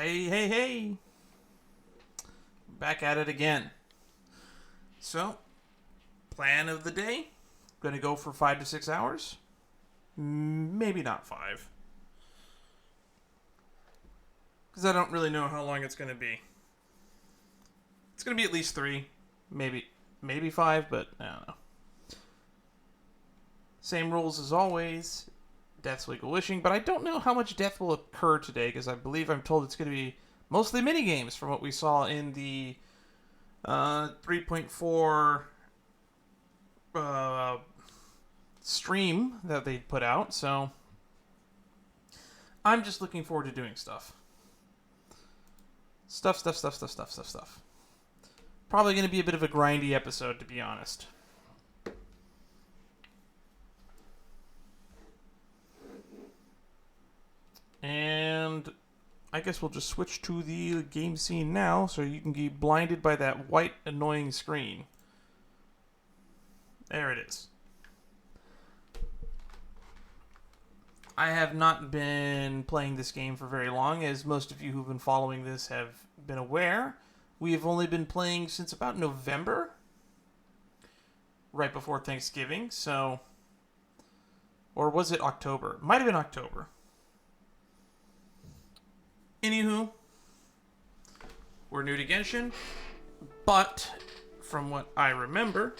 Hey. Back at it again. So, plan of the day. Gonna go for 5 to 6 hours. Maybe not 5. Because I don't really know how long it's gonna be. It's gonna be at least 3. Maybe 5, but I don't know. Same rules as always. Death's legal wishing, but I don't know how much death will occur today because I believe I'm told it's going to be mostly minigames from what we saw in the 3.4 stream that they put out. So I'm just looking forward to doing stuff. Stuff. Probably going to be a bit of a grindy episode, to be honest. And I guess we'll just switch to the game scene now so you can be blinded by that white, annoying screen. There it is. I have not been playing this game for very long, as most of you who've been following this have been aware. We have only been playing since about November, right before Thanksgiving, so... Or was it October? Might have been October. Anywho, we're new to Genshin, but from what I remember,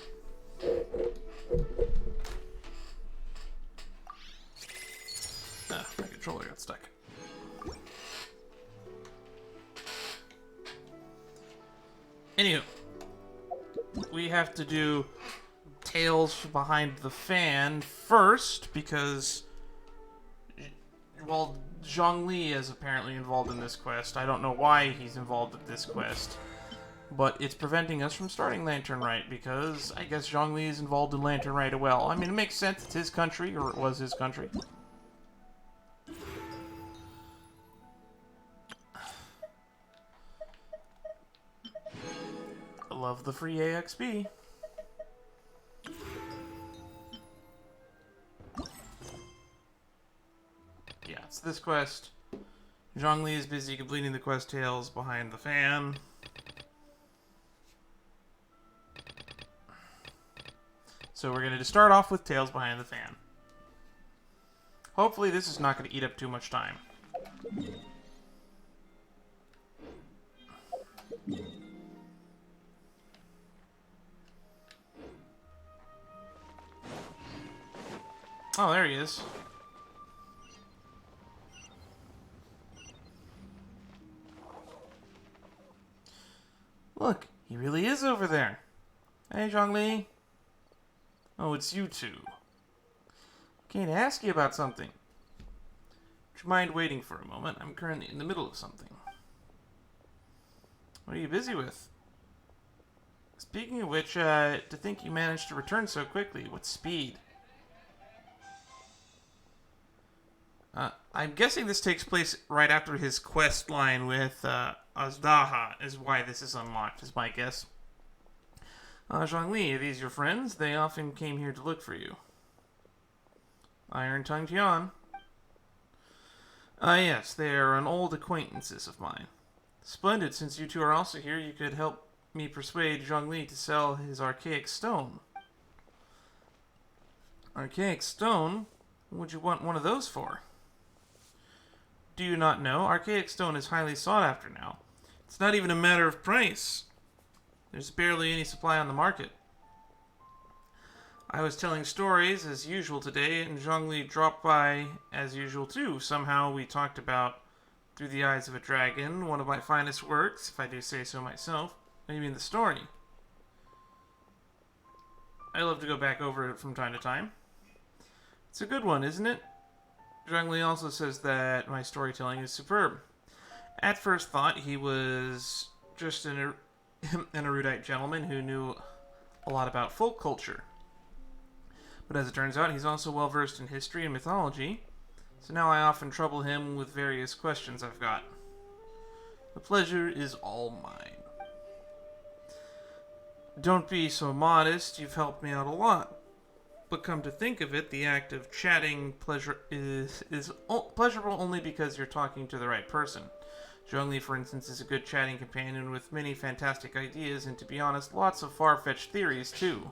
my controller got stuck. Anywho, we have to do Tales Behind the Fan first because, well, Zhongli is apparently involved in this quest. I don't know why he's involved in this quest, but it's preventing us from starting Lantern Rite because I guess Zhongli is involved in Lantern Rite as well. I mean, it makes sense. It's his country, or it was his country. I love the free AXP. Yeah, it's this quest. Zhongli is busy completing the quest Tales Behind the Fan. So we're going to start off with Tales Behind the Fan. Hopefully this is not going to eat up too much time. Oh, there he is. Look, he really is over there. Hey, Zhongli. Oh, it's you two. Came to ask you about something. Would you mind waiting for a moment? I'm currently in the middle of something. What are you busy with? Speaking of which, to think you managed to return so quickly. What speed? I'm guessing this takes place right after his quest line with Azdaha, is why this is unlocked, is my guess. Zhongli, are these your friends? They often came here to look for you. Iron-tongued Tian. Yes, they are an old acquaintances of mine. Splendid, since you two are also here, you could help me persuade Zhongli to sell his archaic stone. Archaic stone? What would you want one of those for? Do you not know? Archaic stone is highly sought after now. It's not even a matter of price. There's barely any supply on the market. I was telling stories as usual today, and Zhongli dropped by as usual too. Somehow we talked about Through the Eyes of a Dragon, one of my finest works, if I do say so myself. Maybe in the story. I love to go back over it from time to time. It's a good one, isn't it? Zhongli also says that my storytelling is superb. At first thought, he was just an erudite gentleman who knew a lot about folk culture. But as it turns out, he's also well versed in history and mythology, so now I often trouble him with various questions I've got. The pleasure is all mine. Don't be so modest, you've helped me out a lot. But come to think of it, the act of chatting is pleasurable only because you're talking to the right person. Zhongli, for instance, is a good chatting companion with many fantastic ideas, and to be honest, lots of far-fetched theories, too.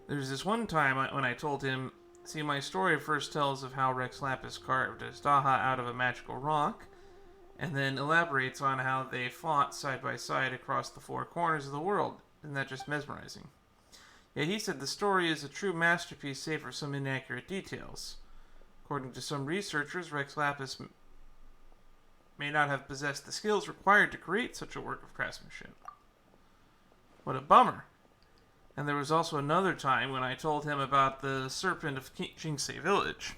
There's this one time when I told him, see, my story first tells of how Rex Lapis carved his Daha out of a magical rock, and then elaborates on how they fought side by side across the four corners of the world. Isn't that just mesmerizing? Yeah, he said the story is a true masterpiece save for some inaccurate details. According to some researchers, Rex Lapis may not have possessed the skills required to create such a work of craftsmanship. What a bummer. And there was also another time when I told him about the serpent of Jingsei Village.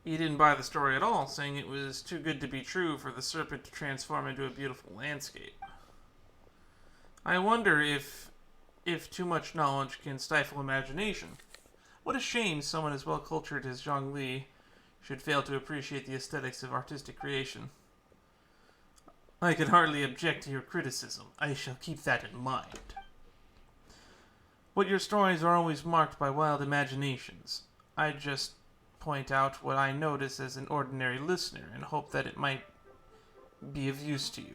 He didn't buy the story at all, saying it was too good to be true for the serpent to transform into a beautiful landscape. I wonder if too much knowledge can stifle imagination. What a shame someone as well-cultured as Zhongli should fail to appreciate the aesthetics of artistic creation. I can hardly object to your criticism. I shall keep that in mind. What your stories are always marked by wild imaginations. I just point out what I notice as an ordinary listener and hope that it might be of use to you.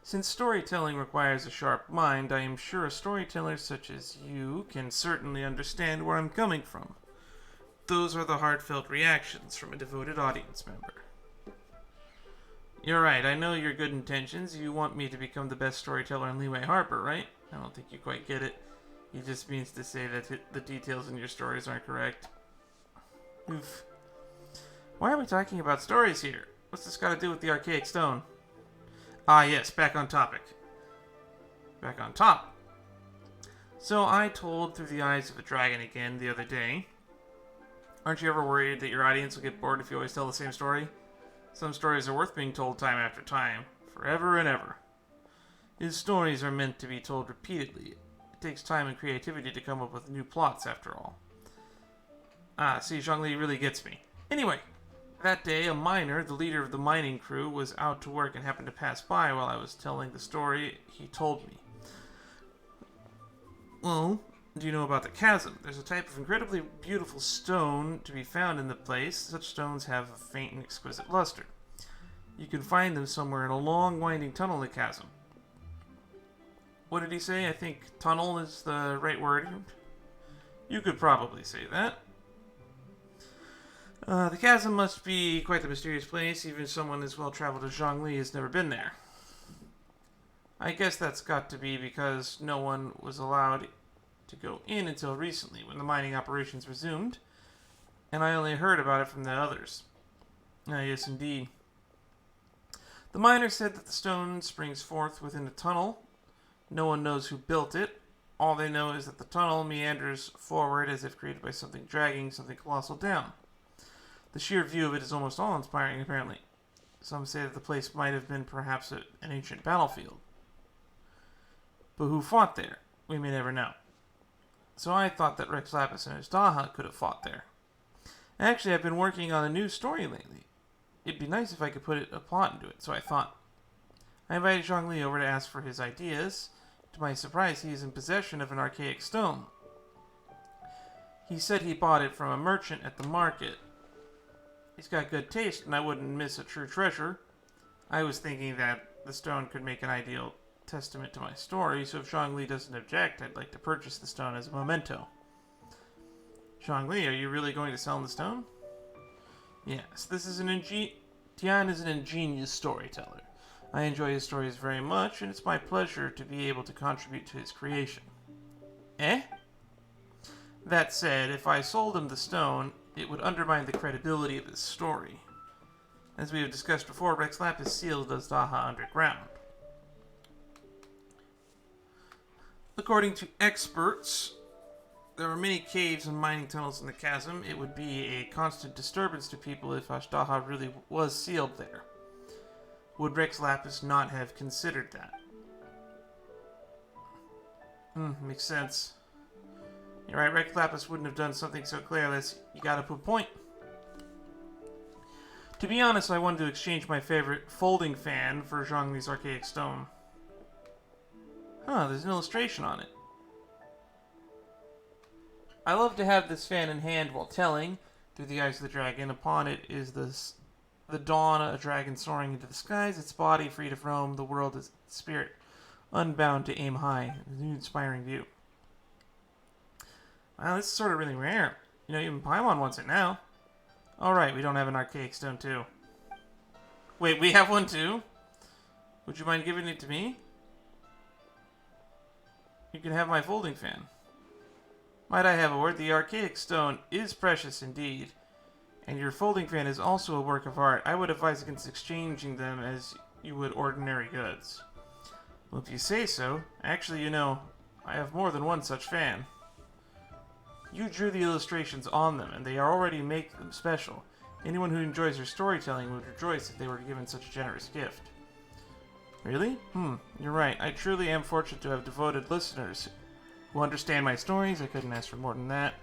Since storytelling requires a sharp mind, I am sure a storyteller such as you can certainly understand where I'm coming from. Those are the heartfelt reactions from a devoted audience member. You're right, I know your good intentions. You want me to become the best storyteller in Leeway Harper, right? I don't think you quite get it. He just means to say that the details in your stories aren't correct. Oof. Why are we talking about stories here? What's this got to do with the archaic stone? Ah, yes, back on topic. Back on top. So I told Through the Eyes of a Dragon again the other day. Aren't you ever worried that your audience will get bored if you always tell the same story? Some stories are worth being told time after time, forever and ever. His stories are meant to be told repeatedly. It takes time and creativity to come up with new plots, after all. Ah, see, Zhongli really gets me. Anyway, that day, a miner, the leader of the mining crew, was out to work and happened to pass by while I was telling the story he told me. Well, do you know about the chasm? There's a type of incredibly beautiful stone to be found in the place. Such stones have a faint and exquisite luster. You can find them somewhere in a long, winding tunnel in the chasm. What did he say? I think tunnel is the right word. You could probably say that. The chasm must be quite the mysterious place. Even someone as well-traveled as Zhongli has never been there. I guess that's got to be because no one was allowed to go in until recently, when the mining operations resumed, and I only heard about it from the others. Ah, yes, indeed. The miner said that the stone springs forth within a tunnel. No one knows who built it. All they know is that the tunnel meanders forward as if created by something dragging something colossal down. The sheer view of it is almost awe-inspiring, apparently. Some say that the place might have been perhaps an ancient battlefield. But who fought there? We may never know. So I thought that Rex Lapis and his Daha could have fought there. Actually, I've been working on a new story lately. It'd be nice if I could put a plot into it, so I thought. I invited Zhongli over to ask for his ideas. To my surprise, he is in possession of an archaic stone. He said he bought it from a merchant at the market. He's got good taste, and I wouldn't miss a true treasure. I was thinking that the stone could make an ideal testament to my story, so if Zhongli doesn't object, I'd like to purchase the stone as a memento. Zhongli, are you really going to sell him the stone? Yes, Tian is an ingenious storyteller. I enjoy his stories very much, and it's my pleasure to be able to contribute to his creation. Eh? That said, if I sold him the stone, it would undermine the credibility of his story. As we have discussed before, Rex Lapis sealed his Daha underground. According to experts, there are many caves and mining tunnels in the chasm. It would be a constant disturbance to people if Ashtaha really was sealed there. Would Rex Lapis not have considered that? Makes sense. You're right, Rex Lapis wouldn't have done something so careless. You got up a point. To be honest, I wanted to exchange my favorite folding fan for Zhongli's archaic stone. Huh, there's an illustration on it. I love to have this fan in hand while telling. through the eyes of the dragon. Upon it is the dawn, a dragon soaring into the skies, its body free to roam the world, its spirit unbound to aim high. A new inspiring view. Wow, this is sort of really rare. You know, even Paimon wants it now. Alright, we don't have an archaic stone too. Wait, we have one too? Would you mind giving it to me? You can have my folding fan. Might I have a word? The archaic stone is precious indeed, and your folding fan is also a work of art. I would advise against exchanging them as you would ordinary goods. Well, if you say so. Actually, you know, I have more than one such fan. You drew the illustrations on them, and they already make them special. Anyone who enjoys your storytelling would rejoice if they were given such a generous gift. Really? You're right. I truly am fortunate to have devoted listeners who understand my stories. I couldn't ask for more than that.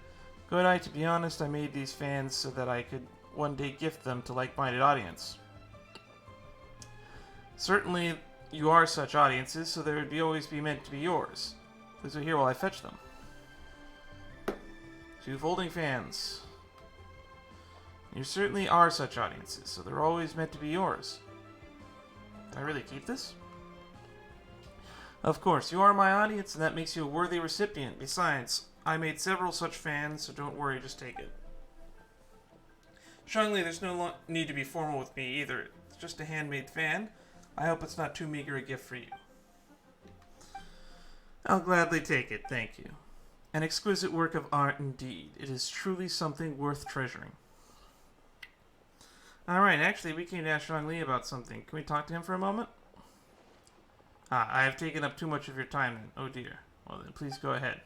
Good eye, to be honest, I made these fans so that I could one day gift them to like-minded audience. Certainly, you are such audiences, so they would always be meant to be yours. Please wait here while I fetch them. 2 folding fans. You certainly are such audiences, so they're always meant to be yours. Can I really keep this? Of course, you are my audience, and that makes you a worthy recipient. Besides, I made several such fans, so don't worry, just take it. Zhongli, there's no need to be formal with me either. It's just a handmade fan. I hope it's not too meager a gift for you. I'll gladly take it, thank you. An exquisite work of art indeed. It is truly something worth treasuring. Alright, actually, we came to ask Zhongli about something. Can we talk to him for a moment? I have taken up too much of your time then. Oh dear. Well then, please go ahead.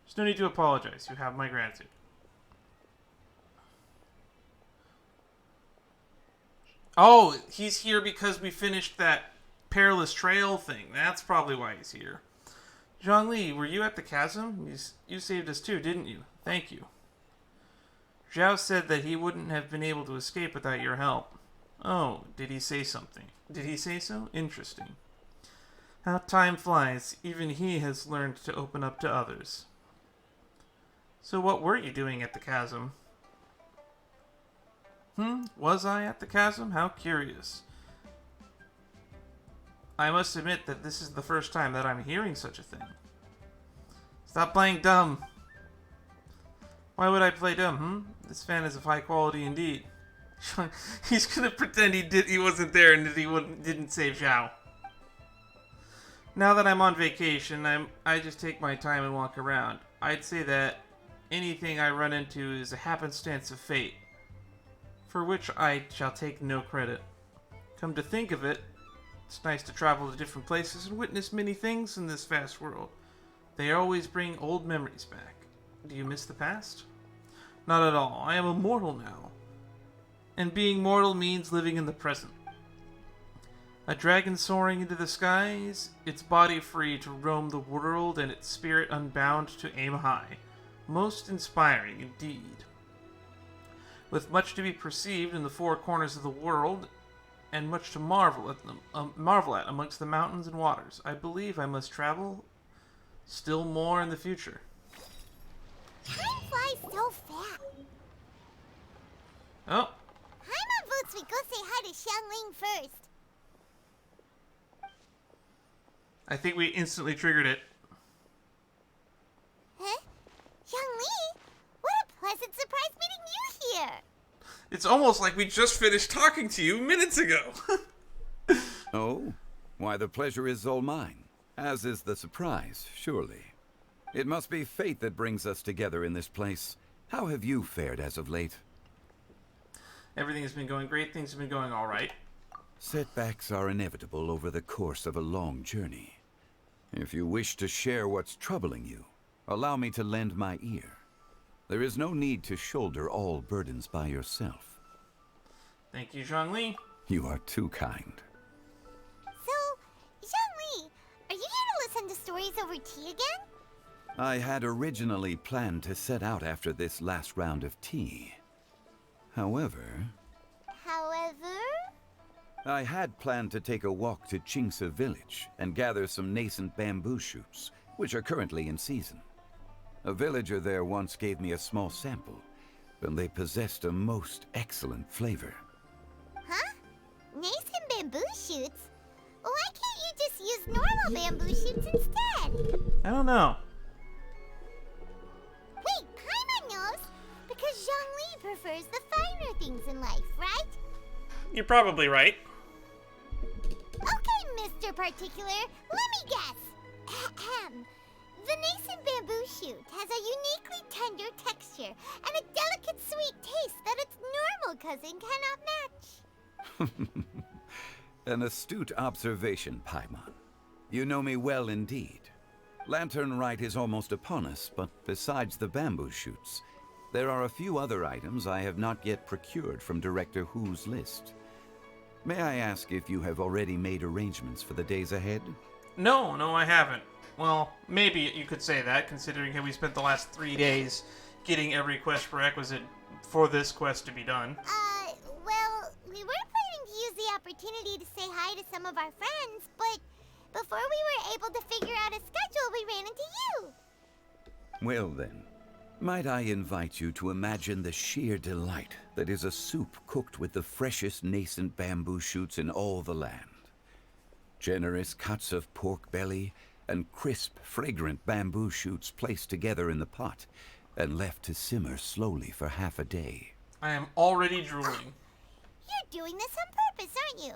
There's no need to apologize. You have my gratitude. Oh, he's here because we finished that perilous trail thing. That's probably why he's here. Zhongli, were you at the chasm? You saved us too, didn't you? Thank you. Zhao said that he wouldn't have been able to escape without your help. Oh, did he say something? Did he say so? Interesting. How time flies. Even he has learned to open up to others. So what were you doing at the chasm? Was I at the chasm? How curious. I must admit that this is the first time that I'm hearing such a thing. Stop playing dumb. Why would I play dumb, This fan is of high quality indeed. He's gonna pretend he wasn't there and that he didn't save Zhao. Now that I'm on vacation, I just take my time and walk around. I'd say that anything I run into is a happenstance of fate, for which I shall take no credit. Come to think of it, it's nice to travel to different places and witness many things in this vast world. They always bring old memories back. Do you miss the past? Not at all. I am immortal now. And being mortal means living in the present. A dragon soaring into the skies, its body free to roam the world and its spirit unbound to aim high. Most inspiring indeed. With much to be perceived in the 4 corners of the world, and much to marvel at amongst the mountains and waters, I believe I must travel still more in the future. Time flies so fast. Oh. Paimon votes we go say hi to Xiangling first. I think we instantly triggered it. Huh? Xiangling? What a pleasant surprise meeting you here. It's almost like we just finished talking to you minutes ago. Oh? Why, the pleasure is all mine. As is the surprise, surely. It must be fate that brings us together in this place. How have you fared as of late? Everything has been going great. Things have been going all right. Setbacks are inevitable over the course of a long journey. If you wish to share what's troubling you, allow me to lend my ear. There is no need to shoulder all burdens by yourself. Thank you, Zhongli. You are too kind. So, Xiangling, are you here to listen to stories over tea again? I had originally planned to set out after this last round of tea. However, I had planned to take a walk to Qingce village and gather some nascent bamboo shoots, which are currently in season. A villager there once gave me a small sample, and they possessed a most excellent flavor. Huh? Nascent bamboo shoots? Why can't you just use normal bamboo shoots instead? I don't know. Wait, Paimon knows! Because Zhongli prefers the finer things in life, right? You're probably right. Okay, Mr. Particular, let me guess. Ahem. The nascent bamboo shoot has a uniquely tender texture and a delicate sweet taste that its normal cousin cannot match. An astute observation, Paimon. You know me well indeed. Lantern Rite is almost upon us, but besides the bamboo shoots, there are a few other items I have not yet procured from Director Hu's list. May I ask if you have already made arrangements for the days ahead? No, I haven't. Well, maybe you could say that, considering how we spent the last 3 days getting every quest prerequisite for this quest to be done. Well, we were planning to use the opportunity to say hi to some of our friends, but before we were able to figure out a schedule, we ran into you. Well then, might I invite you to imagine the sheer delight that is a soup cooked with the freshest nascent bamboo shoots in all the land. Generous cuts of pork belly and crisp, fragrant bamboo shoots placed together in the pot and left to simmer slowly for half a day. I am already drooling. You're doing this on purpose, aren't you?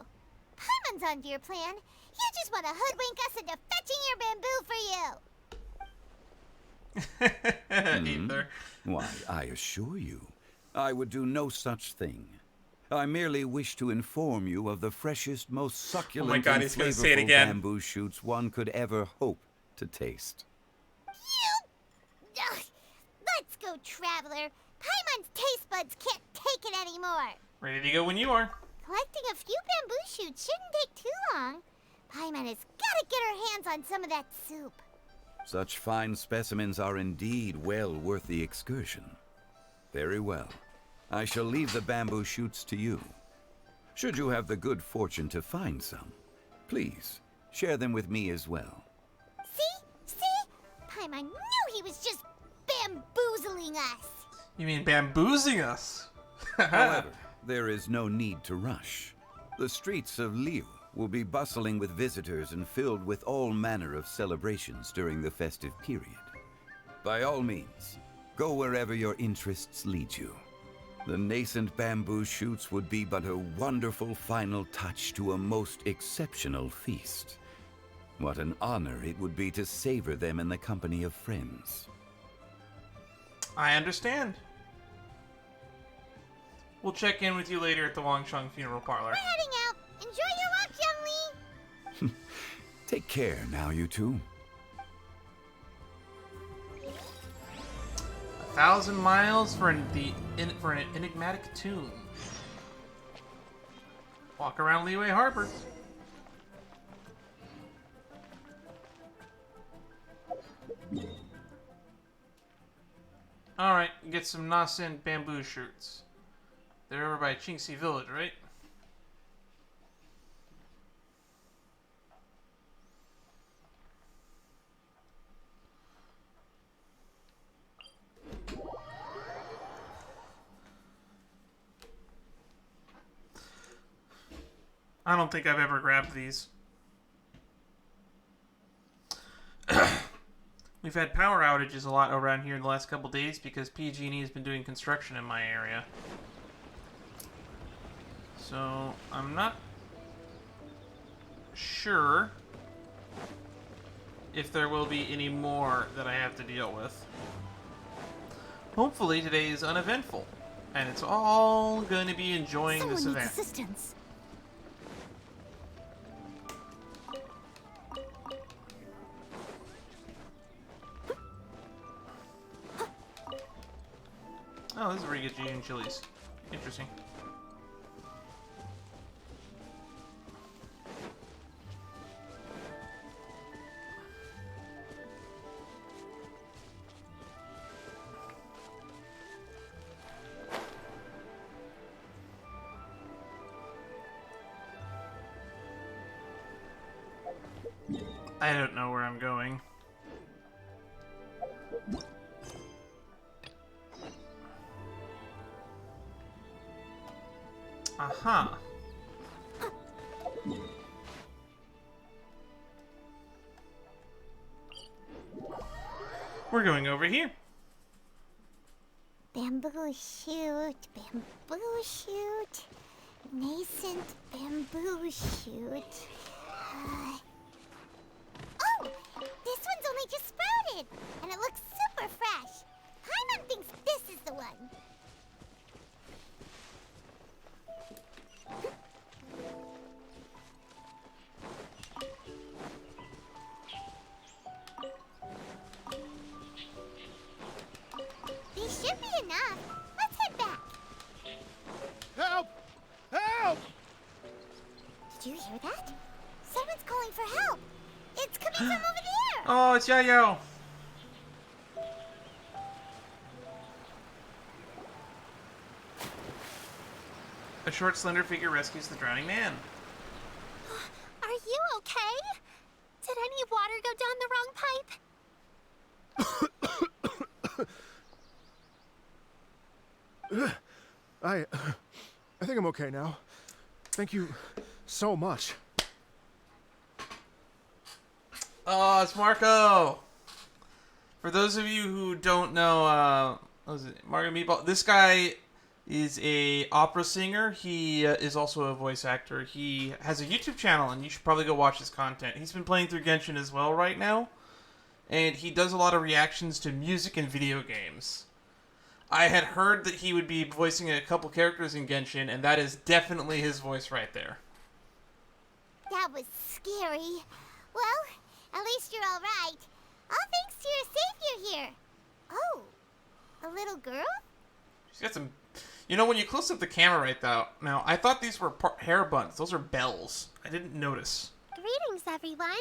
Paimon's onto your plan. You just want to hoodwink us into fetching your bamboo for you. Either. Why, I assure you, I would do no such thing. I merely wish to inform you of the freshest, most succulent God, and he's gonna say it flavorful again. bamboo shoots one could ever hope to taste. You... Ugh. Let's go, Traveler. Paimon's taste buds can't take it anymore. Ready to go when you are. Collecting a few bamboo shoots shouldn't take too long. Paimon has got to get her hands on some of that soup. Such fine specimens are indeed well worth the excursion. Very well. I shall leave the bamboo shoots to you. Should you have the good fortune to find some, please share them with me as well. See? Paimon knew he was just bamboozling us. You mean bamboozing us? However, there is no need to rush. The streets of Liu will be bustling with visitors and filled with all manner of celebrations during the festive period. By all means, go wherever your interests lead you. The nascent bamboo shoots would be but a wonderful final touch to a most exceptional feast. What an honor it would be to savor them in the company of friends. I understand. We'll check in with you later at the Wangcheng Funeral Parlor. We're heading out. Enjoy your walk, Youngli. Take care now, you two. 1,000 miles for an enigmatic tune. Walk around Liyue Harbor. Alright, get some nascent bamboo shoots. They're over by Qingxi Village, right? I don't think I've ever grabbed these. We've had power outages a lot around here in the last couple days because PG&E has been doing construction in my area. So, I'm not sure if there will be any more that I have to deal with. Hopefully today is uneventful, and it's all going to be enjoying this Someone event. needs assistance. Oh, this is where you get June chilies. Interesting. I don't know where I'm going. Aha. We're going over here. Bamboo shoot, bamboo shoot, nascent bamboo shoot. Oh, this one's only just sprouted, and it looks super fresh. Paimon thinks this is the one. These should be enough. Let's head back. Help! Help! Did you hear that? Someone's calling for help. It's coming from over there. Oh, it's Yayo. A short, slender figure rescues the drowning man. Are you okay? Did any water go down the wrong pipe? I think I'm okay now. Thank you so much. Oh, it's Marco. For those of you who don't know, what was it? Marco Meatball. This guy is a opera singer. He is also a voice actor. He has a YouTube channel, and you should probably go watch his content. He's been playing through Genshin as well right now, and he does a lot of reactions to music and video games. I had heard that he would be voicing a couple characters in Genshin, and that is definitely his voice right there. That was scary. Well, at least you're all right. All thanks to your savior here. Oh, a little girl? She's got some... You know, when you close up the camera right now, I thought these were hair buns. Those are bells. I didn't notice. Greetings, everyone.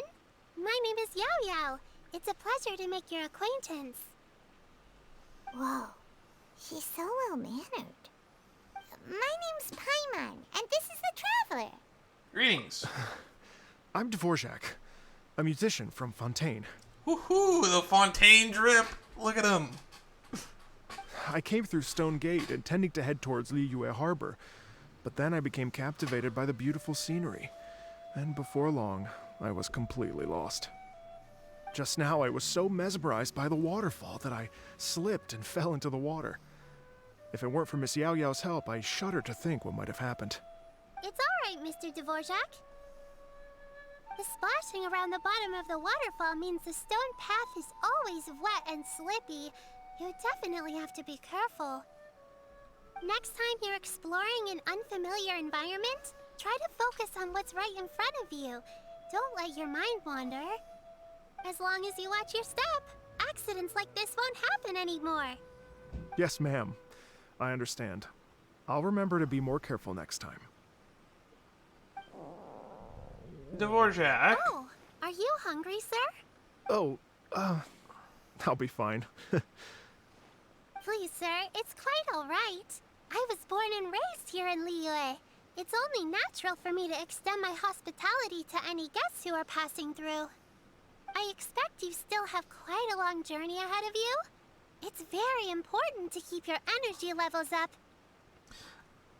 My name is Yao Yao. It's a pleasure to make your acquaintance. Whoa, she's so well-mannered. My name's Paimon, and this is the Traveler. Greetings. I'm Dvorak, a musician from Fontaine. Woohoo, the Fontaine drip. Look at him. I came through Stone Gate intending to head towards Liyue Harbor, but then I became captivated by the beautiful scenery, and before long, I was completely lost. Just now, I was so mesmerized by the waterfall that I slipped and fell into the water. If it weren't for Miss Yao Yao's help, I shudder to think what might have happened. It's all right, Mr. Dvorak. The splashing around the bottom of the waterfall means the stone path is always wet and slippy. You definitely have to be careful. Next time you're exploring an unfamiliar environment, try to focus on what's right in front of you. Don't let your mind wander. As long as you watch your step, accidents like this won't happen anymore. Yes, ma'am. I understand. I'll remember to be more careful next time. Dvorak. Oh, are you hungry, sir? Oh, I'll be fine. Please, sir, it's quite all right. I was born and raised here in Liyue. It's only natural for me to extend my hospitality to any guests who are passing through. I expect you still have quite a long journey ahead of you. It's very important to keep your energy levels up.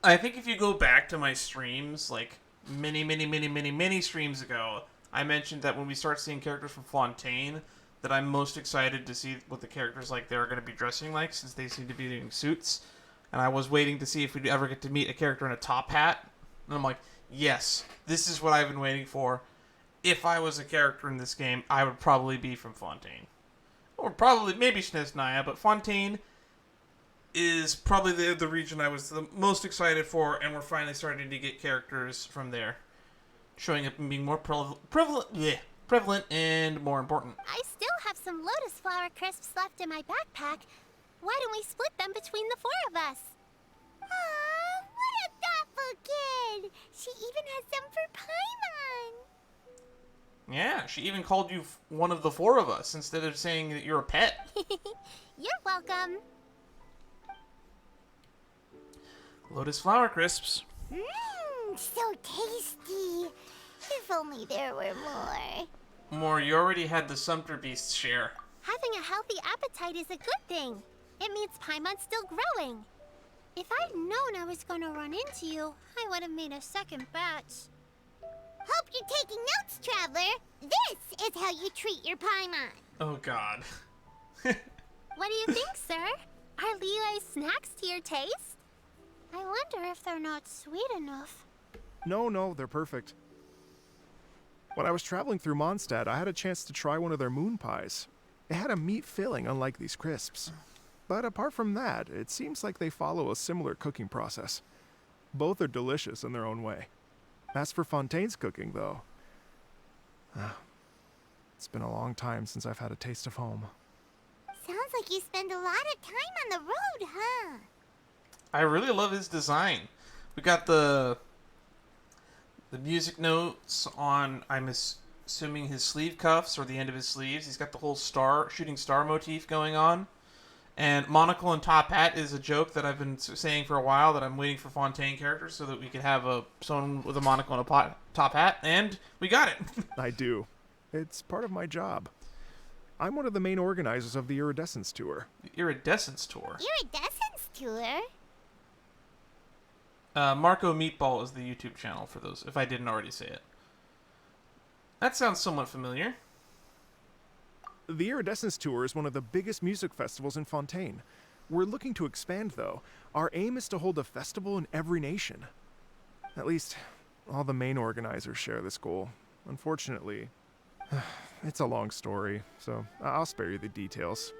I think if you go back to my streams, like many streams ago, I mentioned that when we start seeing characters from Fontaine, that I'm most excited to see what the characters like they're going to be dressing like, since they seem to be doing suits. And I was waiting to see if we'd ever get to meet a character in a top hat. And I'm like, yes, this is what I've been waiting for. If I was a character in this game, I would probably be from Fontaine. Or probably, maybe Snezhnaya, but Fontaine is probably the region I was the most excited for, and we're finally starting to get characters from there showing up and being more prevalent and more important. I still have some lotus flower crisps left in my backpack. Why don't we split them between the four of us? Aw, what a thoughtful kid! She even has some for Paimon! Yeah, she even called you one of the four of us instead of saying that you're a pet. You're welcome. Lotus flower crisps. Mmm, so tasty. If only there were more. More, you already had the Sumpter Beast's share. Having a healthy appetite is a good thing. It means Paimon's still growing. If I'd known I was gonna run into you, I would have made a second batch. Hope you're taking notes, Traveler. This is how you treat your Paimon. Oh God. What do you think, sir? Are Leela's snacks to your taste? I wonder if they're not sweet enough. No, they're perfect. When I was traveling through Mondstadt, I had a chance to try one of their moon pies. It had a meat filling, unlike these crisps. But apart from that, it seems like they follow a similar cooking process. Both are delicious in their own way. As for Fontaine's cooking, though, it's been a long time since I've had a taste of home. Sounds like you spend a lot of time on the road, huh? I really love his design. We got the music notes on, I'm assuming, his sleeve cuffs or the end of his sleeves. He's got the whole shooting star motif going on. And monocle and top hat is a joke that I've been saying for a while, that I'm waiting for Fontaine characters so that we could have someone with a monocle and a top hat, and we got it. I do. It's part of my job. I'm one of the main organizers of the Iridescence Tour. The Iridescence Tour. Iridescence Tour? Marco Meatball is the YouTube channel for those, if I didn't already say it. That sounds somewhat familiar. The Iridescence Tour is one of the biggest music festivals in Fontaine. We're looking to expand, though. Our aim is to hold a festival in every nation. At least, all the main organizers share this goal. Unfortunately, it's a long story, so I'll spare you the details.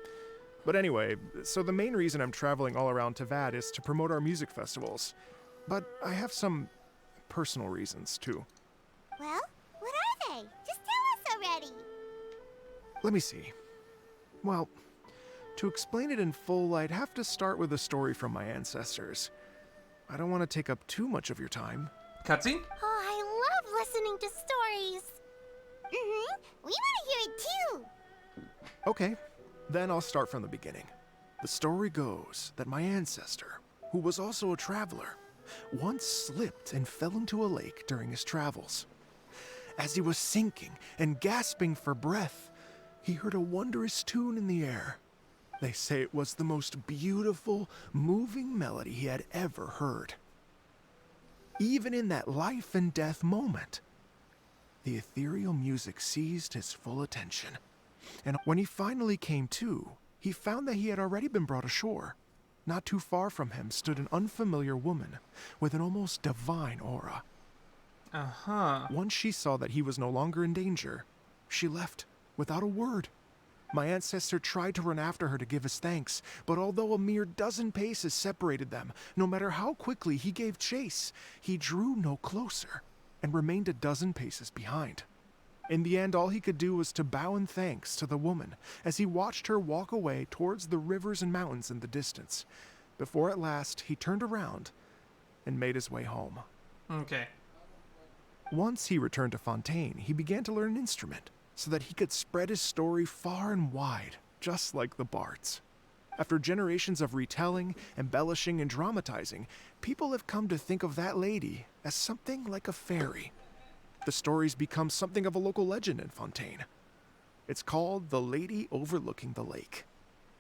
But anyway, so the main reason I'm traveling all around Tavad is to promote our music festivals. But I have some personal reasons, too. Well, what are they? Just tell us already. Let me see. Well, to explain it in full, I'd have to start with a story from my ancestors. I don't want to take up too much of your time. Cutscene? Oh, I love listening to stories. We want to hear it too. Okay, then I'll start from the beginning. The story goes that my ancestor, who was also a traveler, once slipped and fell into a lake during his travels. As he was sinking and gasping for breath, he heard a wondrous tune in the air. They say it was the most beautiful, moving melody he had ever heard. Even in that life and death moment, the ethereal music seized his full attention. And when he finally came to, he found that he had already been brought ashore. Not too far from him stood an unfamiliar woman with an almost divine aura. Once she saw that he was no longer in danger, she left without a word. My ancestor tried to run after her to give his thanks, but although a mere dozen paces separated them, no matter how quickly he gave chase, he drew no closer and remained a dozen paces behind. In the end, all he could do was to bow in thanks to the woman as he watched her walk away towards the rivers and mountains in the distance, before at last he turned around and made his way home. Okay. Once he returned to Fontaine, he began to learn an instrument so that he could spread his story far and wide, just like the bards. After generations of retelling, embellishing, and dramatizing, people have come to think of that lady as something like a fairy. The story's become something of a local legend in Fontaine. It's called The Lady Overlooking the Lake.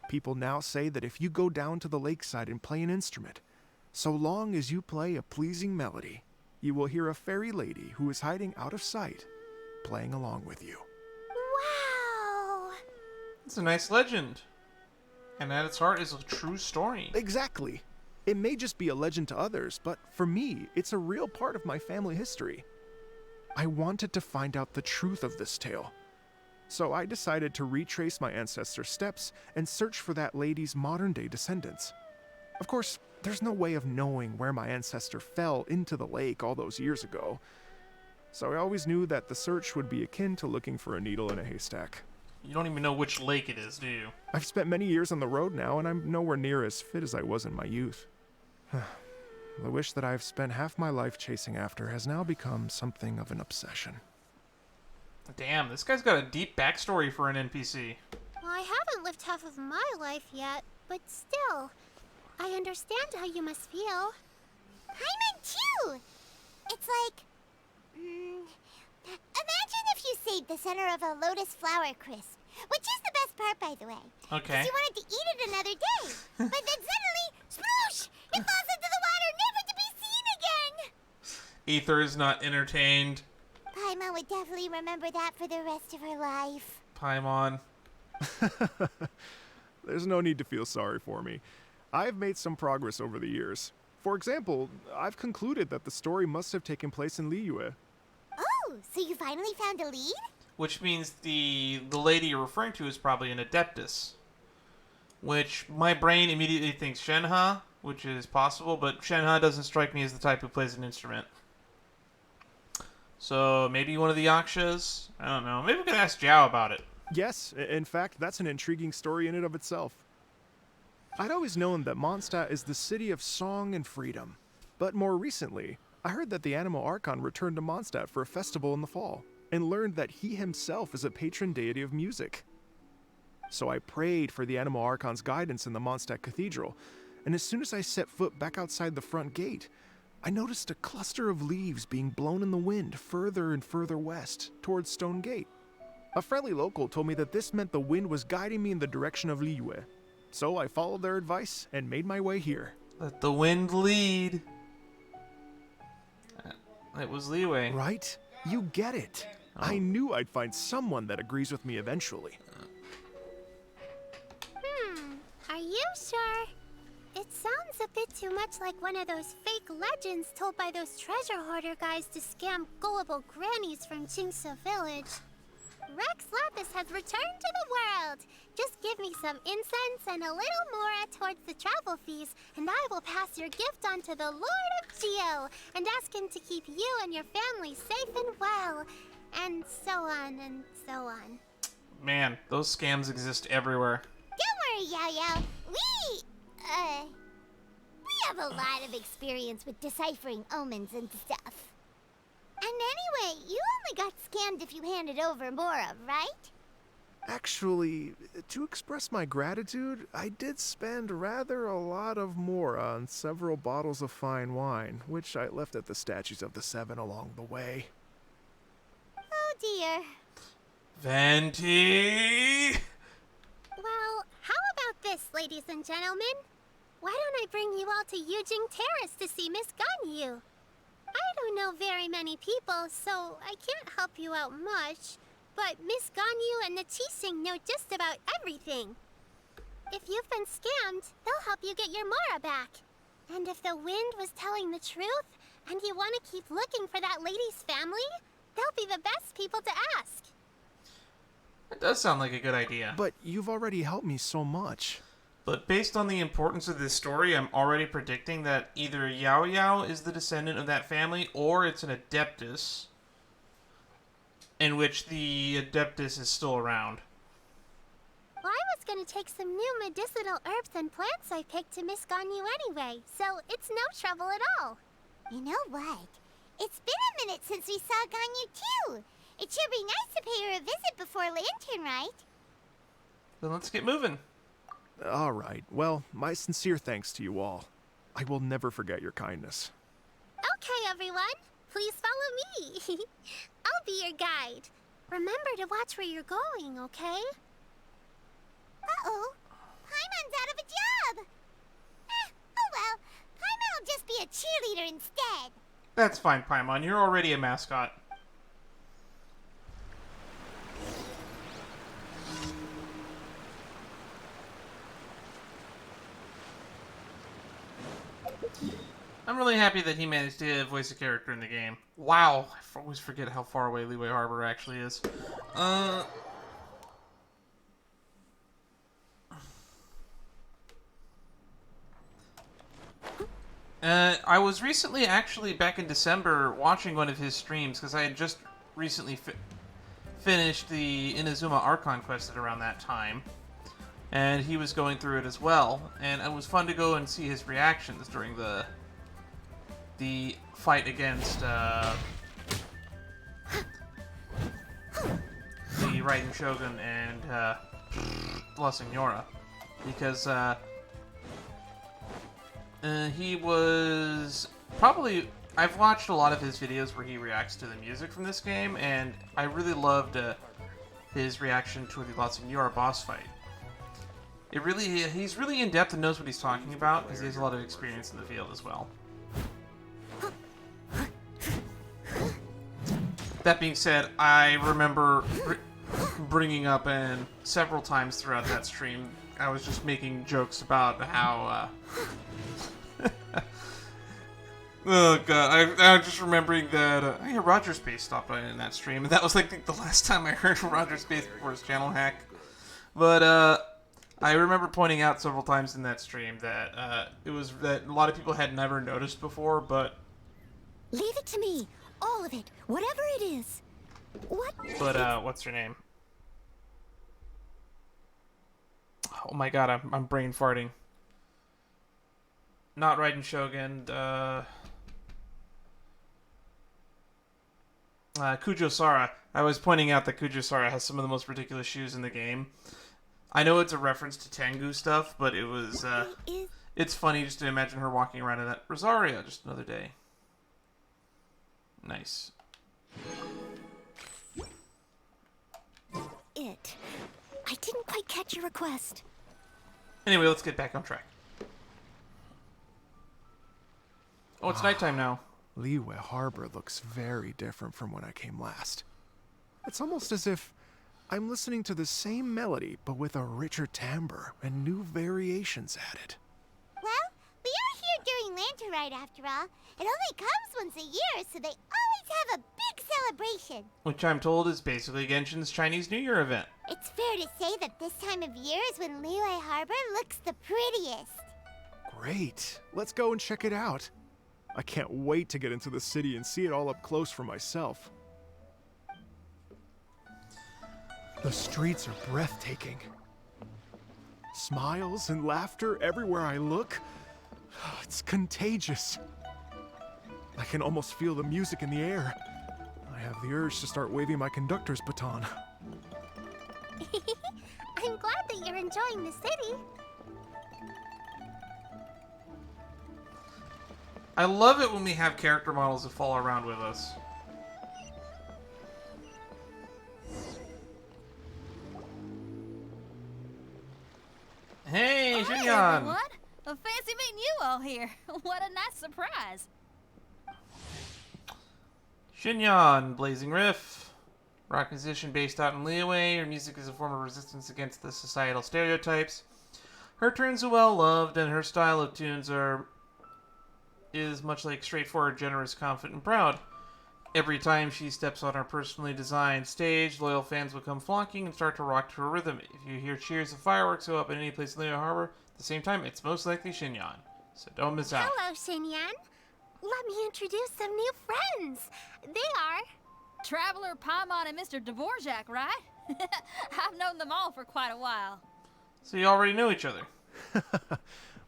People now say that if you go down to the lakeside and play an instrument, so long as you play a pleasing melody, you will hear a fairy lady who is hiding out of sight, playing along with you. Wow! It's a nice legend. And at its heart is a true story. Exactly. It may just be a legend to others, but for me, it's a real part of my family history. I wanted to find out the truth of this tale. So I decided to retrace my ancestors' steps and search for that lady's modern-day descendants. Of course, there's no way of knowing where my ancestor fell into the lake all those years ago. So I always knew that the search would be akin to looking for a needle in a haystack. You don't even know which lake it is, do you? I've spent many years on the road now, and I'm nowhere near as fit as I was in my youth. The wish that I've spent half my life chasing after has now become something of an obsession. Damn, this guy's got a deep backstory for an NPC. Well, I haven't lived half of my life yet, but still, I understand how you must feel. Paimon too! It's like... imagine if you saved the center of a lotus flower crisp, which is the best part, by the way. Okay. Because you wanted to eat it another day. But then suddenly, sploosh! It falls Ether is not entertained. Paimon would definitely remember that for the rest of her life. Paimon. There's no need to feel sorry for me. I've made some progress over the years. For example, I've concluded that the story must have taken place in Liyue. Oh, so you finally found a lead? Which means the lady you're referring to is probably an Adeptus. Which my brain immediately thinks Shenhe, which is possible, but Shenhe doesn't strike me as the type who plays an instrument. So maybe one of the Yakshas? I don't know. Maybe we could ask Zhao about it. Yes, in fact, that's an intriguing story in and of itself. I'd always known that Mondstadt is the city of song and freedom. But more recently, I heard that the Anemo Archon returned to Mondstadt for a festival in the fall, and learned that he himself is a patron deity of music. So I prayed for the Anemo Archon's guidance in the Mondstadt Cathedral, and as soon as I set foot back outside the front gate, I noticed a cluster of leaves being blown in the wind further and further west, towards Stone Gate. A friendly local told me that this meant the wind was guiding me in the direction of Liyue. So I followed their advice and made my way here. Let the wind lead. It was Liyue. Right? You get it. I knew I'd find someone that agrees with me eventually. Are you sure? It sounds a bit too much like one of those fake legends told by those treasure hoarder guys to scam gullible grannies from Jingsa Village. Rex Lapis has returned to the world. Just give me some incense and a little more towards the travel fees, and I will pass your gift on to the Lord of Geo and ask him to keep you and your family safe and well. And so on and so on. Man, those scams exist everywhere. Don't worry, Yao Yao. We have a lot of experience with deciphering omens and stuff. And anyway, you only got scammed if you handed over Mora, right? Actually, to express my gratitude, I did spend rather a lot of Mora on several bottles of fine wine, which I left at the Statues of the Seven along the way. Oh dear. Venti! Well, how about this, ladies and gentlemen? Why don't I bring you all to Yujing Terrace to see Miss Ganyu? I don't know very many people, so I can't help you out much. But Miss Ganyu and the Qixing know just about everything. If you've been scammed, they'll help you get your Mara back. And if the wind was telling the truth, and you want to keep looking for that lady's family, they'll be the best people to ask. It does sound like a good idea. But you've already helped me so much. But based on the importance of this story, I'm already predicting that either Yao Yao is the descendant of that family, or it's an Adeptus, in which the Adeptus is still around. Well, I was gonna take some new medicinal herbs and plants I picked to Miss Ganyu anyway, so it's no trouble at all. You know what? It's been a minute since we saw Ganyu too. It should be nice to pay her a visit before Lantern, right? Then let's get moving. All right. Well, my sincere thanks to you all. I will never forget your kindness. Okay, everyone, please follow me. I'll be your guide. Remember to watch where you're going, okay? Uh-oh. Paimon's out of a job. Oh well. Paimon will just be a cheerleader instead. That's fine, Paimon. You're already a mascot. I'm really happy that he managed to voice a character in the game. Wow, I always forget how far away Liyue Harbor actually is. I was recently, actually, back in December, watching one of his streams, because I had just recently finished the Inazuma Archon quest at around that time. And he was going through it as well, and it was fun to go and see his reactions during the fight against the Raiden Shogun and La Senora, because he was probably... I've watched a lot of his videos where he reacts to the music from this game, and I really loved his reaction to the La Senora boss fight. He's really in-depth and knows what he's talking about, because he has a lot of experience in the field as well. that being said, I remember bringing up and several times throughout that stream, I was just making jokes about how. Oh god, I'm just remembering that I hear Roger Space stopped by in that stream, and that was like the last time I heard from Roger Space before his channel hack. But I remember pointing out several times in that stream that it was that a lot of people had never noticed before, but Leave it to me. All of it. Whatever it is. What? But what's her name? Oh my god, I'm brain farting. Not Raiden Shogun. Kujo Sara. I was pointing out that Kujo Sara has some of the most ridiculous shoes in the game. I know it's a reference to Tengu stuff, but it was it's funny just to imagine her walking around in that. Rosaria, just another day. Nice. I didn't quite catch your request. Anyway, let's get back on track. Oh, it's nighttime now. Liyue Harbor looks very different from when I came last. It's almost as if I'm listening to the same melody, but with a richer timbre and new variations added. Well, we are here during Lantern Rite after all. It only comes once a year, so they always have a big celebration. Which I'm told is basically Genshin's Chinese New Year event. It's fair to say that this time of year is when Liyue Harbor looks the prettiest. Great. Let's go and check it out. I can't wait to get into the city and see it all up close for myself. The streets are breathtaking. Smiles and laughter everywhere I look. It's contagious. I can almost feel the music in the air. I have the urge to start waving my conductor's baton. I'm glad that you're enjoying the city. I love it when we have character models that follow around with us. Hey, Hi, Xinyan! everyone. Fancy meeting you all here. What a nice surprise. Xinyan, Blazing Riff. Rock musician based out in Liyue. Her music is a form of resistance against the societal stereotypes. Her tunes are well loved, and her style of tunes is much like straightforward, generous, confident, and proud. Every time she steps on her personally designed stage, loyal fans will come flocking and start to rock to her rhythm. If you hear cheers of fireworks go up in any place in Liyue Harbor at the same time, it's most likely Xinyan. So don't miss out. Hello, Xinyan. Let me introduce some new friends. They are... Traveler, Paimon, and Mr. Dvorak, right? I've known them all for quite a while. So you already know each other.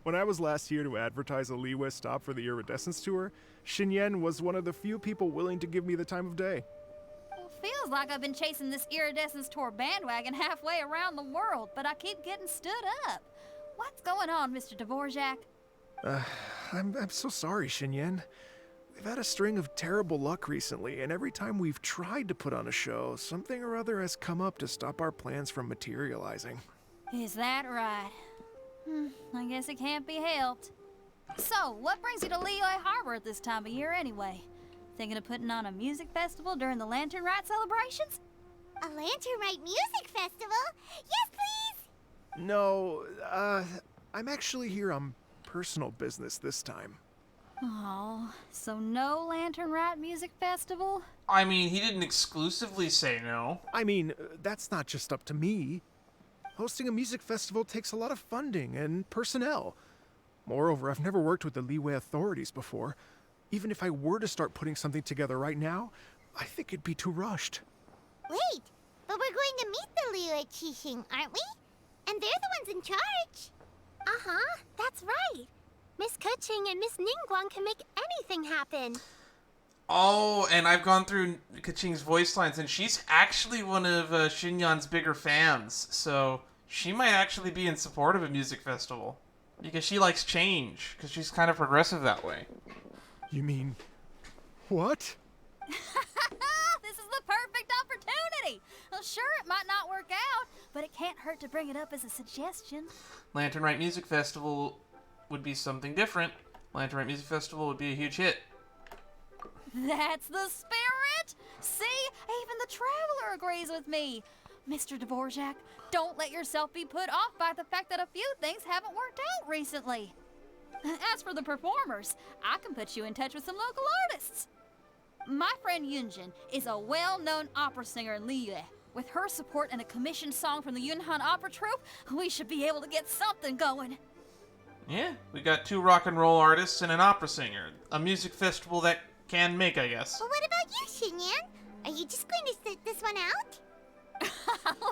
When I was last here to advertise a Liyue stop for the Iridescence tour, Xinyan was one of the few people willing to give me the time of day. Well, feels like I've been chasing this Iridescence tour bandwagon halfway around the world, but I keep getting stood up. What's going on, Mr. Dvorak? I'm so sorry, Xinyan. We've had a string of terrible luck recently, and every time we've tried to put on a show, something or other has come up to stop our plans from materializing. Is that right? I guess it can't be helped. So, what brings you to Liyue Harbor at this time of year anyway? Thinking of putting on a music festival during the Lantern Rite celebrations? A Lantern Rite music festival? Yes, please! No, I'm actually here on personal business this time. Oh, so no Lantern Rite music festival? I mean, he didn't exclusively say no. I mean, that's not just up to me. Hosting a music festival takes a lot of funding and personnel. Moreover, I've never worked with the Liyue authorities before. Even if I were to start putting something together right now, I think it'd be too rushed. Wait, but we're going to meet the Liyue Qixing, aren't we? And they're the ones in charge. Uh-huh, that's right. Miss Kuching and Miss Ningguang can make anything happen. Oh, and I've gone through Kaching's voice lines, and she's actually one of Xinyan's bigger fans. So she might actually be in support of a music festival. Because she likes change, because she's kind of progressive that way. You mean... what? This is the perfect opportunity! Well, sure, it might not work out, but it can't hurt to bring it up as a suggestion. Lantern Rite Music Festival would be something different. Lantern Rite Music Festival would be a huge hit. That's the spirit! See? Even the Traveler agrees with me. Mr. Dvorak, don't let yourself be put off by the fact that a few things haven't worked out recently. As for the performers, I can put you in touch with some local artists. My friend Yunjin is a well-known opera singer in Liyue. With her support and a commissioned song from the Yunhan Opera Troupe, we should be able to get something going. Yeah, we got 2 rock and roll artists and an opera singer. A music festival that can make, I guess. Well, what about you, Xinyan? Are you just going to sit this one out?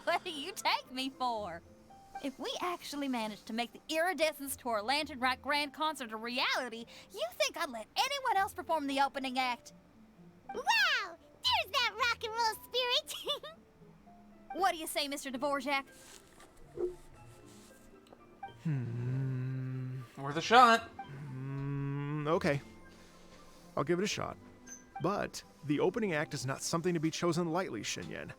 What do you take me for? If we actually managed to make the Iridescence Tour Lantern Rite Grand Concert a reality, you think I'd let anyone else perform the opening act? Wow! There's that rock and roll spirit! What do you say, Mr. Dvorak? Worth a shot. Okay. I'll give it a shot. But the opening act is not something to be chosen lightly, Xinyan.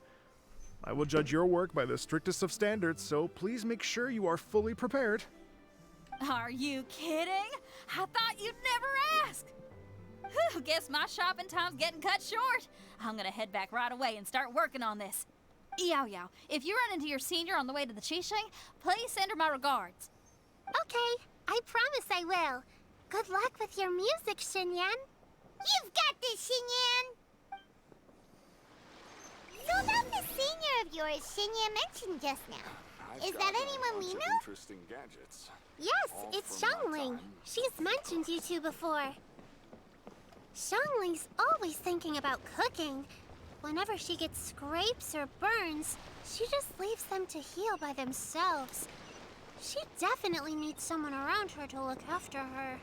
I will judge your work by the strictest of standards, so please make sure you are fully prepared. Are you kidding? I thought you'd never ask. Whew, guess my shopping time's getting cut short. I'm gonna head back right away and start working on this. Yao Yao, if you run into your senior on the way to the Qixing, please send her my regards. Okay, I promise I will. Good luck with your music, Xinyan. You've got this, Xinyan! So about the senior of yours Xinyan mentioned just now. Is that anyone we know? Interesting gadgets. Yes, All it's from my Xiangling. time. She's mentioned you two before. Xiangling's always thinking about cooking. Whenever she gets scrapes or burns, she just leaves them to heal by themselves. She definitely needs someone around her to look after her.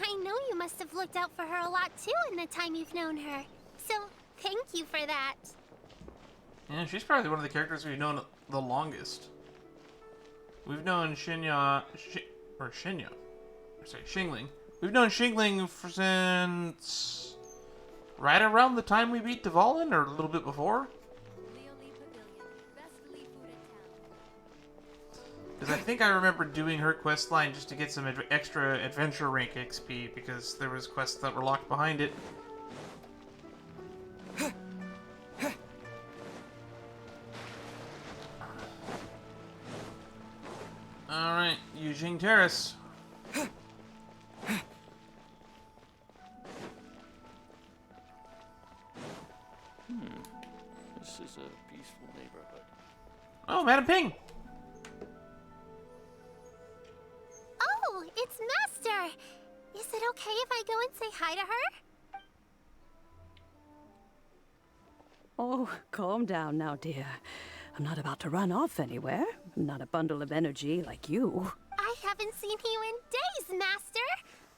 I know you must have looked out for her a lot too in the time you've known her. So, thank you for that. Yeah, she's probably one of the characters we've known the longest. We've known Xingling. We've known Xingling since right around the time we beat Dvalin, or a little bit before. Because I think I remember doing her quest line just to get some extra adventure rank XP, because there was quests that were locked behind it. Alright, Yujing Terrace. This is a peaceful neighborhood. Oh, Madam Ping! Oh, it's Master! Is it okay if I go and say hi to her? Oh, calm down now, dear. I'm not about to run off anywhere. I'm not a bundle of energy like you. I haven't seen you in days, Master!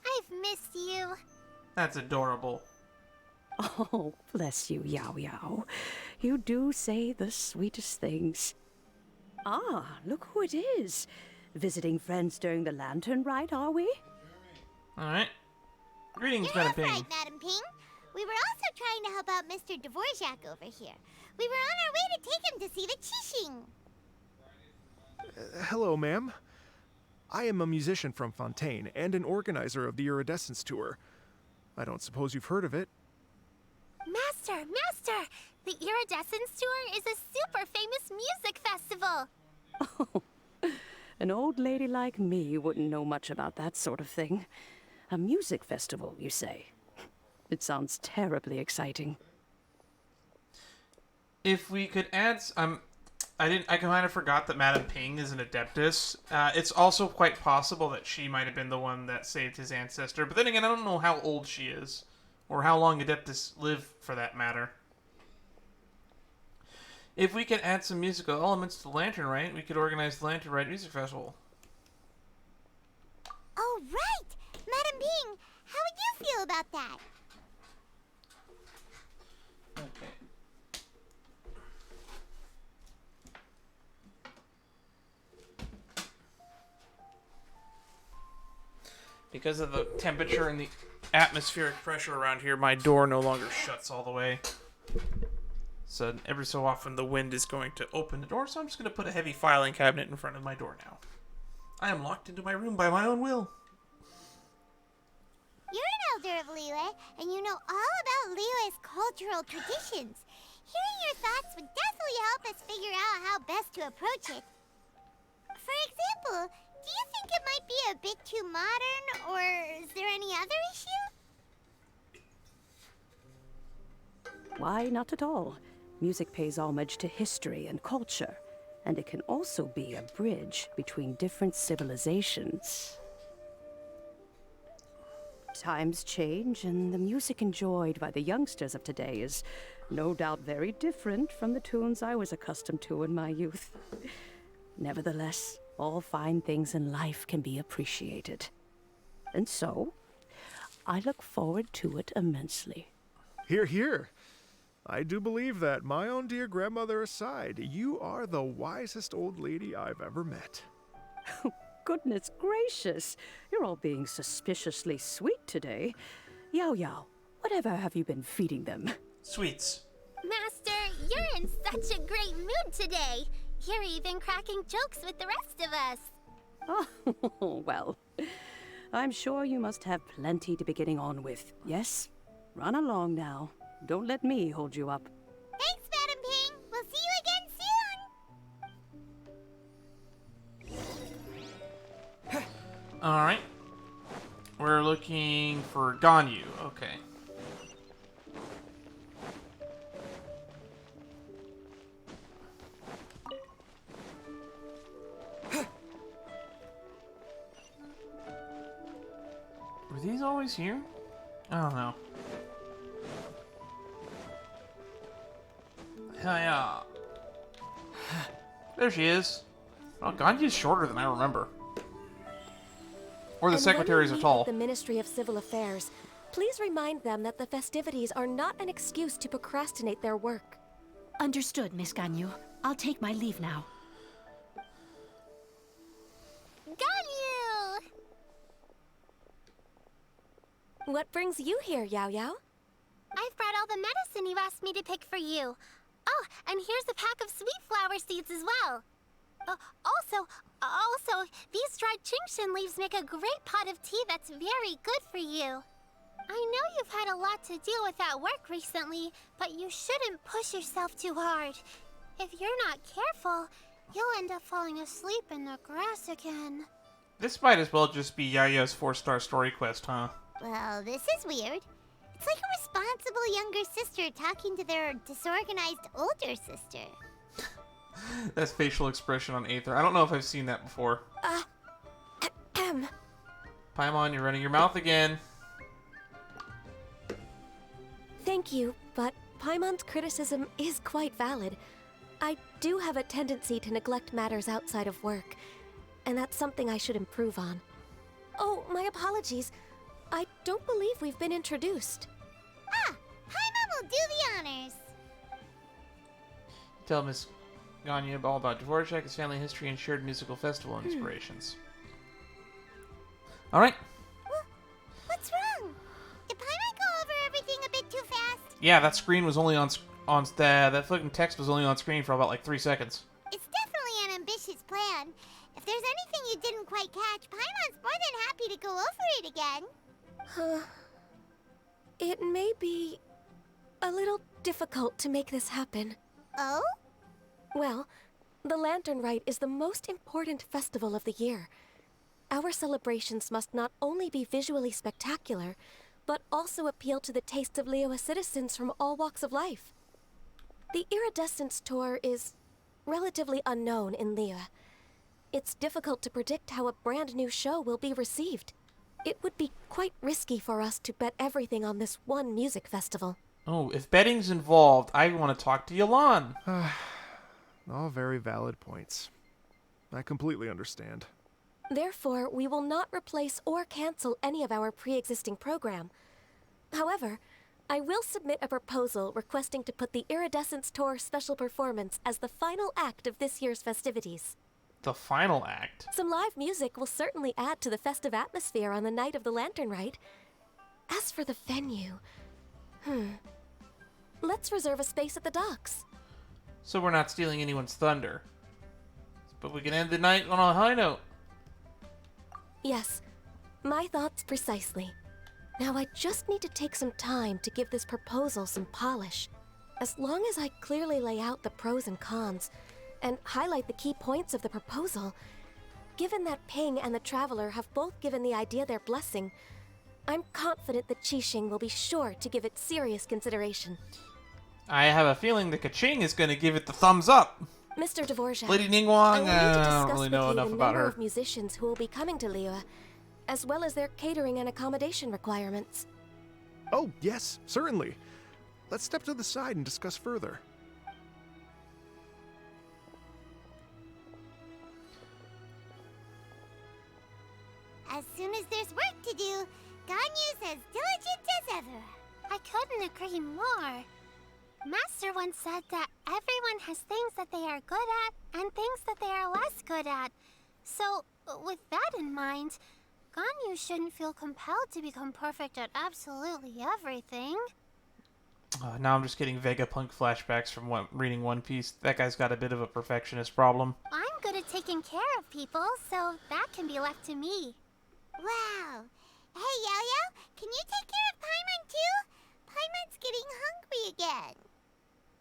I've missed you. That's adorable. Oh, bless you, Yao Yao. You do say the sweetest things. Ah, look who it is. Visiting friends during the Lantern Rite, are we? Alright. Greetings, You're Madam half Ping. right, Madam Ping. We were also trying to help out Mr. Dvorak over here. We were on our way to take him to see the Qixing. Hello, ma'am. I am a musician from Fontaine and an organizer of the Iridescence Tour. I don't suppose you've heard of it. Master! The Iridescence Tour is a super famous music festival! Oh, an old lady like me wouldn't know much about that sort of thing. A music festival, you say? It sounds terribly exciting. If we could add, I kind of forgot that Madam Ping is an Adeptus. It's also quite possible that she might have been the one that saved his ancestor. But then again, I don't know how old she is, or how long Adeptus live, for that matter. If we could add some musical elements to the Lantern Rite, we could organize the Lantern Rite Music Festival. Oh, right! Madam Ping, how would you feel about that? Okay. Because of the temperature and the atmospheric pressure around here, my door no longer shuts all the way. So every so often the wind is going to open the door, so I'm just going to put a heavy filing cabinet in front of my door now. I am locked into my room by my own will. You're in elder of Liyue, and you know all about Liyue's cultural traditions. Hearing your thoughts would definitely help us figure out how best to approach it. For example, do you think it might be a bit too modern, or is there any other issue? Why, not at all. Music pays homage to history and culture, and it can also be a bridge between different civilizations. Times change, and the music enjoyed by the youngsters of today is no doubt very different from the tunes I was accustomed to in my youth. Nevertheless, all fine things in life can be appreciated. And so, I look forward to it immensely. Hear, hear. I do believe that, my own dear grandmother aside, you are the wisest old lady I've ever met. Goodness gracious, you're all being suspiciously sweet today. Yao Yao, whatever have you been feeding them? Sweets. Master, you're in such a great mood today. You're even cracking jokes with the rest of us. Oh, well, I'm sure you must have plenty to be getting on with. Yes? Run along now. Don't let me hold you up. Thanks, Madam Ping. We'll see you again soon. Alright. We're looking for Ganyu. Okay. Were these always here? I don't know. Hell yeah. There she is. Oh, Ganyu's shorter than I remember. Or the secretaries are tall. The Ministry of Civil Affairs, please remind them that the festivities are not an excuse to procrastinate their work. Understood, Miss Ganyu. I'll take my leave now. Ganyu! What brings you here, Yao Yao? I've brought all the medicine you asked me to pick for you. Oh, and here's a pack of sweet flower seeds as well. Also, these dried Chingshin leaves make a great pot of tea that's very good for you. I know you've had a lot to deal with at work recently, but you shouldn't push yourself too hard. If you're not careful, you'll end up falling asleep in the grass again. This might as well just be Yaya's 4-star story quest, huh? Well, this is weird. It's like a responsible younger sister talking to their disorganized older sister. That's facial expression on Aether. I don't know if I've seen that before. Paimon, you're running your mouth again. Thank you, but Paimon's criticism is quite valid. I do have a tendency to neglect matters outside of work, and that's something I should improve on. Oh, my apologies. I don't believe we've been introduced. Ah, Paimon will do the honors. Tell Miss Ganyu all about Dvorak, his family history, and shared musical festival inspirations. Alright. What's wrong? Did Paimon go over everything a bit too fast? Yeah, that screen was only on that fucking text was only on screen for about like 3 seconds. It's definitely an ambitious plan. If there's anything you didn't quite catch, Paimon's more than happy to go over it again. It may be a little difficult to make this happen. Oh? Well, the Lantern Rite is the most important festival of the year. Our celebrations must not only be visually spectacular, but also appeal to the tastes of Liyue citizens from all walks of life. The Iridescence Tour is relatively unknown in Liyue. It's difficult to predict how a brand new show will be received. It would be quite risky for us to bet everything on this one music festival. Oh, if betting's involved, I want to talk to Yalan. All very valid points. I completely understand. Therefore, we will not replace or cancel any of our pre-existing program. However, I will submit a proposal requesting to put the Iridescence Tour special performance as the final act of this year's festivities. The final act? Some live music will certainly add to the festive atmosphere on the night of the Lantern Rite. As for the venue, let's reserve a space at the docks. So we're not stealing anyone's thunder. But we can end the night on a high note. Yes, my thoughts precisely. Now I just need to take some time to give this proposal some polish. As long as I clearly lay out the pros and cons, and highlight the key points of the proposal, given that Ping and the Traveler have both given the idea their blessing, I'm confident that Qixing will be sure to give it serious consideration. I have a feeling that Kaching is going to give it the thumbs up. Mr. Dvorak, Lady I Ningguang, will need to I discuss don't really with know you enough the about number her. of musicians who will be coming to Liyue, as well as their catering and accommodation requirements. Oh, yes, certainly. Let's step to the side and discuss further. As soon as there's work to do, Ganyu's as diligent as ever. I couldn't agree more. Master once said that everyone has things that they are good at and things that they are less good at. So, with that in mind, Ganyu shouldn't feel compelled to become perfect at absolutely everything. Now I'm just getting Vegapunk flashbacks from reading One Piece. That guy's got a bit of a perfectionist problem. I'm good at taking care of people, so that can be left to me. Wow. Hey, Yo-Yo, can you take care of Paimon too? Paimon's getting hungry again.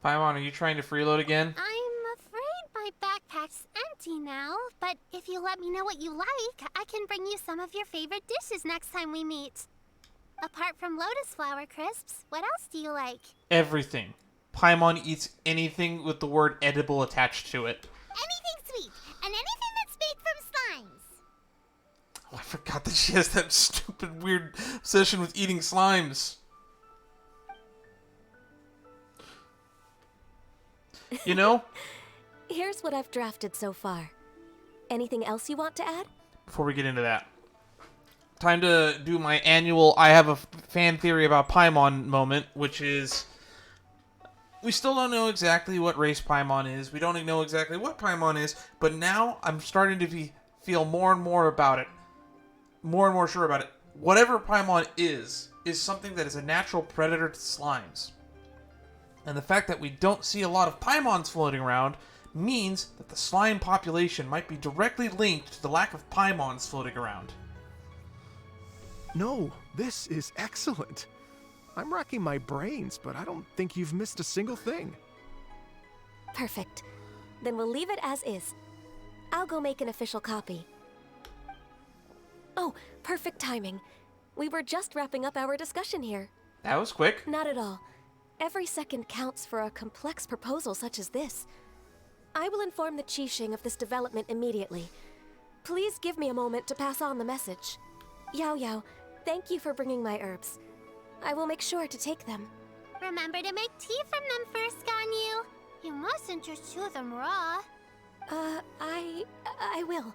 Paimon, are you trying to freeload again? I'm afraid my backpack's empty now, but if you let me know what you like, I can bring you some of your favorite dishes next time we meet. Apart from lotus flower crisps, what else do you like? Everything. Paimon eats anything with the word edible attached to it. Anything sweet, and anything that's made from slimes. Oh, I forgot that she has that stupid, weird obsession with eating slimes. You know? Here's what I've drafted so far. Anything else you want to add? Before we get into that, time to do my annual I have a fan theory about Paimon moment, which is we still don't know exactly what race Paimon is. We don't know exactly what Paimon is, but now I'm starting to feel more and more about it. More and more sure about it. Whatever Paimon is something that is a natural predator to slimes. And the fact that we don't see a lot of Paimons floating around means that the slime population might be directly linked to the lack of Paimons floating around. No, this is excellent. I'm racking my brains, but I don't think you've missed a single thing. Perfect. Then we'll leave it as is. I'll go make an official copy. Oh, perfect timing. We were just wrapping up our discussion here. That was quick. Not at all. Every second counts for a complex proposal such as this. I will inform the Qixing of this development immediately. Please give me a moment to pass on the message. Yao Yao, thank you for bringing my herbs. I will make sure to take them. Remember to make tea from them first, Ganyu. You mustn't just chew them raw. I will.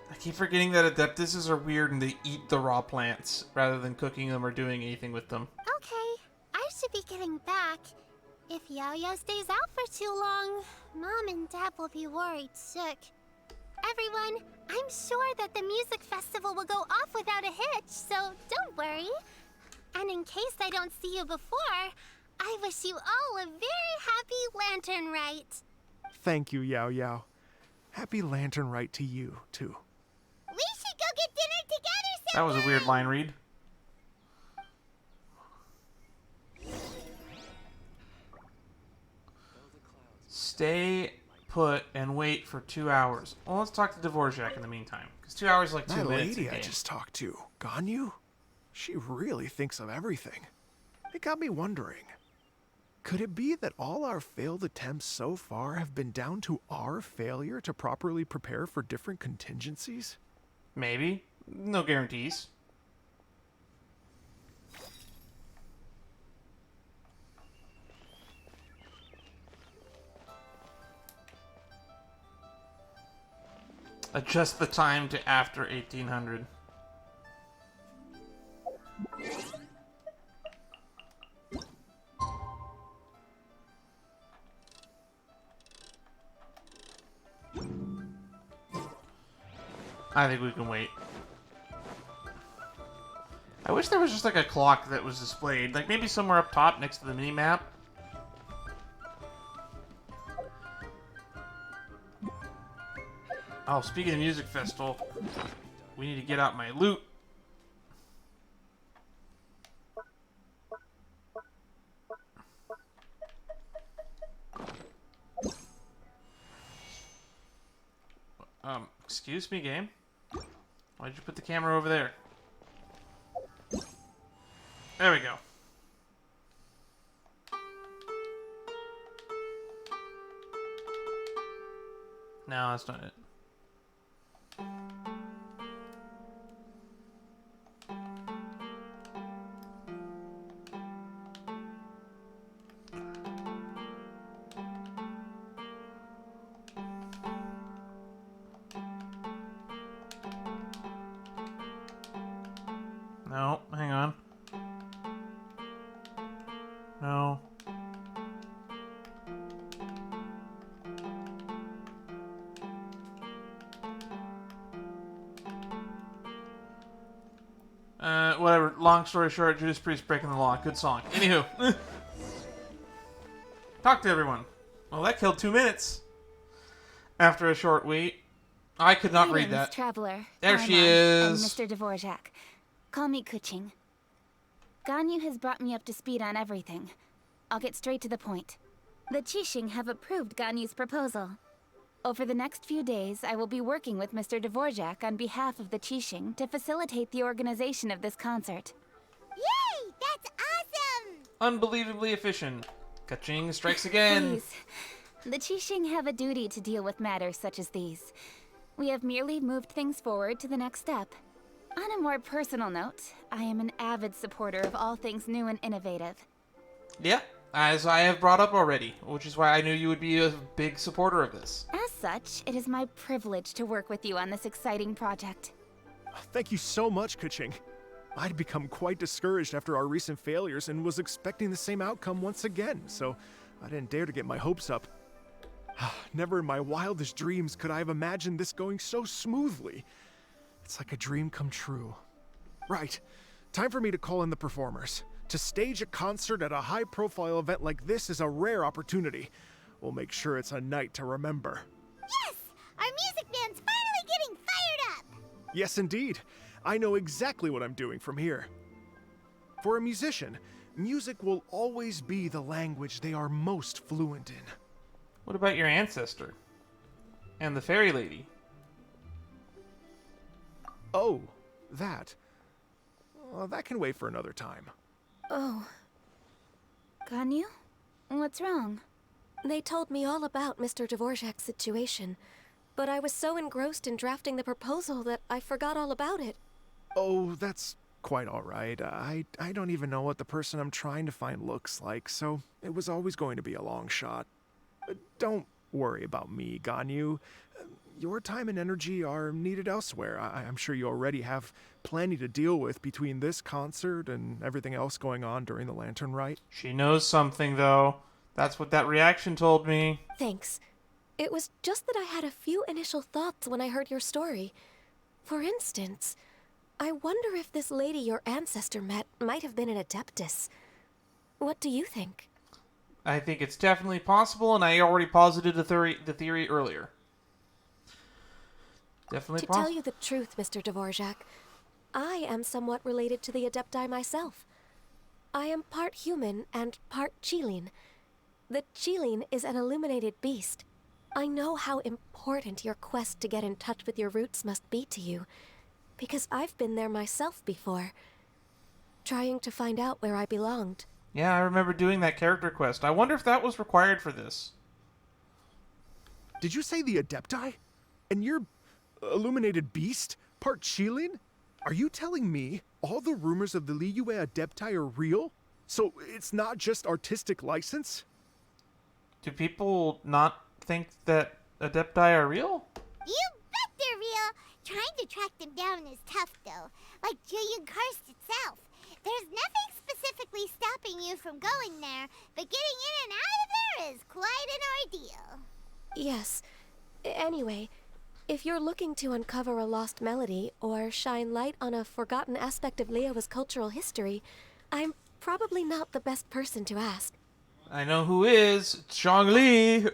I keep forgetting that Adeptuses are weird and they eat the raw plants rather than cooking them or doing anything with them. Okay, I should be getting back. If Yao-Yao stays out for too long, Mom and Dad will be worried sick. Everyone, I'm sure that the music festival will go off without a hitch, so don't worry. And in case I don't see you before, I wish you all a very happy Lantern Rite. Thank you, Yao Yao. Happy Lantern Rite to you, too. We should go get dinner together That was a weird line read. Stay put and wait for 2 hours. Well, let's talk to Dvorak in the meantime. Because 2 hours is like 2 That minutes. lady I just talked to, Ganyu, she really thinks of everything. It got me wondering, could it be that all our failed attempts so far have been down to our failure to properly prepare for different contingencies? Maybe. No guarantees. Adjust the time to after 1800. I think we can wait. I wish there was just like a clock that was displayed, like maybe somewhere up top next to the mini-map. Oh, speaking of music festival, we need to get out my loot. Excuse me, game. Why'd you put the camera over there? There we go. No, that's not it. No, hang on. No. Whatever. Long story short, Judas Priest breaking the law. Good song. Anywho. Talk to everyone. Well, that killed 2 minutes. After a short wait. I could not read that. Traveler. There she is. And Mr. Dvorak. Call me Kuching. Ganyu has brought me up to speed on everything. I'll get straight to the point. The Qixing have approved Ganyu's proposal. Over the next few days, I will be working with Mr. Dvorak on behalf of the Qixing to facilitate the organization of this concert. Yay! That's awesome! Unbelievably efficient. Kaching strikes again. Please. The Qixing have a duty to deal with matters such as these. We have merely moved things forward to the next step. On a more personal note, I am an avid supporter of all things new and innovative. Yeah, as I have brought up already, which is why I knew you would be a big supporter of this. As such, it is my privilege to work with you on this exciting project. Thank you so much, Kuching. I'd become quite discouraged after our recent failures and was expecting the same outcome once again, so I didn't dare to get my hopes up. Never in my wildest dreams could I have imagined this going so smoothly. It's like a dream come true. Right, time for me to call in the performers. To stage a concert at a high-profile event like this is a rare opportunity. We'll make sure it's a night to remember. Yes! Our music band's finally getting fired up! Yes, indeed. I know exactly what I'm doing from here. For a musician, music will always be the language they are most fluent in. What about your ancestor? And the fairy lady? Oh, that. That can wait for another time. Oh. Ganyu? What's wrong? They told me all about Mr. Dvorak's situation, but I was so engrossed in drafting the proposal that I forgot all about it. Oh, that's quite all right. I don't even know what the person I'm trying to find looks like, so it was always going to be a long shot. Don't worry about me, Ganyu. Your time and energy are needed elsewhere. I'm sure you already have plenty to deal with between this concert and everything else going on during the Lantern Rite. She knows something, though. That's what that reaction told me. Thanks. It was just that I had a few initial thoughts when I heard your story. For instance, I wonder if this lady your ancestor met might have been an Adeptus. What do you think? I think it's definitely possible, and I already posited the theory earlier. Definitely possible. To tell you the truth, Mr. Dvorak, I am somewhat related to the Adepti myself. I am part human and part Qilin. The Qilin is an illuminated beast. I know how important your quest to get in touch with your roots must be to you, because I've been there myself before, trying to find out where I belonged. Yeah, I remember doing that character quest. I wonder if that was required for this. Did you say the Adepti? And you're illuminated beast? Part Qilin? Are you telling me all the rumors of the Liyue Adepti are real? So it's not just artistic license? Do people not think that Adepti are real? You bet they're real! Trying to track them down is tough, though. Like Julian Karst itself. There's nothing specifically stopping you from going there, but getting in and out of there is quite an ordeal. Yes. Anyway, if you're looking to uncover a lost melody or shine light on a forgotten aspect of Liyue's cultural history, I'm probably not the best person to ask. I know who is. It's Zhongli.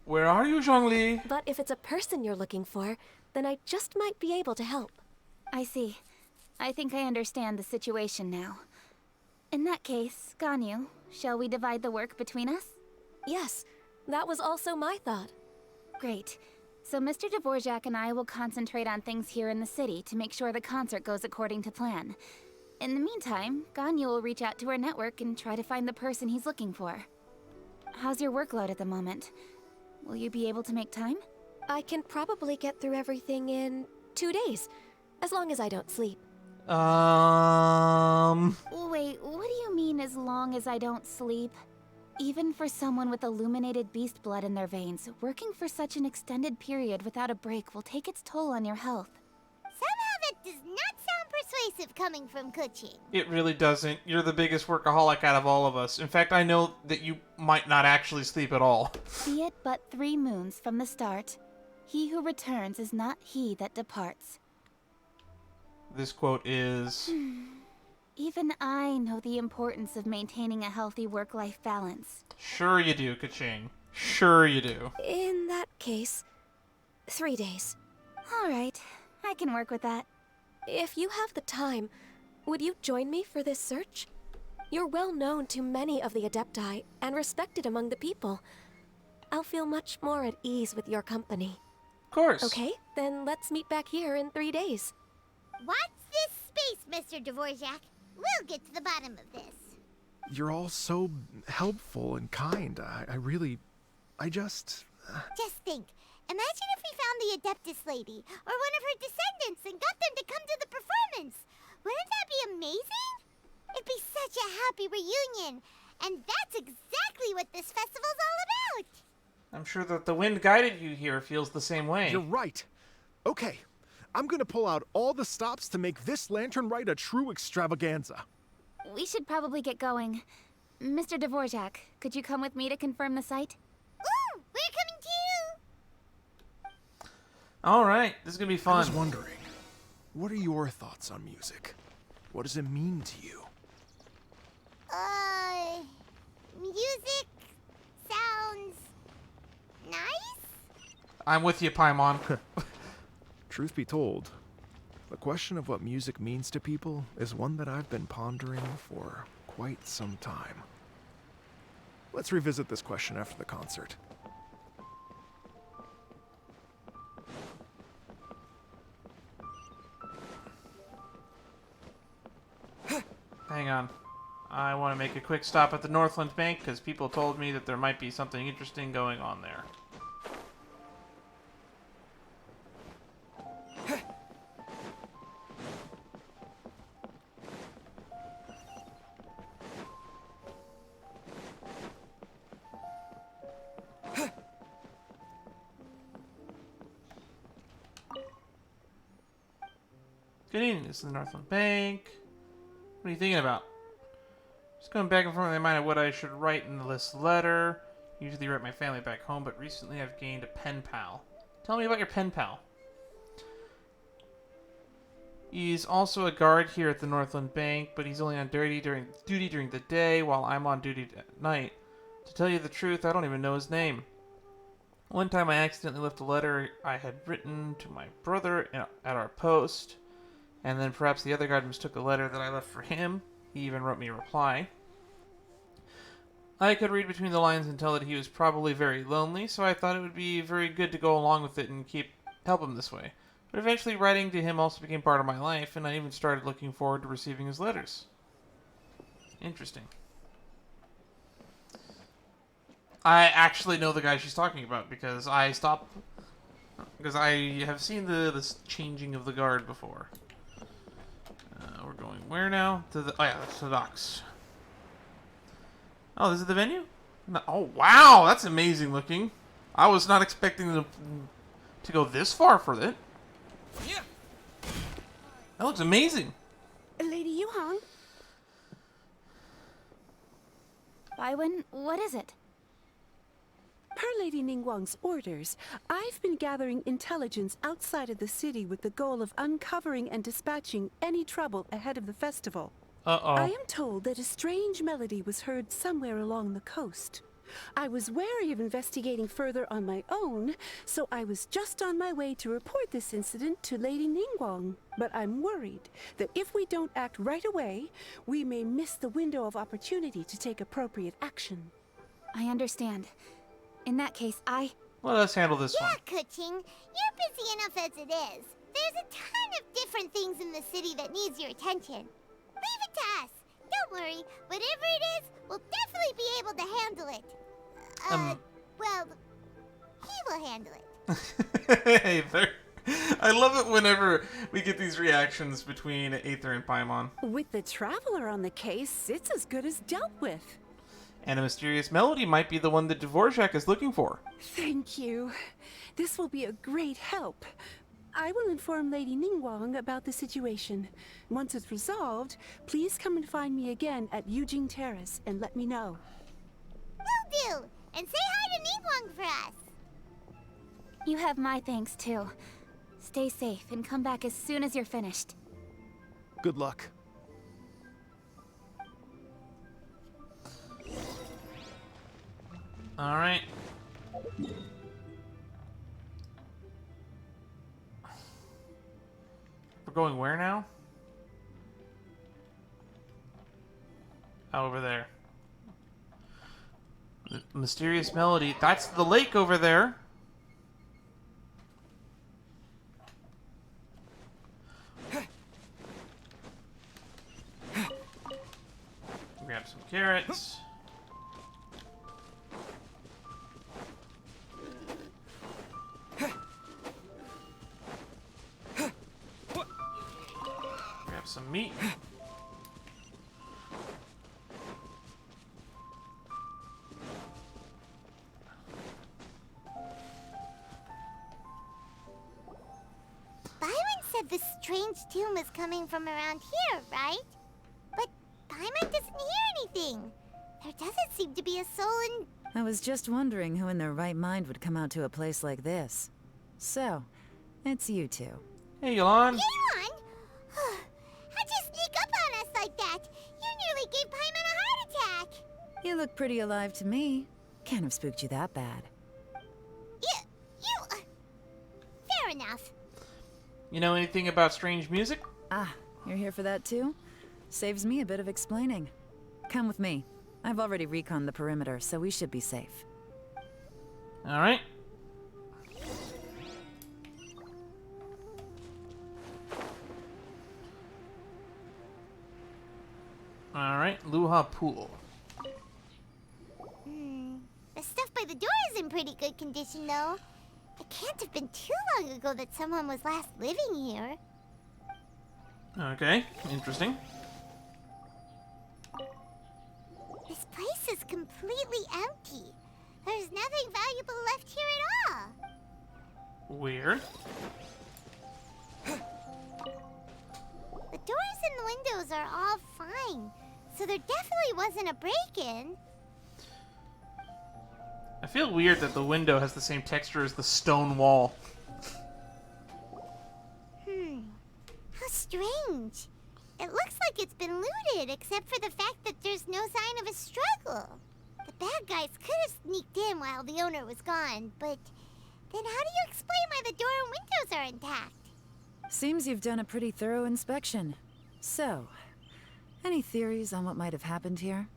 Where are you, Zhongli? But if it's a person you're looking for, then I just might be able to help. I see. I think I understand the situation now. In that case, Ganyu, shall we divide the work between us? Yes, that was also my thought. Great. So Mr. Dvorak and I will concentrate on things here in the city to make sure the concert goes according to plan. In the meantime, Ganyu will reach out to her network and try to find the person he's looking for. How's your workload at the moment? Will you be able to make time? I can probably get through everything in 2 days, as long as I don't sleep. Wait, what do you mean as long as I don't sleep? Even for someone with illuminated beast blood in their veins, working for such an extended period without a break will take its toll on your health. Somehow that does not sound persuasive coming from Kuching. It really doesn't. You're the biggest workaholic out of all of us. In fact, I know that you might not actually sleep at all. Be it but 3 moons from the start, he who returns is not he that departs. This quote is... Even I know the importance of maintaining a healthy work-life balance. Sure you do, Kaching. Sure you do. In that case, 3 days. All right, I can work with that. If you have the time, would you join me for this search? You're well known to many of the Adepti and respected among the people. I'll feel much more at ease with your company. Of course. Okay, then let's meet back here in 3 days. Watch this space, Mr. Dvorak. We'll get to the bottom of this. You're all so helpful and kind. I just... Just think. Imagine if we found the Adeptus lady, or one of her descendants, and got them to come to the performance. Wouldn't that be amazing? It'd be such a happy reunion. And that's exactly what this festival's all about. I'm sure that the wind guided you here feels the same way. You're right. Okay, I'm gonna pull out all the stops to make this lantern rite a true extravaganza. We should probably get going. Mr. Dvorak, could you come with me to confirm the site? Ooh, we're coming too! All right, this is going to be fun. I was wondering, what are your thoughts on music? What does it mean to you? Music sounds nice? I'm with you, Paimon. Truth be told, the question of what music means to people is one that I've been pondering for quite some time. Let's revisit this question after the concert. Hang on. I want to make a quick stop at the Northland Bank because people told me that there might be something interesting going on there. Good evening, this is the Northland Bank. What are you thinking about? Just going back and forth in my mind of what I should write in this letter. Usually write my family back home, but recently I've gained a pen pal. Tell me about your pen pal. He's also a guard here at the Northland Bank, but he's only on duty during the day while I'm on duty at night. To tell you the truth, I don't even know his name. One time I accidentally left a letter I had written to my brother at our post. And then perhaps the other guard mistook a letter that I left for him. He even wrote me a reply. I could read between the lines and tell that he was probably very lonely, so I thought it would be very good to go along with it and help him this way. But eventually writing to him also became part of my life, and I even started looking forward to receiving his letters. Interesting. I actually know the guy she's talking about because I have seen this changing of the guard before. We're going where now? To the docks. Oh, this is the venue? No, oh, wow, that's amazing looking. I was not expecting them to go this far for it. Yeah. That looks amazing. Lady Yuhang? Baiwen, what is it? Per Lady Ningguang's orders, I've been gathering intelligence outside of the city with the goal of uncovering and dispatching any trouble ahead of the festival. Uh-oh. I am told that a strange melody was heard somewhere along the coast. I was wary of investigating further on my own, so I was just on my way to report this incident to Lady Ningguang. But I'm worried that if we don't act right away, we may miss the window of opportunity to take appropriate action. I understand. In that case, Let us handle this one. Yeah, Kuching, you're busy enough as it is. There's a ton of different things in the city that needs your attention. Leave it to us. Don't worry. Whatever it is, we'll definitely be able to handle it. Well, he will handle it. Hey there. I love it whenever we get these reactions between Aether and Paimon. With the Traveler on the case, it's as good as dealt with. And a mysterious melody might be the one that Dvorak is looking for. Thank you. This will be a great help. I will inform Lady Ningguang about the situation. Once it's resolved, please come and find me again at Yujing Terrace and let me know. Will do. And say hi to Ningguang for us. You have my thanks, too. Stay safe and come back as soon as you're finished. Good luck. Alright. We're going where now? Oh, over there. The mysterious melody. That's the lake over there. Grab some carrots. Grab some meat. Byron said the strange tune was coming from around here, right? But Paimon doesn't hear anything. There doesn't seem to be a soul in... I was just wondering who in their right mind would come out to a place like this. So, it's you two. Hey, Yolan. Yelan! How'd you sneak up on us like that? You nearly gave Paimon a heart attack. You look pretty alive to me. Can't have spooked you that bad. Fair enough. You know anything about strange music? Ah, you're here for that too? Saves me a bit of explaining. Come with me. I've already reconned the perimeter, so we should be safe. Alright. Alright, Luha Pool. The stuff by the door is in pretty good condition, though. It can't have been too long ago that someone was last living here. Okay, interesting. This place is completely empty. There's nothing valuable left here at all. Weird. The doors and the windows are all fine, so there definitely wasn't a break-in. I feel weird that the window has the same texture as the stone wall. How strange. It looks like it's been looted, except for the fact that there's no sign of a struggle. The bad guys could have sneaked in while the owner was gone, but then how do you explain why the door and windows are intact? Seems you've done a pretty thorough inspection. So, any theories on what might have happened here?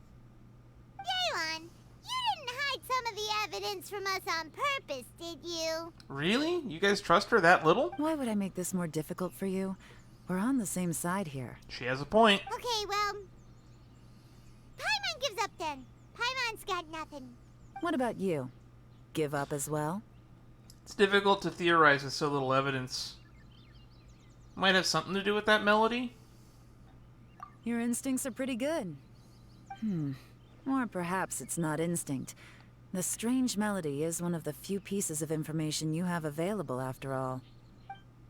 Yelan, you didn't hide some of the evidence from us on purpose, did you? Really? You guys trust her that little? Why would I make this more difficult for you? We're on the same side here. She has a point. Okay, well... Paimon gives up then. Paimon's got nothing. What about you? Give up as well? It's difficult to theorize with so little evidence. Might have something to do with that melody? Your instincts are pretty good. Or perhaps it's not instinct. The strange melody is one of the few pieces of information you have available, after all.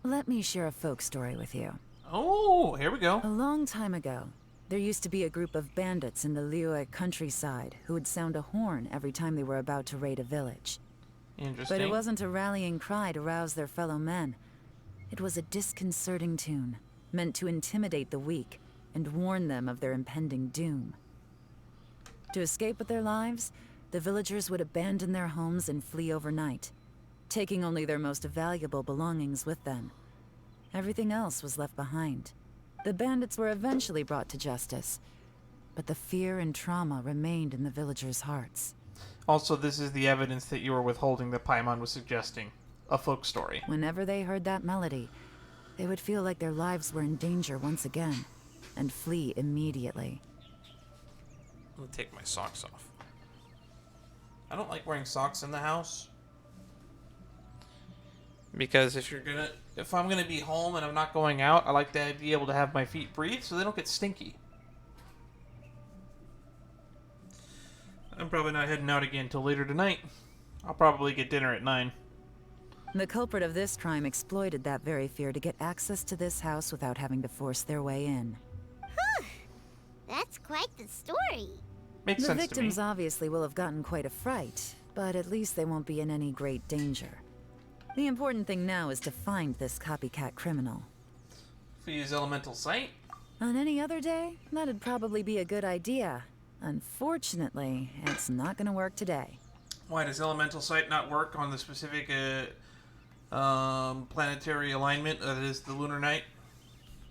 Let me share a folk story with you. Oh, here we go. A long time ago, there used to be a group of bandits in the Liyue countryside who would sound a horn every time they were about to raid a village. Interesting. But it wasn't a rallying cry to rouse their fellow men. It was a disconcerting tune, meant to intimidate the weak and warn them of their impending doom. To escape with their lives, the villagers would abandon their homes and flee overnight, taking only their most valuable belongings with them. Everything else was left behind. The bandits were eventually brought to justice, but the fear and trauma remained in the villagers' hearts. Also, this is the evidence that you were withholding that Paimon was suggesting. A folk story. Whenever they heard that melody, they would feel like their lives were in danger once again, and flee immediately. I'm gonna take my socks off. I don't like wearing socks in the house. Because if I'm gonna be home and I'm not going out, I like to be able to have my feet breathe so they don't get stinky. I'm probably not heading out again until later tonight. I'll probably get dinner at 9. The culprit of this crime exploited that very fear to get access to this house without having to force their way in. That's quite the story. Makes the sense victims to me. obviously will have gotten quite a fright, but at least they won't be in any great danger. The important thing now is to find this copycat criminal. If we use elemental sight? On any other day, that'd probably be a good idea. Unfortunately, it's not gonna work today. Why does elemental sight not work on the specific planetary alignment that is the lunar night?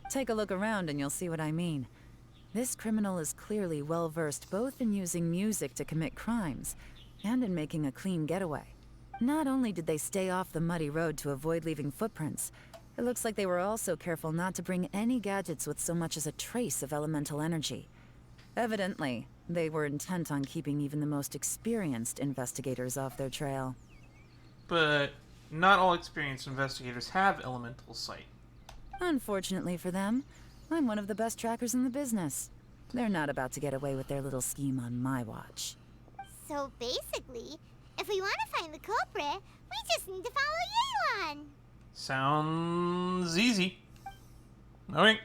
Take a look around and you'll see what I mean. This criminal is clearly well-versed both in using music to commit crimes and in making a clean getaway. Not only did they stay off the muddy road to avoid leaving footprints, it looks like they were also careful not to bring any gadgets with so much as a trace of elemental energy. Evidently, they were intent on keeping even the most experienced investigators off their trail. But not all experienced investigators have elemental sight. Unfortunately for them, I'm one of the best trackers in the business. They're not about to get away with their little scheme on my watch. So basically, if we want to find the culprit, we just need to follow Yelan. Sounds easy. Alright.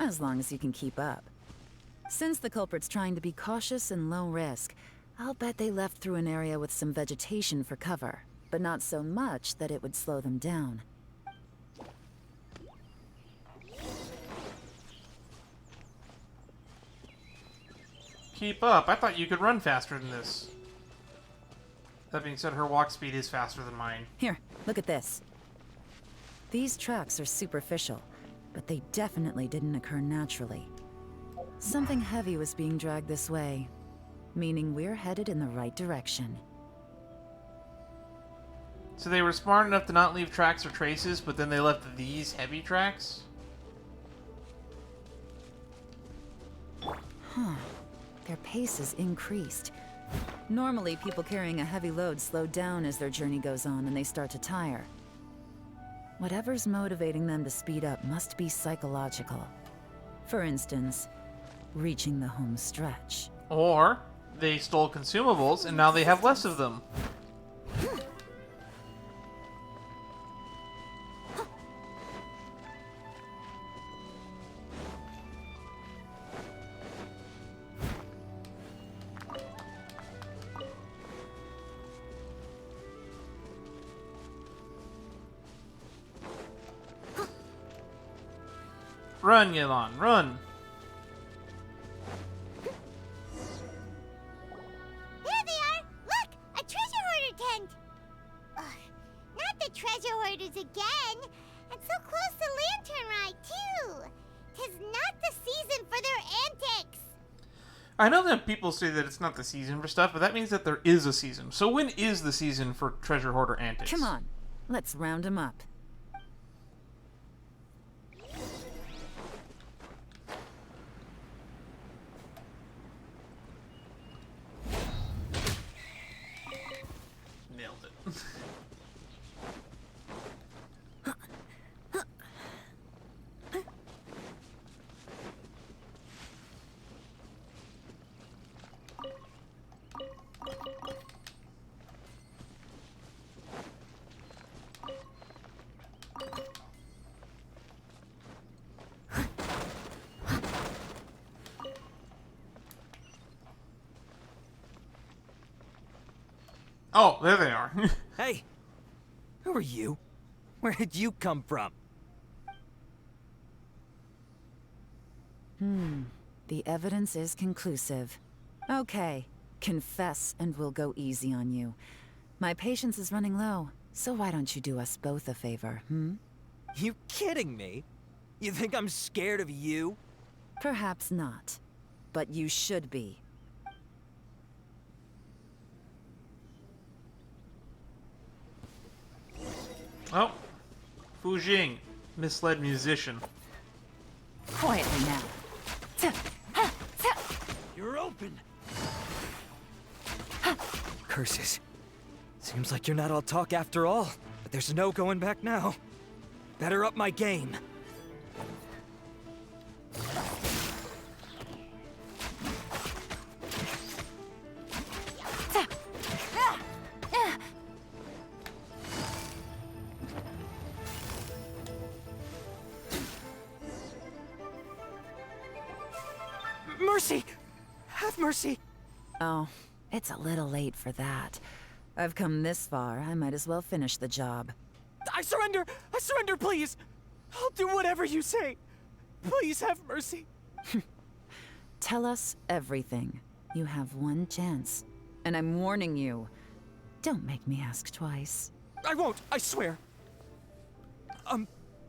As long as you can keep up. Since the culprit's trying to be cautious and low risk, I'll bet they left through an area with some vegetation for cover, but not so much that it would slow them down. Keep up. I thought you could run faster than this. That being said, her walk speed is faster than mine. Here, look at this. These tracks are superficial, but they definitely didn't occur naturally. Something heavy was being dragged this way, meaning we're headed in the right direction. So they were smart enough to not leave tracks or traces, but then they left these heavy tracks? Huh. Their pace is increased. Normally, people carrying a heavy load slow down as their journey goes on and they start to tire. Whatever's motivating them to speed up must be psychological. For instance, reaching the home stretch. Or they stole consumables and now they have less of them. Run, Yelan, run! There they are! Look! A treasure hoarder tent! Ugh, not the treasure hoarders again! And so close to Lantern Rite, too! 'Tis not the season for their antics! I know that people say that it's not the season for stuff, but that means that there is a season. So when is the season for treasure hoarder antics? Come on, let's round them up. Nailed it. Oh, there they are. Hey! Who are you? Where did you come from? The evidence is conclusive. Okay, confess and we'll go easy on you. My patience is running low, so why don't you do us both a favor, You kidding me? You think I'm scared of you? Perhaps not, but you should be. Oh, Fu Jing, misled musician. Quietly now. You're open. Curses. Seems like you're not all talk after all, but there's no going back now. Better up my game. Mercy! Have mercy! Oh, it's a little late for that. I've come this far, I might as well finish the job. I surrender! I surrender, please! I'll do whatever you say! Please have mercy! Tell us everything. You have one chance. And I'm warning you. Don't make me ask twice. I won't, I swear!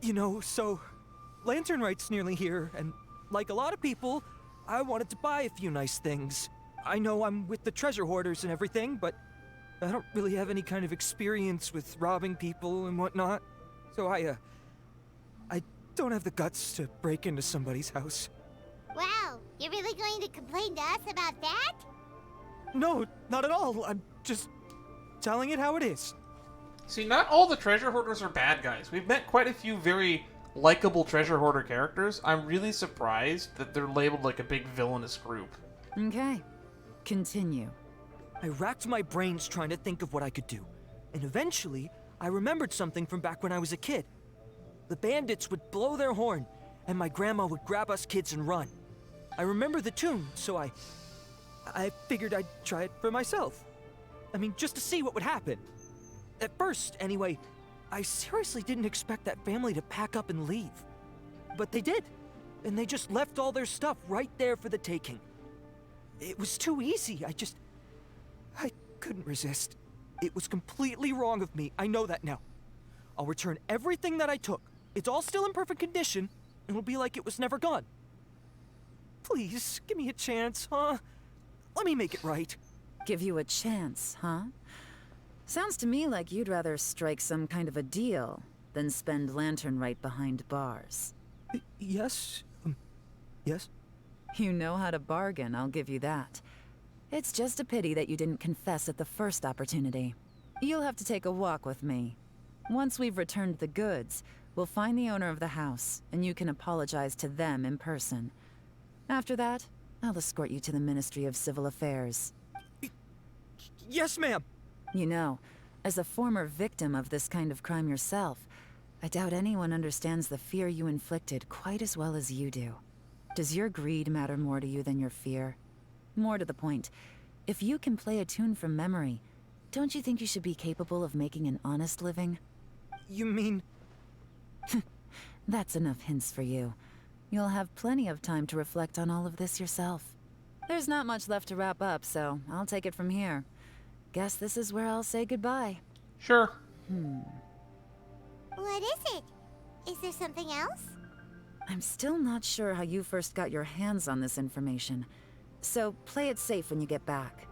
You know, so... Lantern Rite's nearly here, and like a lot of people, I wanted to buy a few nice things. I know I'm with the treasure hoarders and everything, but I don't really have any kind of experience with robbing people and whatnot. So I don't have the guts to break into somebody's house. Wow, you're really going to complain to us about that? No, not at all. I'm just telling it how it is. See, not all the treasure hoarders are bad guys. We've met quite a few very likable treasure hoarder characters. I'm really surprised that they're labeled like a big villainous group. Okay, continue. I racked my brains trying to think of what I could do, and eventually, I remembered something from back when I was a kid. The bandits would blow their horn, and my grandma would grab us kids and run. I remember the tune, so I figured I'd try it for myself. I mean, just to see what would happen. At first, anyway, I seriously didn't expect that family to pack up and leave. But they did, and they just left all their stuff right there for the taking. It was too easy, I couldn't resist. It was completely wrong of me, I know that now. I'll return everything that I took. It's all still in perfect condition, and it'll be like it was never gone. Please, give me a chance, huh? Let me make it right. Give you a chance, huh? Sounds to me like you'd rather strike some kind of a deal than spend Lantern Rite behind bars. Yes? Yes? You know how to bargain, I'll give you that. It's just a pity that you didn't confess at the first opportunity. You'll have to take a walk with me. Once we've returned the goods, we'll find the owner of the house, and you can apologize to them in person. After that, I'll escort you to the Ministry of Civil Affairs. Yes, ma'am! You know, as a former victim of this kind of crime yourself, I doubt anyone understands the fear you inflicted quite as well as you do. Does your greed matter more to you than your fear? More to the point, if you can play a tune from memory, don't you think you should be capable of making an honest living? You mean... That's enough hints for you. You'll have plenty of time to reflect on all of this yourself. There's not much left to wrap up, so I'll take it from here. Guess this is where I'll say goodbye. Sure. What is it? Is there something else? I'm still not sure how you first got your hands on this information, so play it safe when you get back.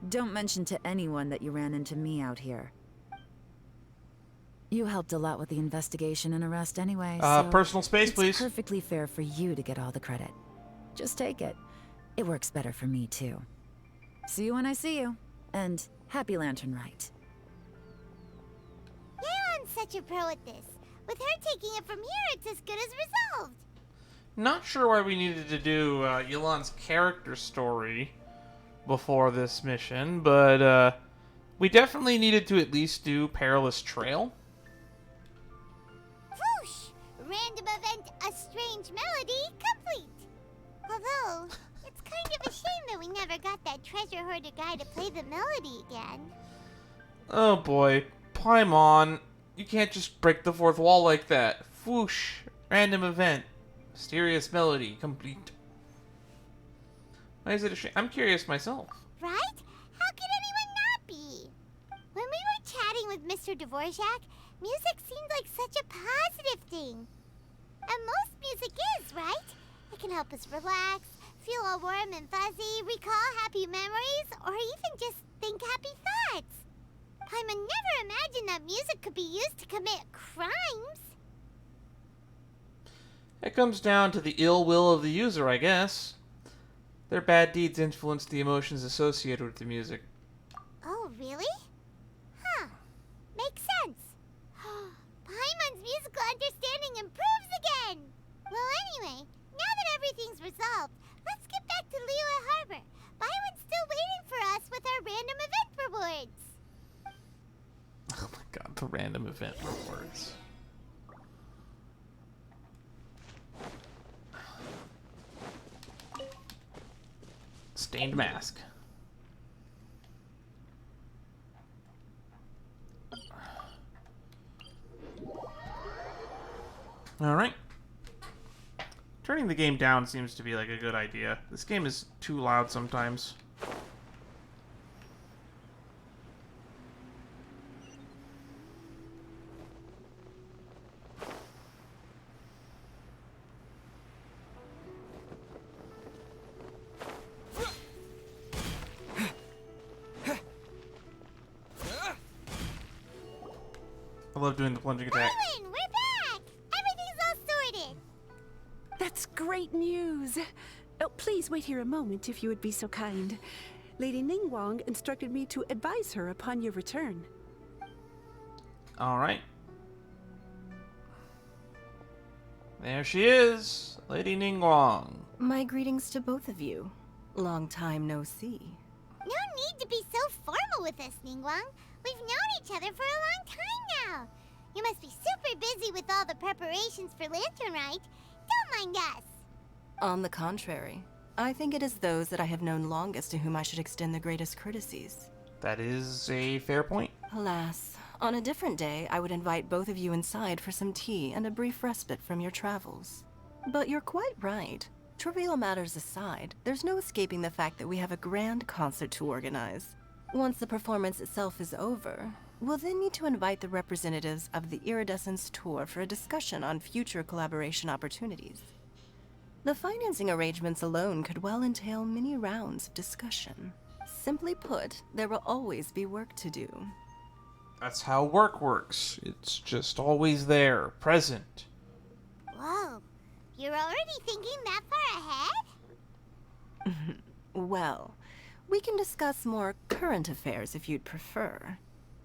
Don't mention to anyone that you ran into me out here. You helped a lot with the investigation and arrest anyway, so personal space, please. It's perfectly fair for you to get all the credit. Just take it. It works better for me, too. See you when I see you, and happy Lantern Rite. Yeon's such a pro at this. With her taking it from here, it's as good as resolved. Not sure why we needed to do Yelan's character story before this mission, but we definitely needed to at least do Perilous Trail. Whoosh! Random event, a strange melody, complete. Although, it's kind of a shame that we never got that treasure hoarder guy to play the melody again. Oh boy, Paimon, you can't just break the fourth wall like that. Whoosh! Random event. Mysterious melody, complete. Why is it a shame? I'm curious myself. Right? How could anyone not be? When we were chatting with Mr. Dvorak, Music seems like such a positive thing. And most music is, right? It can help us relax, feel all warm and fuzzy, recall happy memories, or even just think happy thoughts. Paimon never imagined that music could be used to commit crimes. It comes down to the ill will of the user, I guess. Their bad deeds influence the emotions associated with the music. Oh, really? Huh. Makes sense. Paimon's musical understanding improves again! Well, anyway, now that everything's resolved, let's get back to Liyue Harbor. Byron's still waiting for us with our random event rewards. Oh my god, the random event rewards. Stained mask. Alright. Turning the game down seems to be like a good idea. This game is too loud sometimes. I love doing the plunging attack. Owen, we're back! Everything's all sorted! That's great news! Oh, please wait here a moment if you would be so kind. Lady Ningguang instructed me to advise her upon your return. Alright. There she is, Lady Ningguang. My greetings to both of you. Long time no see. No need to be so formal with us, Ningguang. We've known each other for a long time now. You must be super busy with all the preparations for Lantern Rite. Don't mind us. On the contrary, I think it is those that I have known longest to whom I should extend the greatest courtesies. That is a fair point. Alas, on a different day, I would invite both of you inside for some tea and a brief respite from your travels. But you're quite right. Trivial matters aside, there's no escaping the fact that we have a grand concert to organize. Once the performance itself is over, we'll then need to invite the representatives of the Iridescence Tour for a discussion on future collaboration opportunities. The financing arrangements alone could well entail many rounds of discussion. Simply put, there will always be work to do. That's how work works. It's just always there, present. Whoa, you're already thinking that far ahead? Well, we can discuss more current affairs if you'd prefer.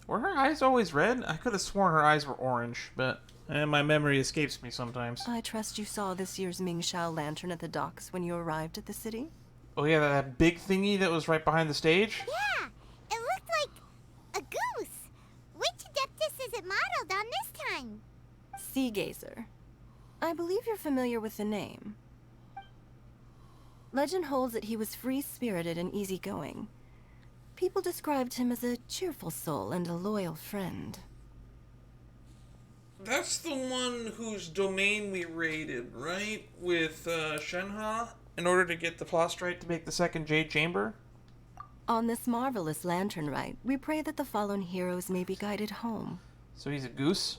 Were her eyes always red? I could have sworn her eyes were orange, but my memory escapes me sometimes. I trust you saw this year's Mingxiao lantern at the docks when you arrived at the city? Oh yeah, that big thingy that was right behind the stage? Yeah, it looked like a goose. Which Adeptus is it modeled on this time? Sea Gazer. I believe you're familiar with the name. Legend holds that he was free-spirited and easygoing. People described him as a cheerful soul and a loyal friend. That's the one whose domain we raided, right? With Shenhe? In order to get the Rite to make the second Jade Chamber? On this marvelous lantern rite, we pray that the fallen heroes may be guided home. So he's a goose?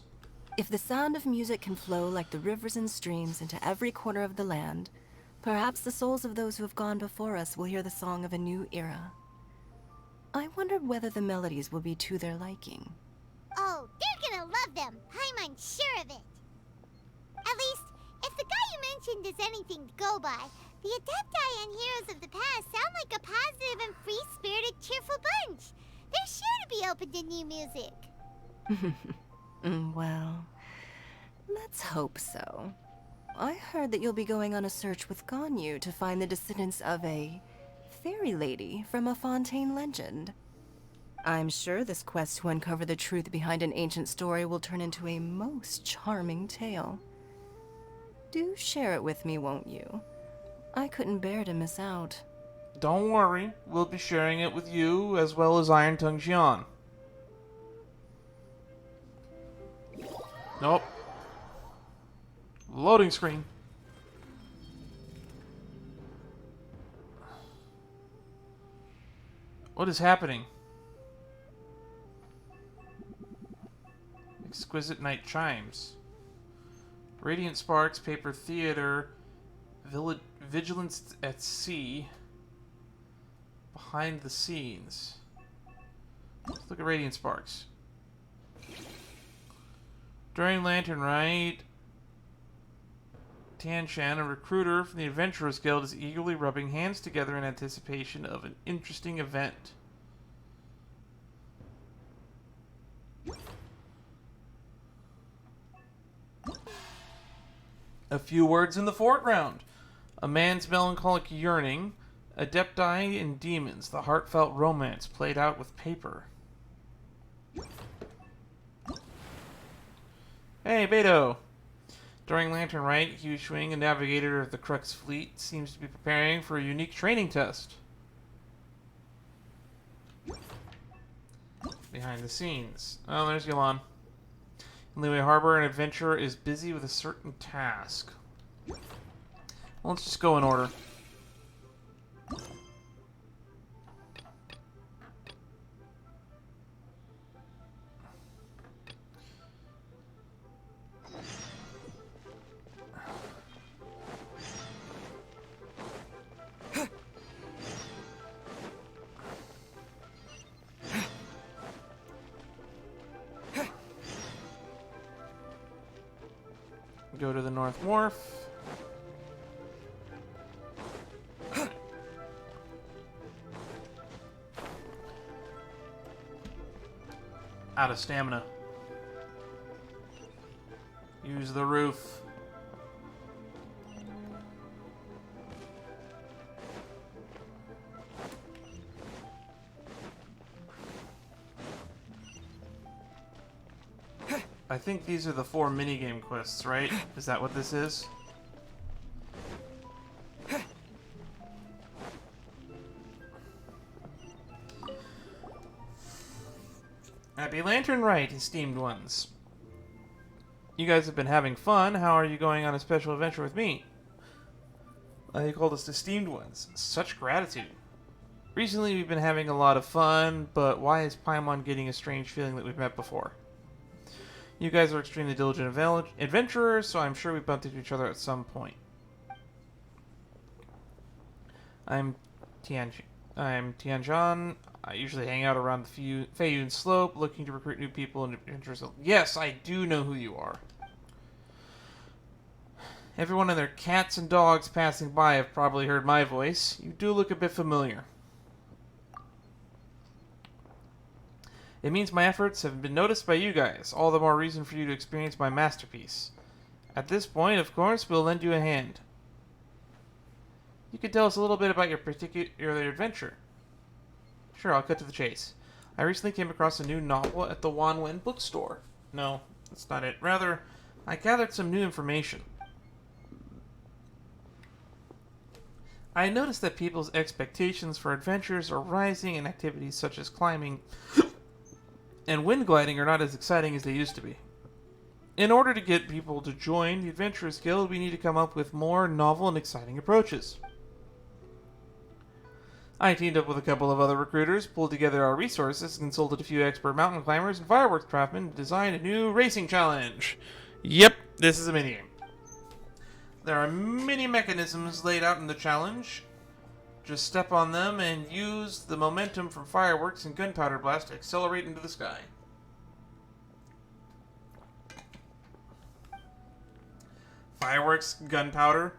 If the sound of music can flow like the rivers and streams into every corner of the land, perhaps the souls of those who have gone before us will hear the song of a new era. I wondered whether the melodies will be to their liking. Oh, they're gonna love them. I'm sure of it. At least, if the guy you mentioned is anything to go by, the Adepti and heroes of the past sound like a positive and free-spirited, cheerful bunch. They're sure to be open to new music. Well, let's hope so. I heard that you'll be going on a search with Ganyu to find the descendants of a fairy lady from a Fontaine legend. I'm sure this quest to uncover the truth behind an ancient story will turn into a most charming tale. Do share it with me, won't you? I couldn't bear to miss out. Don't worry, we'll be sharing it with you as well as Iron Tongue Xian. Nope. Loading screen. What is happening? exquisite night chimes. Radiant sparks, paper theater, vigilance at sea, behind the scenes. Let's look at Radiant Sparks. During Lantern Rite, Tianshan, a recruiter from the Adventurers Guild, is eagerly rubbing hands together in anticipation of an interesting event. A few words in the foreground. A man's melancholic yearning, adepti and demons, the heartfelt romance played out with paper. Hey, Beto! During Lantern Rite, Hugh Schwing, a navigator of the Crux fleet, seems to be preparing for a unique training test. Behind the scenes. Oh, there's Yolan. In Liyue Harbor, an adventurer is busy with a certain task. Well, let's just go in order. Go to the North Wharf. Out of stamina. Use the roof. I think these are the 4 minigame quests, right? Is that what this is? Happy Lantern Rite, esteemed ones. You guys have been having fun. How are you going on a special adventure with me? You called us esteemed ones. Such gratitude. Recently we've been having a lot of fun, but why is Paimon getting a strange feeling that we've met before? You guys are extremely diligent adventurers, so I'm sure we bumped into each other at some point. I'm Tianjan. I usually hang out around the Feiyun Slope, looking to recruit new people and adventurers. Yes, I do know who you are. Everyone and their cats and dogs passing by have probably heard my voice. You do look a bit familiar. It means my efforts have been noticed by you guys, all the more reason for you to experience my masterpiece. At this point, of course, we'll lend you a hand. You could tell us a little bit about your particular adventure. Sure, I'll cut to the chase. I recently came across a new novel at the Wanwen bookstore. No, that's not it. Rather, I gathered some new information. I noticed that people's expectations for adventures are rising, and activities such as climbing and wind gliding are not as exciting as they used to be. In order to get people to join the Adventurers Guild, we need to come up with more novel and exciting approaches. I teamed up with a couple of other recruiters, pulled together our resources, and consulted a few expert mountain climbers and fireworks craftsmen to design a new racing challenge. Yep, this is a minigame. There are many mechanisms laid out in the challenge. Just step on them and use the momentum from fireworks and gunpowder blast to accelerate into the sky. Fireworks, gunpowder.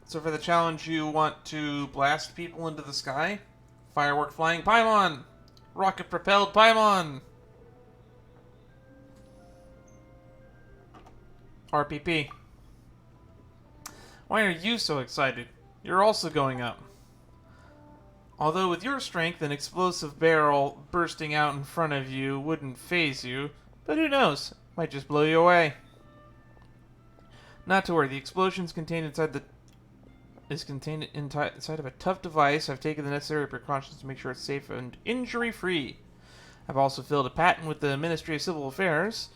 So for the challenge, you want to blast people into the sky. Firework flying Paimon! Rocket propelled Paimon! RPP. Why are you so excited? You're also going up. Although with your strength, an explosive barrel bursting out in front of you wouldn't faze you, but who knows? Might just blow you away. Not to worry, the explosion's contained inside of a tough device. I've taken the necessary precautions to make sure it's safe and injury-free. I've also filed a patent with the Ministry of Civil Affairs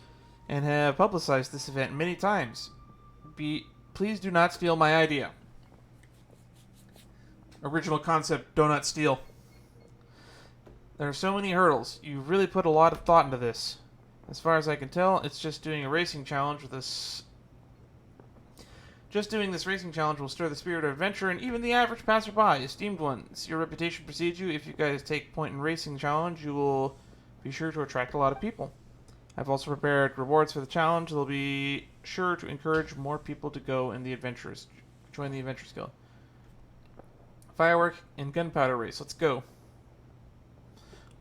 and have publicized this event many times. Please do not steal my idea. Original concept, do not steal. There are so many hurdles. You really put a lot of thought into this. As far as I can tell, it's just doing a racing challenge with us. Just doing this racing challenge will stir the spirit of adventure and even the average passerby. Esteemed ones, your reputation precedes you. If you guys take point in racing challenge, you will be sure to attract a lot of people. I've also prepared rewards for the challenge. They'll be sure to encourage more people to go in the adventurers. Join the Adventurers Guild. Firework and gunpowder race. Let's go.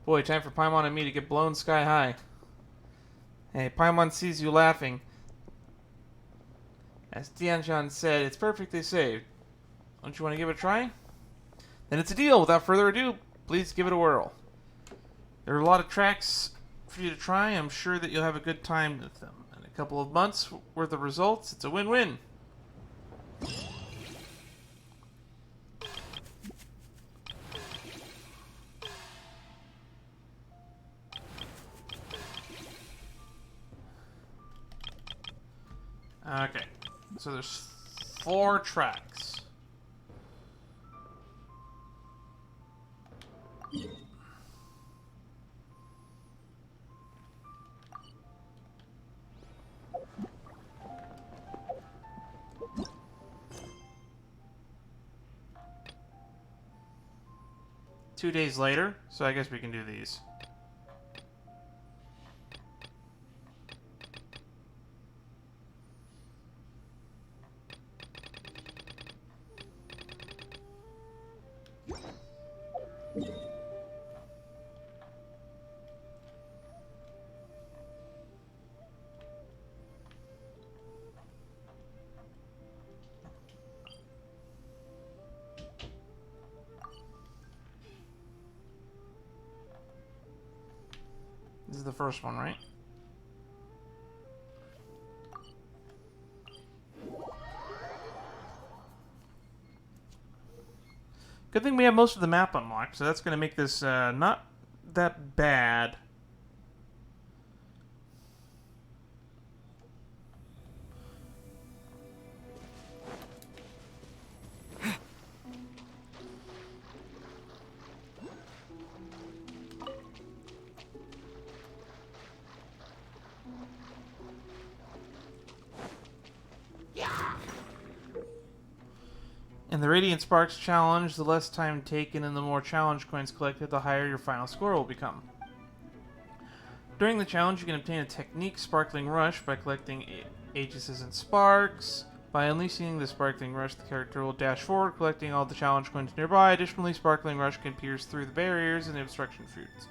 Boy, time for Paimon and me to get blown sky high. Hey, Paimon sees you laughing. As Tianshan said, it's perfectly safe. Don't you want to give it a try? Then it's a deal. Without further ado, please give it a whirl. There are a lot of tracks for you to try. I'm sure that you'll have a good time with them. In a couple of months worth of results, it's a win-win. Okay, so there's 4 tracks. Two days later, so I guess we can do these. This is the first one, right? Good thing we have most of the map unlocked, so that's going to make this not that bad. In the Radiant Sparks challenge, the less time taken and the more challenge coins collected, the higher your final score will become. During the challenge, you can obtain a technique Sparkling Rush by collecting Aegises and Sparks. By unleashing the Sparkling Rush, the character will dash forward, collecting all the challenge coins nearby. Additionally, Sparkling Rush can pierce through the barriers and the obstruction fruits.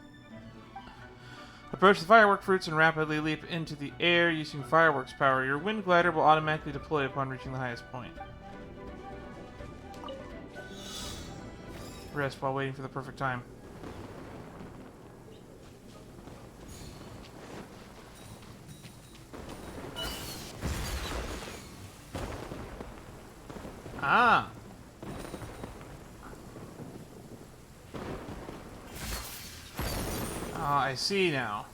Approach the firework fruits and rapidly leap into the air using fireworks power. Your wind glider will automatically deploy upon reaching the highest point. Rest while waiting for the perfect time. Ah! Ah, I see now.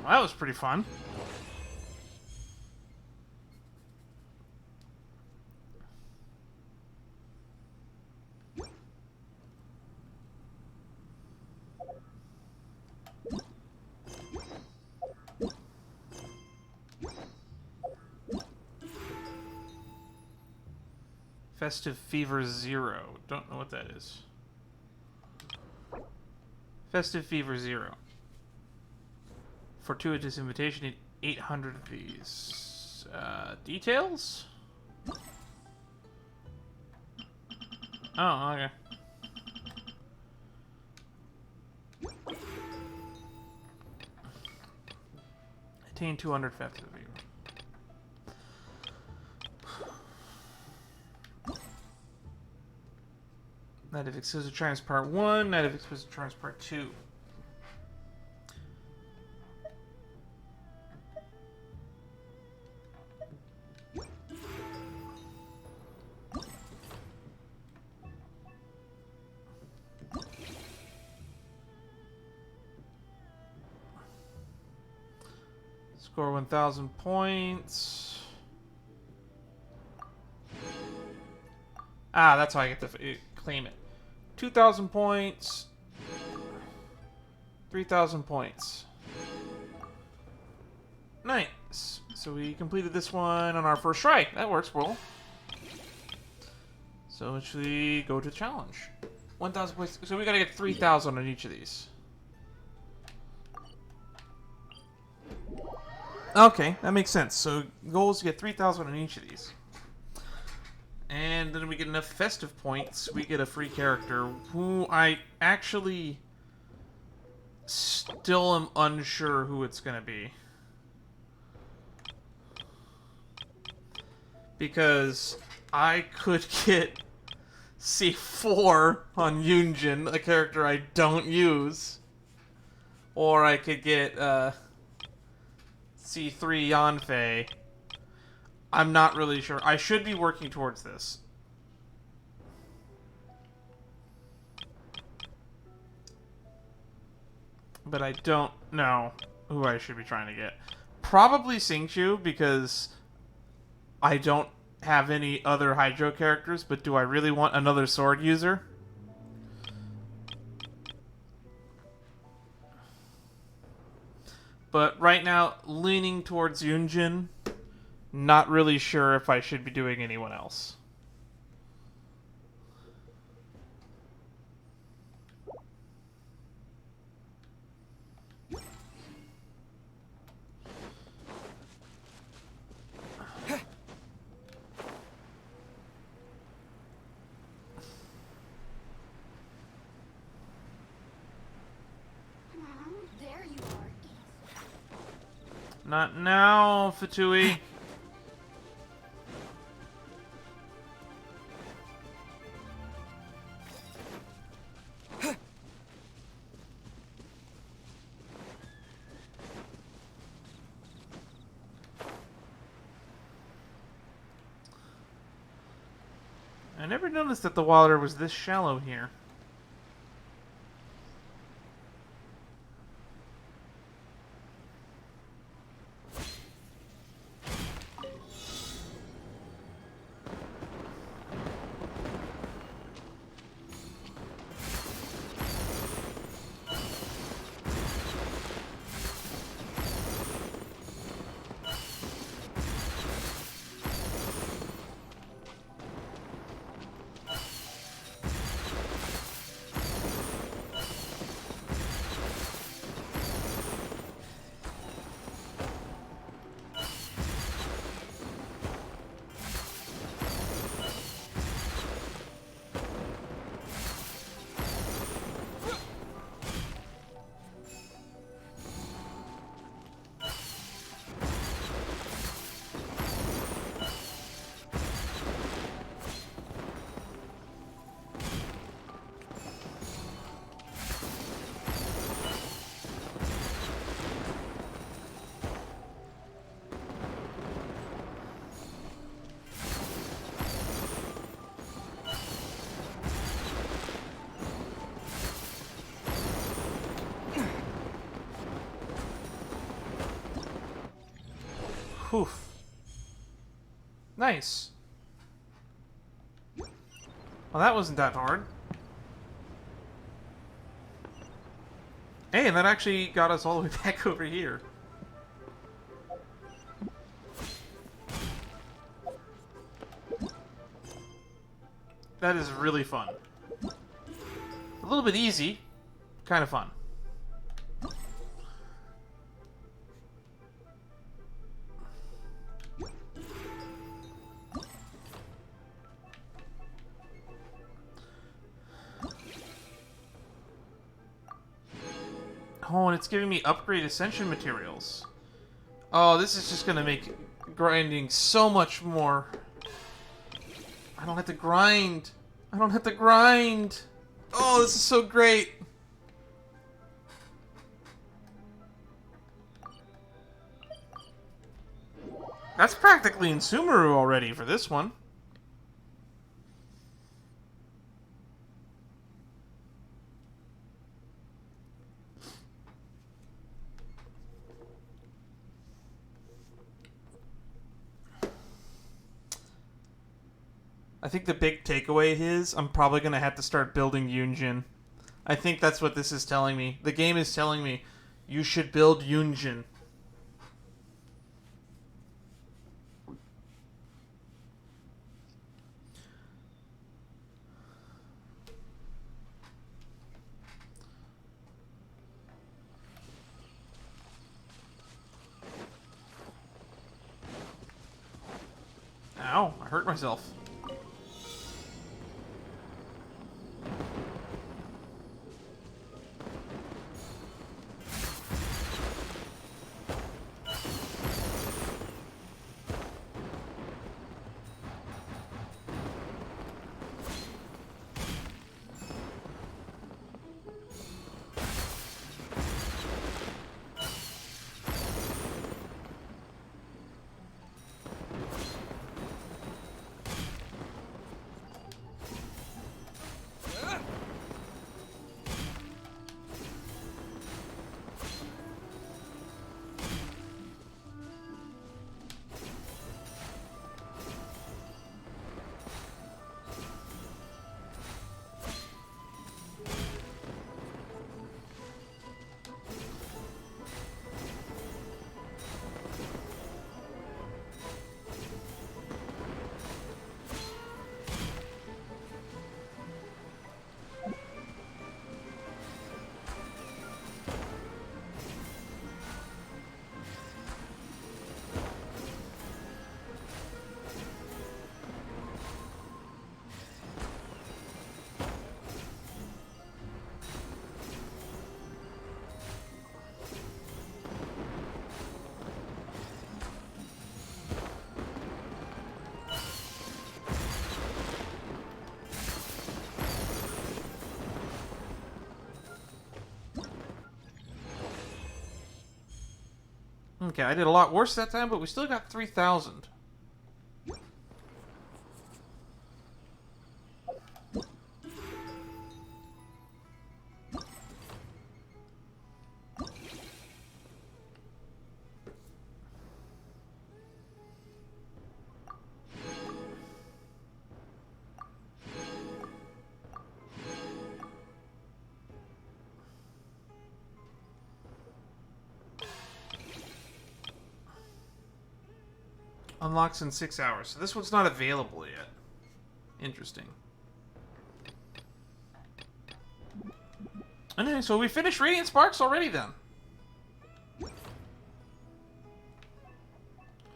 Well, that was pretty fun. Festive Fever 0. Don't know what that is. Festive Fever 0. Fortuitous invitation, need 800 of these. Details? Oh, okay. Attain 200 festive view. Night of Exclusive Triumphs Part 1, Night of Exclusive Triumphs Part 2. Score 1,000 points. Ah, that's how I get to claim it. 2,000 points. 3,000 points. Nice. So we completed this one on our first try. That works well. So actually go to challenge. 1,000 points. So we gotta get 3,000 on each of these. Okay, that makes sense. So goal is to get 3,000 on each of these. And then we get enough festive points, we get a free character who I actually still am unsure who it's going to be. Because I could get C4 on Yunjin, a character I don't use. Or I could get C3 Yanfei. I'm not really sure. I should be working towards this. But I don't know who I should be trying to get. Probably Xingqiu, because I don't have any other Hydro characters, but do I really want another sword user? But right now, leaning towards Yunjin. Not really sure if I should be doing anyone else. There you are. Not now, Fatui. I never noticed that the water was this shallow here. Whew. Nice. Well, that wasn't that hard. Hey, and that actually got us all the way back over here. That is really fun. A little bit easy, kind of fun. Oh, and it's giving me upgrade ascension materials. Oh, this is just gonna make grinding so much more. I don't have to grind. I don't have to grind. Oh, this is so great. That's practically in Sumeru already for this one. I think the big takeaway is I'm probably going to have to start building Yunjin. I think that's what this is telling me. The game is telling me you should build Yunjin. Ow, I hurt myself. Okay, I did a lot worse that time, but we still got 3,000. Unlocks in 6 hours. So this one's not available yet. Interesting. Okay, so we finished Radiant Sparks already then.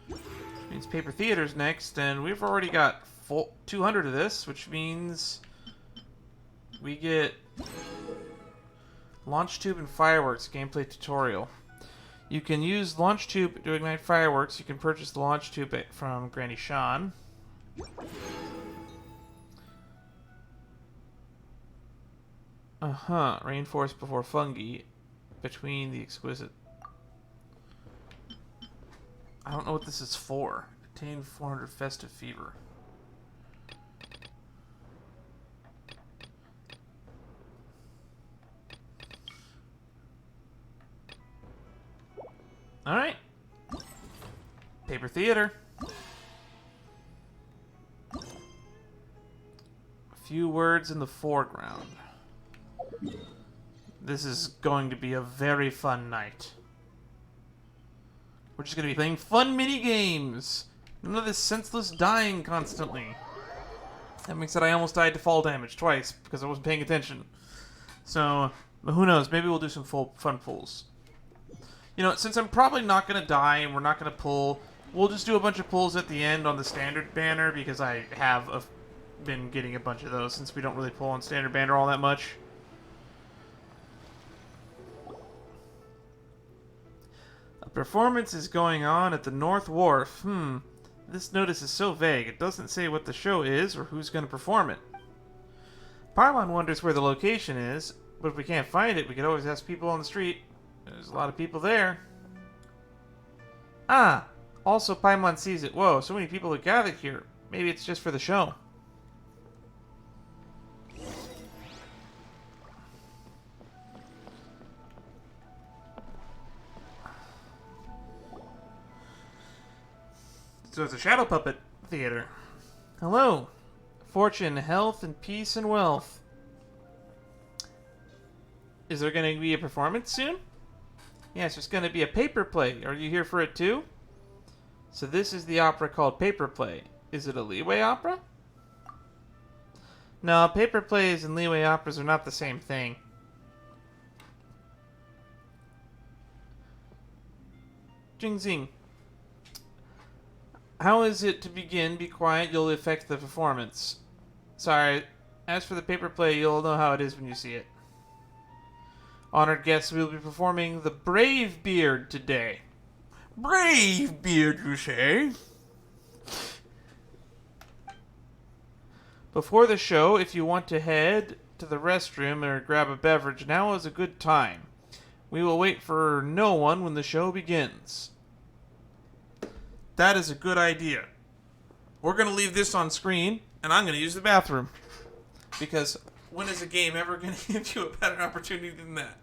Which means Paper Theater's next, and we've already got 200 of this, which means we get Launch Tube and Fireworks gameplay tutorial. You can use Launch Tube to ignite fireworks. You can purchase the Launch Tube from Granny Shan. Reinforce before fungi. Between the exquisite. I don't know what this is for. Attain 400 festive fever. Alright. Paper Theater. A few words in the foreground. This is going to be a very fun night. We're just going to be playing fun mini-games. None of this senseless dying constantly. That means that I almost died to fall damage twice because I wasn't paying attention. So, who knows? Maybe we'll do some fun pulls. You know, since I'm probably not going to die and we're not going to pull, we'll just do a bunch of pulls at the end on the standard banner because I have been getting a bunch of those since we don't really pull on standard banner all that much. Performance is going on at the North Wharf. This notice is so vague. It doesn't say what the show is or who's going to perform it. Paimon wonders where the location is, but if we can't find it, we could always ask people on the street. There's a lot of people there. Ah! Also, Paimon sees it. Whoa, so many people have gathered here. Maybe it's just for the show. So it's a shadow puppet theater. Hello. Fortune, health, and peace and wealth. Is there going to be a performance soon? Yes, there's going to be a paper play. Are you here for it too? So this is the opera called Paper Play. Is it a Leeway opera? No, paper plays and Leeway operas are not the same thing. Jingxing. How is it to begin? Be quiet, you'll affect the performance. Sorry, as for the paper play, you'll know how it is when you see it. Honored guests, we will be performing the Brave Beard today. Brave Beard, you say? Before the show, if you want to head to the restroom or grab a beverage, now is a good time. We will wait for no one when the show begins. That is a good idea. We're going to leave this on screen, and I'm going to use the bathroom. Because when is a game ever going to give you a better opportunity than that?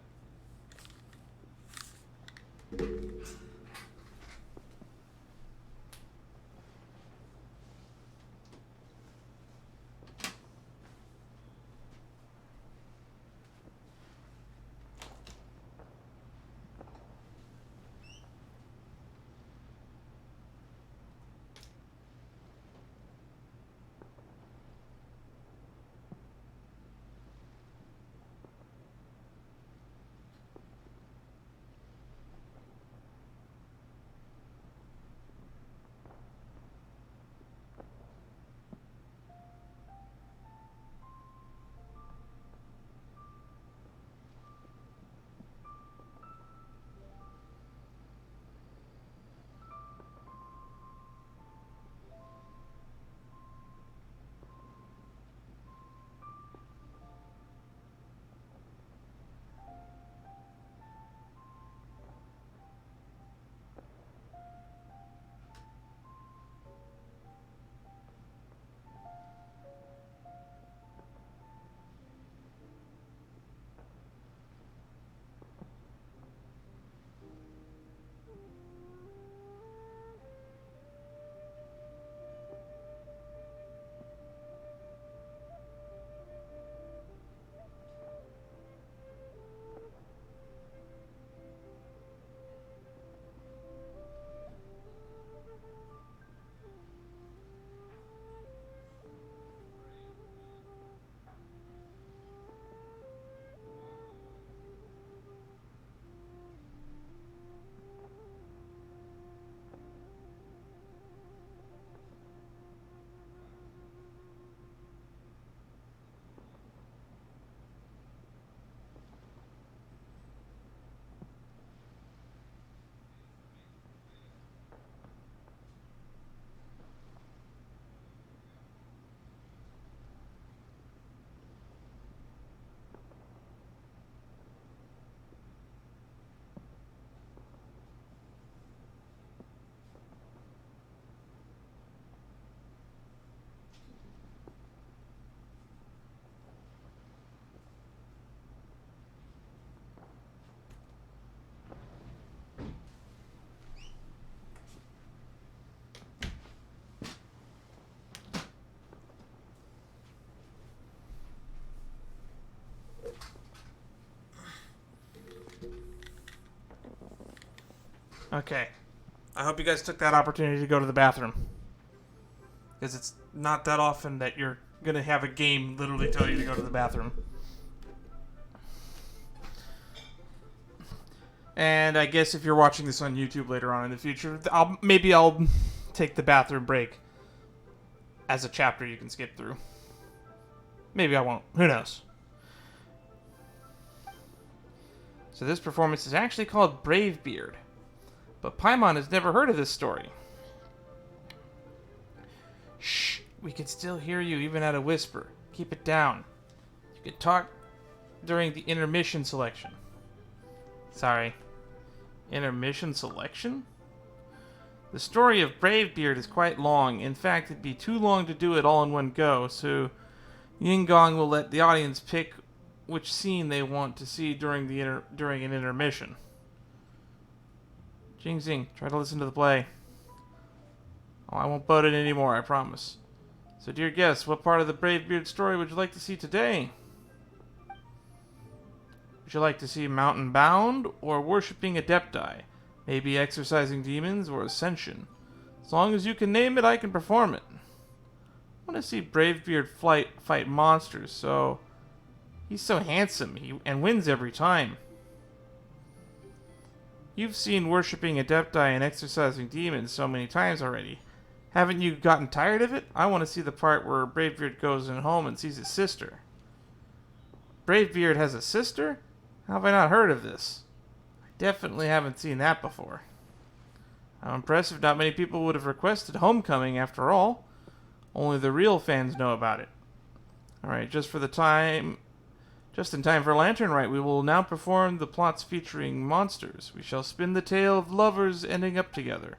Okay. I hope you guys took that opportunity to go to the bathroom. Because it's not that often that you're going to have a game literally tell you to go to the bathroom. And I guess if you're watching this on YouTube later on in the future, maybe I'll take the bathroom break as a chapter you can skip through. Maybe I won't. Who knows? So this performance is actually called Brave Beard. But Paimon has never heard of this story. Shh, we can still hear you even at a whisper. Keep it down. You can talk during the intermission selection. Sorry. Intermission selection? The story of Bravebeard is quite long. In fact, it'd be too long to do it all in one go, so Yingong will let the audience pick which scene they want to see during an intermission. Jingxing, try to listen to the play. Oh, I won't butt it anymore, I promise. So, dear guests, what part of the Bravebeard story would you like to see today? Would you like to see Mountain Bound or Worshipping Adepti? Maybe Exorcising Demons or Ascension? As long as you can name it, I can perform it. I want to see Bravebeard fight monsters, so... He's so handsome and wins every time. You've seen Worshipping Adepti and Exorcising Demons so many times already. Haven't you gotten tired of it? I want to see the part where Bravebeard goes in home and sees his sister. Bravebeard has a sister? How have I not heard of this? I definitely haven't seen that before. How impressive, not many people would have requested Homecoming after all. Only the real fans know about it. Alright, just in time for Lantern Rite, we will now perform the plots featuring monsters. We shall spin the tale of lovers ending up together.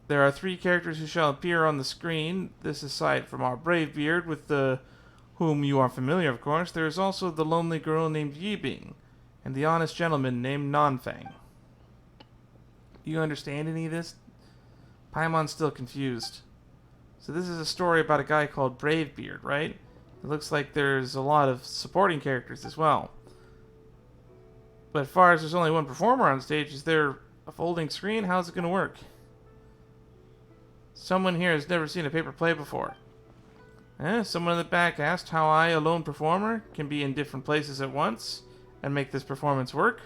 There are 3 characters who shall appear on the screen. This aside from our Bravebeard, with whom you are familiar, of course. There is also the lonely girl named Yibing, and the honest gentleman named Nanfang. Do you understand any of this? Paimon's still confused. So this is a story about a guy called Bravebeard, right? It looks like there's a lot of supporting characters as well. But as far as there's only one performer on stage, is there a folding screen? How's it going to work? Someone here has never seen a paper play before. Someone in the back asked how I, a lone performer, can be in different places at once and make this performance work.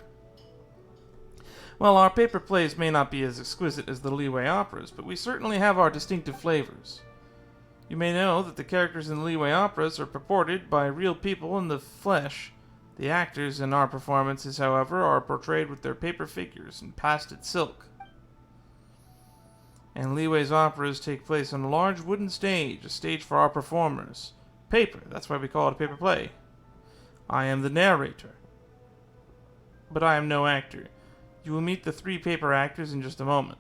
Well, our paper plays may not be as exquisite as the Leeway operas, but we certainly have our distinctive flavors. You may know that the characters in the Leeway operas are purported by real people in the flesh. The actors in our performances, however, are portrayed with their paper figures and pasted silk. And Leeway's operas take place on a large wooden stage, a stage for our performers. Paper, that's why we call it a paper play. I am the narrator. But I am no actor. You will meet the 3 paper actors in just a moment.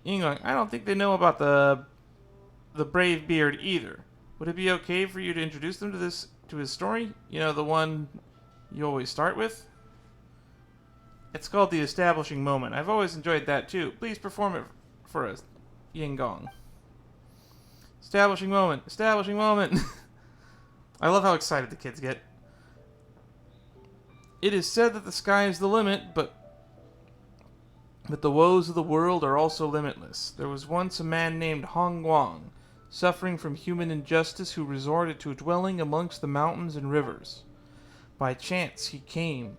Yingling, I don't think they know about the Bravebeard either. Would it be okay for you to introduce them to his story? You know, the one you always start with? It's called the establishing moment. I've always enjoyed that too. Please perform it for us, Yingong. Establishing moment. Establishing moment. I love how excited the kids get. It is said that the sky is the limit, but the woes of the world are also limitless. There was once a man named Hong Guang, suffering from human injustice, who resorted to dwelling amongst the mountains and rivers. By chance he became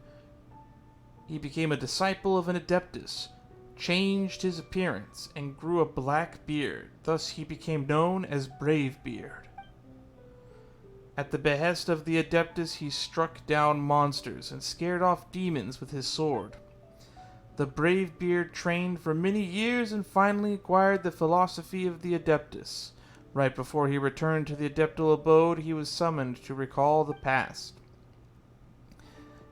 a disciple of an Adeptus, changed his appearance, and grew a black beard. Thus he became known as Bravebeard. At the behest of the Adeptus, he struck down monsters and scared off demons with his sword. The Bravebeard trained for many years and finally acquired the philosophy of the Adeptus. Right before he returned to the Adeptal abode, he was summoned to recall the past.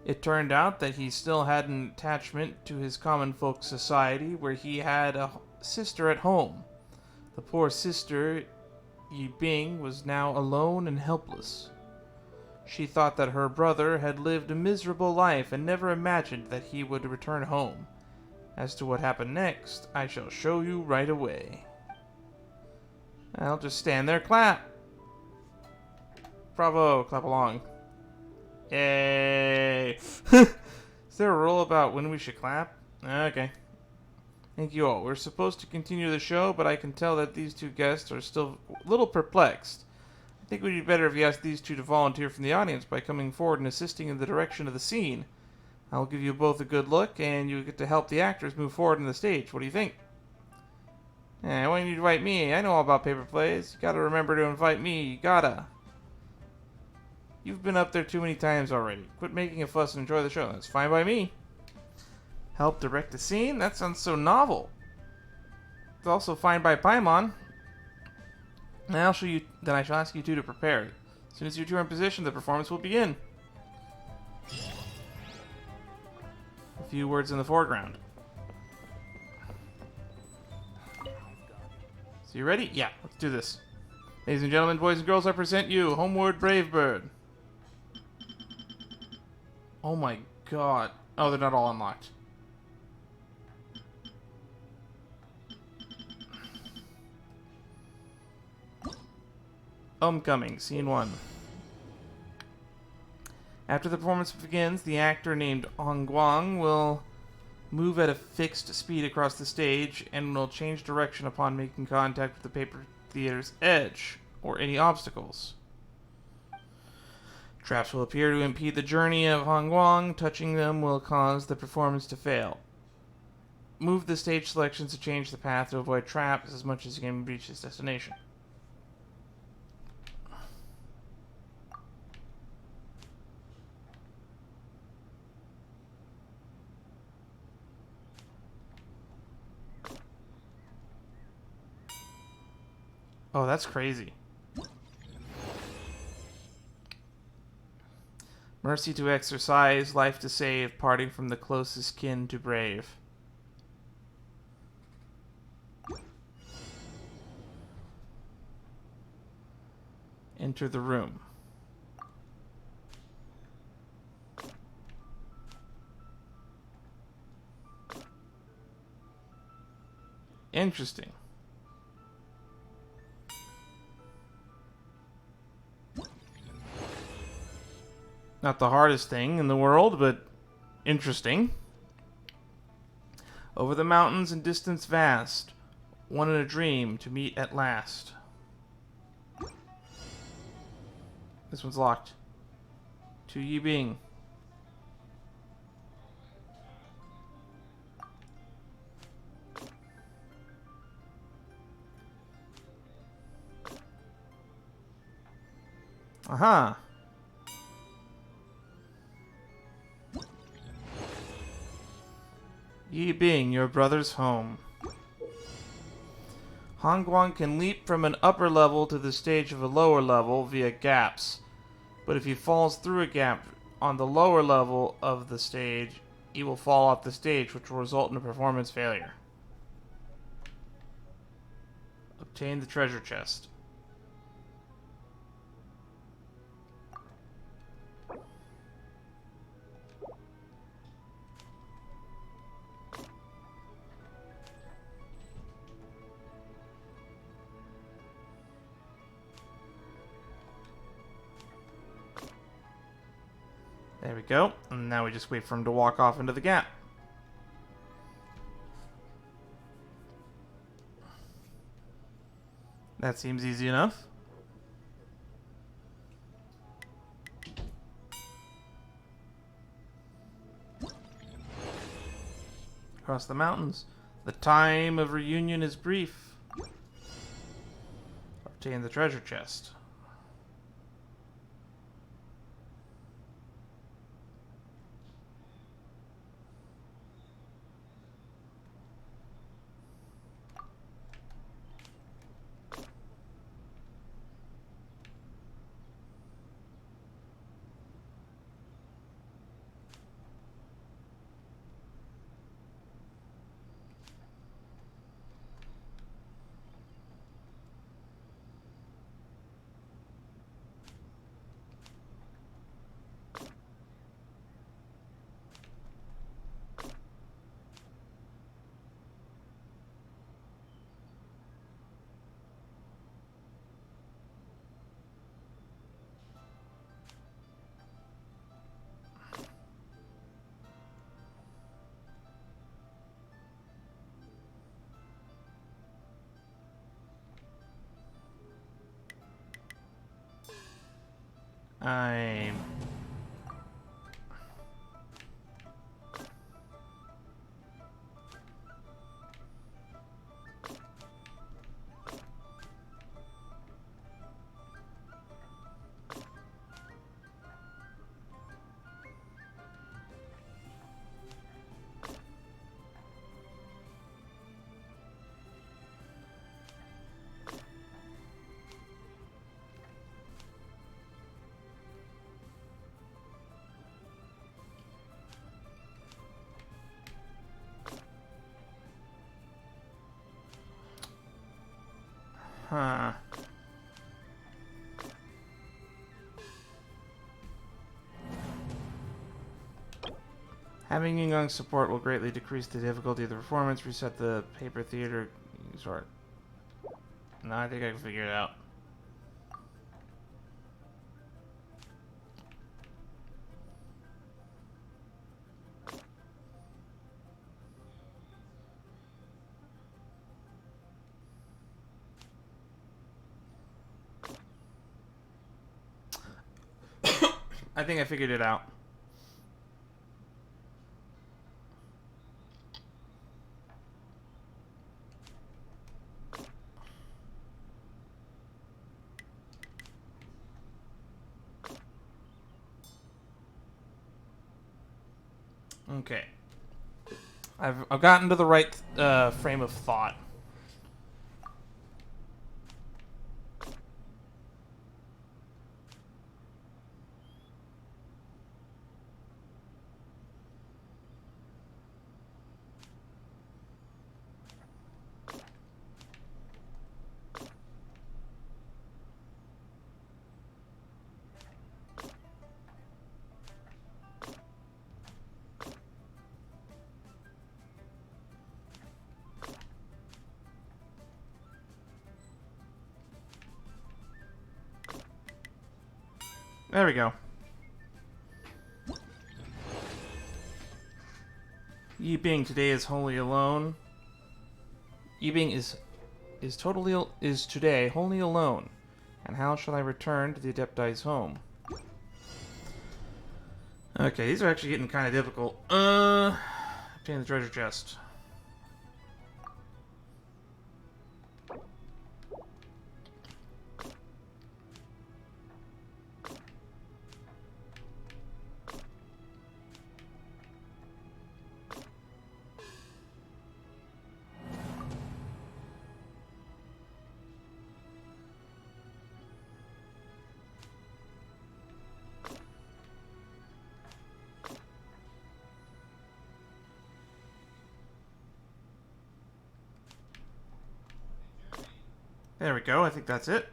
It turned out that he still had an attachment to his common folk society, where he had a sister at home. The poor sister, Yibing, was now alone and helpless. She thought that her brother had lived a miserable life and never imagined that he would return home. As to what happened next, I shall show you right away. I'll just stand there, clap. Bravo, clap along. Yay! Is there a rule about when we should clap? Okay. Thank you all. We're supposed to continue the show, but I can tell that these 2 guests are still a little perplexed. I think it would be better if you asked these 2 to volunteer from the audience by coming forward and assisting in the direction of the scene. I'll give you both a good look, and you get to help the actors move forward on the stage. What do you think? Why don't you invite me? I know all about paper plays. You gotta remember to invite me. You gotta. You've been up there too many times already. Quit making a fuss and enjoy the show. That's fine by me. Help direct a scene? That sounds so novel. It's also fine by Paimon. And I shall ask you two to prepare. As soon as you two are in position, the performance will begin. A few words in the foreground. So you ready? Yeah, let's do this. Ladies and gentlemen, boys and girls, I present you Homeward Brave Bird. Oh my god. Oh, they're not all unlocked. Homecoming, Scene 1. After the performance begins, the actor named Hong Guang will move at a fixed speed across the stage and will change direction upon making contact with the paper theater's edge or any obstacles. Traps will appear to impede the journey of Hong Guang. Touching them will cause the performance to fail. Move the stage selections to change the path to avoid traps as much as you can reach its destination. Oh, that's crazy. Mercy to exercise, life to save, parting from the closest kin to brave. Enter the room. Interesting. Not the hardest thing in the world, but interesting. Over the mountains and distance vast, one in a dream to meet at last. This one's locked. To Yi Bing. Aha. Yi Bing, your brother's home. Hong Guang can leap from an upper level to the stage of a lower level via gaps. But if he falls through a gap on the lower level of the stage, he will fall off the stage, which will result in a performance failure. Obtain the treasure chest. There we go. And now we just wait for him to walk off into the gap. That seems easy enough. Across the mountains. The time of reunion is brief. Obtain the treasure chest. I'm... Huh. Having Yingong support will greatly decrease the difficulty of the performance, reset the paper theater sort. No, I think I can figure it out. I think I figured it out. Okay. I've gotten to the right frame of thought. There we go. Yiping today is wholly alone. Yiping is today wholly alone. And how shall I return to the Adepti's home? Okay, these are actually getting kind of difficult. Obtain the treasure chest. There we go, I think that's it.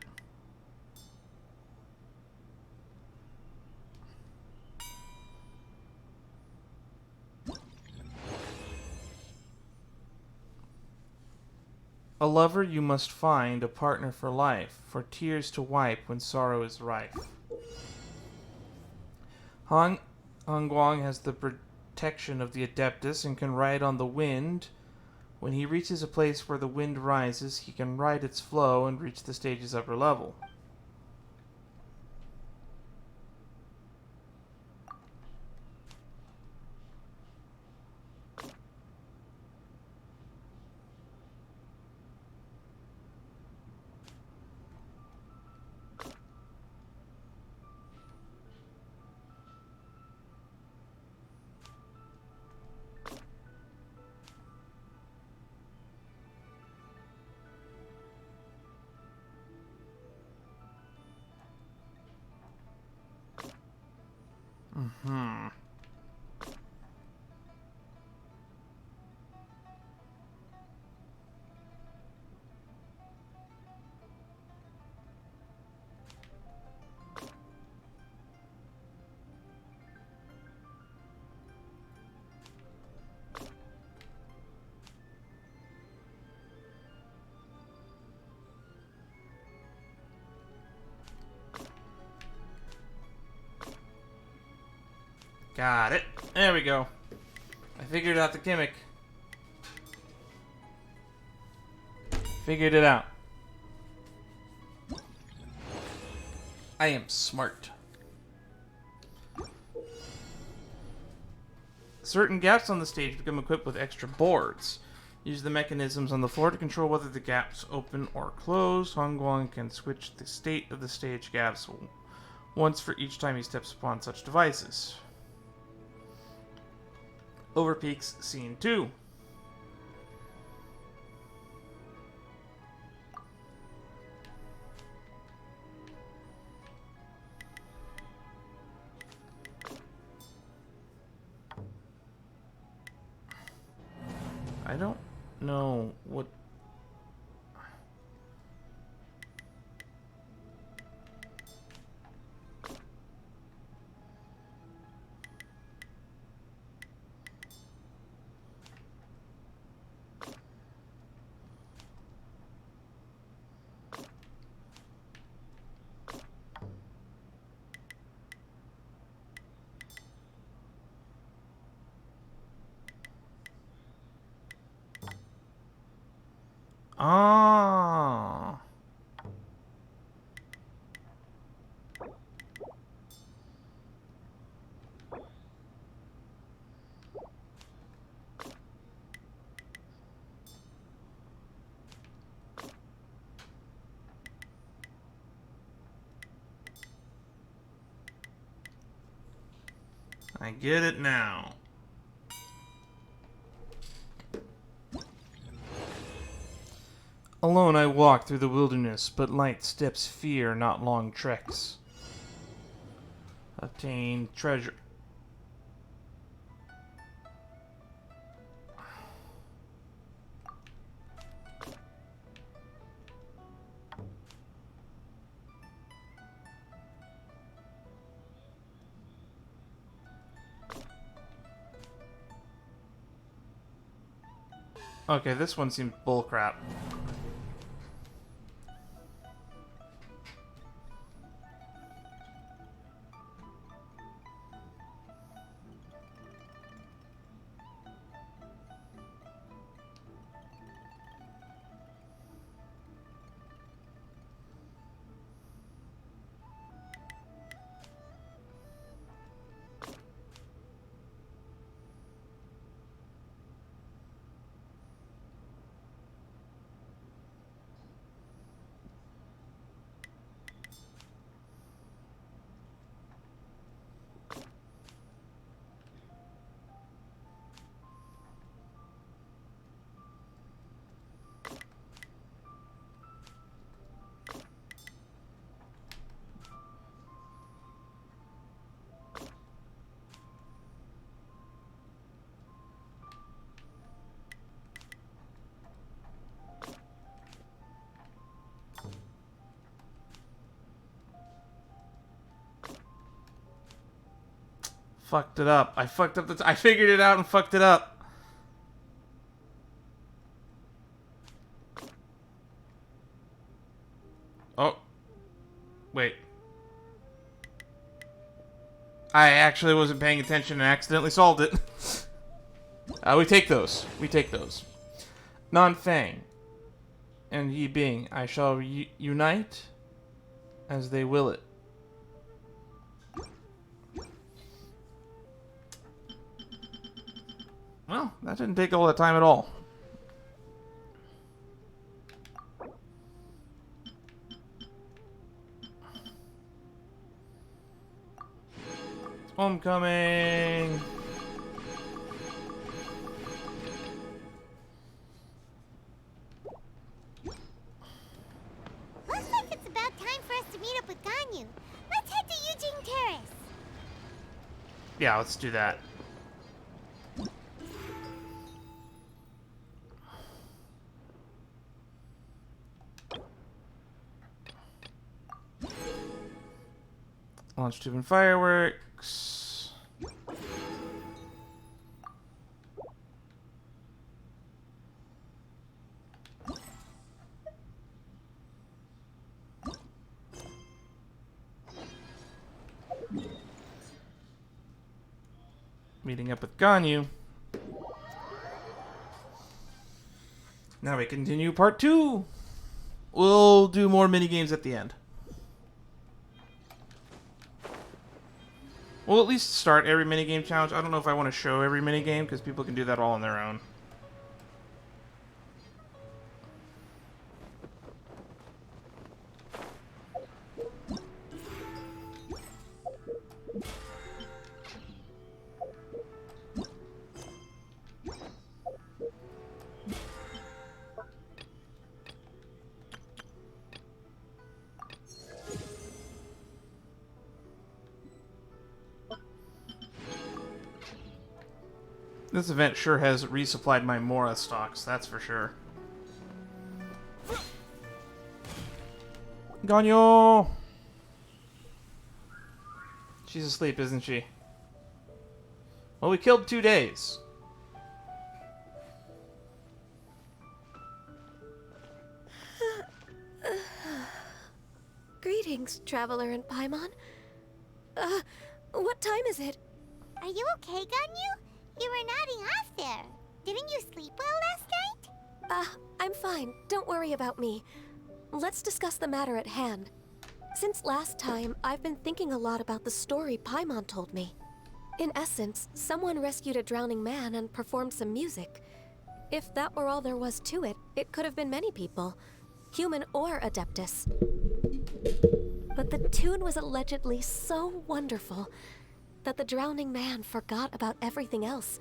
A lover you must find, a partner for life, for tears to wipe when sorrow is rife. Hong Guang has the protection of the Adeptus and can ride on the wind. When he reaches a place where the wind rises, he can ride its flow and reach the stage's upper level. Mm-hmm. Got it. There we go. I figured out the gimmick. Figured it out. I am smart. Certain gaps on the stage become equipped with extra boards. Use the mechanisms on the floor to control whether the gaps open or close. Hong Guang can switch the state of the stage gaps once for each time he steps upon such devices. Over Peaks Scene 2. I don't know what... Ah. I get it now. Alone I walk through the wilderness, but light steps fear not long treks. Obtain treasure. Okay, this one seems bullcrap. Fucked it up. I fucked up I figured it out and fucked it up. Oh. Wait. I actually wasn't paying attention and accidentally solved it. We take those. We take those. Non-Fang. And Yi Bing. I shall unite as they will it. Well, that didn't take all that time at all. Homecoming! Looks like it's about time for us to meet up with Ganyu. Let's head to Eugene Terrace. Yeah, let's do that. Launch tube and fireworks. Meeting up with Ganyu. Now we continue part 2. We'll do more minigames at the end. We'll at least start every minigame challenge. I don't know if I want to show every minigame, because people can do that all on their own. This event sure has resupplied my Mora stocks, that's for sure. Ganyu! She's asleep, isn't she? Well, we killed 2 days. Greetings, Traveler and Paimon. What time is it? Are you okay, Ganyu? You were nodding off there. Didn't you sleep well last night? I'm fine. Don't worry about me. Let's discuss the matter at hand. Since last time, I've been thinking a lot about the story Paimon told me. In essence, someone rescued a drowning man and performed some music. If that were all there was to it, it could have been many people, human or Adeptus. But the tune was allegedly so wonderful that the drowning man forgot about everything else,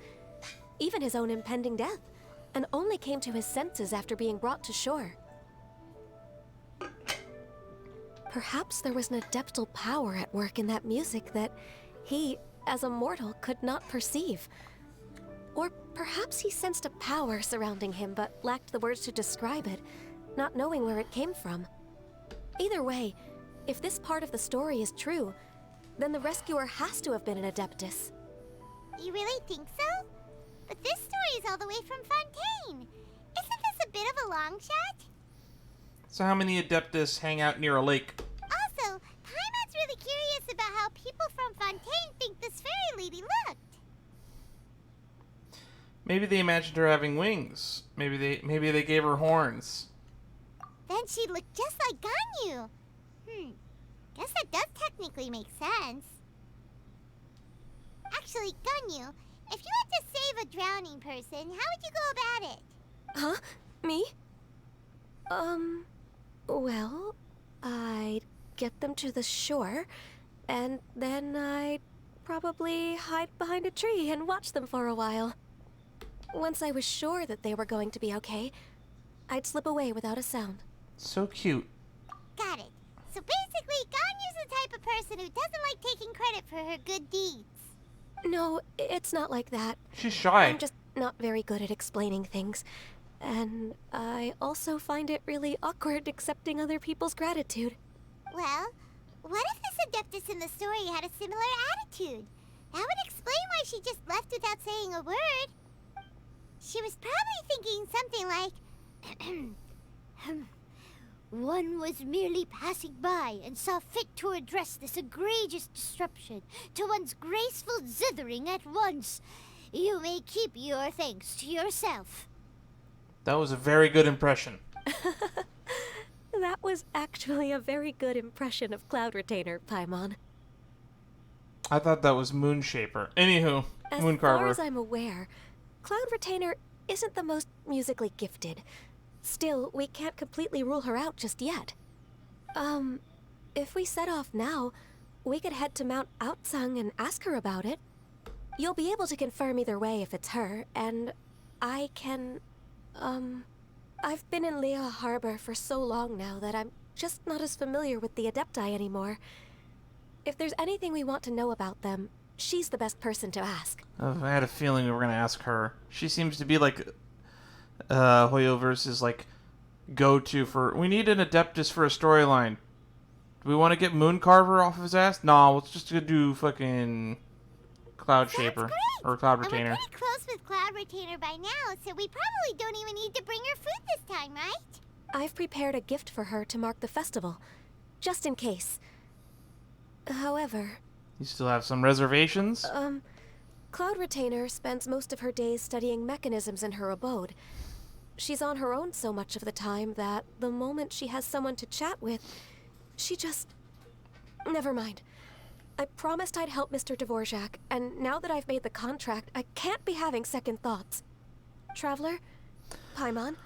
even his own impending death, and only came to his senses after being brought to shore. Perhaps there was an adeptal power at work in that music that he, as a mortal, could not perceive. Or perhaps he sensed a power surrounding him but lacked the words to describe it, not knowing where it came from. Either way, if this part of the story is true, then the rescuer has to have been an Adeptus. You really think so? But this story is all the way from Fontaine. Isn't this a bit of a long shot? So how many Adeptus hang out near a lake? Also, Paimon's really curious about how people from Fontaine think this fairy lady looked. Maybe they imagined her having wings. Maybe they gave her horns. Then she'd look just like Ganyu. Guess that does technically make sense. Actually, Ganyu, if you had to save a drowning person, how would you go about it? Huh? Me? Well, I'd get them to the shore, and then I'd probably hide behind a tree and watch them for a while. Once I was sure that they were going to be okay, I'd slip away without a sound. So cute. Got it. So basically, Ganyu's the type of person who doesn't like taking credit for her good deeds. No, it's not like that. She's shy. I'm just not very good at explaining things. And I also find it really awkward accepting other people's gratitude. Well, what if this Adeptus in the story had a similar attitude? That would explain why she just left without saying a word. She was probably thinking something like, one was merely passing by and saw fit to address this egregious disruption to one's graceful zithering at once. You may keep your thanks to yourself. That was a very good impression. That was actually a very good impression of Cloud Retainer, Paimon. I thought that was Moonshaper. Anywho, Mooncarver. As far as I'm aware, Cloud Retainer isn't the most musically gifted. Still, we can't completely rule her out just yet. If we set off now, we could head to Mount Outsung and ask her about it. You'll be able to confirm either way if it's her, and I can, I've been in Liyue Harbor for so long now that I'm just not as familiar with the Adepti anymore. If there's anything we want to know about them, she's the best person to ask. I had a feeling we were going to ask her. She seems to be like Hoyoverse's like go-to for, we need an Adeptus for a storyline. Do we want to get Mooncarver off of his ass? No, let's just go do fucking Cloud Shaper or Cloud Retainer. And we're pretty close with Cloud Retainer by now, so we probably don't even need to bring her food this time, right? I've prepared a gift for her to mark the festival, just in case. However... You still have some reservations? Cloud Retainer spends most of her days studying mechanisms in her abode. She's on her own so much of the time that the moment she has someone to chat with, she just... Never mind. I promised I'd help Mr. Dvorak, and now that I've made the contract, I can't be having second thoughts. Traveler, Paimon,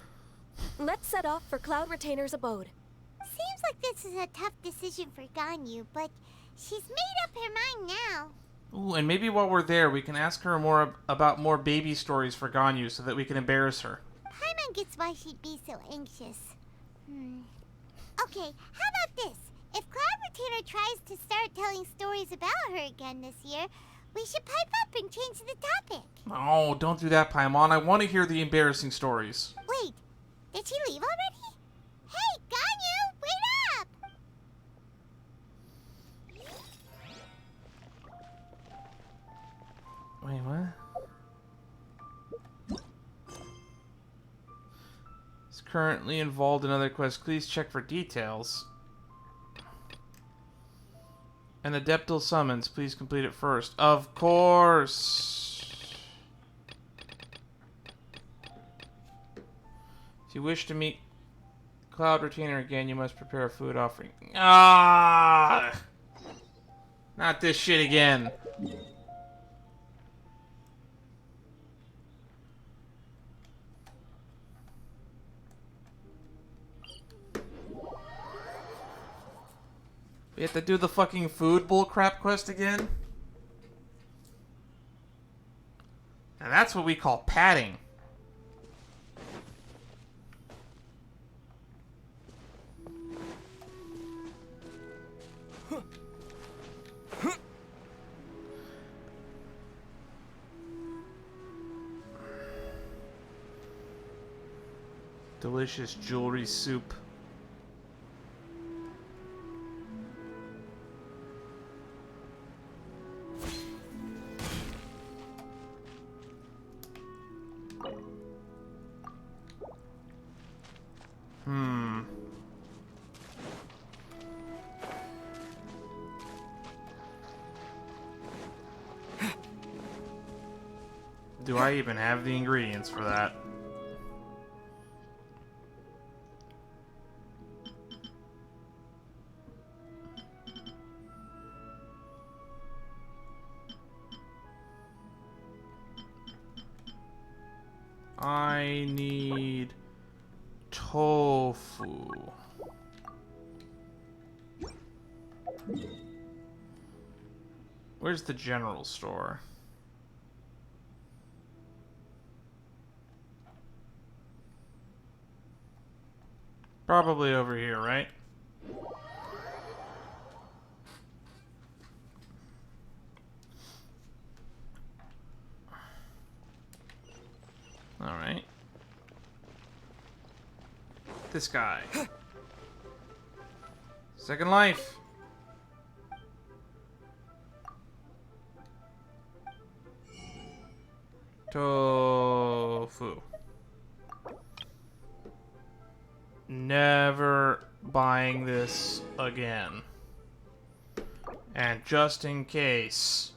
let's set off for Cloud Retainer's abode. Seems like this is a tough decision for Ganyu, but she's made up her mind now. Ooh, and maybe while we're there, we can ask her about more baby stories for Ganyu so that we can embarrass her. Paimon gets why she'd be so anxious. Okay, how about this? If Cloud Retainer tries to start telling stories about her again this year, we should pipe up and change the topic. Oh, don't do that, Paimon. I want to hear the embarrassing stories. Wait, did she leave already? Hey, Ganyu, wait up! Wait, what? He's currently involved in other quests. Please check for details. And the Adeptal summons. Please complete it first. Of course. If you wish to meet Cloud Retainer again, you must prepare a food offering. Ah! Not this shit again. We have to do the fucking food bullcrap quest again? Now that's what we call padding. Delicious jewelry soup. Do I even have the ingredients for that? I need tofu. Where's the general store? Probably over here, right? Alright. This guy. Second life. Tofu. Never buying this again. And just in case.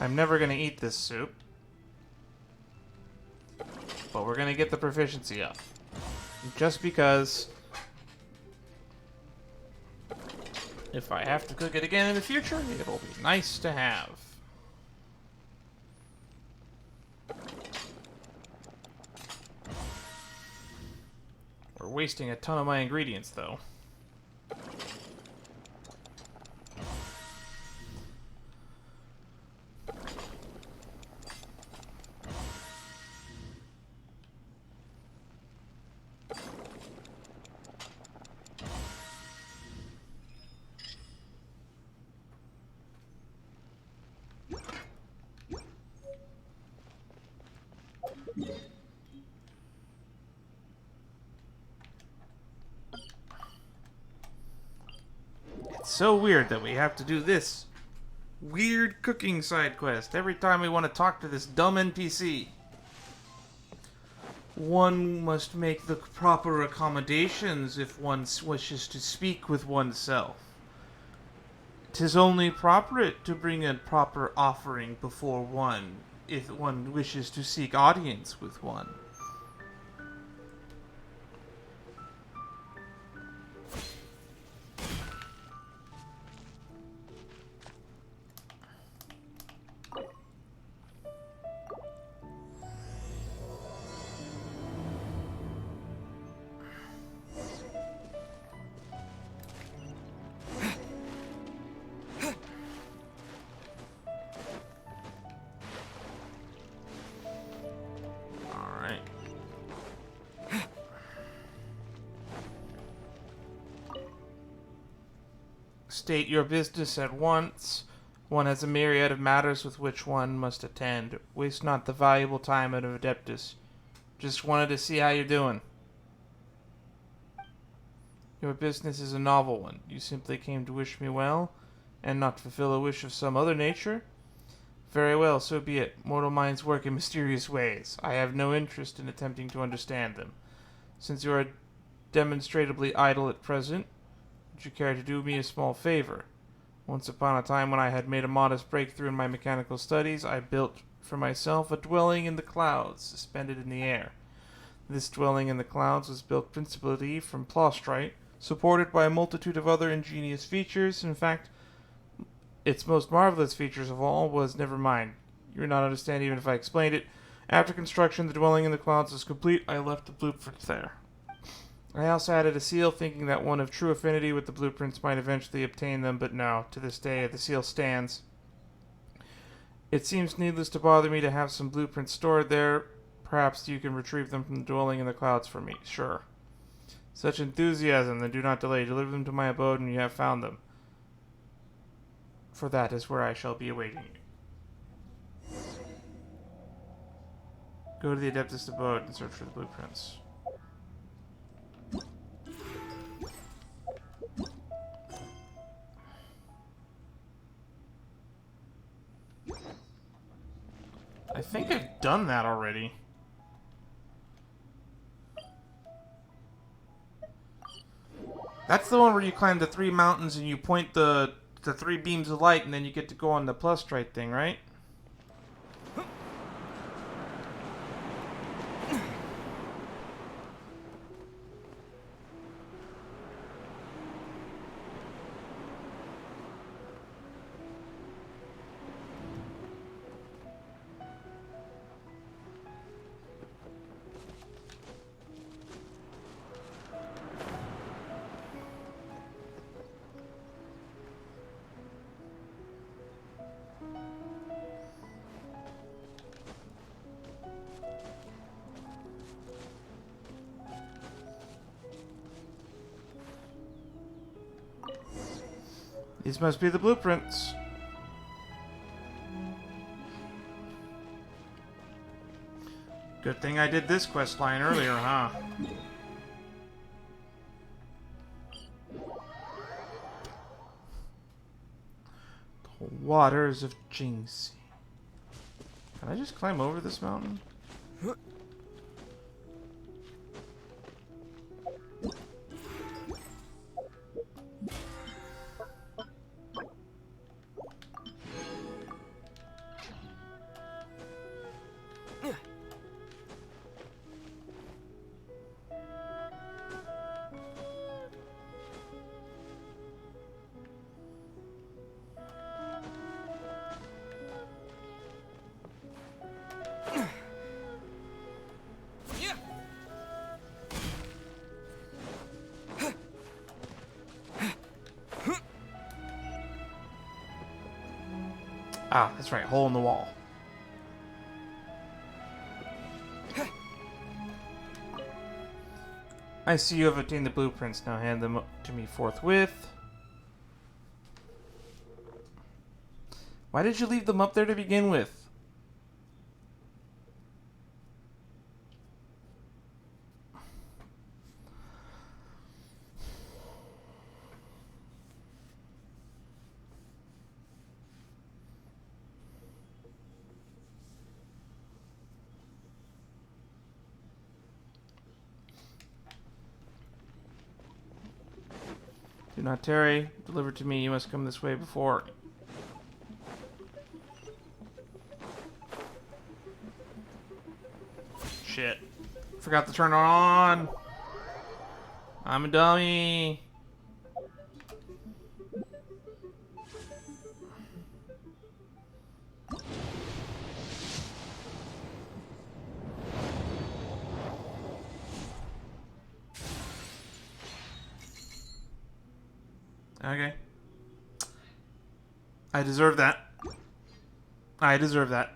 I'm never gonna eat this soup. But we're gonna get the proficiency up. Just because if I have to cook it again in the future, it'll be nice to have. We're wasting a ton of my ingredients, though. It's so weird that we have to do this weird cooking side quest every time we want to talk to this dumb NPC. One must make the proper accommodations if one wishes to speak with oneself. 'Tis only proper to bring a proper offering before one, if one wishes to seek audience with one. state your business at once. One has a myriad of matters with which one must attend. Waste not the valuable time of Adeptus. Just wanted to see how you're doing. Your business is a novel one. You simply came to wish me well, and not fulfill a wish of some other nature? Very well, so be it. Mortal minds work in mysterious ways. I have no interest in attempting to understand them. Since you are demonstrably idle at present, would you care to do me a small favor? Once upon a time, when I had made a modest breakthrough in my mechanical studies, I built for myself a dwelling in the clouds, suspended in the air. This dwelling in the clouds was built principally from Rite, supported by a multitude of other ingenious features. In fact, its most marvelous features of all was, never mind, you would not understand even if I explained it. After construction, the dwelling in the clouds was complete. I left the blueprints there. I also added a seal, thinking that one of true affinity with the blueprints might eventually obtain them, but no, to this day the seal stands. It seems needless to bother me to have some blueprints stored there. Perhaps you can retrieve them from the dwelling in the clouds for me. Sure. Such enthusiasm, then do not delay. Deliver them to my abode when you have found them. For that is where I shall be awaiting you. Go to the Adeptus abode and search for the blueprints. I think I've done that already. That's the one where you climb the 3 mountains and you point the 3 beams of light and then you get to go on the Rite thing, right? These must be the blueprints. Good thing I did this quest line earlier, huh? The waters of Jingxi. Can I just climb over this mountain? Ah, that's right, hole in the wall. I see you have obtained the blueprints. Now hand them to me forthwith. Why did you leave them up there to begin with? Do not tarry. Deliver to me. You must come this way before. Shit. Forgot to turn it on. I'm a dummy. Okay. I deserve that. I deserve that.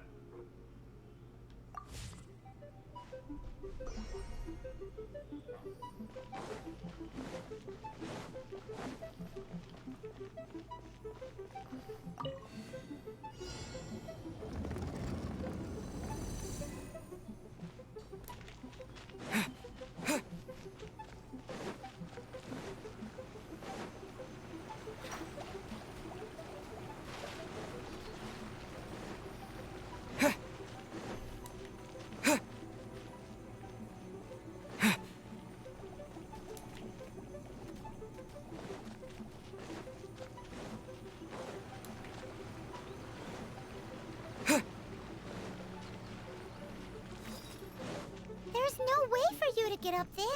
There's no way for you to get up there.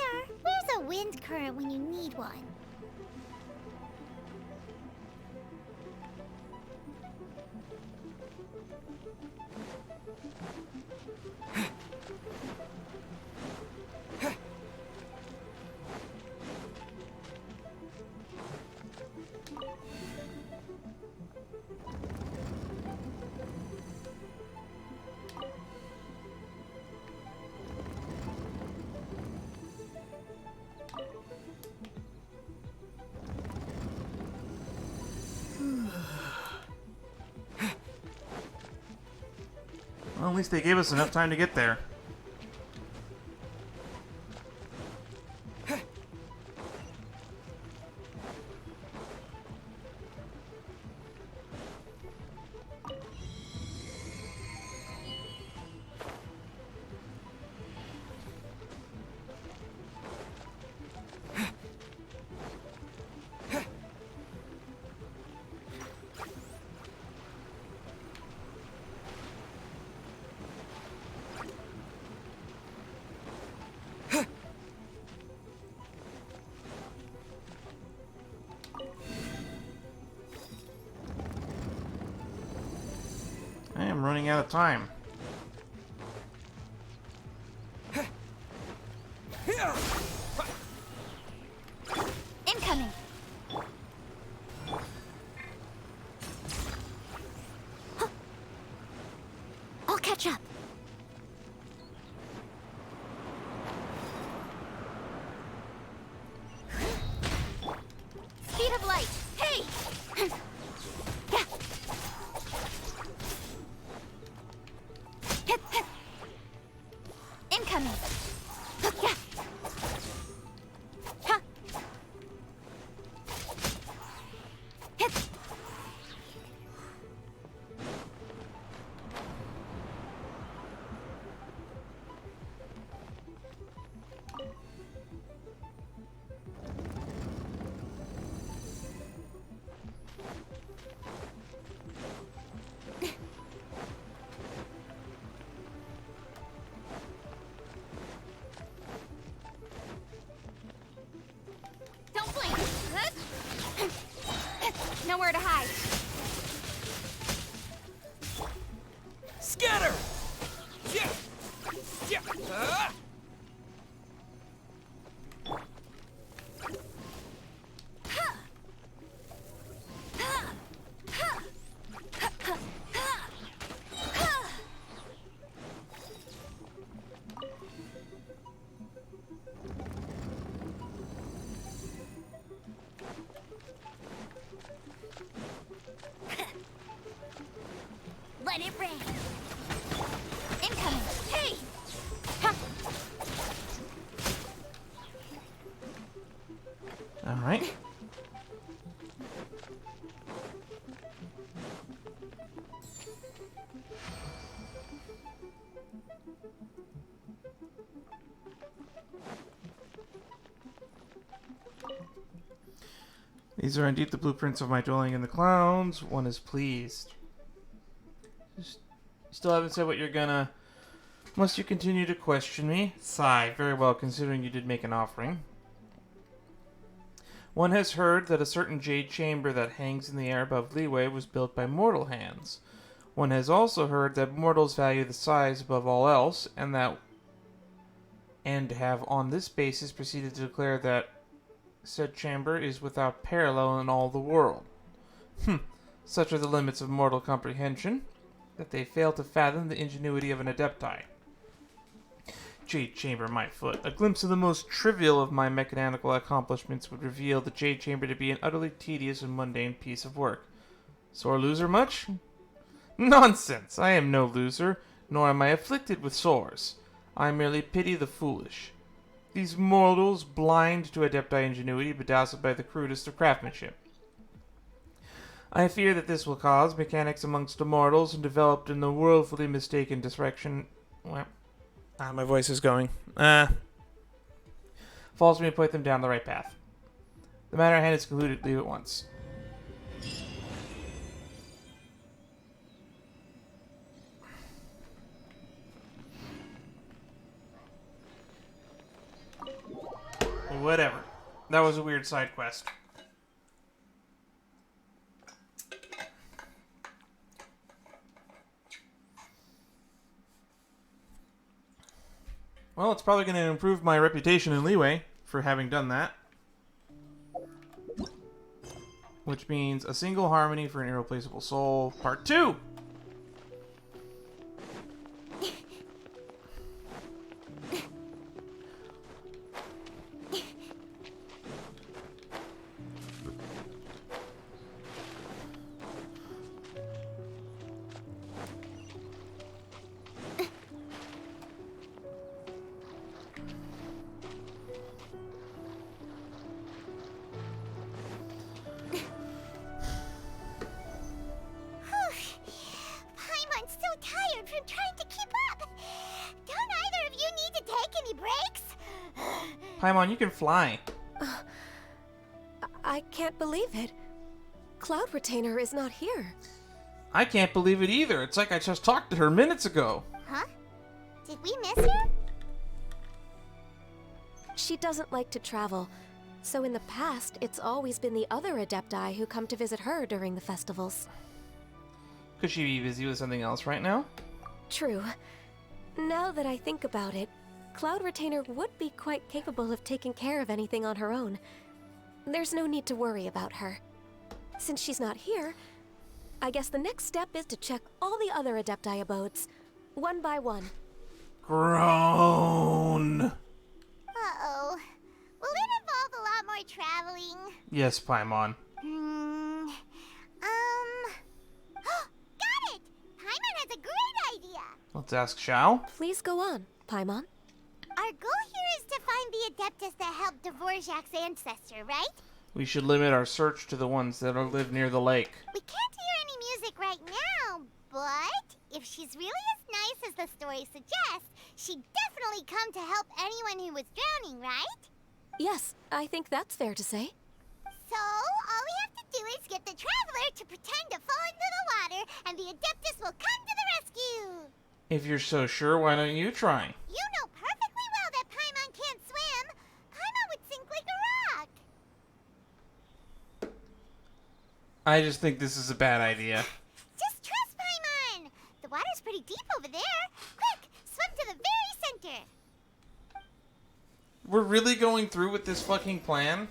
Where's a wind current when you need one? Well, at least they gave us enough time to get there. I am running out of time. Incoming. I'll catch up. Speed of light. Hey! Yeah. Incoming. Yeah. Ha. Hit. Don't blink. Nowhere to hide. Scatter! Yeah! Yeah! Let it rain. Incoming. Hey! Ha. All right. These are indeed the blueprints of my dwelling in the clouds. One is pleased. Still haven't said what you're gonna... Must you continue to question me? Sigh. Very well, considering you did make an offering. One has heard that a certain jade chamber that hangs in the air above Leeway was built by mortal hands. One has also heard that mortals value the size above all else, and have on this basis proceeded to declare that said chamber is without parallel in all the world. Such are the limits of mortal comprehension, that they fail to fathom the ingenuity of an adepti. Jade Chamber my foot. A glimpse of the most trivial of my mechanical accomplishments would reveal the Jade Chamber to be an utterly tedious and mundane piece of work. Sore loser much? Nonsense! I am no loser, nor am I afflicted with sores. I merely pity the foolish. These mortals, blind to Adepti ingenuity, bedazzled by the crudest of craftsmanship. I fear that this will cause mechanics amongst immortals and developed in the woefully mistaken direction. Well, my voice is going. Falls me to point them down the right path. The matter at hand is concluded. Leave at once. Whatever. That was a weird side quest. Well, it's probably going to improve my reputation in Leeway for having done that. Which means a single harmony for an irreplaceable soul, part 2! Paimon, you can fly. I can't believe it. Cloud Retainer is not here. I can't believe it either. It's like I just talked to her minutes ago. Huh? Did we miss her? She doesn't like to travel, so in the past, it's always been the other Adepti who come to visit her during the festivals. Could she be busy with something else right now? True. Now that I think about it, Cloud Retainer would be quite capable of taking care of anything on her own. There's no need to worry about her. Since she's not here, I guess the next step is to check all the other Adepti abodes, one by one. Groan! Uh-oh. Will it involve a lot more traveling? Yes, Paimon. Got it! Paimon has a great idea! Let's ask Xiao. Please go on, Paimon. Our goal here is to find the Adeptus that helped Dvorak's ancestor, right? We should limit our search to the ones that live near the lake. We can't hear any music right now, but if she's really as nice as the story suggests, she'd definitely come to help anyone who was drowning, right? Yes, I think that's fair to say. So, all we have to do is get the Traveler to pretend to fall into the water, and the Adeptus will come to the rescue! If you're so sure, why don't you try? You know perfectly well that Paimon can't swim! Paimon would sink like a rock! I just think this is a bad idea. Just trust Paimon! The water's pretty deep over there. Quick, swim to the very center! We're really going through with this fucking plan?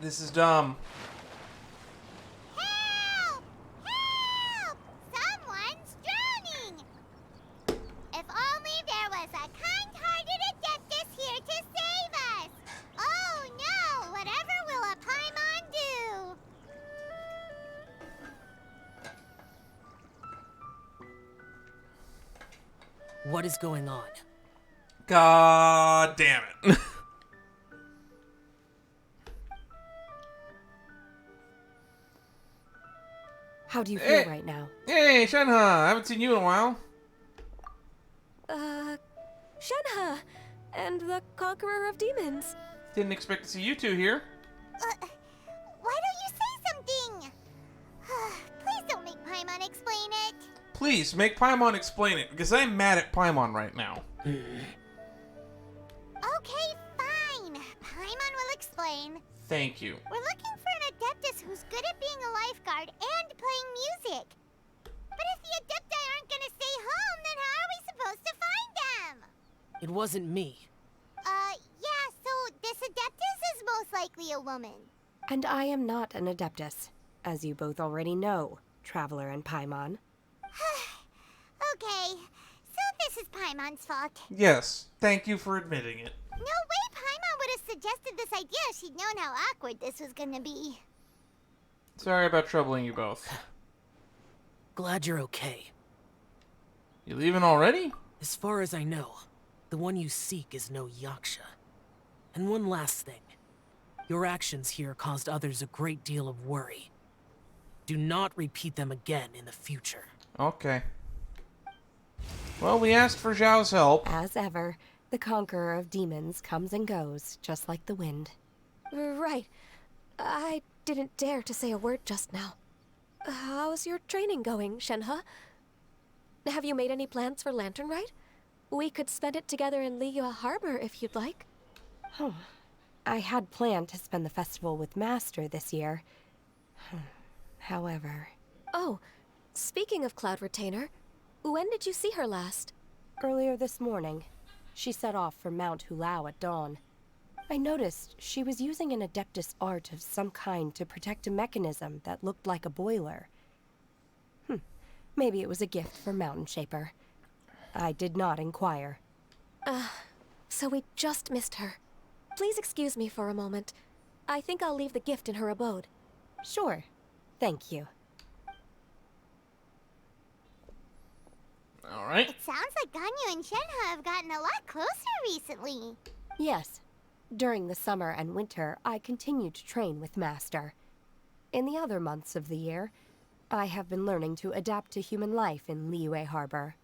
This is dumb. Help! Help! Someone's drowning! If only there was a kind-hearted Adeptus here to save us! Oh no! Whatever will a Paimon do? What is going on? God damn it. How do you feel right now? Hey, Shenhe! I haven't seen you in a while. Shenhe! And the Conqueror of Demons. Didn't expect to see you two here. Why don't you say something? Please don't make Paimon explain it. Please, make Paimon explain it, because I'm mad at Paimon right now. Okay, fine. Paimon will explain. Thank you. We're looking for an Adeptus who's good at being a lifeguard and playing music. But if the Adepti aren't gonna stay home, then how are we supposed to find them? It wasn't me. Yeah, so this Adeptus is most likely a woman. And I am not an Adeptus, as you both already know, Traveler and Paimon. Okay, so this is Paimon's fault. Yes, thank you for admitting it. No way Paimon would have suggested this idea if she'd known how awkward this was gonna be. Sorry about troubling you both. Glad you're okay. You leaving already? As far as I know, the one you seek is no Yaksha. And one last thing. Your actions here caused others a great deal of worry. Do not repeat them again in the future. Okay. Well, we asked for Zhao's help. As ever, the conqueror of demons comes and goes, just like the wind. Right. I didn't dare to say a word just now. How's your training going, Shenhe? Have you made any plans for Lantern Rite? We could spend it together in Liyue Harbor if you'd like. I had planned to spend the festival with Master this year. However... Oh, speaking of Cloud Retainer, when did you see her last? Earlier this morning. She set off for Mount Hulao at dawn. I noticed she was using an Adeptus art of some kind to protect a mechanism that looked like a boiler. Maybe it was a gift for Mountain Shaper. I did not inquire. So we just missed her. Please excuse me for a moment. I think I'll leave the gift in her abode. Sure. Thank you. Alright. It sounds like Ganyu and Shenhe have gotten a lot closer recently. Yes. During the summer and winter, I continued to train with Master. In the other months of the year, I have been learning to adapt to human life in Liyue Harbor.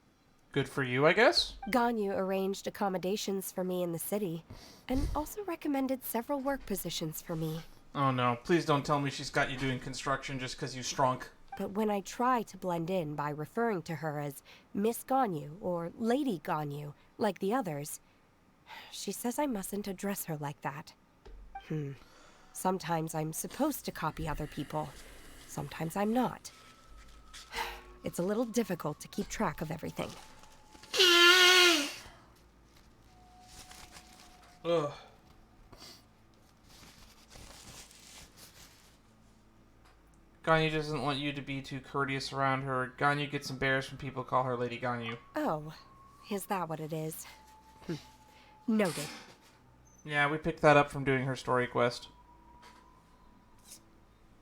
Good for you, I guess? Ganyu arranged accommodations for me in the city, and also recommended several work positions for me. Oh no, please don't tell me she's got you doing construction just because you strunk. But when I try to blend in by referring to her as Miss Ganyu or Lady Ganyu, like the others, she says I mustn't address her like that. Sometimes I'm supposed to copy other people. Sometimes I'm not. It's a little difficult to keep track of everything. Ugh. Ganyu doesn't want you to be too courteous around her. Ganyu gets embarrassed when people call her Lady Ganyu. Oh, is that what it is? Noted. Yeah, we picked that up from doing her story quest.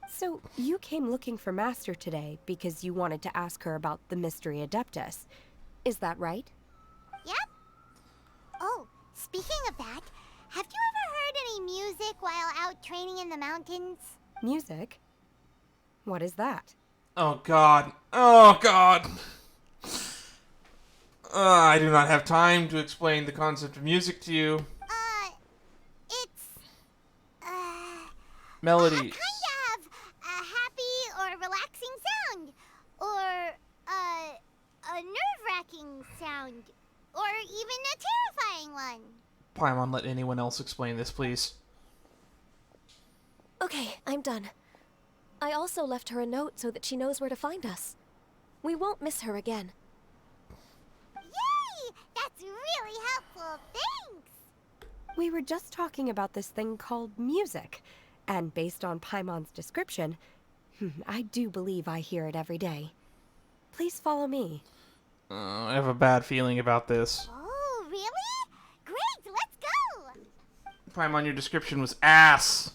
So, you came looking for Master today because you wanted to ask her about the Mystery Adeptus. Is that right? Yep. Oh, speaking of that, have you ever heard any music while out training in the mountains? Music? What is that? Oh god. Oh god. I do not have time to explain the concept of music to you. It's... Melodies. Kind of a happy or relaxing sound. Or, a nerve-wracking sound. Or even a terrifying one. Paimon, let anyone else explain this, please. Okay, I'm done. I also left her a note so that she knows where to find us. We won't miss her again. Yay! That's really helpful. Thanks! We were just talking about this thing called music, and based on Paimon's description, I do believe I hear it every day. Please follow me. I have a bad feeling about this. Oh, really? Great, let's go! Paimon, your description was ass.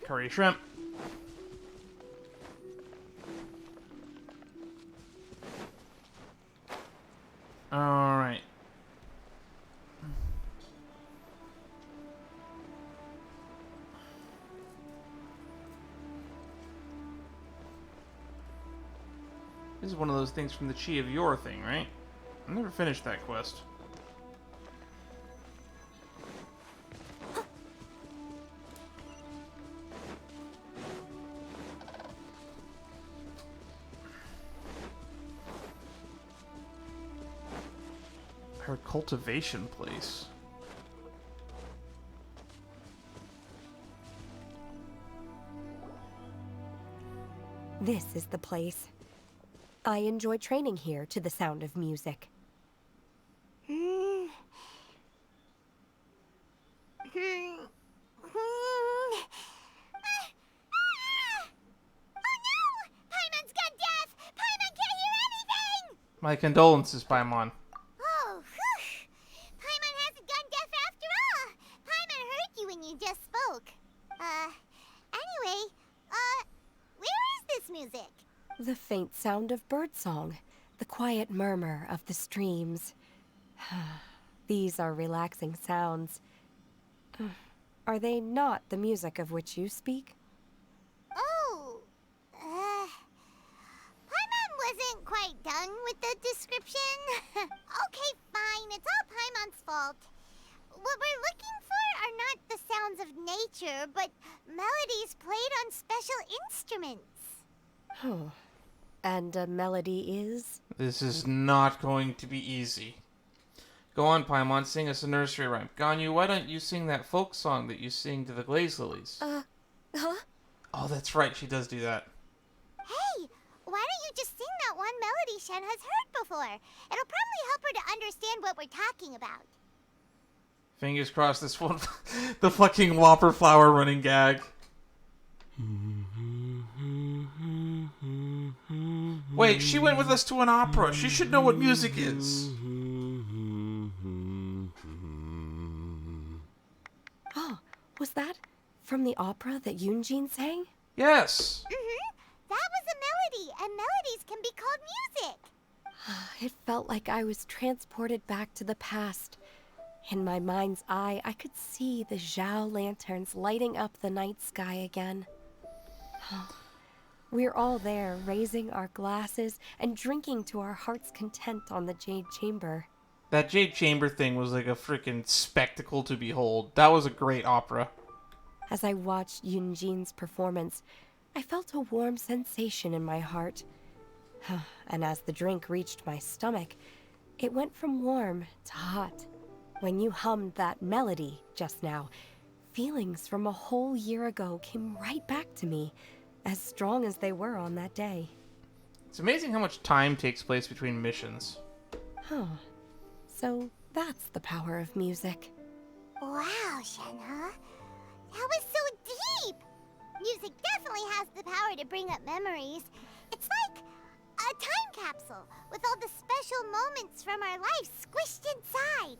Curry shrimp. Alright. This is one of those things from the Chi of Your thing, right? I never finished that quest. Her cultivation place. This is the place. I enjoy training here to the sound of music. My condolences, Paimon. Oh, whew. Paimon hasn't gone deaf after all. Paimon heard you when you just spoke. Anyway, where is this music? The faint sound of birdsong, the quiet murmur of the streams. These are relaxing sounds. Are they not the music of which you speak? Oh, Paimon wasn't quite done with the description. Okay, fine, it's all Paimon's fault. What we're looking for are not the sounds of nature, but melodies played on special instruments. Oh. And a melody is? This is not going to be easy. Go on, Paimon, sing us a nursery rhyme. Ganyu, why don't you sing that folk song that you sing to the glaze lilies? Huh? Oh, that's right, she does do that. Hey, why don't you just sing that one melody Shen has heard before? It'll probably help her to understand what we're talking about. Fingers crossed this one. The fucking Whopper flower running gag. Wait, she went with us to an opera. She should know what music is. Oh, was that from the opera that Yunjin sang? Yes. That was a melody, and melodies can be called music. It felt like I was transported back to the past. In my mind's eye, I could see the Zhao lanterns lighting up the night sky again. We're all there, raising our glasses and drinking to our heart's content on the Jade Chamber. That Jade Chamber thing was like a freaking spectacle to behold. That was a great opera. As I watched Yunjin's performance, I felt a warm sensation in my heart. And as the drink reached my stomach, it went from warm to hot. When you hummed that melody just now, feelings from a whole year ago came right back to me, as strong as they were on that day. It's amazing how much time takes place between missions. So that's the power of music. Wow, Shenhe. That was so deep! Music definitely has the power to bring up memories. It's like a time capsule with all the special moments from our lives squished inside.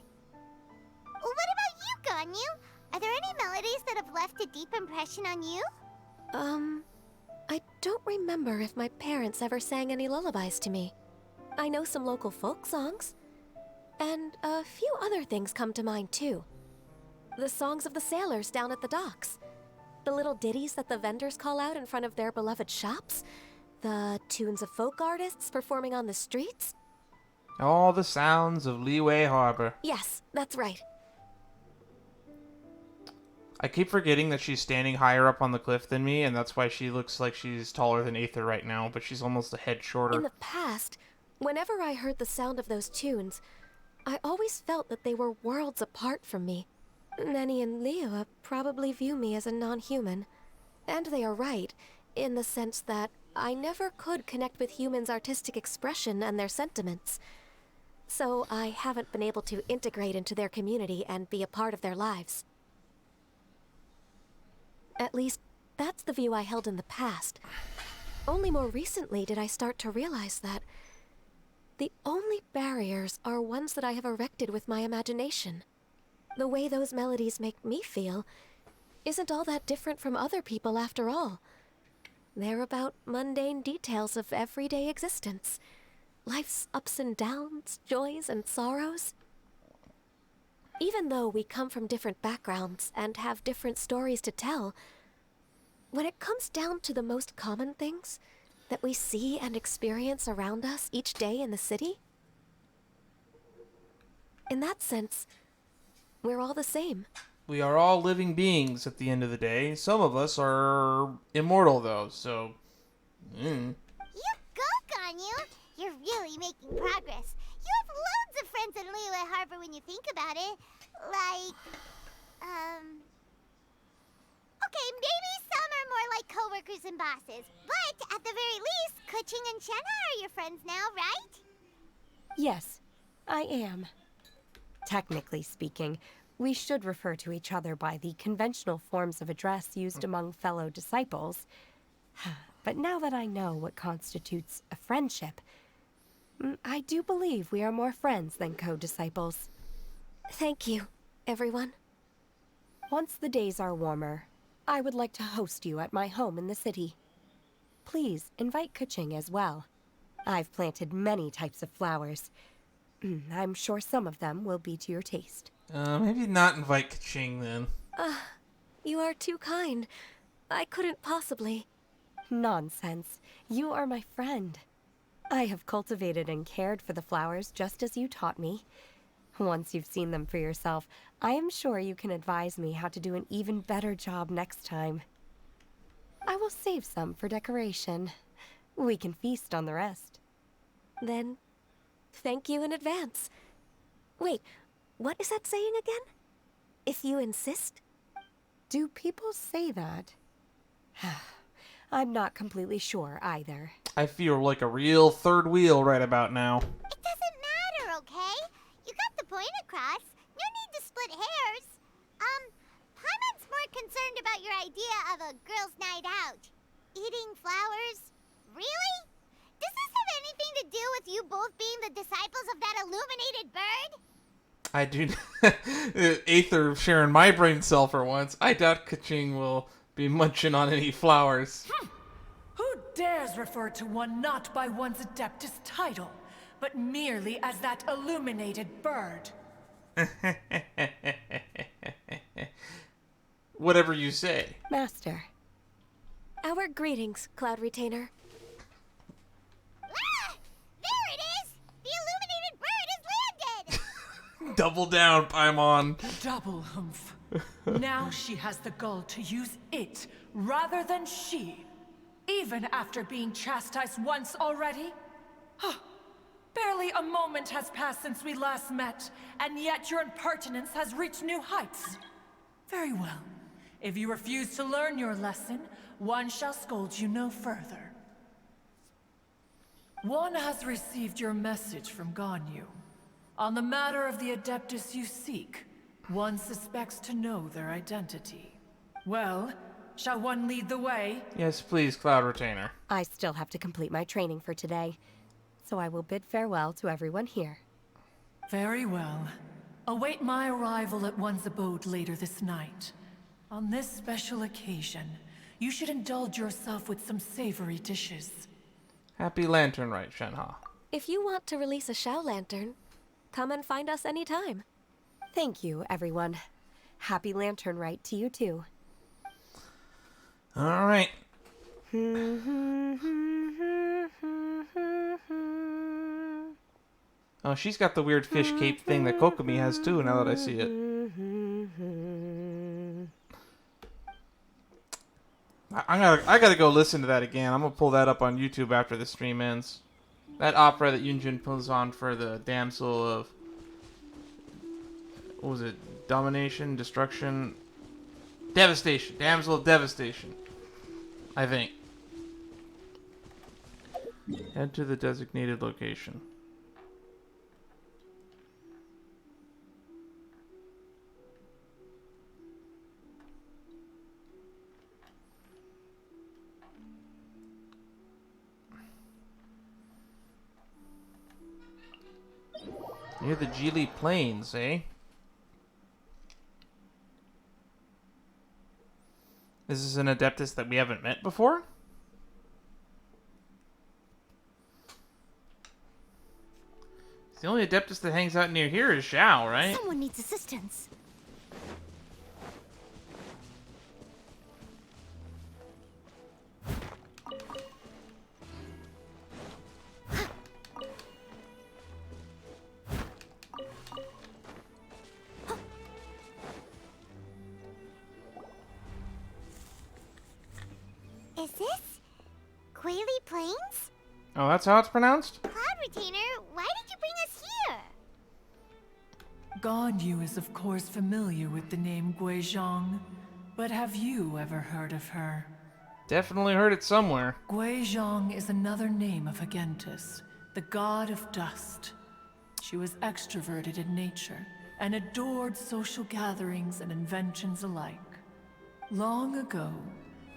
What about you, Ganyu? Are there any melodies that have left a deep impression on you? I don't remember if my parents ever sang any lullabies to me. I know some local folk songs. And a few other things come to mind, too. The songs of the sailors down at the docks. The little ditties that the vendors call out in front of their beloved shops. The tunes of folk artists performing on the streets. All the sounds of Liyue Harbor. Yes, that's right. I keep forgetting that she's standing higher up on the cliff than me, and that's why she looks like she's taller than Aether right now, but she's almost a head shorter. In the past, whenever I heard the sound of those tunes, I always felt that they were worlds apart from me. Nenny and Liyue probably view me as a non-human. And they are right, in the sense that I never could connect with humans' artistic expression and their sentiments. So I haven't been able to integrate into their community and be a part of their lives. At least, that's the view I held in the past. Only more recently did I start to realize that the only barriers are ones that I have erected with my imagination. The way those melodies make me feel isn't all that different from other people after all. They're about mundane details of everyday existence. Life's ups and downs, joys and sorrows. Even though we come from different backgrounds and have different stories to tell, when it comes down to the most common things that we see and experience around us each day in the city, in that sense, we're all the same. We are all living beings at the end of the day. Some of us are immortal, though, so... You go, Ganyu! You're really making progress. You have loads of friends in Liyue Harbor bosses, but at the very least, Kuching and Shenha are your friends now, right? Yes, I am. Technically speaking, we should refer to each other by the conventional forms of address used among fellow disciples. But now that I know what constitutes a friendship, I do believe we are more friends than co-disciples. Thank you, everyone. Once the days are warmer, I would like to host you at my home in the city. Please invite Kuching as well. I've planted many types of flowers. I'm sure some of them will be to your taste. Maybe not invite Kaching then. You are too kind. I couldn't possibly. Nonsense. You are my friend. I have cultivated and cared for the flowers just as you taught me. Once you've seen them for yourself, I am sure you can advise me how to do an even better job next time. I will save some for decoration. We can feast on the rest. Then, thank you in advance. Wait, what is that saying again? If you insist? Do people say that? I'm not completely sure either. I feel like a real third wheel right about now. It doesn't matter, okay? You got the point across. No need to split hairs. Paimon's more concerned about your idea of a girls' night out. Eating flowers? Really? Does this have anything to do with you both being the disciples of that illuminated bird? I do. Aether sharing my brain cell for once. I doubt Kaching will be munching on any flowers. Who dares refer to one not by one's Adeptus title, but merely as that illuminated bird? Whatever you say. Master. Our greetings, Cloud Retainer. Ah! There it is! The illuminated bird has landed! Double down, Paimon. Double humph. Now she has the gall to use it rather than she. Even after being chastised once already? Barely a moment has passed since we last met, and yet your impertinence has reached new heights. Very well. If you refuse to learn your lesson, one shall scold you no further. One has received your message from Ganyu. On the matter of the Adeptus you seek, one suspects to know their identity. Well, shall one lead the way? Yes, please, Cloud Retainer. I still have to complete my training for today, so I will bid farewell to everyone here. Very well. Await my arrival at one's abode later this night. On this special occasion, you should indulge yourself with some savory dishes. Happy Lantern Rite, Shenha. If you want to release a Shao Lantern, come and find us anytime. Thank you, everyone. Happy Lantern Rite to you too. All right. Oh, she's got the weird fish cape thing that Kokomi has too, now that I see it. I gotta go listen to that again. I'm gonna pull that up on YouTube after the stream ends. That opera that Yunjin pulls on for the Damsel of... What was it? Domination? Destruction? Devastation. Damsel of Devastation. I think. Head to the designated location. Near the Geely Plains, eh? Is this an Adeptus that we haven't met before? The only Adeptus that hangs out near here is Xiao, right? Someone needs assistance. Is this Quaily Plains? Oh, that's how it's pronounced? Cloud Retainer, why did you bring us here? Ganyu is of course familiar with the name Guizhong, but have you ever heard of her? Definitely heard it somewhere. Guizhong is another name of Agentis, the god of dust. She was extroverted in nature and adored social gatherings and inventions alike. Long ago,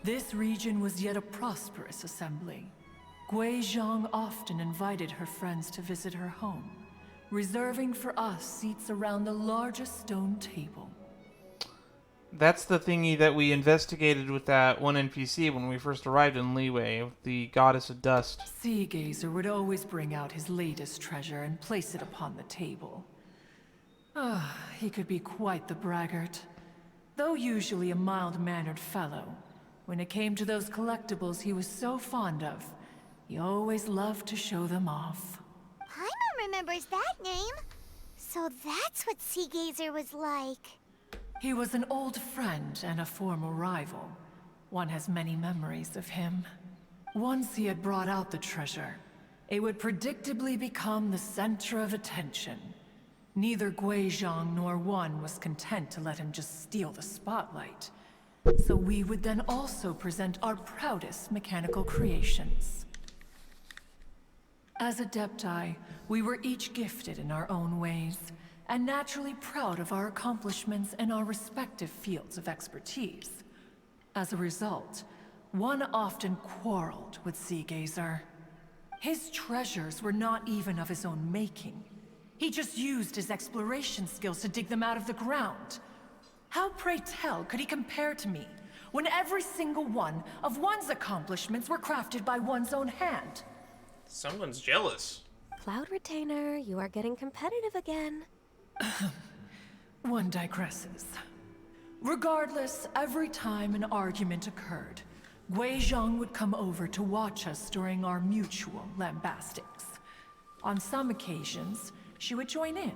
this region was yet a prosperous assembly. Guizhong often invited her friends to visit her home, reserving for us seats around the largest stone table. That's the thingy that we investigated with that one NPC when we first arrived in Liyue, the goddess of dust. Sea Gazer would always bring out his latest treasure and place it upon the table. He could be quite the braggart. Though usually a mild-mannered fellow, when it came to those collectibles he was so fond of, he always loved to show them off. Paimon remembers that name. So that's what Sea Gazer was like. He was an old friend and a former rival. One has many memories of him. Once he had brought out the treasure, it would predictably become the center of attention. Neither Guizhong nor one was content to let him just steal the spotlight. So we would then also present our proudest mechanical creations. As Adepti, we were each gifted in our own ways, and naturally proud of our accomplishments in our respective fields of expertise. As a result, one often quarreled with Sea Gazer. His treasures were not even of his own making. He just used his exploration skills to dig them out of the ground. How, pray tell, could he compare to me, when every single one of one's accomplishments were crafted by one's own hand? Someone's jealous. Cloud Retainer, you are getting competitive again. One digresses. Regardless, every time an argument occurred, Guizhong would come over to watch us during our mutual lambastics. On some occasions, she would join in,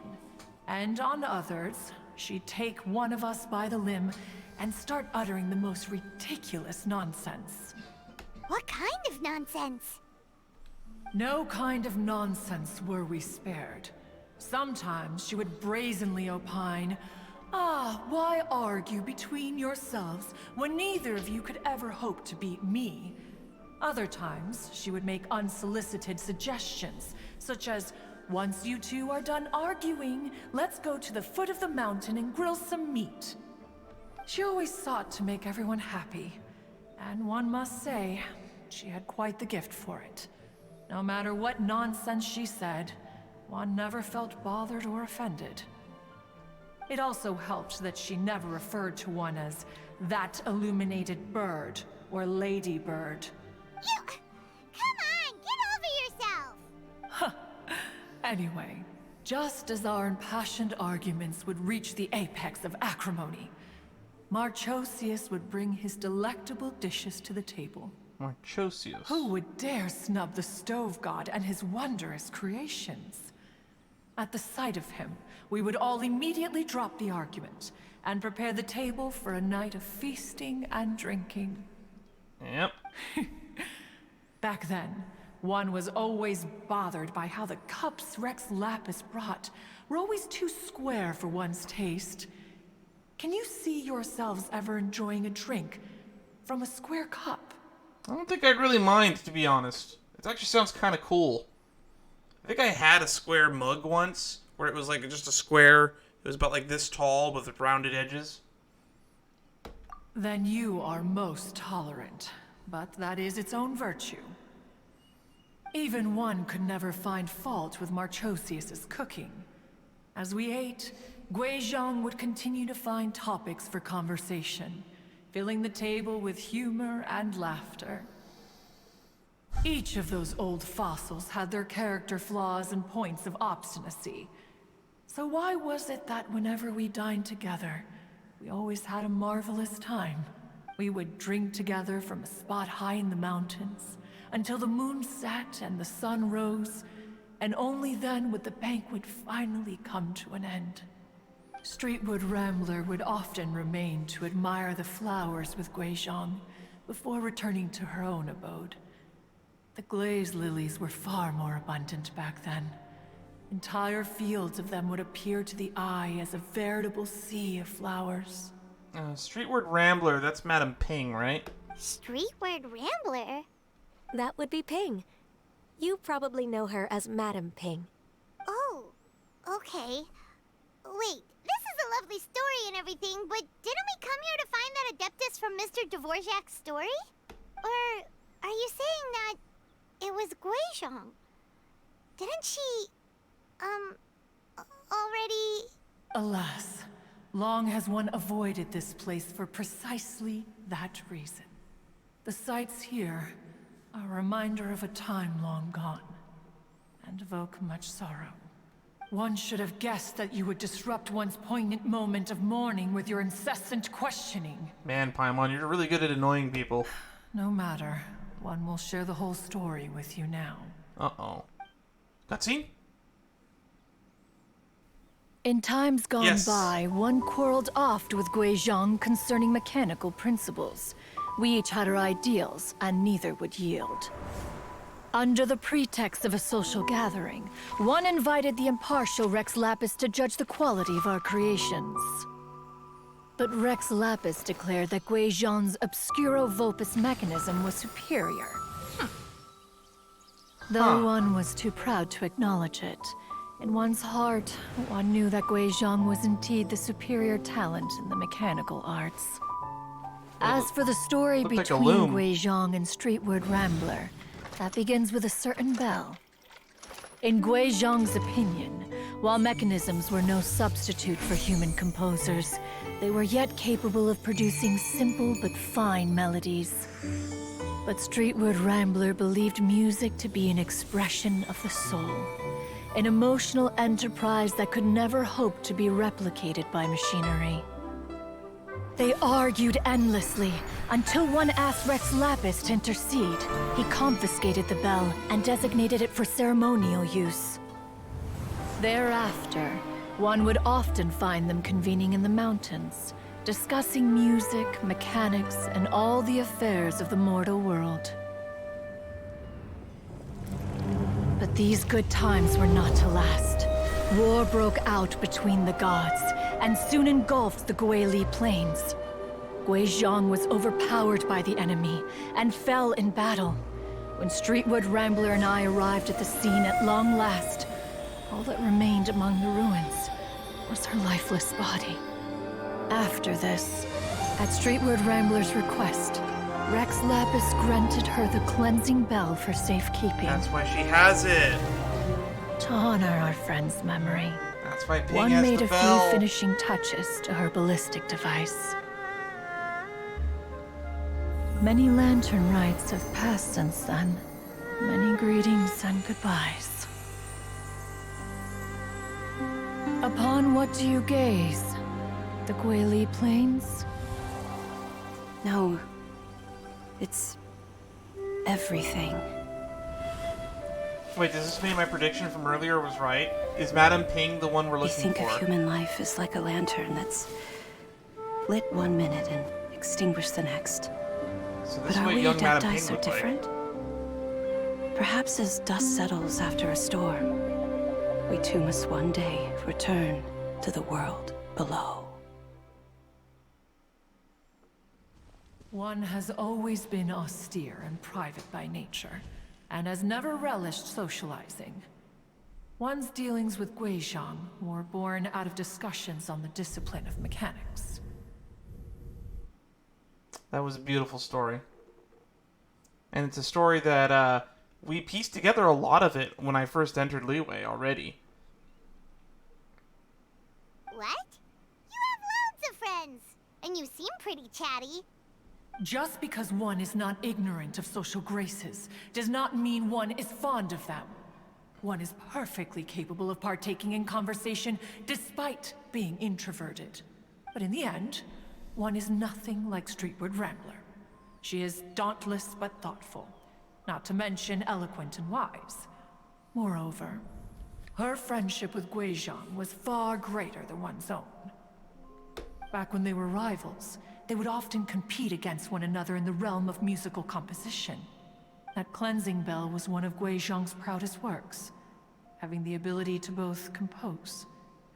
and on others, she'd take one of us by the limb and start uttering the most ridiculous nonsense. What kind of nonsense? No kind of nonsense were we spared. Sometimes she would brazenly opine, why argue between yourselves when neither of you could ever hope to beat me? Other times, she would make unsolicited suggestions, such as, once you two are done arguing, let's go to the foot of the mountain and grill some meat. She always sought to make everyone happy, and one must say, she had quite the gift for it. No matter what nonsense she said, one never felt bothered or offended. It also helped that she never referred to one as that illuminated bird or lady bird. Come on, get over yourself! Anyway, just as our impassioned arguments would reach the apex of acrimony, Marchosius would bring his delectable dishes to the table. Marchosius? Who would dare snub the stove god and his wondrous creations? At the sight of him, we would all immediately drop the argument and prepare the table for a night of feasting and drinking. Yep. Back then, one was always bothered by how the cups Rex Lapis brought were always too square for one's taste. Can you see yourselves ever enjoying a drink from a square cup? I don't think I'd really mind, to be honest. It actually sounds kind of cool. I think I had a square mug once, where it was like just a square. It was about like this tall with rounded edges. Then you are most tolerant, but that is its own virtue. Even one could never find fault with Marchosius's cooking. As we ate, Guizhong would continue to find topics for conversation, filling the table with humor and laughter. Each of those old fossils had their character flaws and points of obstinacy. So why was it that whenever we dined together, we always had a marvelous time? We would drink together from a spot high in the mountains, until the moon set and the sun rose, and only then would the banquet finally come to an end. Streetwood Rambler would often remain to admire the flowers with Guizhong before returning to her own abode. The glaze lilies were far more abundant back then. Entire fields of them would appear to the eye as a veritable sea of flowers. Streetward Rambler, that's Madam Ping, right? Streetward Rambler? That would be Ping. You probably know her as Madam Ping. Oh, okay. Wait, this is a lovely story and everything, but didn't we come here to find that Adeptus from Mr. Dvorak's story? Or are you saying that it was Guizhong? Didn't she, already... Alas, long has one avoided this place for precisely that reason. The sights here are a reminder of a time long gone, and evoke much sorrow. One should have guessed that you would disrupt one's poignant moment of mourning with your incessant questioning. Man, Paimon, you're really good at annoying people. No matter. One will share the whole story with you now. Uh-oh. Cutscene? In times gone by, one quarreled oft with Guizhong concerning mechanical principles. We each had our ideals, and neither would yield. Under the pretext of a social gathering, one invited the impartial Rex Lapis to judge the quality of our creations. But Rex Lapis declared that Guizhong's Obscuro Vulpus mechanism was superior. Though one was too proud to acknowledge it, in one's heart, one knew that Guizhong was indeed the superior talent in the mechanical arts. As for the story between Guizhong and Streetward Rambler, that begins with a certain bell. In Guizhong's opinion, while mechanisms were no substitute for human composers, they were yet capable of producing simple but fine melodies. But Streetward Rambler believed music to be an expression of the soul, an emotional enterprise that could never hope to be replicated by machinery. They argued endlessly, until one asked Rex Lapis to intercede. He confiscated the bell and designated it for ceremonial use. Thereafter, one would often find them convening in the mountains, discussing music, mechanics, and all the affairs of the mortal world. But these good times were not to last. War broke out between the gods, and soon engulfed the Guili Plains. Guizhong was overpowered by the enemy, and fell in battle. When Streetward Rambler and I arrived at the scene at long last, all that remained among the ruins was her lifeless body. After this, at Streetward Rambler's request, Rex Lapis granted her the cleansing bell for safekeeping. That's why she has it. To honor our friend's memory, that's why Ping one has made the a bell. few finishing touches to her ballistic device. Many lantern rites have passed since then. Many greetings and goodbyes. Upon what do you gaze? The Guili Plains? No. It's everything. Wait, does this mean my prediction from earlier was right? Is Madam Ping the one we're looking for? We think of human life as like a lantern that's lit one minute and extinguished the next. So But this is are what we young Madam Adepti Ping so looked like. different? Perhaps as dust settles after a storm, we too must one day return to the world below. One has always been austere and private by nature, and has never relished socializing. One's dealings with Guizhong were born out of discussions on the discipline of mechanics. That was a beautiful story. And it's a story that we pieced together a lot of it when I first entered Leeway already. What? You have loads of friends, and you seem pretty chatty. Just because one is not ignorant of social graces does not mean one is fond of them. One is perfectly capable of partaking in conversation despite being introverted. But in the end, one is nothing like Streetward Rambler. She is dauntless but thoughtful, not to mention eloquent and wise. Moreover, her friendship with Guizhong was far greater than one's own. Back when they were rivals, they would often compete against one another in the realm of musical composition. That cleansing bell was one of Guizhong's proudest works, having the ability to both compose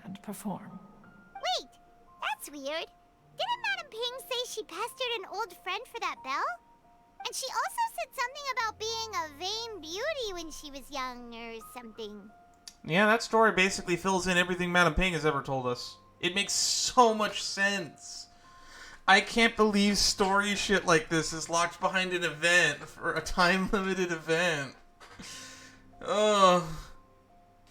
and perform. Wait, that's weird. Didn't Madam Ping say she pestered an old friend for that bell? And she also said something about being a vain beauty when she was young or something. Yeah, that story basically fills in everything Madame Ping has ever told us. It makes so much sense. I can't believe story shit like this is locked behind an event for a time-limited event. Ugh.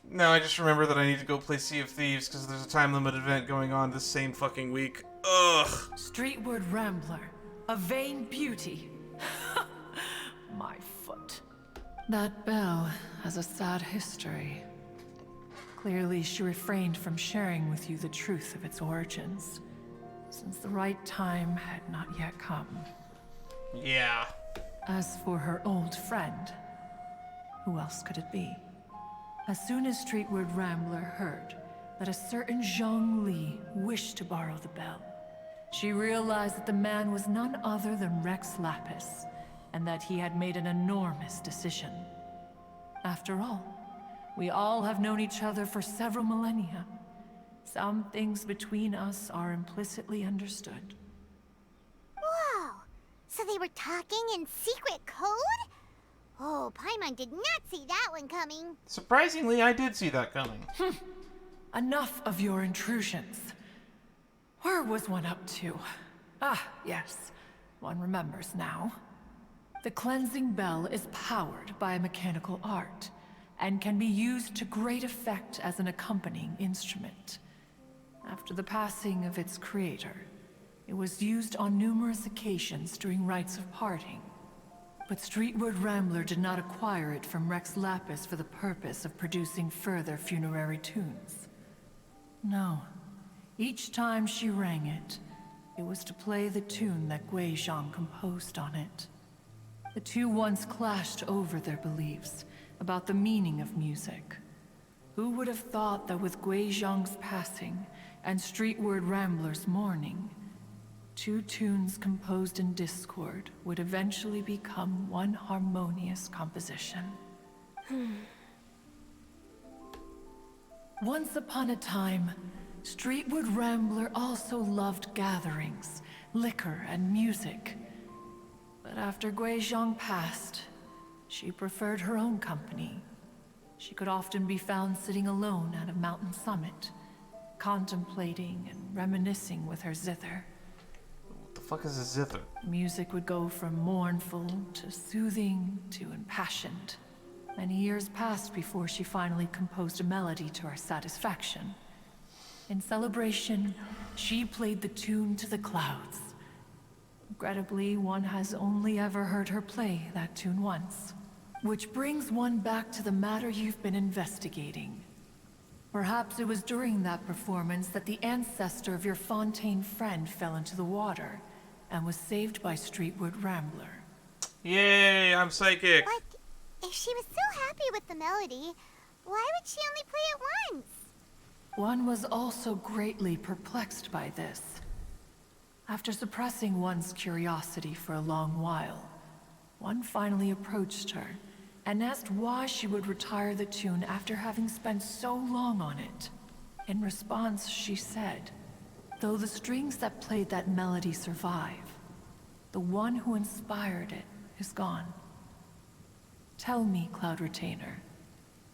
Now I just remember that I need to go play Sea of Thieves because there's a time-limited event going on this same fucking week. Ugh. Streetward Rambler, a vain beauty. My foot. That bell has a sad history. Clearly, she refrained from sharing with you the truth of its origins, since the right time had not yet come. Yeah. As for her old friend, who else could it be? As soon as Streetward Rambler heard that a certain Zhang Li wished to borrow the bell, she realized that the man was none other than Rex Lapis, and that he had made an enormous decision. After all, we all have known each other for several millennia. Some things between us are implicitly understood. Whoa! So they were talking in secret code? Oh, Paimon did not see that one coming. Surprisingly, I did see that coming. Enough of your intrusions. Where was one up to? Ah, yes. One remembers now. The cleansing bell is powered by a mechanical art, and can be used to great effect as an accompanying instrument. After the passing of its creator, it was used on numerous occasions during rites of parting. But Streetward Rambler did not acquire it from Rex Lapis for the purpose of producing further funerary tunes. No. Each time she rang it, it was to play the tune that Gui Zhang composed on it. The two once clashed over their beliefs about the meaning of music. Who would have thought that with Gui Zhang's passing and Streetward Rambler's mourning, two tunes composed in discord would eventually become one harmonious composition? Once upon a time, Streetward Rambler also loved gatherings, liquor, and music. But after Gui Zhang passed, she preferred her own company. She could often be found sitting alone at a mountain summit, contemplating and reminiscing with her zither. What the fuck is a zither? Music would go from mournful to soothing to impassioned. Many years passed before she finally composed a melody to her satisfaction. In celebration, she played the tune to the clouds. Regrettably, one has only ever heard her play that tune once. Which brings one back to the matter you've been investigating. Perhaps it was during that performance that the ancestor of your Fontaine friend fell into the water and was saved by Streetward Rambler. Yay, I'm psychic. But if she was so happy with the melody, why would she only play it once? One was also greatly perplexed by this. After suppressing one's curiosity for a long while, one finally approached her and asked why she would retire the tune after having spent so long on it. In response, she said, "Though the strings that played that melody survive, the one who inspired it is gone. Tell me, Cloud Retainer,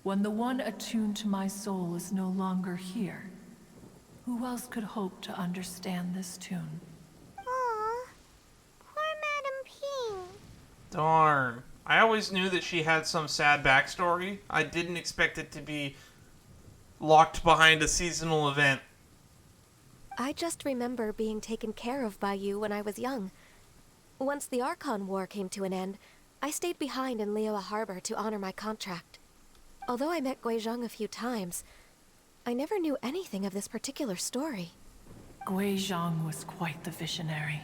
when the one attuned to my soul is no longer here, who else could hope to understand this tune?" Aw, poor Madame Ping. Darn. I always knew that she had some sad backstory. I didn't expect it to be locked behind a seasonal event. I just remember being taken care of by you when I was young. Once the Archon War came to an end, I stayed behind in Liyue Harbor to honor my contract. Although I met Gui Zhang a few times, I never knew anything of this particular story. Gui Zhang was quite the visionary,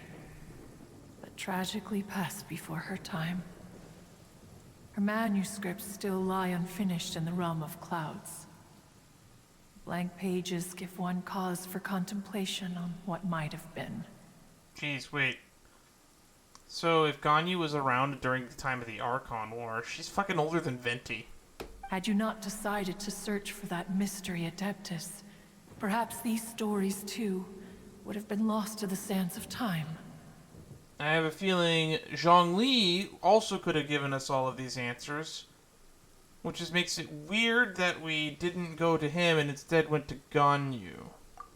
but tragically passed before her time. Her manuscripts still lie unfinished in the realm of clouds. Blank pages give one cause for contemplation on what might have been. Jeez, wait. So if Ganyu was around during the time of the Archon War, she's fucking older than Venti. Had you not decided to search for that mystery Adeptus, perhaps these stories, too, would have been lost to the sands of time. I have a feeling Zhongli also could have given us all of these answers, which just makes it weird that we didn't go to him and instead went to Ganyu.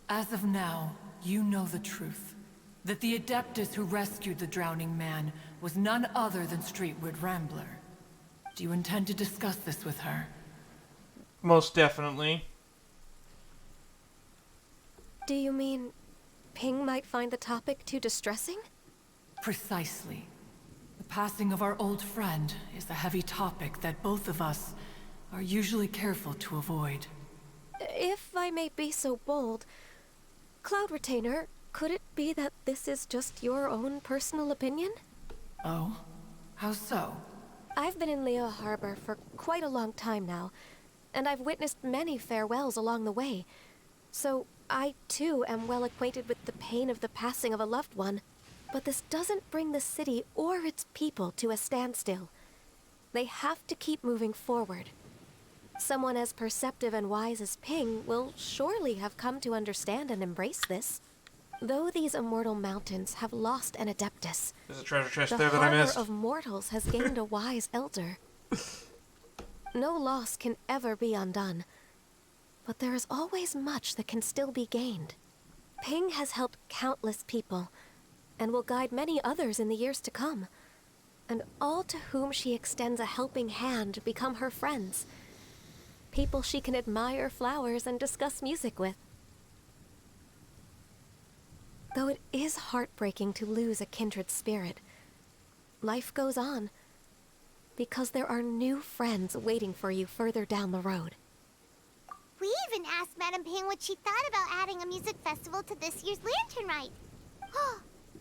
As of now, you know the truth. That the Adeptus who rescued the drowning man was none other than Streetwood Rambler. Do you intend to discuss this with her? Most definitely. Do you mean Ping might find the topic too distressing? Precisely. The passing of our old friend is a heavy topic that both of us are usually careful to avoid. If I may be so bold, Cloud Retainer, could it be that this is just your own personal opinion? Oh? How so? I've been in Liyue Harbor for quite a long time now, and I've witnessed many farewells along the way. So I, too, am well acquainted with the pain of the passing of a loved one. But this doesn't bring the city or its people to a standstill. They have to keep moving forward. Someone as perceptive and wise as Ping will surely have come to understand and embrace this. Though these immortal mountains have lost an Adeptus, there's a treasure chest the there that I missed. Harbor of Mortals has gained a wise elder. No loss can ever be undone, but there is always much that can still be gained. Ping has helped countless people, and will guide many others in the years to come. And all to whom she extends a helping hand become her friends. People she can admire flowers and discuss music with. Though it is heartbreaking to lose a kindred spirit, life goes on, because there are new friends waiting for you further down the road. We even asked Madame Ping what she thought about adding a music festival to this year's Lantern Rite.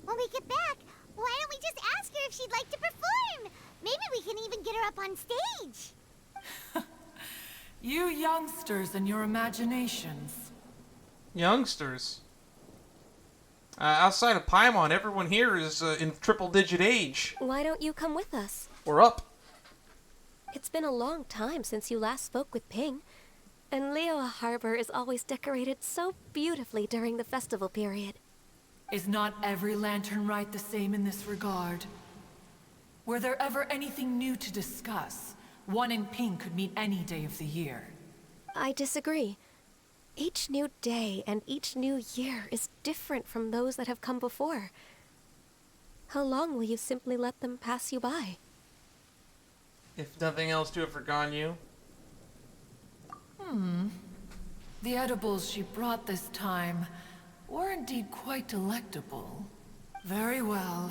When we get back, why don't we just ask her if she'd like to perform? Maybe we can even get her up on stage. You youngsters and your imaginations. Youngsters? Outside of Paimon, everyone here is in triple-digit age. Why don't you come with us? We're up. It's been a long time since you last spoke with Ping, and Liyue Harbor is always decorated so beautifully during the festival period. Is not every Lantern Rite the same in this regard? Were there ever anything new to discuss? One in Ping could meet any day of the year. I disagree. Each new day and each new year is different from those that have come before. How long will you simply let them pass you by? If nothing else, do it for Ganyu. The edibles she brought this time were indeed quite delectable. Very well.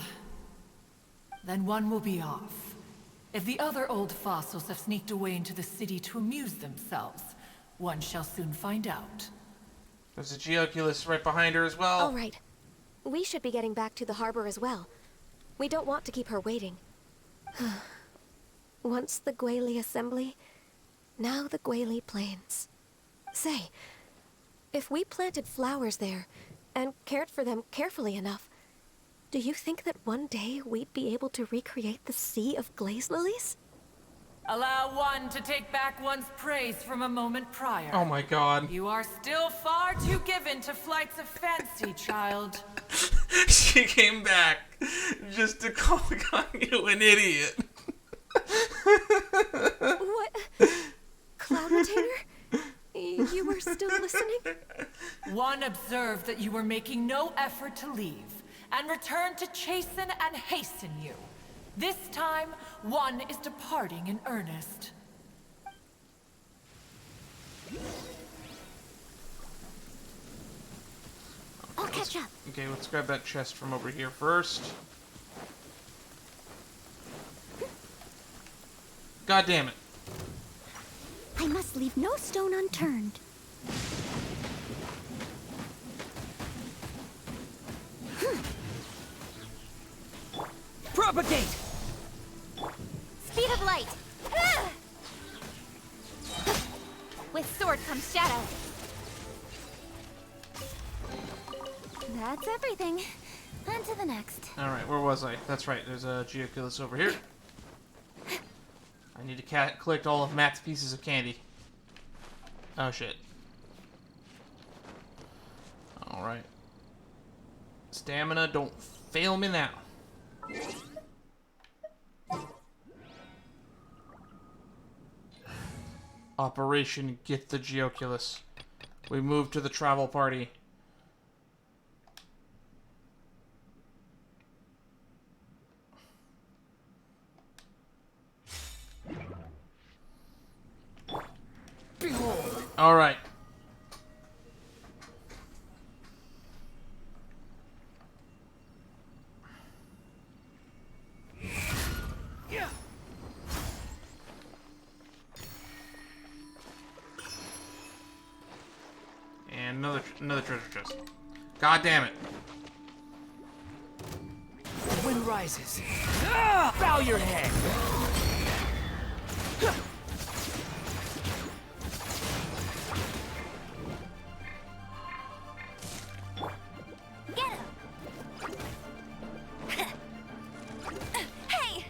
Then one will be off. If the other old fossils have sneaked away into the city to amuse themselves, one shall soon find out. There's a Geoculus right behind her as well. All right. We should be getting back to the harbor as well. We don't want to keep her waiting. Once the Guili Assembly, now the Guili Plains. Say, if we planted flowers there, and cared for them carefully enough, do you think that one day we'd be able to recreate the sea of glaze lilies? Allow one to take back one's praise from a moment prior. Oh my god. You are still far too given to flights of fancy, child. She came back just to call Ganyu an idiot. What? Cloud Retainer? You were still listening? One observed that you were making no effort to leave, and returned to chasten and hasten you. This time, one is departing in earnest. I'll catch up. Okay, let's grab that chest from over here first. God damn it. I must leave no stone unturned. Propagate! Speed of light! With sword comes shadow. That's everything. On to the next. Alright, where was I? That's right, there's a Geoculus over here. I need to collect all of Matt's pieces of candy. Oh shit. Alright. Stamina, don't fail me now. Operation Get the Geoculus. We move to the travel party. All right. And another treasure chest. God damn it. The wind rises. Bow your head. Get him! Hey!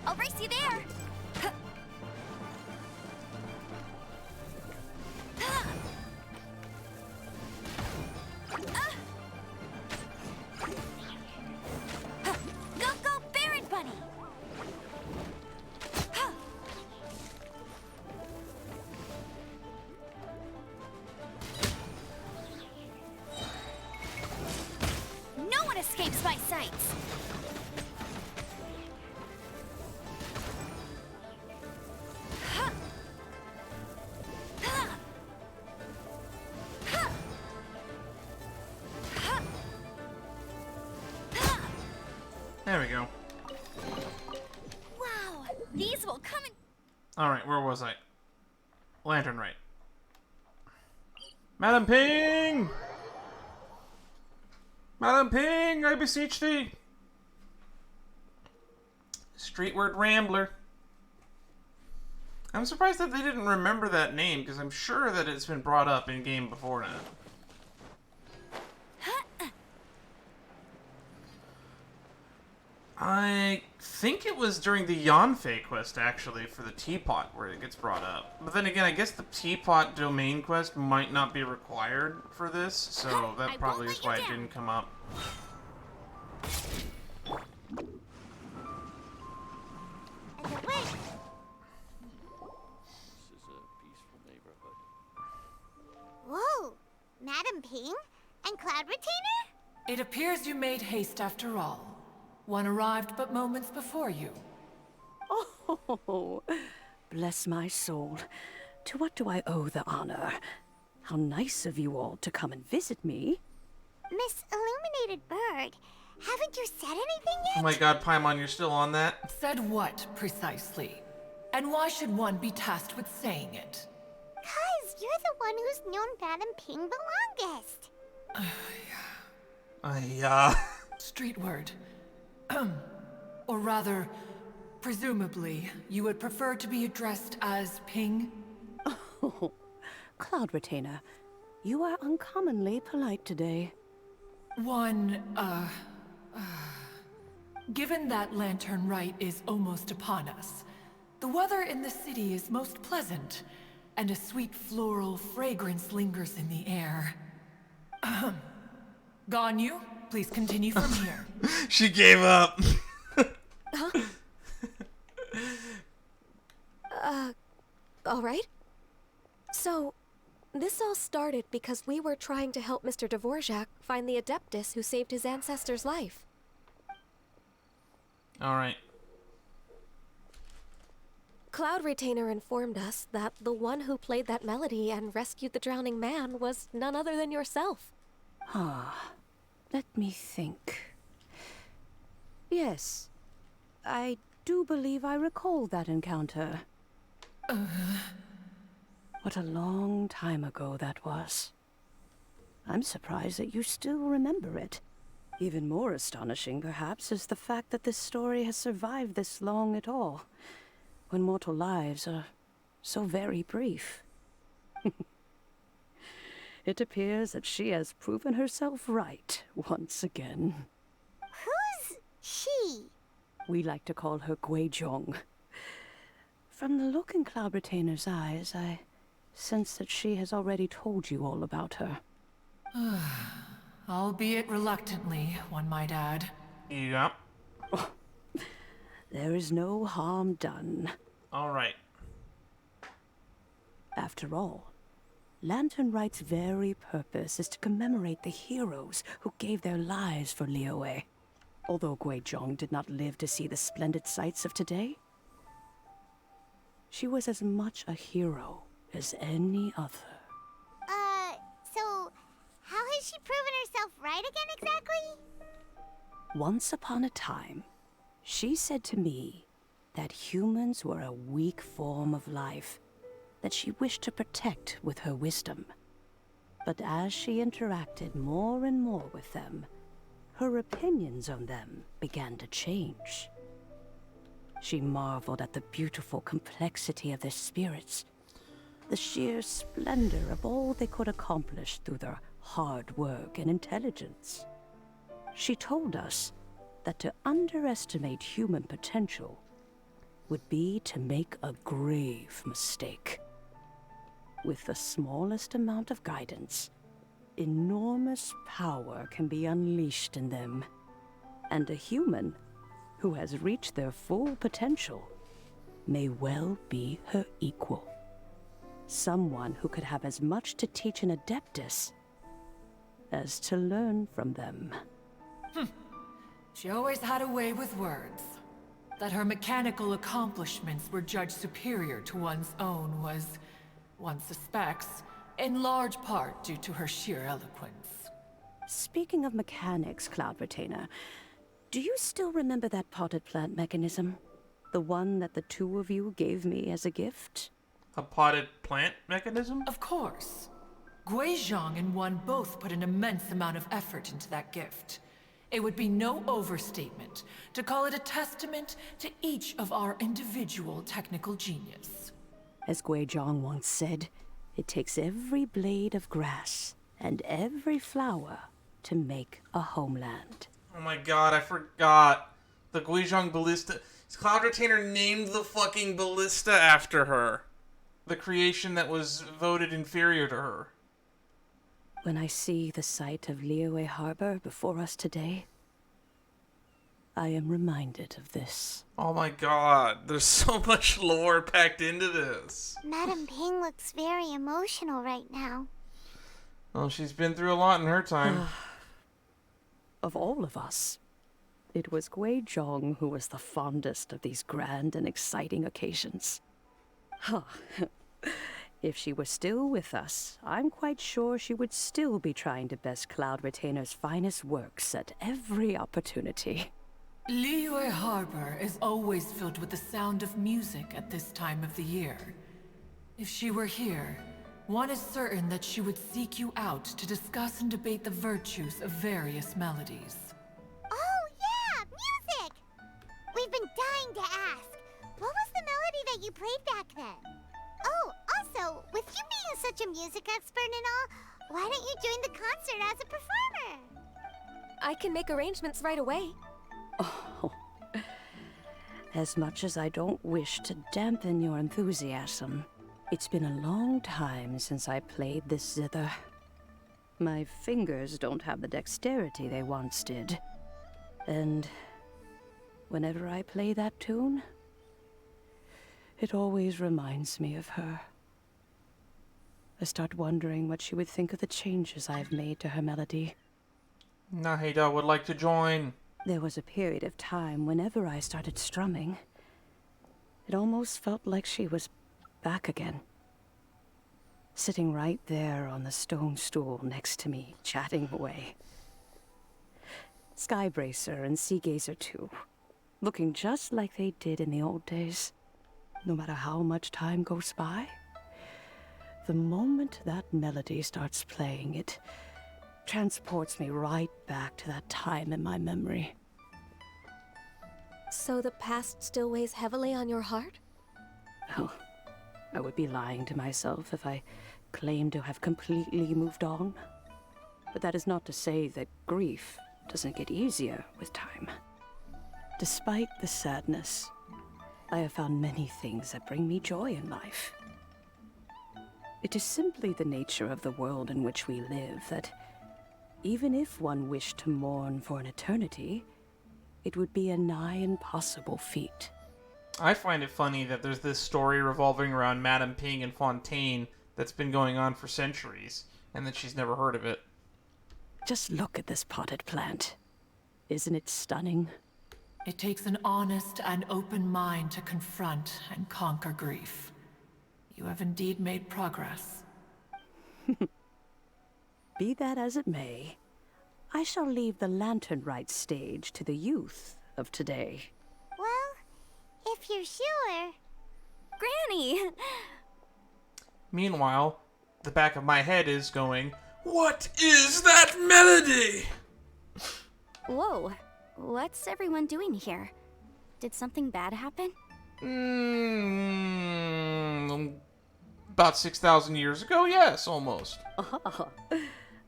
I'll race you there! Go, go, Baron Bunny! No one escapes my sights! There we go. Wow, these will come in. Alright, where was I? Lantern Rite. Madam Ping! Madam Ping, I beseech thee! Streetward Rambler. I'm surprised that they didn't remember that name, because I'm sure that it's been brought up in game before now. I think it was during the Yanfei quest, actually, for the teapot, where it gets brought up. But then again, I guess the teapot domain quest might not be required for this, so that probably is why it didn't come up. And away. This is a peaceful neighborhood. Whoa, Madam Ping and Cloud Retainer? It appears you made haste after all. One arrived but moments before you. Oh, bless my soul. To what do I owe the honor? How nice of you all to come and visit me. Miss Illuminated Bird, haven't you said anything yet? Oh my god, Paimon, you're still on that? Said what, precisely? And why should one be tasked with saying it? 'Cause you're the one who's known Madam Ping the longest. Street word. Or rather, presumably, you would prefer to be addressed as Ping? Oh, Cloud Retainer, you are uncommonly polite today. Given that Lantern Rite is almost upon us, the weather in the city is most pleasant, and a sweet floral fragrance lingers in the air. Ganyu, please continue from here. She gave up. All right. So, this all started because we were trying to help Mr. Dvorak find the Adeptus who saved his ancestor's life. Alright. Cloud Retainer informed us that the one who played that melody and rescued the drowning man was none other than yourself. Ah, let me think. Yes, I do believe I recall that encounter. What a long time ago that was. I'm surprised that you still remember it. Even more astonishing, perhaps, is the fact that this story has survived this long at all, when mortal lives are so very brief. It appears that she has proven herself right once again. Who's she? We like to call her Guizhong. From the look in Cloud Retainer's eyes, I sense that she has already told you all about her. Albeit reluctantly, one might add. Yep. There is no harm done. All right. After all, Lantern Rite's very purpose is to commemorate the heroes who gave their lives for Liyue. Although Guizhong did not live to see the splendid sights of today, she was as much a hero as any other. So how has she proven herself right again exactly? Once upon a time, she said to me that humans were a weak form of life that she wished to protect with her wisdom. But as she interacted more and more with them, her opinions on them began to change. She marveled at the beautiful complexity of their spirits, the sheer splendor of all they could accomplish through their hard work and intelligence. She told us that to underestimate human potential would be to make a grave mistake. With the smallest amount of guidance, enormous power can be unleashed in them. And a human who has reached their full potential may well be her equal. Someone who could have as much to teach an Adeptus as to learn from them. She always had a way with words. That her mechanical accomplishments were judged superior to one's own was, one suspects, in large part due to her sheer eloquence. Speaking of mechanics, Cloud Retainer, do you still remember that potted plant mechanism? The one that the two of you gave me as a gift? A potted plant mechanism? Of course. Guizhong and one both put an immense amount of effort into that gift. It would be no overstatement to call it a testament to each of our individual technical genius. As Guizhong once said, it takes every blade of grass and every flower to make a homeland. Oh my god, I forgot. The Guizhong Ballista. Cloud Retainer named the fucking ballista after her. The creation that was voted inferior to her. When I see the sight of Liyue Harbor before us today, I am reminded of this. Oh my god, there's so much lore packed into this. Madame Ping looks very emotional right now. Well, she's been through a lot in her time. Of all of us, it was Guizhong who was the fondest of these grand and exciting occasions. If she were still with us, I'm quite sure she would still be trying to best Cloud Retainer's finest works at every opportunity. Liyue Harbor is always filled with the sound of music at this time of the year. If she were here, one is certain that she would seek you out to discuss and debate the virtues of various melodies. Oh yeah, music! We've been dying to ask. What was the melody that you played back then? Oh, also, with you being such a music expert and all, why don't you join the concert as a performer? I can make arrangements right away. Oh, as much as I don't wish to dampen your enthusiasm, it's been a long time since I played this zither. My fingers don't have the dexterity they once did. And whenever I play that tune, it always reminds me of her. I start wondering what she would think of the changes I've made to her melody. Nahida would like to join. There was a period of time whenever I started strumming, it almost felt like she was back again. Sitting right there on the stone stool next to me, chatting away. Skybracer and Seagazer too, looking just like they did in the old days. No matter how much time goes by, the moment that melody starts playing, it transports me right back to that time in my memory. So the past still weighs heavily on your heart? Oh, I would be lying to myself if I claimed to have completely moved on. But that is not to say that grief doesn't get easier with time. Despite the sadness, I have found many things that bring me joy in life. It is simply the nature of the world in which we live that, even if one wished to mourn for an eternity, it would be a nigh impossible feat. I find it funny that there's this story revolving around Madame Ping and Fontaine that's been going on for centuries, and that she's never heard of it. Just look at this potted plant. Isn't it stunning? It takes an honest and open mind to confront and conquer grief. You have indeed made progress. Be that as it may, I shall leave the Lantern Rite stage to the youth of today. Well, if you're sure. Granny! Meanwhile, the back of my head is going, "What is that melody?" Whoa, what's everyone doing here? Did something bad happen? About 6,000 years ago, yes, almost. Ah,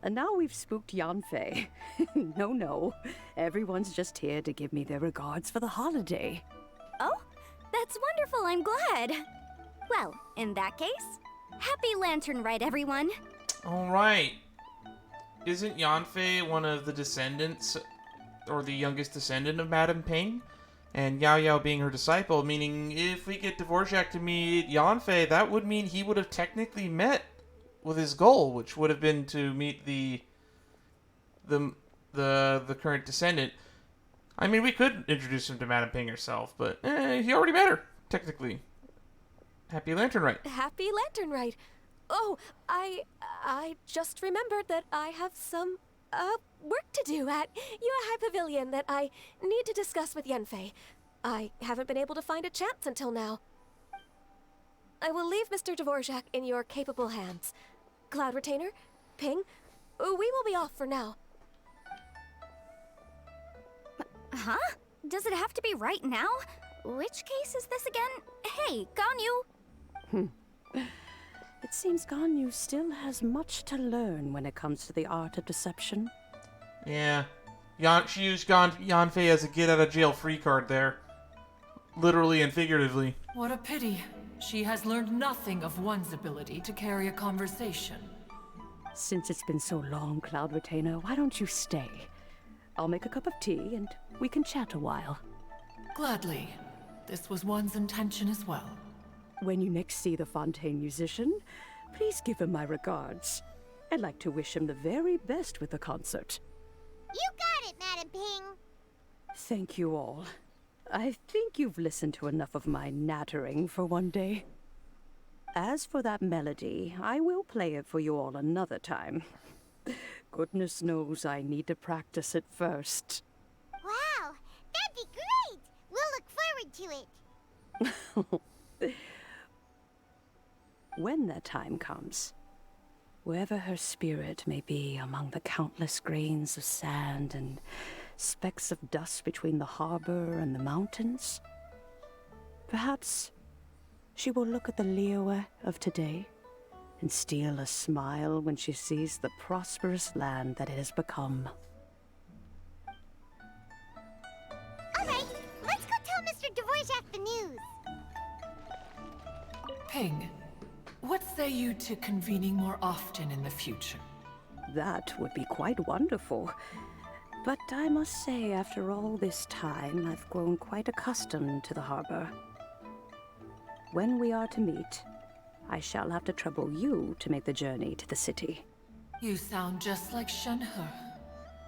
and now we've spooked Yanfei. No, everyone's just here to give me their regards for the holiday. Oh, that's wonderful, I'm glad. Well, in that case, happy Lantern Rite, everyone. Alright. Isn't Yanfei one of the descendants, or the youngest descendant of Madame Ping? And Yao Yao being her disciple, meaning if we get Dvorak to meet Yanfei, that would mean he would have technically met with his goal, which would have been to meet the current descendant. I mean, we could introduce him to Madame Ping herself, but he already met her, technically. Happy Lantern Rite. Happy Lantern Rite. Oh, I just remembered that I have some work to do at Yuehai Pavilion that I need to discuss with Yanfei. I haven't been able to find a chance until now. I will leave Mr. Dvorak in your capable hands. Cloud Retainer, Ping, we will be off for now. Huh? Does it have to be right now? Which case is this again? Hey, Ganyu! It seems Ganyu still has much to learn when it comes to the art of deception. Yeah. She used Yanfei as a get-out-of-jail-free card there. Literally and figuratively. What a pity. She has learned nothing of one's ability to carry a conversation. Since it's been so long, Cloud Retainer, why don't you stay? I'll make a cup of tea and we can chat a while. Gladly. This was one's intention as well. When you next see the Fontaine musician, please give him my regards. I'd like to wish him the very best with the concert. You got it, Madame Ping. Thank you all. I think you've listened to enough of my nattering for one day. As for that melody, I will play it for you all another time. Goodness knows I need to practice it first. Wow, that'd be great! We'll look forward to it. When that time comes, wherever her spirit may be among the countless grains of sand and specks of dust between the harbor and the mountains, perhaps she will look at the Liyue of today and steal a smile when she sees the prosperous land that it has become. Alright, let's go tell Mr. Dvorak the news. Ping, what say you to convening more often in the future? That would be quite wonderful. But I must say, after all this time, I've grown quite accustomed to the harbor. When we are to meet, I shall have to trouble you to make the journey to the city. You sound just like Shenhe.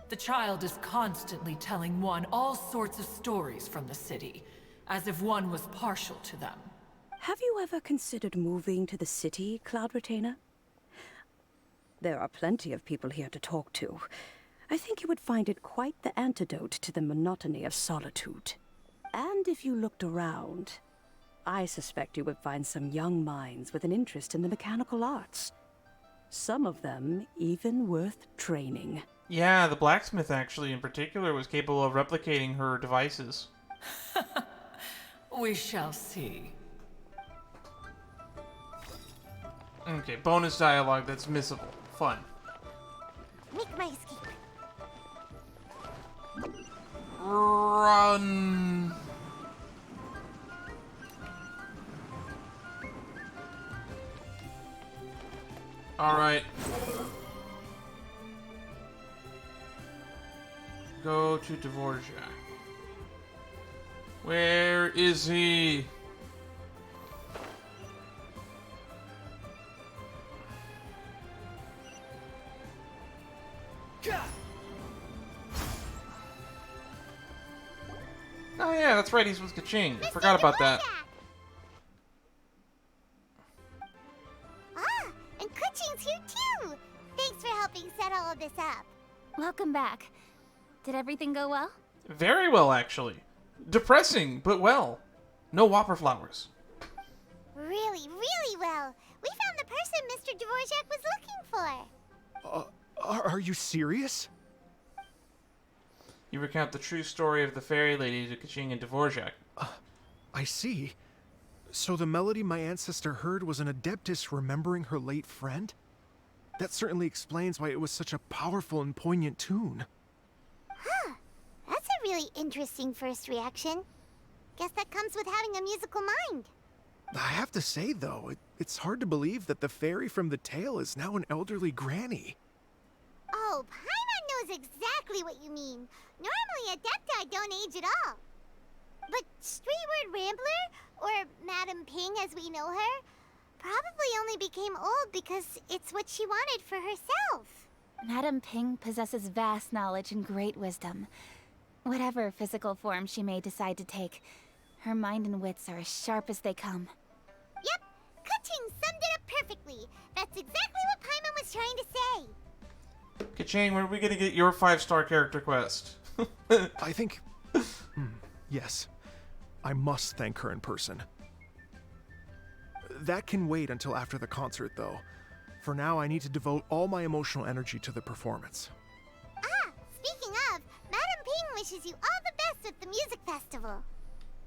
The child is constantly telling one all sorts of stories from the city, as if one was partial to them. Have you ever considered moving to the city, Cloud Retainer? There are plenty of people here to talk to. I think you would find it quite the antidote to the monotony of solitude. And if you looked around, I suspect you would find some young minds with an interest in the mechanical arts. Some of them even worth training. Yeah, the blacksmith actually in particular was capable of replicating her devices. We shall see. Okay, bonus dialogue that's missable. Fun. Make my escape. Run! Go to Dvorak. Where is he? Oh yeah, that's right, he's with Kaching. I forgot about that. Ah, and Kuching's here too! Thanks for helping set all of this up. Welcome back. Did everything go well? Very well, actually. Depressing, but well. No whopper flowers. Really, really well. We found the person Mr. Dvorak was looking for. Are you serious? You recount the true story of the fairy lady to Kaching and Dvorak. I see. So the melody my ancestor heard was an adeptus remembering her late friend? That certainly explains why it was such a powerful and poignant tune. Huh. That's a really interesting first reaction. Guess that comes with having a musical mind. I have to say, though, it's hard to believe that the fairy from the tale is now an elderly granny. Oh, Paimon knows exactly what you mean. Normally, Adepti don't age at all. But Streetward Rambler, or Madame Ping as we know her, probably only became old because it's what she wanted for herself. Madame Ping possesses vast knowledge and great wisdom. Whatever physical form she may decide to take, her mind and wits are as sharp as they come. Yep, Kuching summed it up perfectly. That's exactly what Paimon was trying to say. Kaching, when are we gonna get your 5-star character quest? I think... yes. I must thank her in person. That can wait until after the concert, though. For now, I need to devote all my emotional energy to the performance. Ah, speaking of, Madame Ping wishes you all the best with the music festival.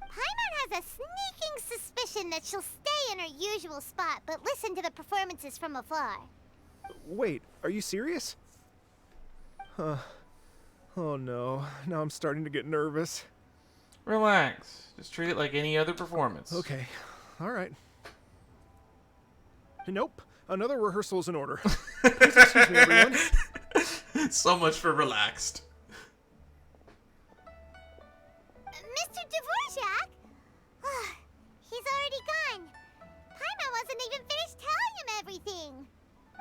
Paimon has a sneaking suspicion that she'll stay in her usual spot, but listen to the performances from afar. Wait, are you serious? Oh no, now I'm starting to get nervous. Relax. Just treat it like any other performance. Okay, alright. Nope, another rehearsal's in order. Please excuse me, everyone. So much for relaxed. Mr. Dvorak? He's already gone. Paimon wasn't even finished telling him everything.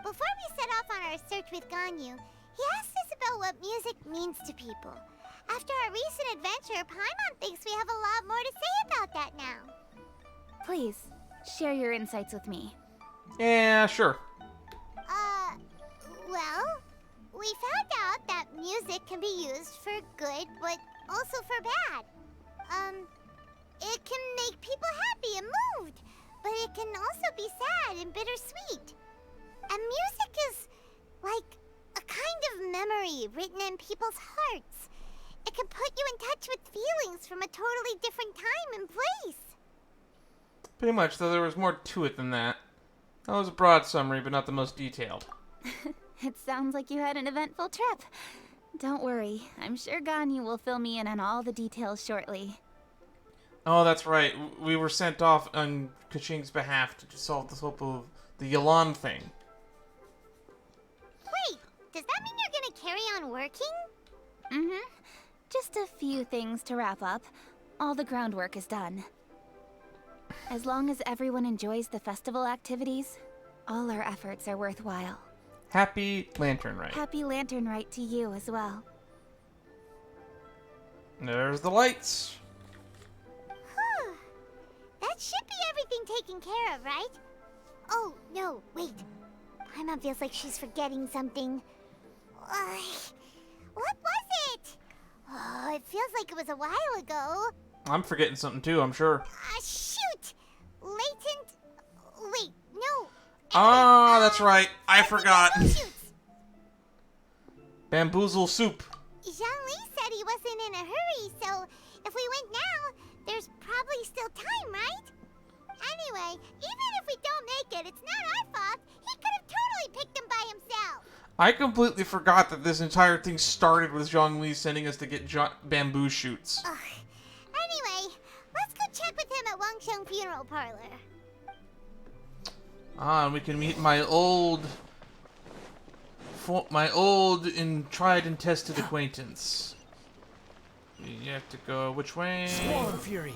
Before we set off on our search with Ganyu, he asked us about what music means to people. After our recent adventure, Paimon thinks we have a lot more to say about that now. Please, share your insights with me. Yeah, sure. Well, we found out that music can be used for good, but also for bad. It can make people happy and moved, but it can also be sad and bittersweet. And music is like a kind of memory written in people's hearts. It can put you in touch with feelings from a totally different time and place. Pretty much, though there was more to it than that. That was a broad summary, but not the most detailed. It sounds like you had an eventful trip. Don't worry, I'm sure Ganyu will fill me in on all the details shortly. Oh, that's right. We were sent off on Kaching's behalf to solve the hope of the Yalan thing. Wait, does that mean you're gonna carry on working? Mm-hmm. Just a few things to wrap up. All the groundwork is done. As long as everyone enjoys the festival activities, all our efforts are worthwhile. Happy Lantern Rite. Happy Lantern Rite to you as well. There's the lights. Whew. That should be everything taken care of, right? Oh, no, wait. Paimon feels like she's forgetting something. What was it? Oh, it feels like it was a while ago. I'm forgetting something too, I'm sure. Shoot! Latent... Wait, no. Ah, that's right. I forgot. Bamboozle soup. Zhangli said he wasn't in a hurry, so if we went now, there's probably still time, right? Anyway, even if we don't make it, it's not our fault. He could have totally picked them by himself. I completely forgot that this entire thing started with Zhongli sending us to get bamboo shoots. Anyway, let's go check with him at Wangsheng Funeral Parlor. Ah, and we can meet my old and tried and tested acquaintance. You have to go which way? Squall Fury.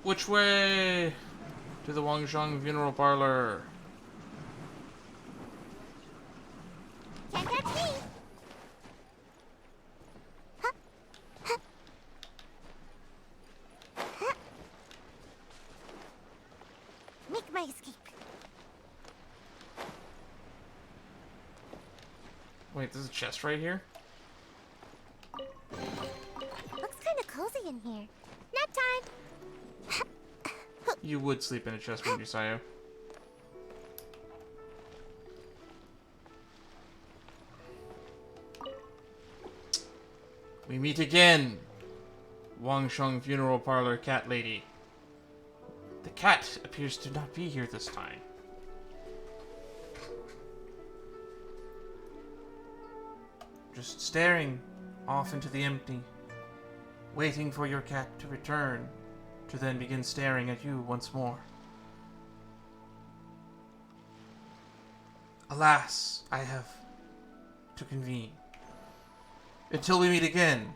Which way? To the Wangshang funeral parlor. Can't catch me. Make my escape. Wait, there's a chest right here? Looks kind of cozy in here. Nap time. You would sleep in a chest, wouldn't you, Sayo? We meet again. Wangsheng funeral parlor cat lady. The cat appears to not be here this time. Just staring off into the empty, waiting for your cat to return, to then begin staring at you once more. Alas, I have to convene. Until we meet again,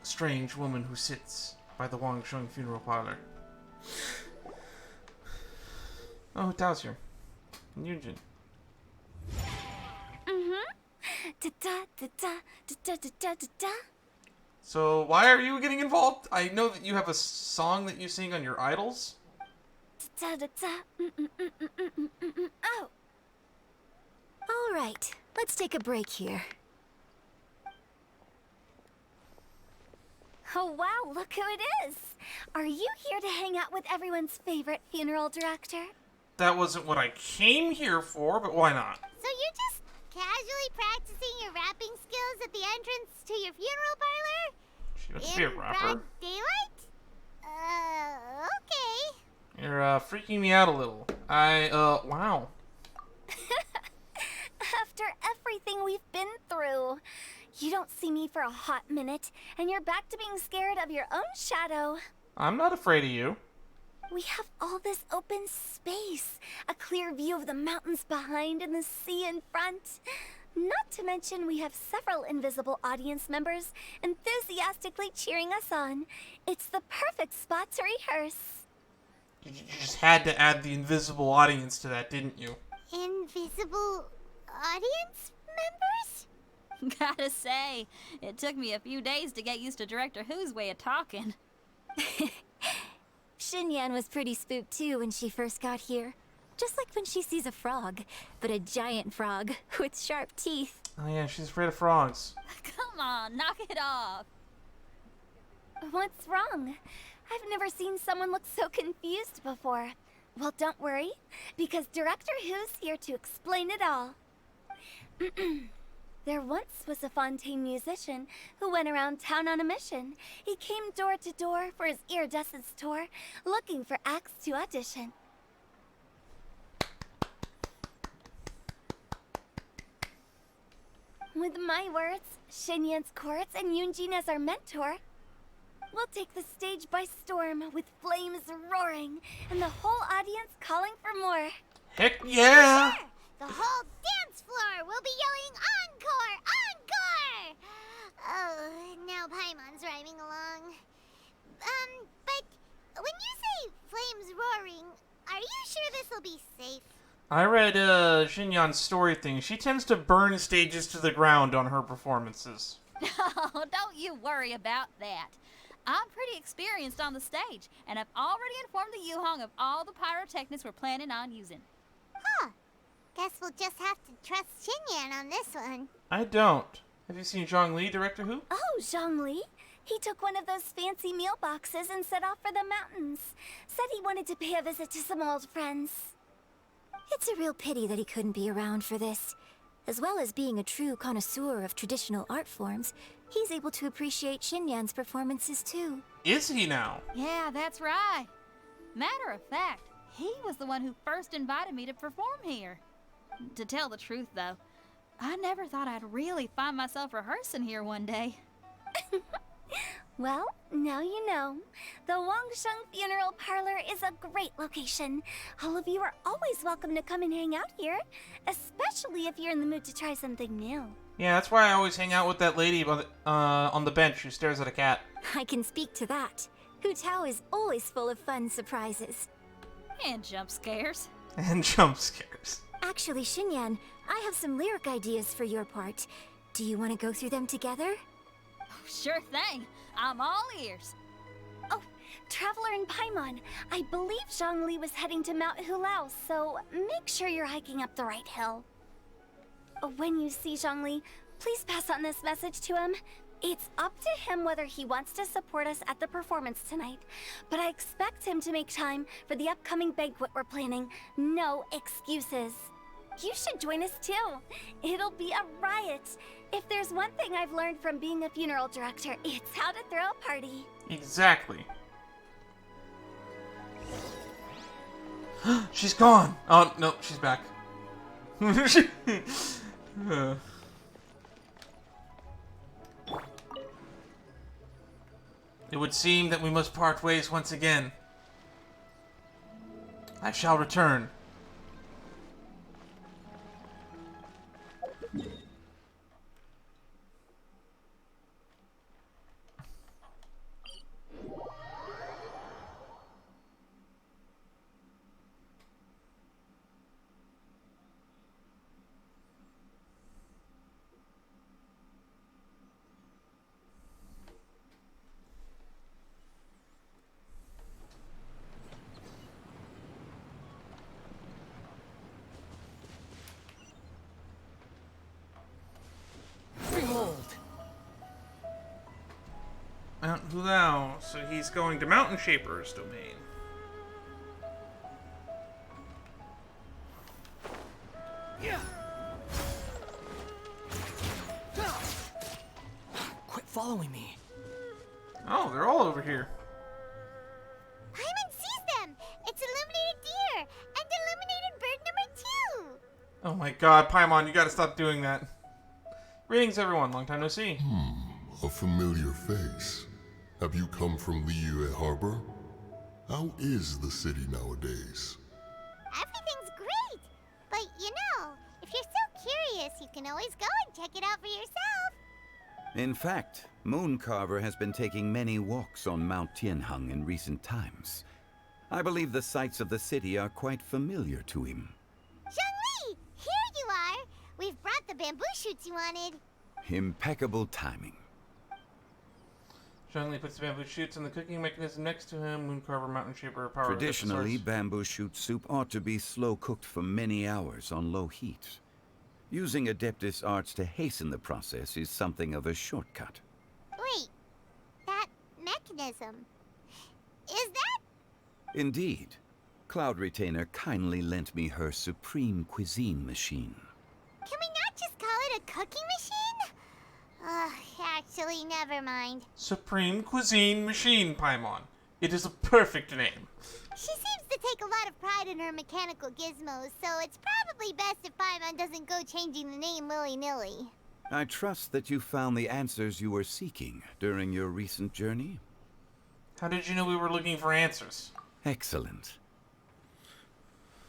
strange woman who sits by the Wangsheng funeral parlor. Oh, Tao's here. And Yunjin. So, why are you getting involved? I know that you have a song that you sing on your idols. Oh. All right, let's take a break here. Oh wow, look who it is! Are you here to hang out with everyone's favorite funeral director? That wasn't what I came here for, but why not? So you're just casually practicing your rapping skills at the entrance to your funeral parlor? She wants to be a rapper. Broad daylight? Okay. You're freaking me out a little. Wow. After everything we've been through, you don't see me for a hot minute, and you're back to being scared of your own shadow. I'm not afraid of you. We have all this open space, a clear view of the mountains behind and the sea in front. Not to mention we have several invisible audience members enthusiastically cheering us on. It's the perfect spot to rehearse. You just had to add the invisible audience to that, didn't you? Invisible audience members? Gotta say, it took me a few days to get used to Director Who's way of talking. Xinyan was pretty spooked too when she first got here. Just like when she sees a frog, but a giant frog with sharp teeth. Oh yeah, she's afraid of frogs. Come on, knock it off. What's wrong? I've never seen someone look so confused before. Well, don't worry, because Director Who's here to explain it all. There once was a Fontaine musician who went around town on a mission. He came door to door for his iridescence tour, looking for acts to audition. With my words, Xinyan's chorus, and Yunjin as our mentor, we'll take the stage by storm with flames roaring and the whole audience calling for more. Heck yeah! Sure. The whole dance floor will be yelling encore! Encore! Oh, now Paimon's rhyming along. But when you say flames roaring, are you sure this will be safe? I read Xinyan's story thing. She tends to burn stages to the ground on her performances. Oh, don't you worry about that. I'm pretty experienced on the stage, and I've already informed the Yuhong of all the pyrotechnics we're planning on using. Huh. Guess we'll just have to trust Xinyan on this one. I don't. Have you seen Zhongli, Director Who? Oh, Zhongli. He took one of those fancy meal boxes and set off for the mountains. Said he wanted to pay a visit to some old friends. It's a real pity that he couldn't be around for this. As well as being a true connoisseur of traditional art forms, he's able to appreciate Xinyan's performances too. Is he now? Yeah, that's right. Matter of fact, he was the one who first invited me to perform here. To tell the truth, though, I never thought I'd really find myself rehearsing here one day. Well, now you know. The Wangsheng Funeral Parlor is a great location. All of you are always welcome to come and hang out here, especially if you're in the mood to try something new. Yeah, that's why I always hang out with that lady on the bench who stares at a cat. I can speak to that. Hu Tao is always full of fun surprises. And jump scares. And jump scares. Actually, Xinyan, I have some lyric ideas for your part. Do you want to go through them together? Oh, sure thing. I'm all ears. Oh, Traveler in Paimon, I believe Zhongli was heading to Mount Hulao, so make sure you're hiking up the right hill. When you see Zhongli, please pass on this message to him. It's up to him whether he wants to support us at the performance tonight, but I expect him to make time for the upcoming banquet we're planning. No excuses. You should join us too. It'll be a riot. If there's one thing I've learned from being a funeral director, it's how to throw a party. Exactly. She's gone! Oh, no, she's back. It would seem that we must part ways once again. I shall return. Mount Hulao, so he's going to Mountain Shaper's domain. Yeah. Quit following me. Oh, they're all over here. Paimon sees them! It's illuminated deer and illuminated bird number 2! Oh my god, Paimon, you gotta stop doing that. Greetings, everyone. Long time no see. A familiar face. Have you come from Liyue Harbor? How is the city nowadays? Everything's great! But you know, if you're so curious, you can always go and check it out for yourself. In fact, Mooncarver has been taking many walks on Mount Tianheng in recent times. I believe the sights of the city are quite familiar to him. Zhongli! Here you are! We've brought the bamboo shoots you wanted. Impeccable timing. Zhongli puts the bamboo shoots in the cooking mechanism next to him. Mooncarver, Mountain Shaper, power. Traditionally, bamboo shoot soup ought to be slow cooked for many hours on low heat. Using Adeptus arts to hasten the process is something of a shortcut. Wait, that mechanism, is that? Indeed. Cloud Retainer kindly lent me her supreme cuisine machine. Can we not just call it a cooking machine? Actually, never mind. Supreme Cuisine Machine, Paimon. It is a perfect name. She seems to take a lot of pride in her mechanical gizmos, so it's probably best if Paimon doesn't go changing the name willy-nilly. I trust that you found the answers you were seeking during your recent journey. How did you know we were looking for answers? Excellent.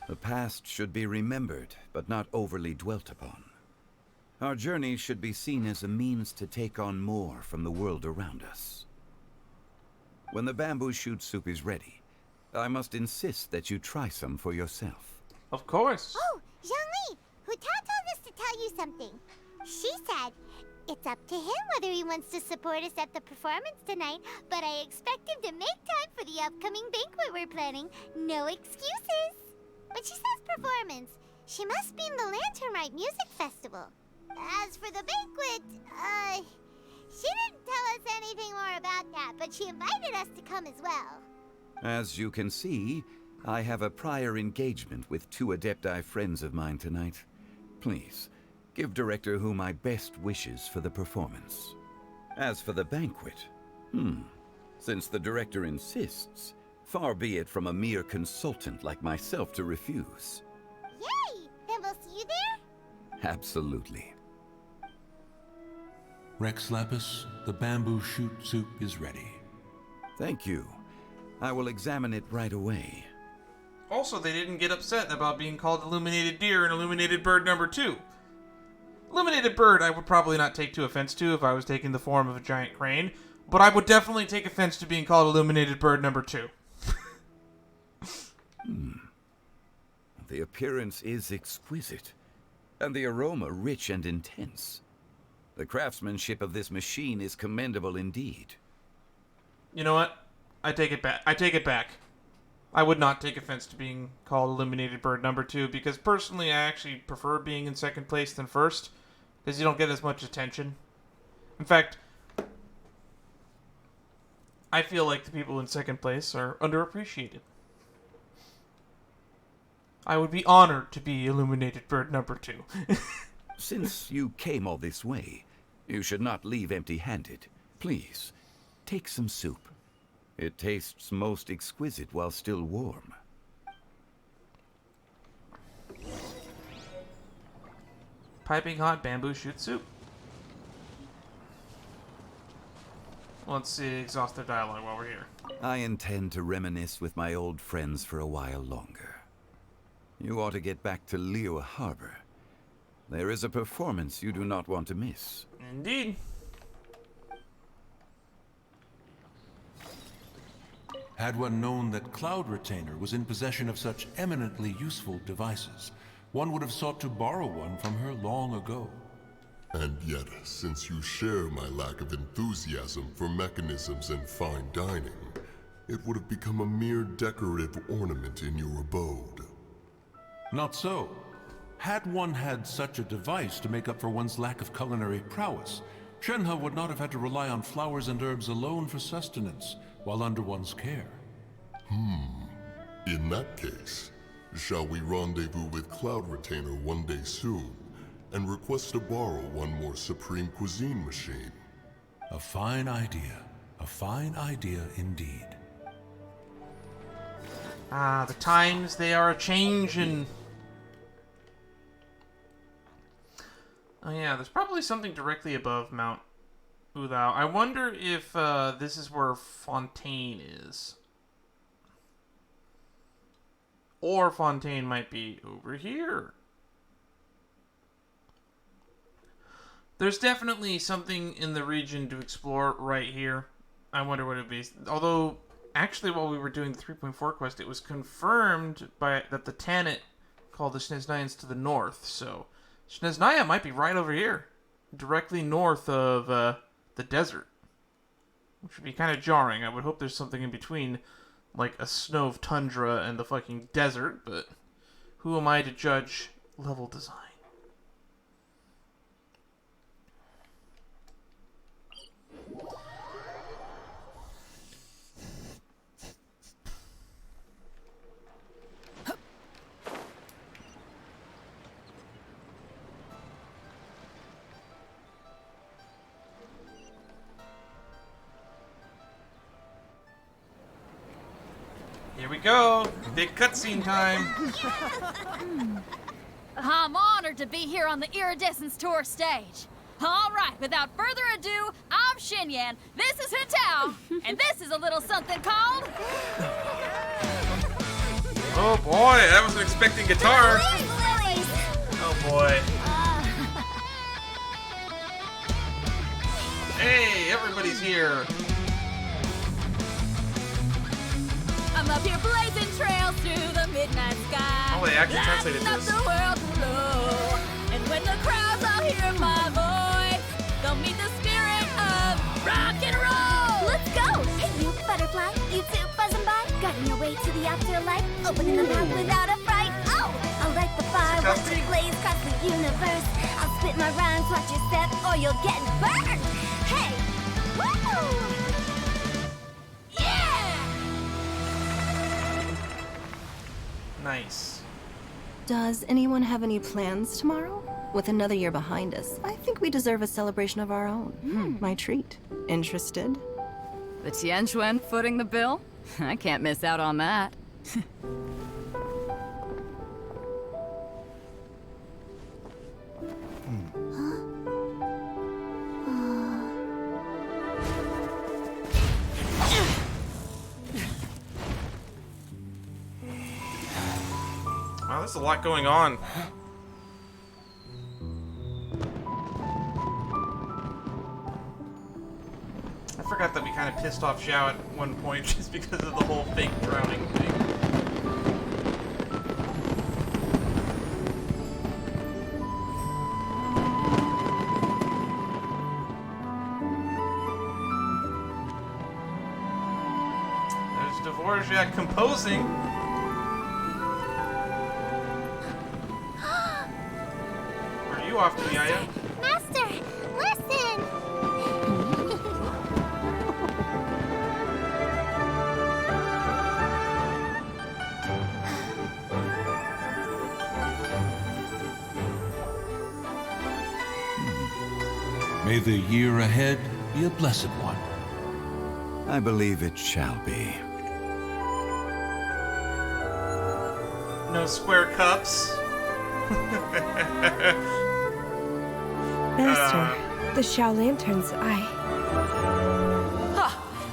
The past should be remembered, but not overly dwelt upon. Our journey should be seen as a means to take on more from the world around us. When the bamboo shoot soup is ready, I must insist that you try some for yourself. Of course. Oh, Zhongli! Hu Tao told us to tell you something. She said, it's up to him whether he wants to support us at the performance tonight, but I expect him to make time for the upcoming banquet we're planning. No excuses! But she says performance. She must mean the Lantern Rite Music Festival. As for the banquet, she didn't tell us anything more about that, but she invited us to come as well. As you can see, I have a prior engagement with 2 Adepti friends of mine tonight. Please, give Director Hu my best wishes for the performance. As for the banquet, since the Director insists, far be it from a mere consultant like myself to refuse. Yay! Then we'll see you there? Absolutely. Rex Lapis, the bamboo shoot soup is ready. Thank you. I will examine it right away. Also, they didn't get upset about being called Illuminated Deer and Illuminated Bird number 2. Illuminated Bird I would probably not take too offense to if I was taking the form of a giant crane, but I would definitely take offense to being called Illuminated Bird number 2. The appearance is exquisite, and the aroma rich and intense. The craftsmanship of this machine is commendable indeed. You know what? I take it back. I take it back. I would not take offense to being called Illuminated Bird number 2, because personally I actually prefer being in second place than first, because you don't get as much attention. In fact, I feel like the people in second place are underappreciated. I would be honored to be Illuminated Bird number 2. Since you came all this way, you should not leave empty-handed. Please, take some soup. It tastes most exquisite while still warm. Piping hot bamboo shoot soup. Let's see, exhaust their dialogue while we're here. I intend to reminisce with my old friends for a while longer. You ought to get back to Liyue Harbor. There is a performance you do not want to miss. Indeed. Had one known that Cloud Retainer was in possession of such eminently useful devices, one would have sought to borrow one from her long ago. And yet, since you share my lack of enthusiasm for mechanisms and fine dining, it would have become a mere decorative ornament in your abode. Not so. Had one had such a device to make up for one's lack of culinary prowess, Shenhe would not have had to rely on flowers and herbs alone for sustenance, while under one's care. In that case, shall we rendezvous with Cloud Retainer one day soon, and request to borrow one more Supreme Cuisine machine? A fine idea. A fine idea indeed. Ah, the times they are a-changin'. Oh yeah, there's probably something directly above Mount Udao. I wonder if this is where Fontaine is. Or Fontaine might be over here. There's definitely something in the region to explore right here. I wonder what it would be. Although, actually, while we were doing the 3.4 quest, it was confirmed that the Tanit called the Snezhnayans to the north, so Snezhnaya might be right over here, directly north of the desert, which would be kind of jarring. I would hope there's something in between, like a snow of tundra and the fucking desert, but who am I to judge level design? Here we go. Big cutscene time. I'm honored to be here on the Iridescence Tour stage. All right, without further ado, I'm Xinyan, this is Hutao, and this is a little something called... Oh boy, I wasn't expecting guitar. Oh boy. Hey, everybody's here. I'm up here blazing trails through the midnight sky. Oh, they actually translated lighting up this. the world below. And when the crowds all hear my voice, they'll meet the spirit of rock and roll. Let's go! Hey, you butterfly, you too buzzing by, guiding your way to the afterlife, opening the path without a fright. Oh, I'll light the fire, watch it blaze across the universe. I'll spit my rhymes, watch your step, or you'll get burned. Hey, woo! Nice. Does anyone have any plans tomorrow? With another year behind us, I think we deserve a celebration of our own. My treat. Interested? The Tianquan footing the bill? I can't miss out on that. there's a lot going on. I forgot that we kind of pissed off Xiao at one point just because of the whole fake drowning thing. There's Dvorak composing. Where are you off to, Yaya? Master, listen! May the year ahead be a blessed one. I believe it shall be. No square cups. Master, the Xiao Lanterns, Ha!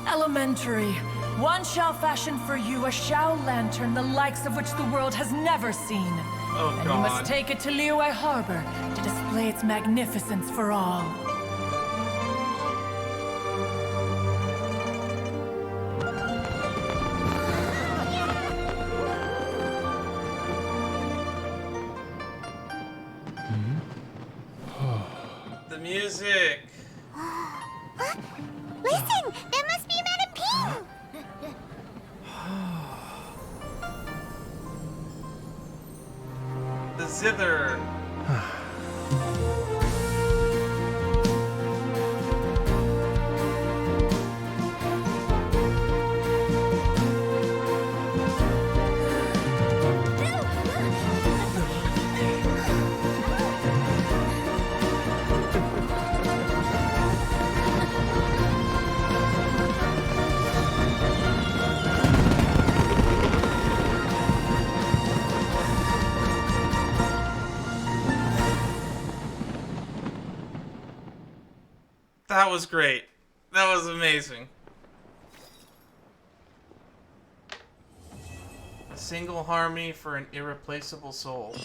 Elementary. One shall fashion for you a Xiao Lantern the likes of which the world has never seen. Oh, and God. you must take it to Liyue Harbor to display its magnificence for all. The music. Listen! That must be Madame Ping! The zither. That was great. That was amazing. A single harmony for an irreplaceable soul.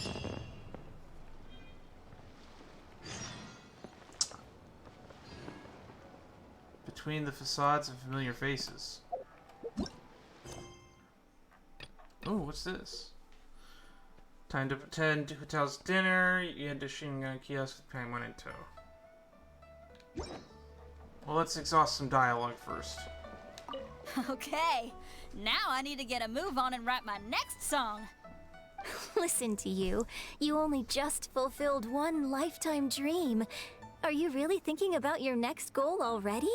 Between the facades of familiar faces. Oh, what's this? Time to pretend to Hotel's dinner. You head to Shingon kiosk with Penguin in tow. Well, let's exhaust some dialogue first. Okay, now I need to get a move on and write my next song. Listen to you. You only just fulfilled one lifetime dream. Are you really thinking about your next goal already?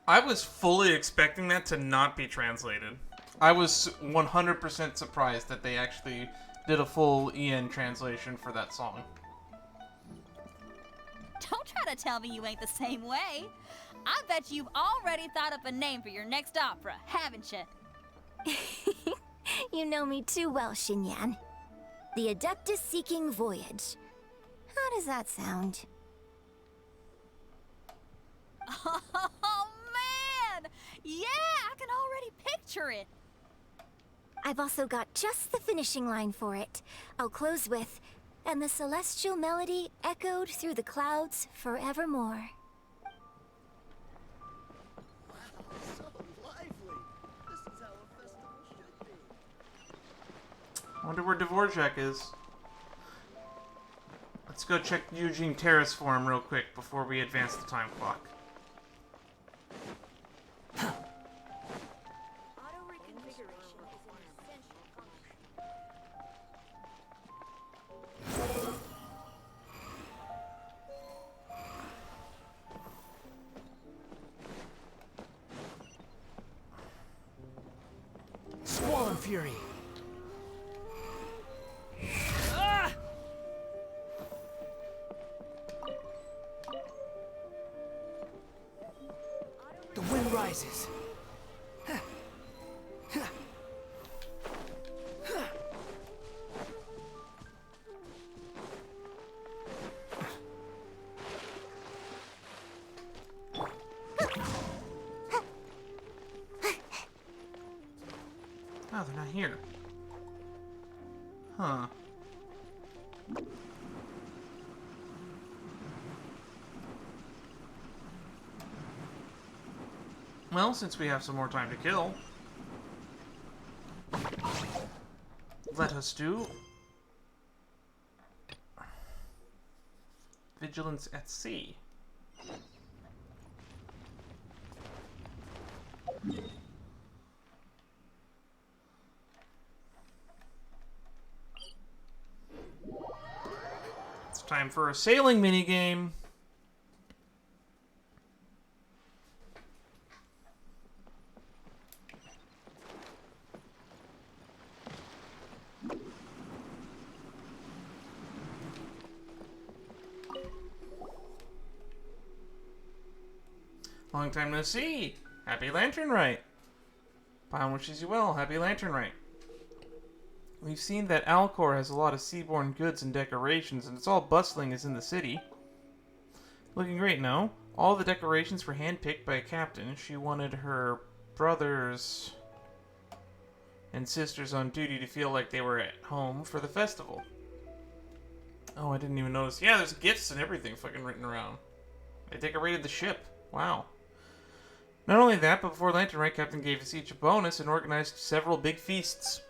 I was fully expecting that to not be translated. I was 100% surprised that they actually did a full EN translation for that song. Don't try to tell me you ain't the same way. I bet you've already thought up a name for your next opera, haven't you? You know me too well, Xinyan. The Adeptus Seeking Voyage. How does that sound? Oh, man! Yeah, I can already picture it. I've also got just the finishing line for it. I'll close with, and the celestial melody echoed through the clouds forevermore. I wonder where Dvorak is. Let's go check Eugene Terrace for him real quick before we advance the time clock. Squall Fury. The wind rises. Oh, they're not here. Huh. Well, since we have some more time to kill, let us do Vigilance at Sea. It's time for a sailing minigame. Long time no see. Happy Lantern Rite. Pawn wishes you well. Happy Lantern Rite. We've seen that Alcor has a lot of seaborne goods and decorations, and it's all bustling as in the city. Looking great, no? All the decorations were handpicked by a captain. She wanted her brothers and sisters on duty to feel like they were at home for the festival. Oh, I didn't even notice. Yeah, there's gifts and everything fucking written around. They decorated the ship. Wow. Not only that, but before Lantern Rite, Captain gave us each a bonus and organized several big feasts.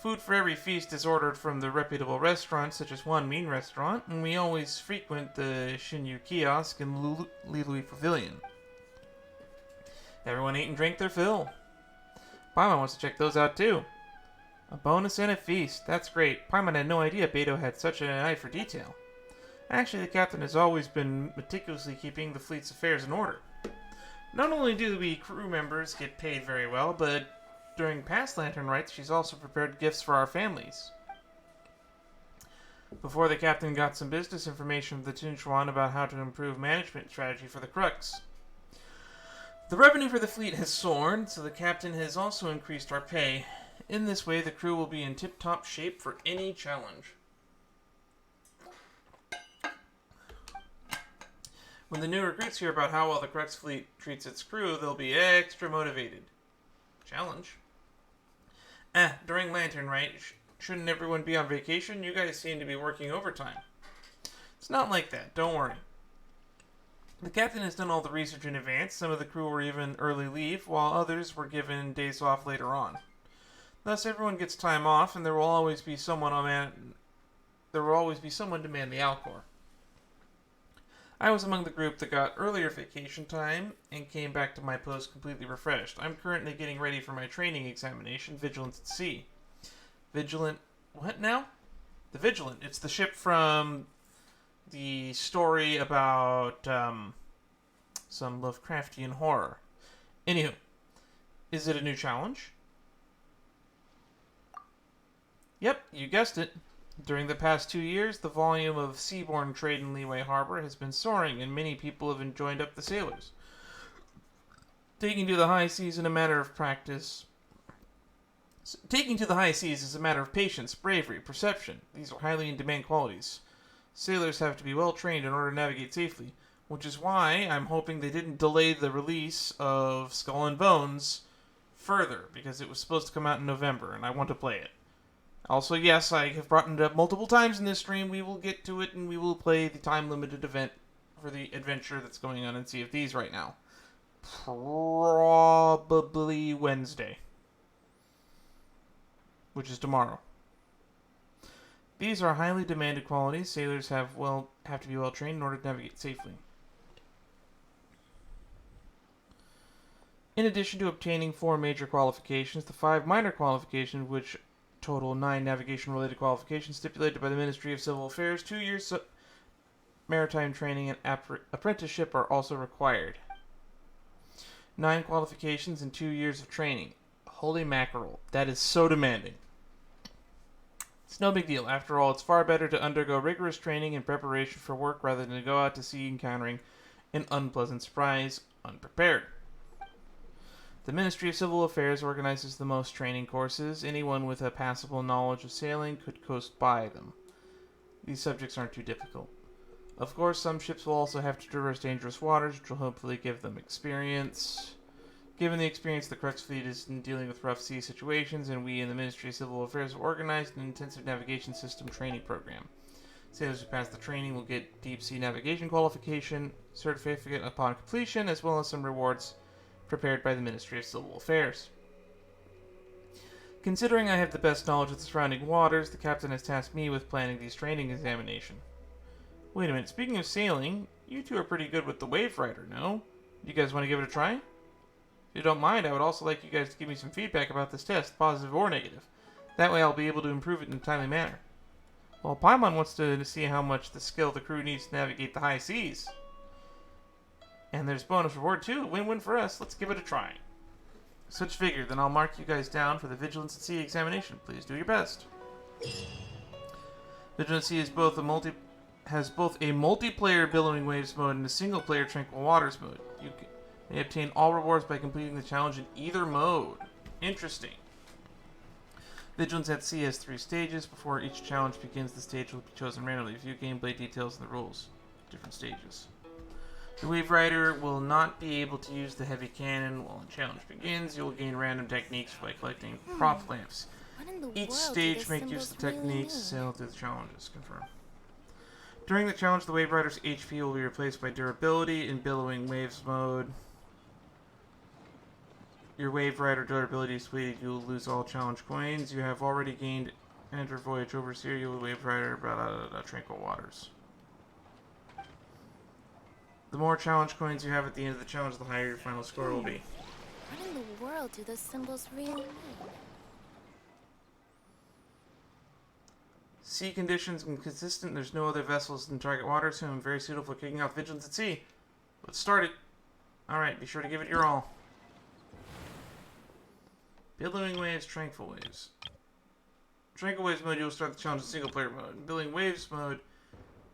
Food for every feast is ordered from the reputable restaurants, such as One Mean Restaurant, and we always frequent the Shinyu Kiosk and Lilui Pavilion. Everyone ate and drank their fill. Paimon wants to check those out too. A bonus and a feast. That's great. Paimon had no idea Beto had such an eye for detail. Actually, the captain has always been meticulously keeping the fleet's affairs in order. Not only do we crew members get paid very well, but during past Lantern Rites, she's also prepared gifts for our families. Before the captain got some business information from the Tunchuan about how to improve management strategy for the Crux. The revenue for the fleet has soared, so the captain has also increased our pay. In this way, the crew will be in tip-top shape for any challenge. When the new recruits hear about how well the Crux fleet treats its crew, they'll be extra motivated. Challenge. During Lantern Rite, shouldn't everyone be on vacation? You guys seem to be working overtime. It's not like that, don't worry. The captain has done all the research in advance. Some of the crew were even early leave, while others were given days off later on. Thus, everyone gets time off, and there will always be someone to man the Alcor. I was among the group that got earlier vacation time and came back to my post completely refreshed. I'm currently getting ready for my training examination, Vigilance at Sea. What now? The Vigilant. It's the ship from the story about some Lovecraftian horror. Anywho, is it a new challenge? Yep, you guessed it. During the past 2 years, the volume of seaborne trade in Liyue Harbor has been soaring, and many people have joined up the sailors. Taking to the high seas is a matter of patience, bravery, perception. These are highly in-demand qualities. Sailors have to be well trained in order to navigate safely, which is why I'm hoping they didn't delay the release of Skull and Bones further, because it was supposed to come out in November, and I want to play it. Also, yes, I have brought it up multiple times in this stream. We will get to it, and we will play the time-limited event for the adventure that's going on in Sea of Thieves right now. Probably Wednesday. Which is tomorrow. These are highly demanded qualities. Sailors have to be well trained in order to navigate safely. In addition to obtaining 4 major qualifications, the 5 minor qualifications, which total 9 navigation-related qualifications stipulated by the Ministry of Civil Affairs, 2 years maritime training and apprenticeship are also required. 9 qualifications and 2 years of training. Holy mackerel, that is so demanding. It's no big deal. After all, it's far better to undergo rigorous training and preparation for work rather than to go out to sea encountering an unpleasant surprise unprepared. The Ministry of Civil Affairs organizes the most training courses. Anyone with a passable knowledge of sailing could coast by them. These subjects aren't too difficult. Of course, some ships will also have to traverse dangerous waters, which will hopefully give them experience. Given the experience the Crux fleet is in dealing with rough sea situations, and we in the Ministry of Civil Affairs have organized an intensive navigation system training program. Sailors who pass the training will get deep sea navigation qualification certificate upon completion, as well as some rewards prepared by the Ministry of Civil Affairs. Considering I have the best knowledge of the surrounding waters, the captain has tasked me with planning these training examination. Wait a minute, speaking of sailing, you two are pretty good with the Wave Rider, no? Do you guys want to give it a try? If you don't mind, I would also like you guys to give me some feedback about this test, positive or negative. That way I'll be able to improve it in a timely manner. Well, Paimon wants to see how much the skill the crew needs to navigate the high seas. And there's bonus reward too, win-win for us. Let's give it a try. Such figure, then I'll mark you guys down for the Vigilance at Sea examination. Please do your best. Vigilance at Sea is has both a multiplayer Billowing Waves mode and a single-player Tranquil Waters mode. You may obtain all rewards by completing the challenge in either mode. Interesting. Vigilance at Sea has 3 stages. Before each challenge begins, the stage will be chosen randomly. View gameplay details and the rules. Different stages. The Wave Rider will not be able to use the heavy cannon while the challenge begins. You will gain random techniques by collecting prop lamps. Each stage make use of the techniques to sail through the challenges. Confirm. During the challenge, the Wave Rider's HP will be replaced by durability in Billowing Waves mode. Your Wave Rider durability is depleted. You will lose all challenge coins. You have already gained Enter Voyage Overseer. You will Wave Rider, Tranquil Waters. The more challenge coins you have at the end of the challenge, the higher your final score will be. What in the world do those symbols really mean? Sea conditions inconsistent. There's no other vessels in target water, so I'm very suitable for kicking off Vigilance at Sea. Let's start it. Alright, be sure to give it your all. Billowing Waves, Tranquil Waves. Tranquil Waves mode, you will start the challenge in single player mode. In Billowing Waves mode,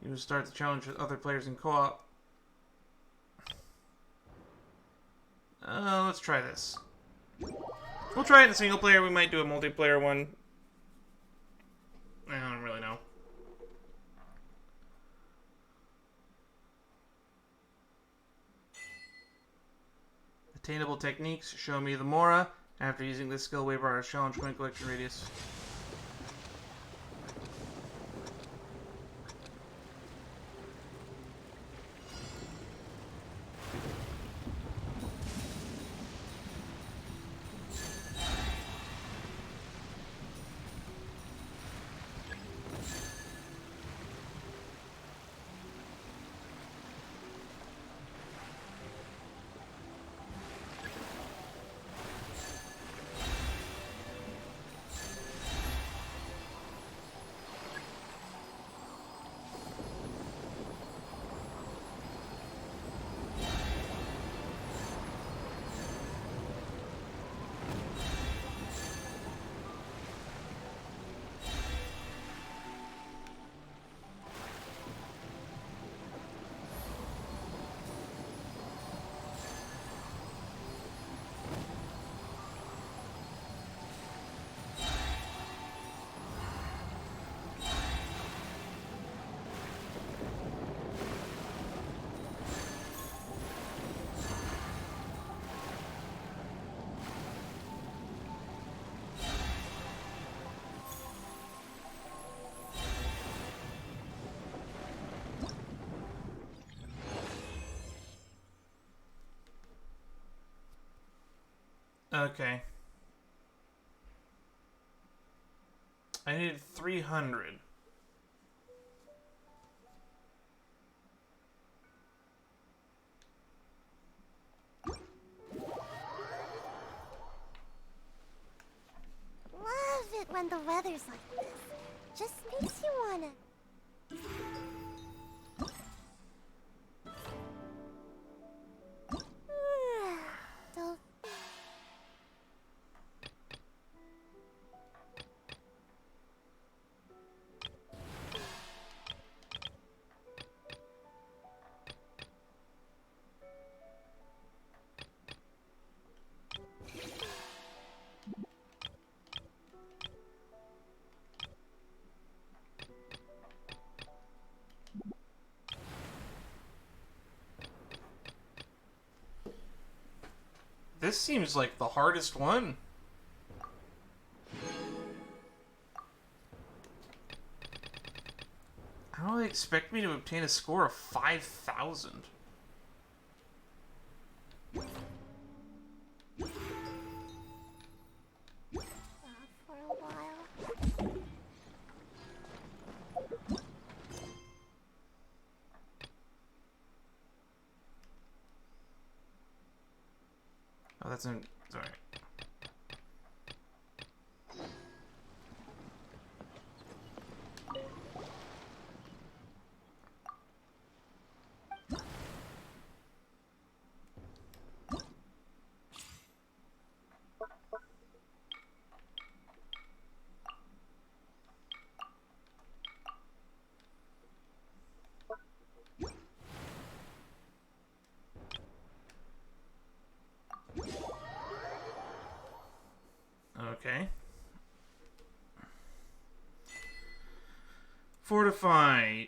you will start the challenge with other players in co-op. Let's try this. We'll try it in single player. We might do a multiplayer one. I don't really know. Attainable techniques. Show me the Mora. After using this skill, Wave Rider's challenge coin collection radius. Okay. I needed 300. Love it when the weather's like this. Just makes you wanna... Don't... this seems like the hardest one. How do they expect me to obtain a score of 5,000? For a while. Oh, that's in... Sorry. Okay. Fortify.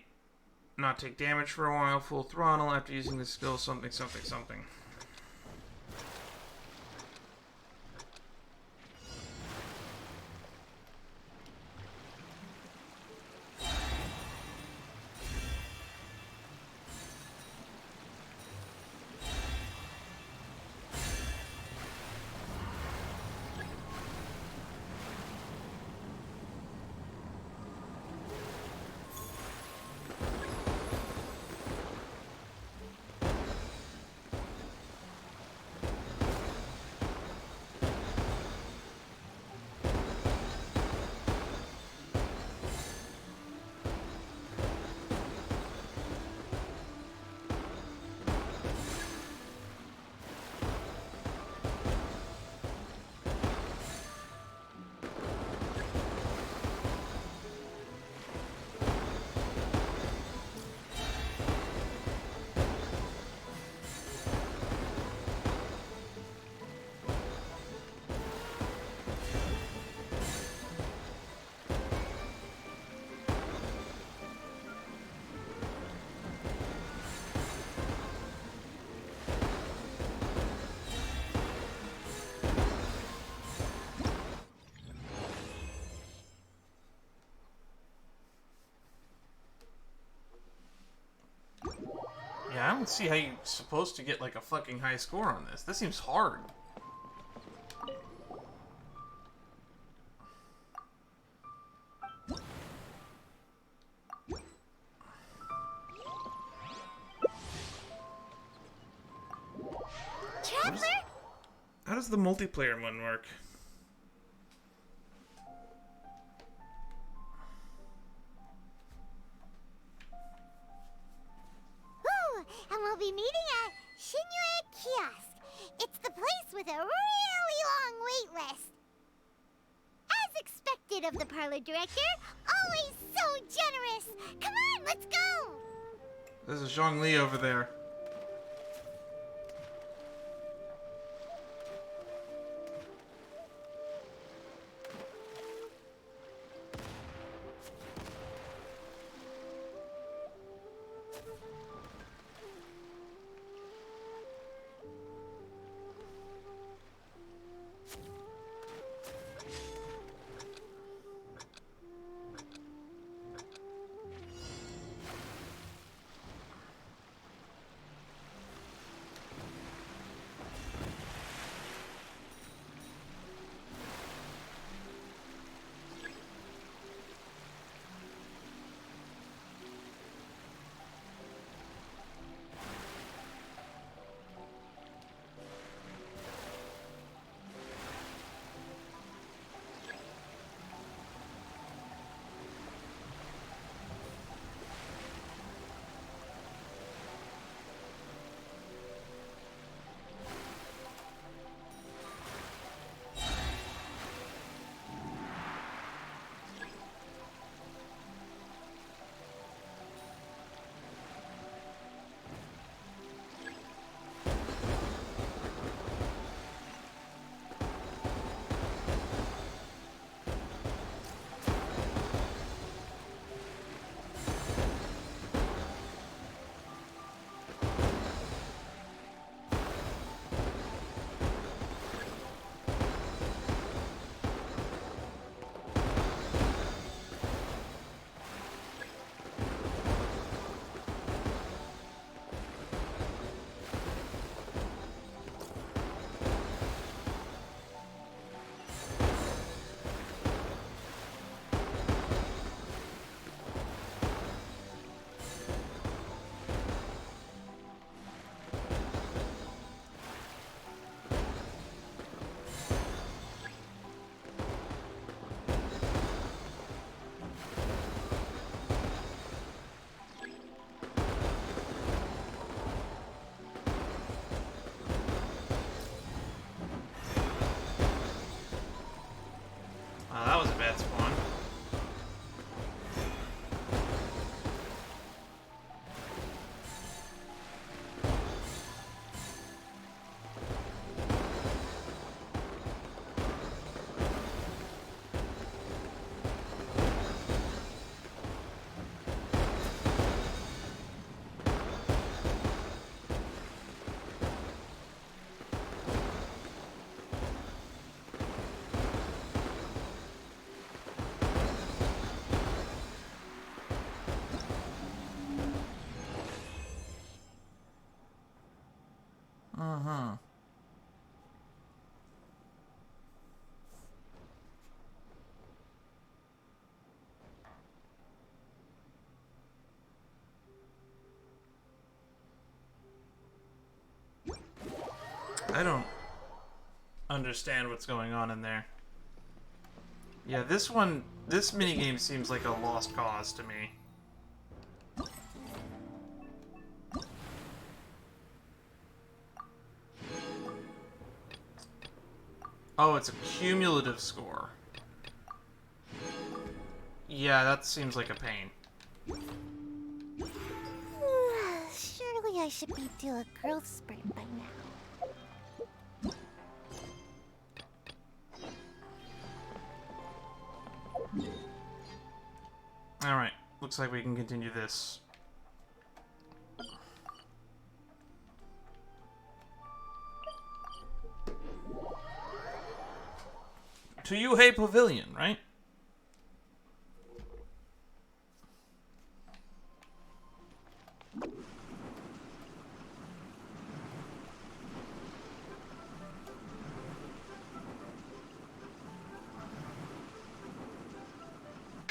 Not take damage for a while. Full throttle after using the skill something something something. Yeah, I don't see how you're supposed to get like a fucking high score on this. This seems hard. How does the multiplayer one work? And we'll be meeting at Shinue Kiosk. It's the place with a really long wait list. As expected of the parlor director, always so generous. Come on, let's go. There's a Zhongli over there. I don't understand what's going on in there. Yeah, this minigame seems like a lost cause to me. Oh, it's a cumulative score. Yeah, that seems like a pain. Surely I should be due a growth spurt by now. Alright, looks like we can continue this. To Yuhei Pavilion, right?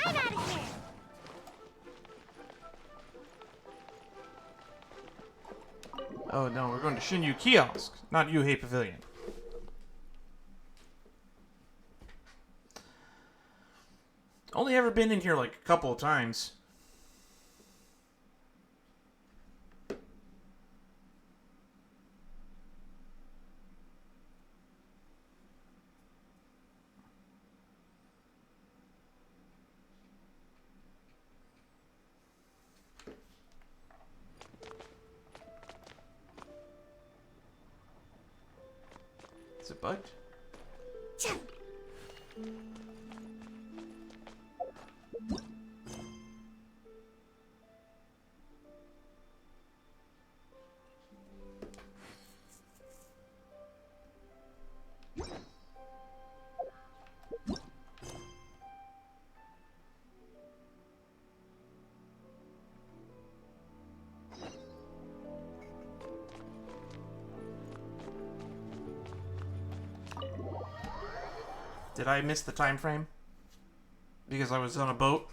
I'm out of here. Oh no, we're going to Shinyu Kiosk, not Yuhei Pavilion. Only ever been in here like a couple of times. Is it bugged? Did I miss the time frame? Because I was on a boat?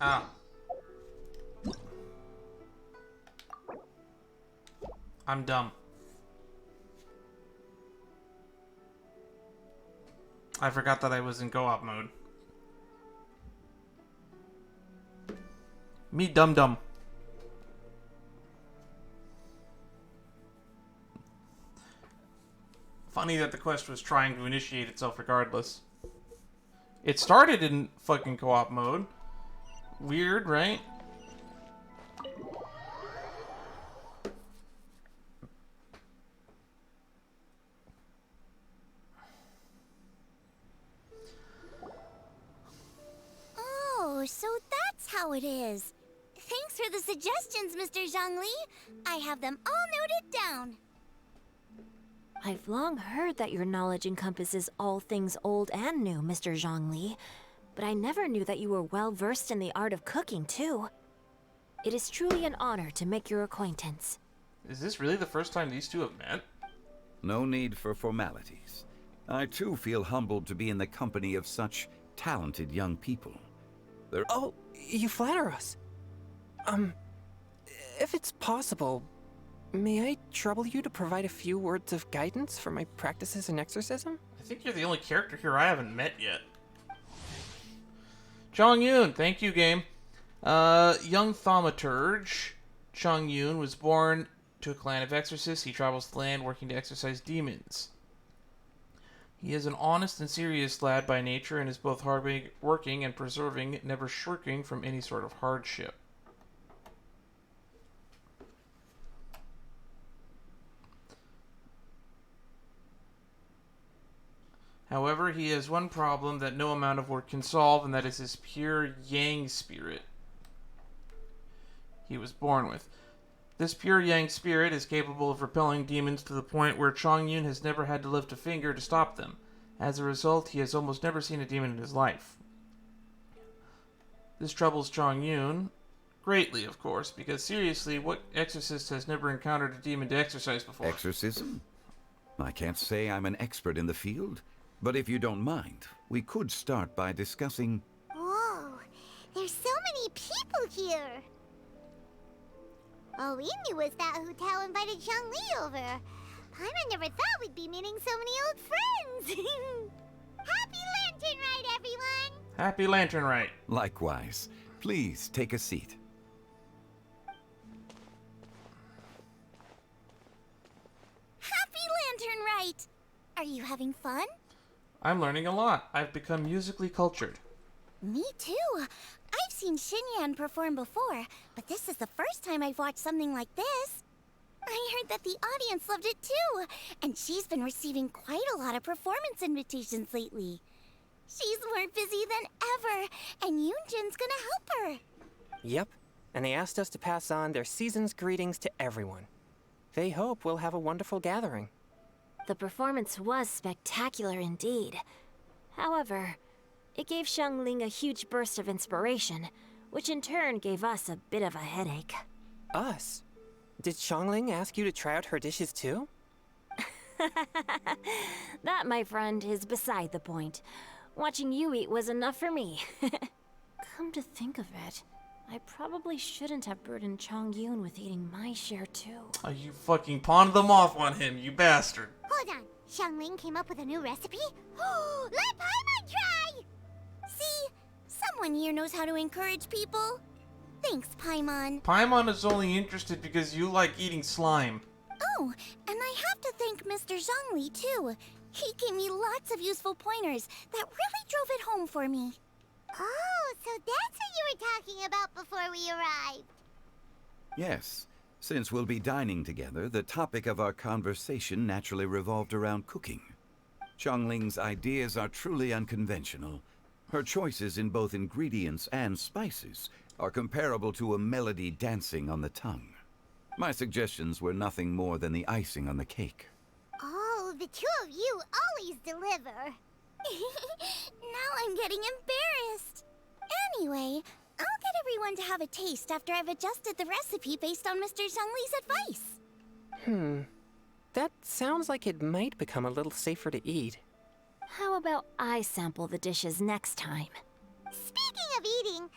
Ah. I'm dumb. I forgot that I was in co-op mode. Me dumb. Funny that the quest was trying to initiate itself regardless. It started in fucking co-op mode. Weird, right? Oh, so that's how it is. Thanks for the suggestions, Mr. Zhongli. I have them all noted down. I've long heard that your knowledge encompasses all things old and new, Mr. Zhongli, but I never knew that you were well versed in the art of cooking, too. It is truly an honor to make your acquaintance. Is this really the first time these two have met? No need for formalities. I too feel humbled to be in the company of such talented young people. Oh, you flatter us. If it's possible, may I trouble you to provide a few words of guidance for my practices in exorcism? I think you're the only character here I haven't met yet. Chong Yun, thank you, game. Young thaumaturge, Chong Yun was born to a clan of exorcists. He travels the land working to exorcise demons. He is an honest and serious lad by nature and is both hard-working and persevering, never shirking from any sort of hardship. However, he has one problem that no amount of work can solve, and that is his pure yang spirit he was born with. This pure yang spirit is capable of repelling demons to the point where Chong Yun has never had to lift a finger to stop them. As a result, he has almost never seen a demon in his life. This troubles Chong Yun greatly, of course, because seriously, what exorcist has never encountered a demon to exorcise before? Exorcism? I can't say I'm an expert in the field, but if you don't mind, we could start by discussing... Whoa, there's so many people here. All we knew was that Hu invited Zhongli over. Paimon never thought we'd be meeting so many old friends. Happy Lantern Rite, everyone! Happy Lantern Rite. Likewise. Please take a seat. Happy Lantern Rite! Are you having fun? I'm learning a lot. I've become musically cultured. Me too. I've seen Xinyan perform before, but this is the first time I've watched something like this. I heard that the audience loved it too, and she's been receiving quite a lot of performance invitations lately. She's more busy than ever, and Yunjin's gonna help her. Yep, and they asked us to pass on their season's greetings to everyone. They hope we'll have a wonderful gathering. The performance was spectacular indeed. However, it gave Xiangling a huge burst of inspiration, which in turn gave us a bit of a headache. Us? Did Xiangling ask you to try out her dishes too? That, my friend, is beside the point. Watching you eat was enough for me. Come to think of it, I probably shouldn't have burdened Chong Yun with eating my share too. Oh, you fucking pawned them off on him, you bastard. Hold on, Xiangling came up with a new recipe? Let Paimon try! See? Someone here knows how to encourage people. Thanks, Paimon. Paimon is only interested because you like eating slime. Oh, and I have to thank Mr. Zhongli too. He gave me lots of useful pointers that really drove it home for me. Oh, so that's what you were talking about before we arrived. Yes. Since we'll be dining together, the topic of our conversation naturally revolved around cooking. Xiangling's ideas are truly unconventional. Her choices in both ingredients and spices are comparable to a melody dancing on the tongue. My suggestions were nothing more than the icing on the cake. Oh, the two of you always deliver. Now I'm getting embarrassed. Anyway, I'll get everyone to have a taste after I've adjusted the recipe based on Mr. Zhongli's advice. That sounds like it might become a little safer to eat. How about I sample the dishes next time? Speaking of eating,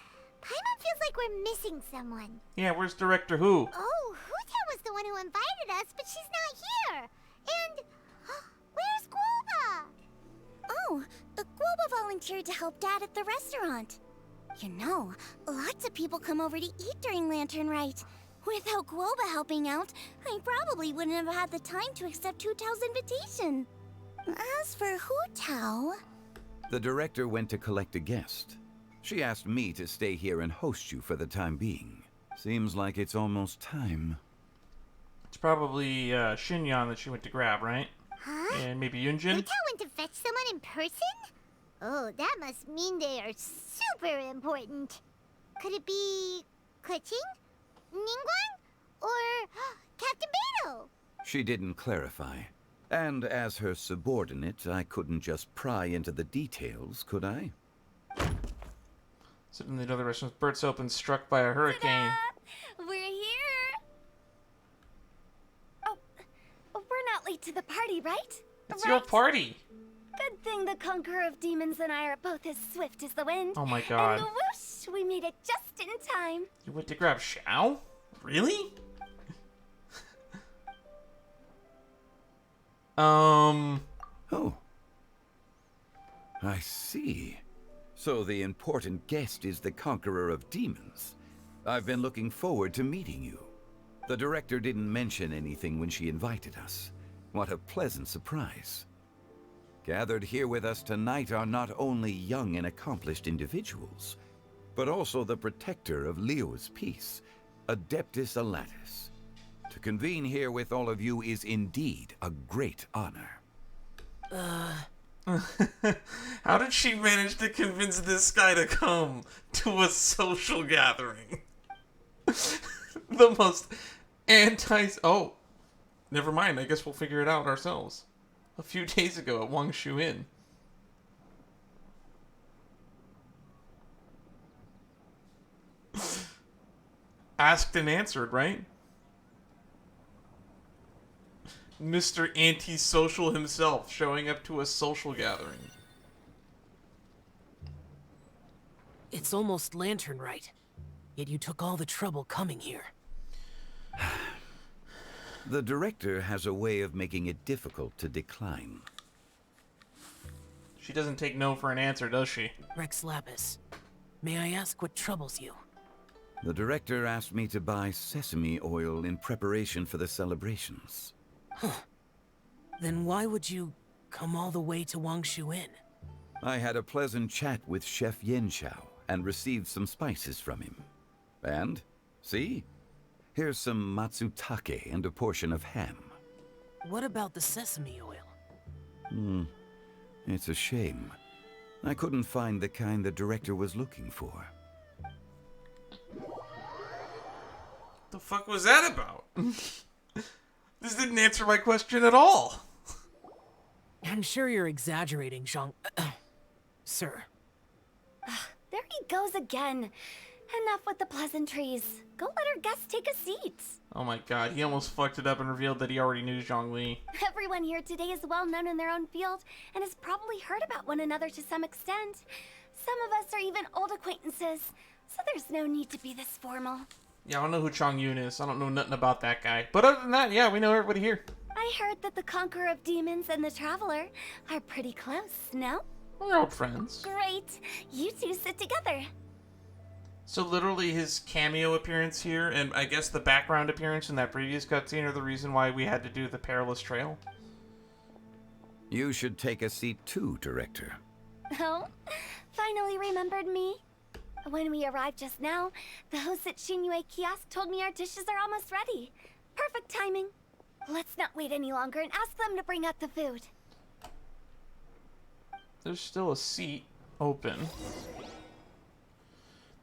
Paimon feels like we're missing someone. Yeah, where's Director Who? Oh, Hu was the one who invited us, but she's not here. And where's Guoba? Oh, Guoba volunteered to help Dad at the restaurant. You know, lots of people come over to eat during Lantern Rite. Without Guoba helping out, I probably wouldn't have had the time to accept Hu Tao's invitation. As for Hu Tao... The director went to collect a guest. She asked me to stay here and host you for the time being. Seems like it's almost time. It's probably Xinyan that she went to grab, right? Huh? And maybe Yunjin? Hu Tao went to fetch someone in person? Oh, that must mean they are super important. Could it be Kuching? Ningguang? Or Captain Beidou? She didn't clarify. And as her subordinate, I couldn't just pry into the details, could I? Sitting in the other restaurant, Bert's open, struck by a hurricane. We're here! Oh, we're not late to the party, right? It's your party! Good thing the Conqueror of Demons and I are both as swift as the wind. Oh my god. And whoosh, we made it just in time. You went to grab Xiao? Really? Oh. I see. So the important guest is the Conqueror of Demons. I've been looking forward to meeting you. The director didn't mention anything when she invited us. What a pleasant surprise. Gathered here with us tonight are not only young and accomplished individuals, but also the protector of Leo's peace, Adeptus Alatus. To convene here with all of you is indeed a great honor. How did she manage to convince this guy to come to a social gathering? The most Oh, never mind. I guess we'll figure it out ourselves. A few days ago at Wang Shu Inn. Asked and answered, right? Mr. Antisocial himself showing up to a social gathering. It's almost Lantern Rite, yet you took all the trouble coming here. The director has a way of making it difficult to decline. She doesn't take no for an answer, does she? Rex Lapis, may I ask what troubles you? The director asked me to buy sesame oil in preparation for the celebrations. Huh. Then why would you come all the way to Wangshu Inn? I had a pleasant chat with Chef Yenshao and received some spices from him. And, see? Here's some matsutake and a portion of ham. What about the sesame oil? It's a shame. I couldn't find the kind the director was looking for. The fuck was that about? This didn't answer my question at all. I'm sure you're exaggerating, Zhang... Sir. There he goes again. Enough with the pleasantries. Go let our guests take a seat. Oh my god, he almost fucked it up and revealed that he already knew Zhongli. Everyone here today is well known in their own field and has probably heard about one another to some extent. Some of us are even old acquaintances, so there's no need to be this formal. Yeah, I don't know who Chong Yun is. I don't know nothing about that guy. But other than that, yeah, we know everybody here. I heard that the Conqueror of Demons and the Traveler are pretty close, no? We're old friends. Great. You two sit together. So literally his cameo appearance here, and I guess the background appearance in that previous cutscene are the reason why we had to do the perilous trail. You should take a seat too, Director. Oh, finally remembered me. When we arrived just now, the host at Shinue Kiosk told me our dishes are almost ready. Perfect timing. Let's not wait any longer and ask them to bring out the food. There's still a seat open.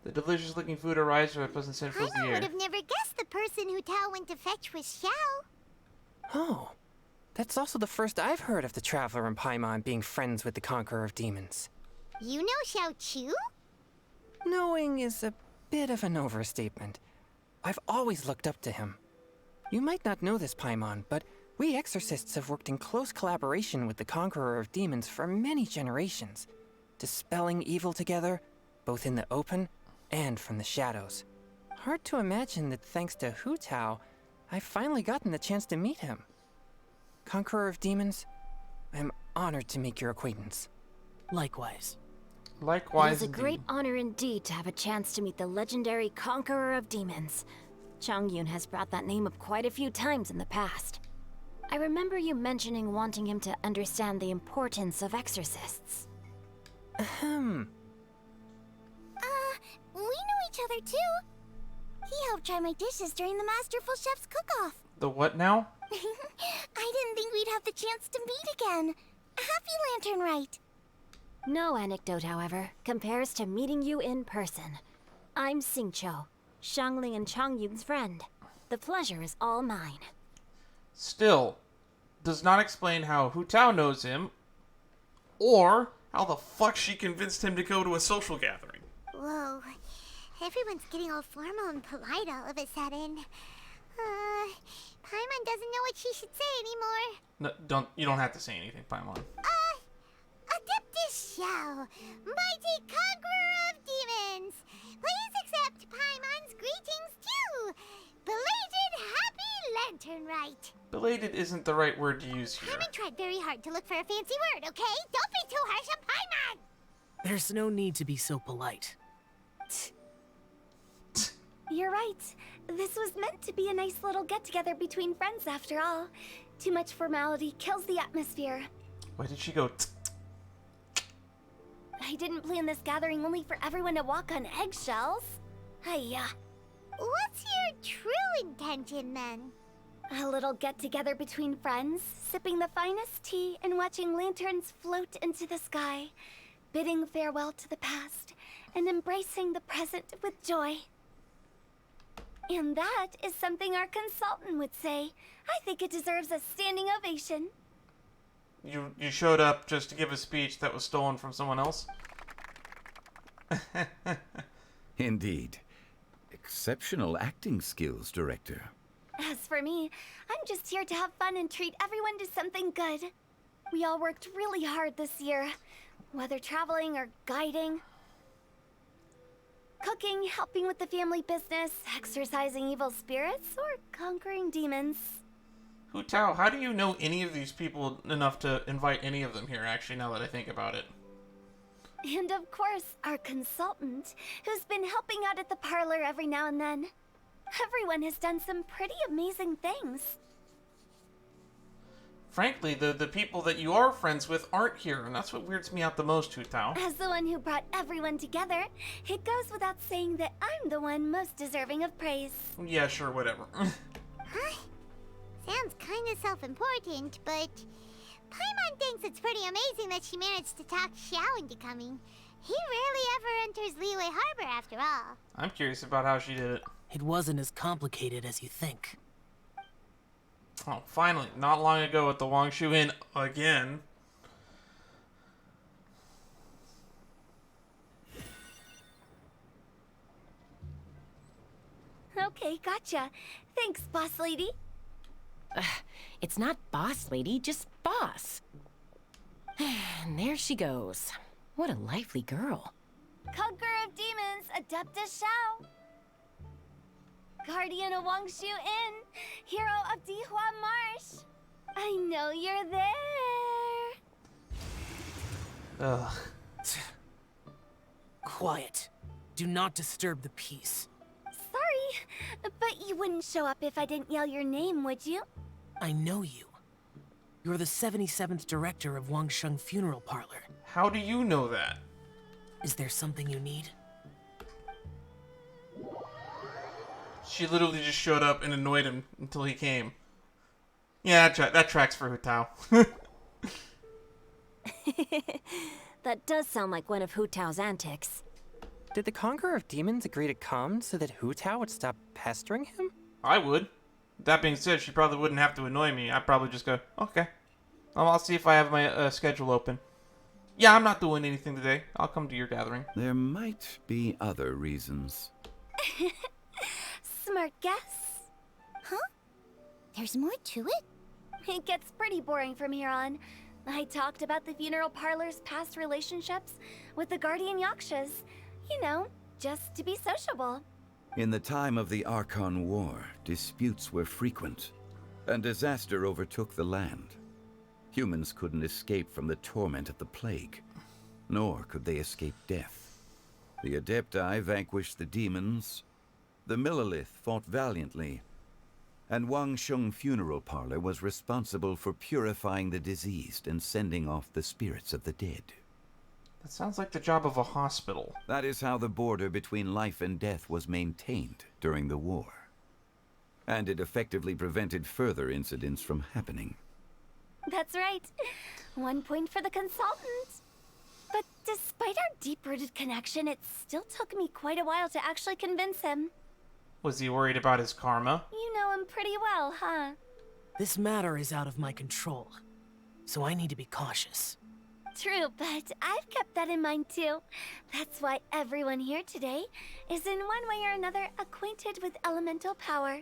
The delicious looking food arrives with a pleasant scent fills the I air. would have never guessed the person who Tao went to fetch was Xiao. Oh, that's also the first I've heard of the Traveler and Paimon being friends with the Conqueror of Demons. You know Xiao Chu? Knowing is a bit of an overstatement. I've always looked up to him. You might not know this, Paimon, but we exorcists have worked in close collaboration with the Conqueror of Demons for many generations, dispelling evil together, both in the open and from the shadows. Hard to imagine that thanks to Hu Tao, I've finally gotten the chance to meet him. Conqueror of Demons, I'm honored to make your acquaintance. Likewise. Likewise. It was a great honor indeed to have a chance to meet the legendary Conqueror of Demons. Chong Yun has brought that name up quite a few times in the past. I remember you mentioning wanting him to understand the importance of exorcists. We know each other too. He helped try my dishes during the Masterful Chef's cook-off. The what now? I didn't think we'd have the chance to meet again. Happy Lantern Rite. No anecdote, however, compares to meeting you in person. I'm Xingqiu, Shangli and Chong Yun's friend. The pleasure is all mine. Still, does not explain how Hu Tao knows him, or how the fuck she convinced him to go to a social gathering. Whoa. Everyone's getting all formal and polite all of a sudden. Paimon doesn't know what she should say anymore. No, you don't have to say anything, Paimon. Adeptus Xiao, mighty conqueror of demons. Please accept Paimon's greetings too. Belated Happy Lantern Rite. Belated isn't the right word to use here. Paimon tried very hard to look for a fancy word, okay? Don't be too harsh on Paimon. There's no need to be so polite. You're right. This was meant to be a nice little get-together between friends after all. Too much formality kills the atmosphere. Why did she go I didn't plan this gathering only for everyone to walk on eggshells. Hiya. What's your true intention then? A little get-together between friends, sipping the finest tea and watching lanterns float into the sky, bidding farewell to the past and embracing the present with joy. And that is something our consultant would say. I think it deserves a standing ovation. You showed up just to give a speech that was stolen from someone else? Indeed. Exceptional acting skills, Director. As for me, I'm just here to have fun and treat everyone to something good. We all worked really hard this year, whether traveling or guiding. Cooking, helping with the family business, exorcising evil spirits, or conquering demons. Hu Tao, how do you know any of these people enough to invite any of them here, actually, now that I think about it? And of course, our consultant, who's been helping out at the parlor every now and then. Everyone has done some pretty amazing things. Frankly, the people that you are friends with aren't here, and that's what weirds me out the most, Hu Tao. As the one who brought everyone together, it goes without saying that I'm the one most deserving of praise. Yeah, sure, whatever. Huh? Sounds kinda self-important, but Paimon thinks it's pretty amazing that she managed to talk Xiao into coming. He rarely ever enters Liyue Harbor after all. I'm curious about how she did it. It wasn't as complicated as you think. Oh, finally. Not long ago at the Wangshu Inn again. Okay, gotcha. Thanks, boss lady. It's not boss lady, just boss. And there she goes. What a lively girl. Conqueror of demons, Adeptus Xiao. Guardian of Wangshu Inn, hero of Dihua Marsh. I know you're there. Ugh. Quiet. Do not disturb the peace. Sorry, but you wouldn't show up if I didn't yell your name, would you? I know you. You're the 77th director of Wangsheng Funeral Parlor. How do you know that? Is there something you need? She literally just showed up and annoyed him until he came. Yeah, that tracks for Hu Tao. That does sound like one of Hu Tao's antics. Did the Conqueror of Demons agree to come so that Hu Tao would stop pestering him? I would. That being said, she probably wouldn't have to annoy me. I'd probably just go, okay. I'll see if I have my schedule open. Yeah, I'm not doing anything today. I'll come to your gathering. There might be other reasons. Smart guess. Huh? There's more to it? It gets pretty boring from here on. I talked about the funeral parlor's past relationships with the Guardian Yakshas. You know, just to be sociable. In the time of the Archon War, disputes were frequent, and disaster overtook the land. Humans couldn't escape from the torment of the plague, nor could they escape death. The Adepti vanquished the demons, the Millelith fought valiantly, and Wangsheng Funeral Parlor was responsible for purifying the diseased and sending off the spirits of the dead. That sounds like the job of a hospital. That is how the border between life and death was maintained during the war. And it effectively prevented further incidents from happening. That's right. 1 point for the consultant. But despite our deep-rooted connection, it still took me quite a while to actually convince him. Was he worried about his karma? You know him pretty well, huh? This matter is out of my control, so I need to be cautious. True, but I've kept that in mind too. That's why everyone here today is in one way or another acquainted with elemental power.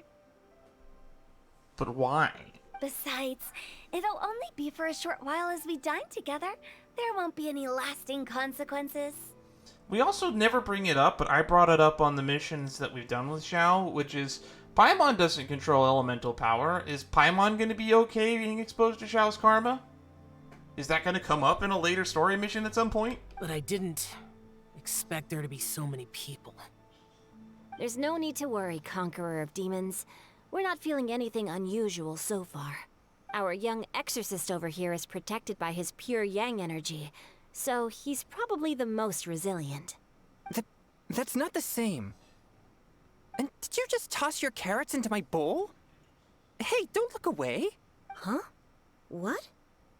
But why? Besides, it'll only be for a short while as we dine together. There won't be any lasting consequences. We also never bring it up, but I brought it up on the missions that we've done with Xiao, which is Paimon doesn't control elemental power. Is Paimon going to be okay being exposed to Xiao's karma? Is that going to come up in a later story mission at some point? But I didn't expect there to be so many people. There's no need to worry, Conqueror of Demons. We're not feeling anything unusual so far. Our young exorcist over here is protected by his pure yang energy, so he's probably the most resilient. That's not the same. And did you just toss your carrots into my bowl? Hey, don't look away. Huh? What?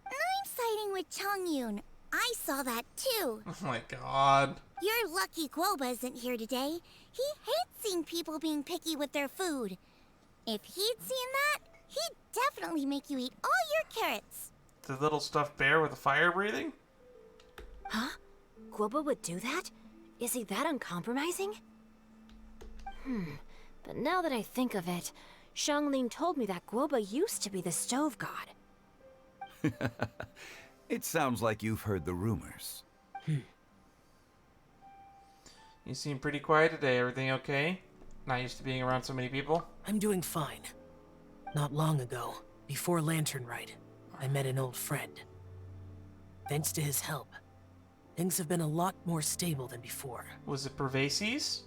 I'm siding with Chongyun. I saw that too. Oh my god. You're lucky Guoba isn't here today. He hates seeing people being picky with their food. If he'd seen that, he'd definitely make you eat all your carrots. The little stuffed bear with the fire breathing? Huh? Guoba would do that? Is he that uncompromising? But now that I think of it, Xianglin told me that Guoba used to be the stove god. It sounds like you've heard the rumors. You seem pretty quiet today. Everything okay? Not used to being around so many people? I'm doing fine. Not long ago, before Lantern Rite, I met an old friend. Thanks to his help, things have been a lot more stable than before. Was it Pervases?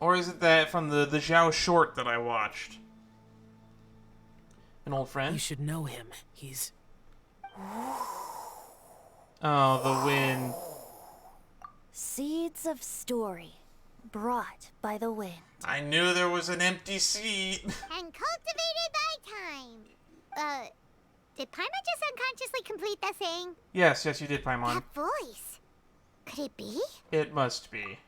Or is it that from the Zhao short that I watched? An old friend? You should know him. He's... Oh, the wind. Seeds of story, brought by the wind. I knew there was an empty seat. And cultivated by time. Did Paimon just unconsciously complete that thing? Yes, you did, Paimon. That voice. Could it be? It must be.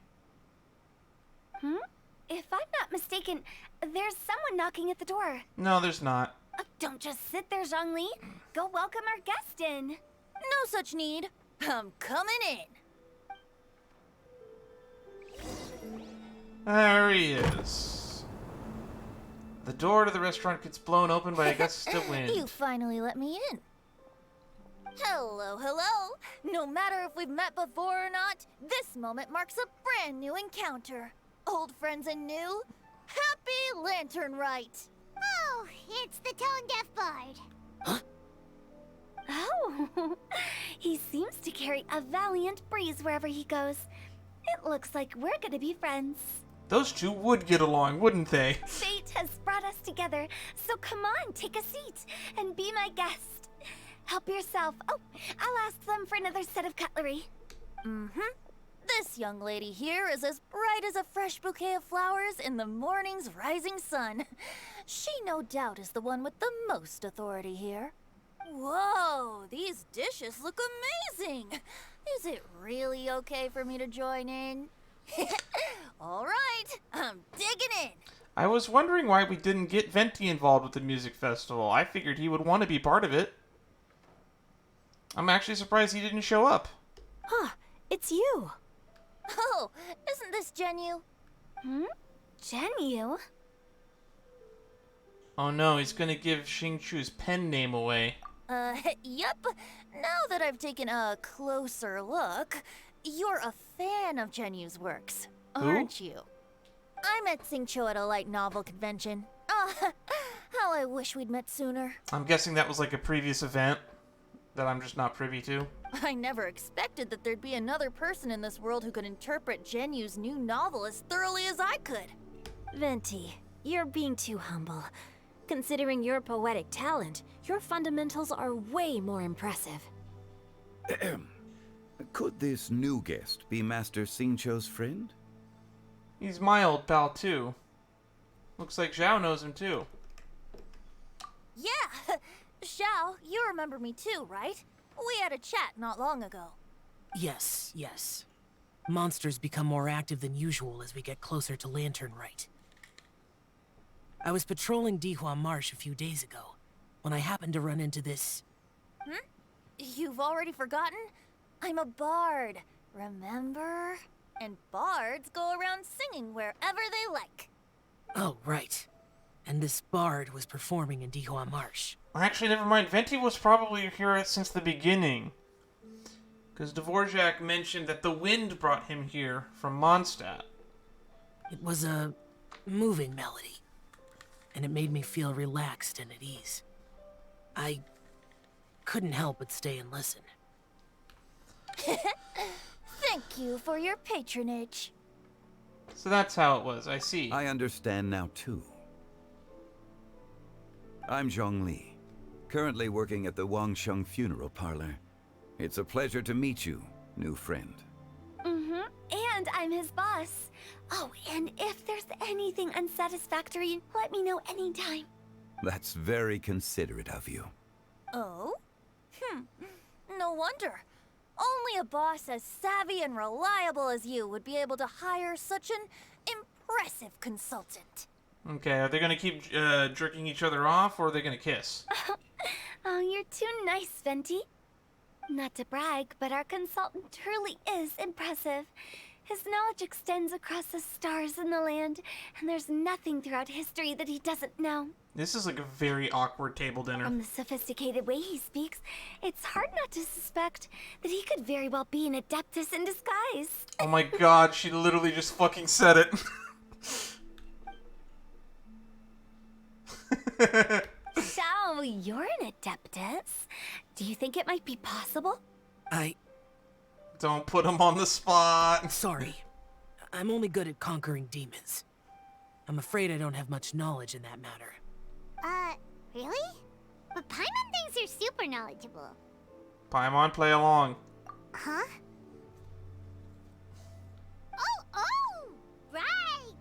If I'm not mistaken, there's someone knocking at the door. No, there's not. Don't just sit there, Zhongli. Go welcome our guest in. No such need. I'm coming in. There he is. The door to the restaurant gets blown open by a gust of wind. You finally let me in. Hello, hello. No matter if we've met before or not, this moment marks a brand new encounter. Old friends and new. Happy Lantern Rite. Oh, it's the tone-deaf bard. Oh, he seems to carry a valiant breeze wherever he goes. It looks like we're gonna be friends. Those two would get along, wouldn't they? Fate has brought us together, so come on, take a seat and be my guest. Help yourself. Oh, I'll ask them for another set of cutlery. This young lady here is as bright as a fresh bouquet of flowers in the morning's rising sun. She no doubt is the one with the most authority here. Whoa, these dishes look amazing. Is it really okay for me to join in? All right, I'm digging in. I was wondering why we didn't get Venti involved with the music festival. I figured he would want to be part of it. I'm actually surprised he didn't show up. It's you. Oh, isn't this Genu? Genu? Oh no, he's gonna give Xingchu's pen name away. Yep. Now that I've taken a closer look, you're a fan of Genu's works, aren't you? I met Xingqiu at a light novel convention. How I wish we'd met sooner. I'm guessing that was like a previous event that I'm just not privy to. I never expected that there'd be another person in this world who could interpret Genu's new novel as thoroughly as I could. Venti, you're being too humble. Considering your poetic talent, your fundamentals are way more impressive. Could this new guest be Master Xingqiu's friend? He's my old pal too. Looks like Zhao knows him too. Yeah! Xiao, you remember me too, right? We had a chat not long ago. Yes. Monsters become more active than usual as we get closer to Lantern Rite. I was patrolling Dihua Marsh a few days ago, when I happened to run into this... You've already forgotten? I'm a bard, remember? And bards go around singing wherever they like. Oh, right. And this bard was performing in Dihua Marsh. Actually, never mind. Venti was probably here since the beginning. Because Dvorak mentioned that the wind brought him here from Mondstadt. It was a moving melody, and it made me feel relaxed and at ease. I couldn't help but stay and listen. Thank you for your patronage. So that's how it was, I see. I understand now, too. I'm Zhongli, currently working at the Wangsheng Funeral Parlor. It's a pleasure to meet you, new friend. And I'm his boss. Oh, and if there's anything unsatisfactory, let me know anytime. That's very considerate of you. Oh? No wonder. Only a boss as savvy and reliable as you would be able to hire such an impressive consultant. Okay, are they gonna keep jerking each other off, or are they gonna kiss? Oh, you're too nice, Venti. Not to brag, but our consultant truly is impressive. His knowledge extends across the stars and the land, and there's nothing throughout history that he doesn't know. This is like a very awkward table dinner. From the sophisticated way he speaks, it's hard not to suspect that he could very well be an Adeptus in disguise. Oh my god, she literally just fucking said it. So, you're an Adeptus. Do you think it might be possible? Don't put him on the spot. Sorry. I'm only good at conquering demons. I'm afraid I don't have much knowledge in that matter. Really? But Paimon thinks you're super knowledgeable. Paimon, play along. Huh? Oh, right!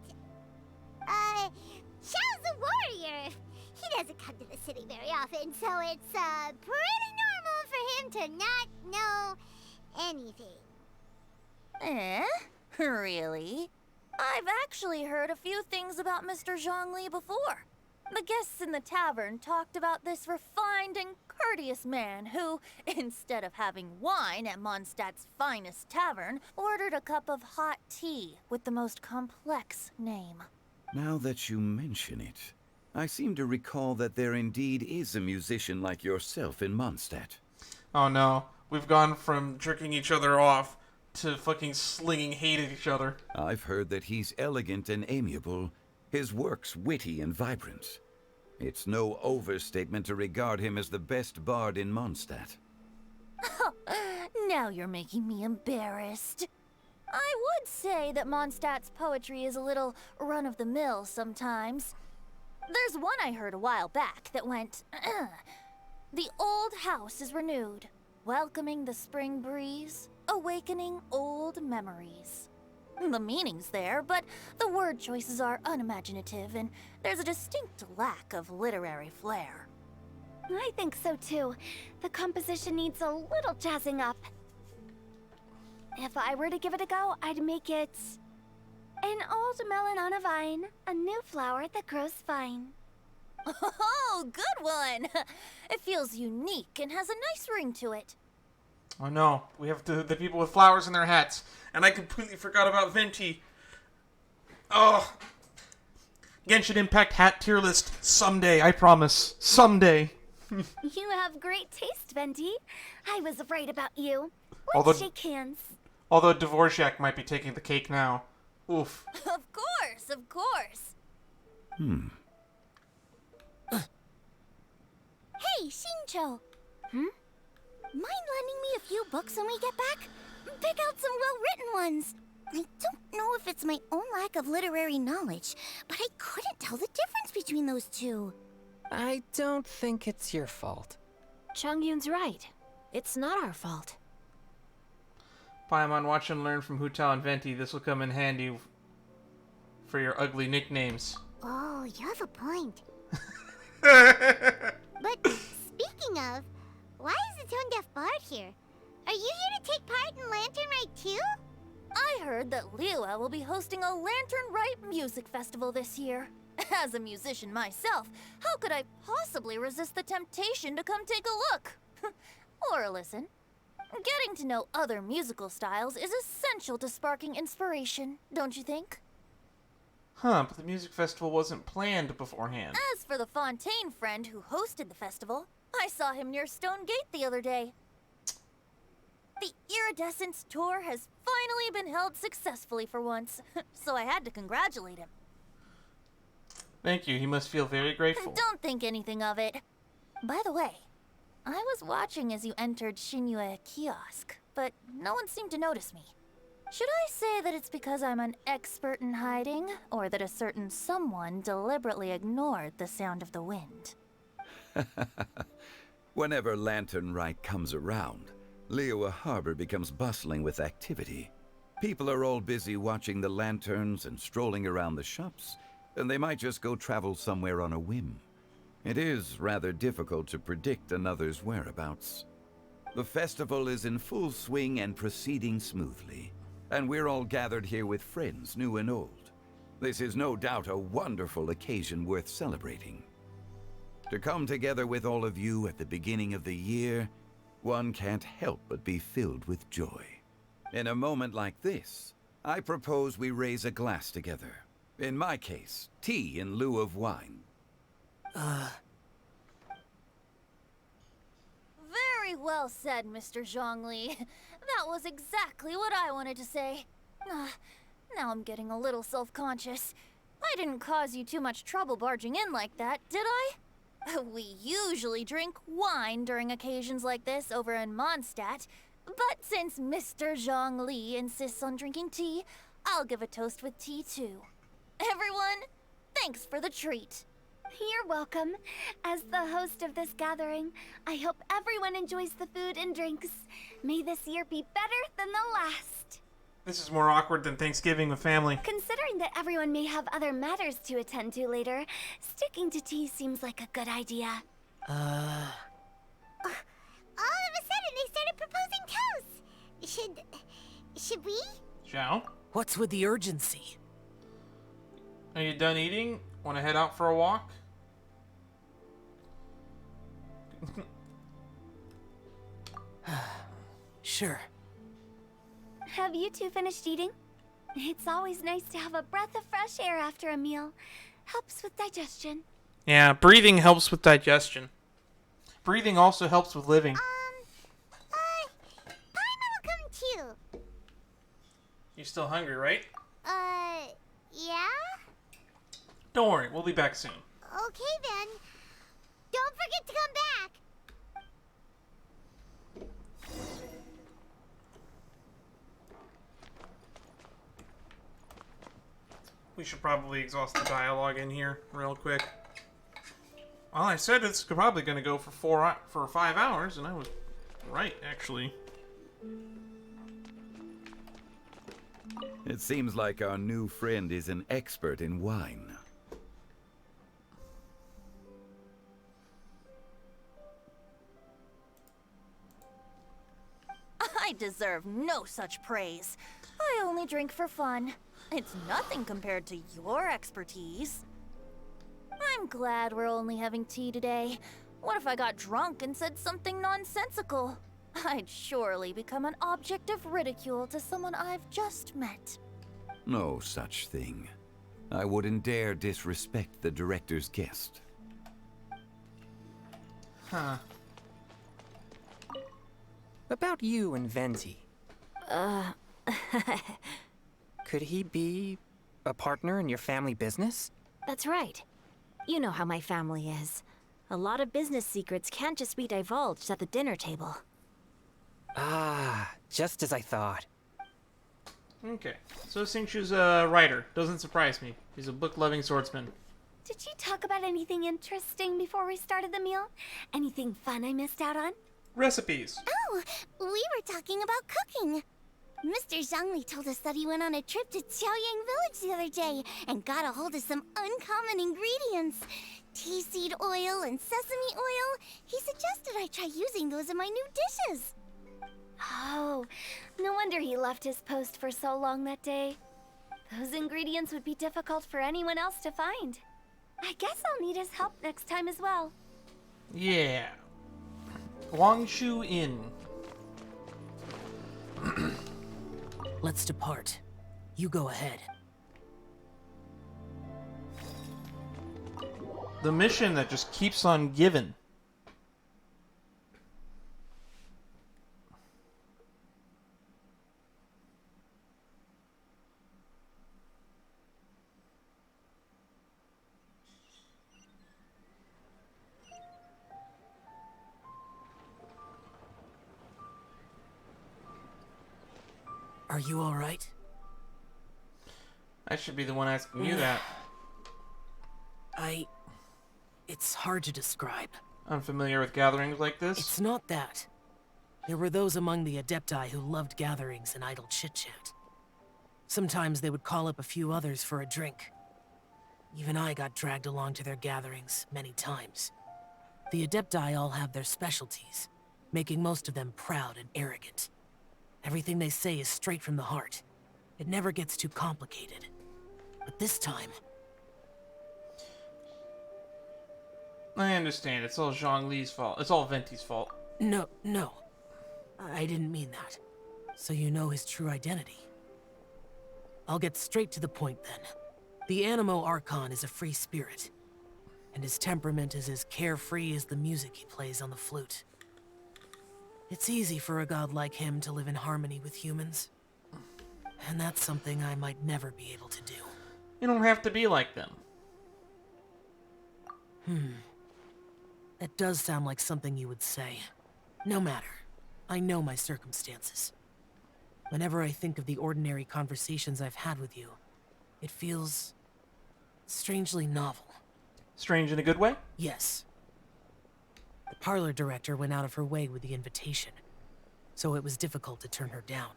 Xiao's a warrior. He doesn't come to the city very often, so it's, pretty normal for him to not know anything. Really? I've actually heard a few things about Mr. Zhongli before. The guests in the tavern talked about this refined and courteous man who, instead of having wine at Mondstadt's finest tavern, ordered a cup of hot tea with the most complex name. Now that you mention it, I seem to recall that there indeed is a musician like yourself in Mondstadt. Oh no, we've gone from jerking each other off to fucking slinging hate at each other. I've heard that he's elegant and amiable, his works witty and vibrant. It's no overstatement to regard him as the best bard in Mondstadt. Now you're making me embarrassed. I would say that Mondstadt's poetry is a little run-of-the-mill sometimes. There's one I heard a while back that went, "The old house is renewed, welcoming the spring breeze, awakening old memories." The meaning's there, but the word choices are unimaginative, and there's a distinct lack of literary flair. I think so too. The composition needs a little jazzing up. If I were to give it a go, I'd make it an old melon on a vine, a new flower that grows fine. Oh, good one! It feels unique and has a nice ring to it. Oh no, we have the people with flowers in their hats. And I completely forgot about Venti. Oh. Genshin Impact hat tier list someday, I promise. Someday. You have great taste, Venti. I was right about you. Let's Although- shake hands. Although Dvorak might be taking the cake now. Oof. Of course, of course. Hey, Shincho. Mind lending me a few books when we get back? Pick out some well-written ones. I don't know if it's my own lack of literary knowledge, but I couldn't tell the difference between those two. I don't think it's your fault. Chongyun's right. It's not our fault. Paimon, watch and learn from Hu Tao and Venti. This will come in handy for your ugly nicknames. Oh, you have a point. But speaking of, why is the Tone Deaf Bard here? Are you here to take part in Lantern Rite too? I heard that Liyue will be hosting a Lantern Rite music festival this year. As a musician myself, how could I possibly resist the temptation to come take a look? Or listen. Getting to know other musical styles is essential to sparking inspiration, don't you think? Huh, but the music festival wasn't planned beforehand. As for the Fontaine friend who hosted the festival, I saw him near Stone Gate the other day. The Iridescence tour has finally been held successfully for once, so I had to congratulate him. Thank you, he must feel very grateful. Don't think anything of it. By the way, I was watching as you entered Shinyue Kiosk, but no one seemed to notice me. Should I say that it's because I'm an expert in hiding, or that a certain someone deliberately ignored the sound of the wind? Whenever Lantern Rite comes around, Liyue Harbor becomes bustling with activity. People are all busy watching the lanterns and strolling around the shops, and they might just go travel somewhere on a whim. It is rather difficult to predict another's whereabouts. The festival is in full swing and proceeding smoothly, and we're all gathered here with friends, new and old. This is no doubt a wonderful occasion worth celebrating. To come together with all of you at the beginning of the year, one can't help but be filled with joy. In a moment like this, I propose we raise a glass together. In my case, tea in lieu of wine. Very well said, Mr. Zhongli. That was exactly what I wanted to say. Now I'm getting a little self-conscious. I didn't cause you too much trouble barging in like that, did I? We usually drink wine during occasions like this over in Mondstadt, but since Mr. Zhongli insists on drinking tea, I'll give a toast with tea too. Everyone, thanks for the treat. You're welcome. As the host of this gathering, I hope everyone enjoys the food and drinks. May this year be better than the last. This is more awkward than Thanksgiving with family. Considering that everyone may have other matters to attend to later, sticking to tea seems like a good idea. All of a sudden, they started proposing toasts. Should we? Zhao? What's with the urgency? Are you done eating? Want to head out for a walk? Sure. Have you two finished eating? It's always nice to have a breath of fresh air after a meal. Helps with digestion. Yeah, breathing helps with digestion. Breathing also helps with living. Paimon will come too. You still hungry, right? Yeah? Don't worry, we'll be back soon. Okay then. Don't forget to come back. We should probably exhaust the dialogue in here real quick. Well, I said it's probably going to go for 5 hours, and I was right, actually. It seems like our new friend is an expert in wine. I deserve no such praise. I only drink for fun. It's nothing compared to your expertise. I'm glad we're only having tea today. What if I got drunk and said something nonsensical? I'd surely become an object of ridicule to someone I've just met. No such thing. I wouldn't dare disrespect the director's guest. Huh. About you and Venti. Could he be a partner in your family business? That's right. You know how my family is. A lot of business secrets can't just be divulged at the dinner table. Ah, just as I thought. Okay, so Xingqiu's a writer. Doesn't surprise me. He's a book-loving swordsman. Did you talk about anything interesting before we started the meal? Anything fun I missed out on? Recipes. Oh, we were talking about cooking. Mr. Zhongli told us that he went on a trip to Qiaoyang Village the other day and got a hold of some uncommon ingredients. Tea seed oil and sesame oil. He suggested I try using those in my new dishes. Oh, no wonder he left his post for so long that day. Those ingredients would be difficult for anyone else to find. I guess I'll need his help next time as well. Yeah. Guangshu Inn. Let's depart. You go ahead. The mission that just keeps on giving. Are you all right? I should be the one asking you that. It's hard to describe. Unfamiliar with gatherings like this? It's not that. There were those among the Adepti who loved gatherings and idle chit-chat. Sometimes they would call up a few others for a drink. Even I got dragged along to their gatherings many times. The Adepti all have their specialties, making most of them proud and arrogant. Everything they say is straight from the heart. It never gets too complicated. But this time... I understand. It's all Zhongli's fault. It's all Venti's fault. No. I didn't mean that. So you know his true identity. I'll get straight to the point then. The Animo Archon is a free spirit, and his temperament is as carefree as the music he plays on the flute. It's easy for a god like him to live in harmony with humans, and that's something I might never be able to do. You don't have to be like them. That does sound like something you would say. No matter. I know my circumstances. Whenever I think of the ordinary conversations I've had with you, it feels strangely novel. Strange in a good way? Yes. The parlor director went out of her way with the invitation, so it was difficult to turn her down.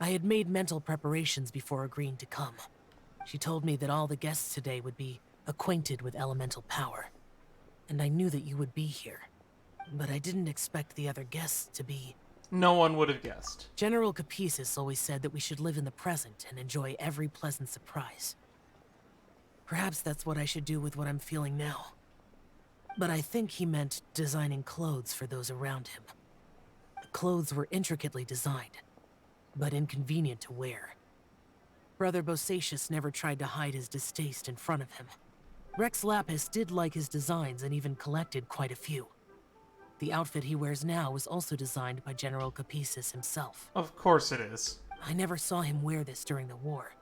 I had made mental preparations before agreeing to come. She told me that all the guests today would be acquainted with elemental power, and I knew that you would be here. But I didn't expect the other guests to be... No one would have guessed. General Capisis always said that we should live in the present and enjoy every pleasant surprise. Perhaps that's what I should do with what I'm feeling now. But I think he meant designing clothes for those around him. The clothes were intricately designed, but inconvenient to wear. Brother Bosacius never tried to hide his distaste in front of him. Rex Lapis did like his designs and even collected quite a few. The outfit he wears now was also designed by General Capisis himself. Of course it is. I never saw him wear this during the war.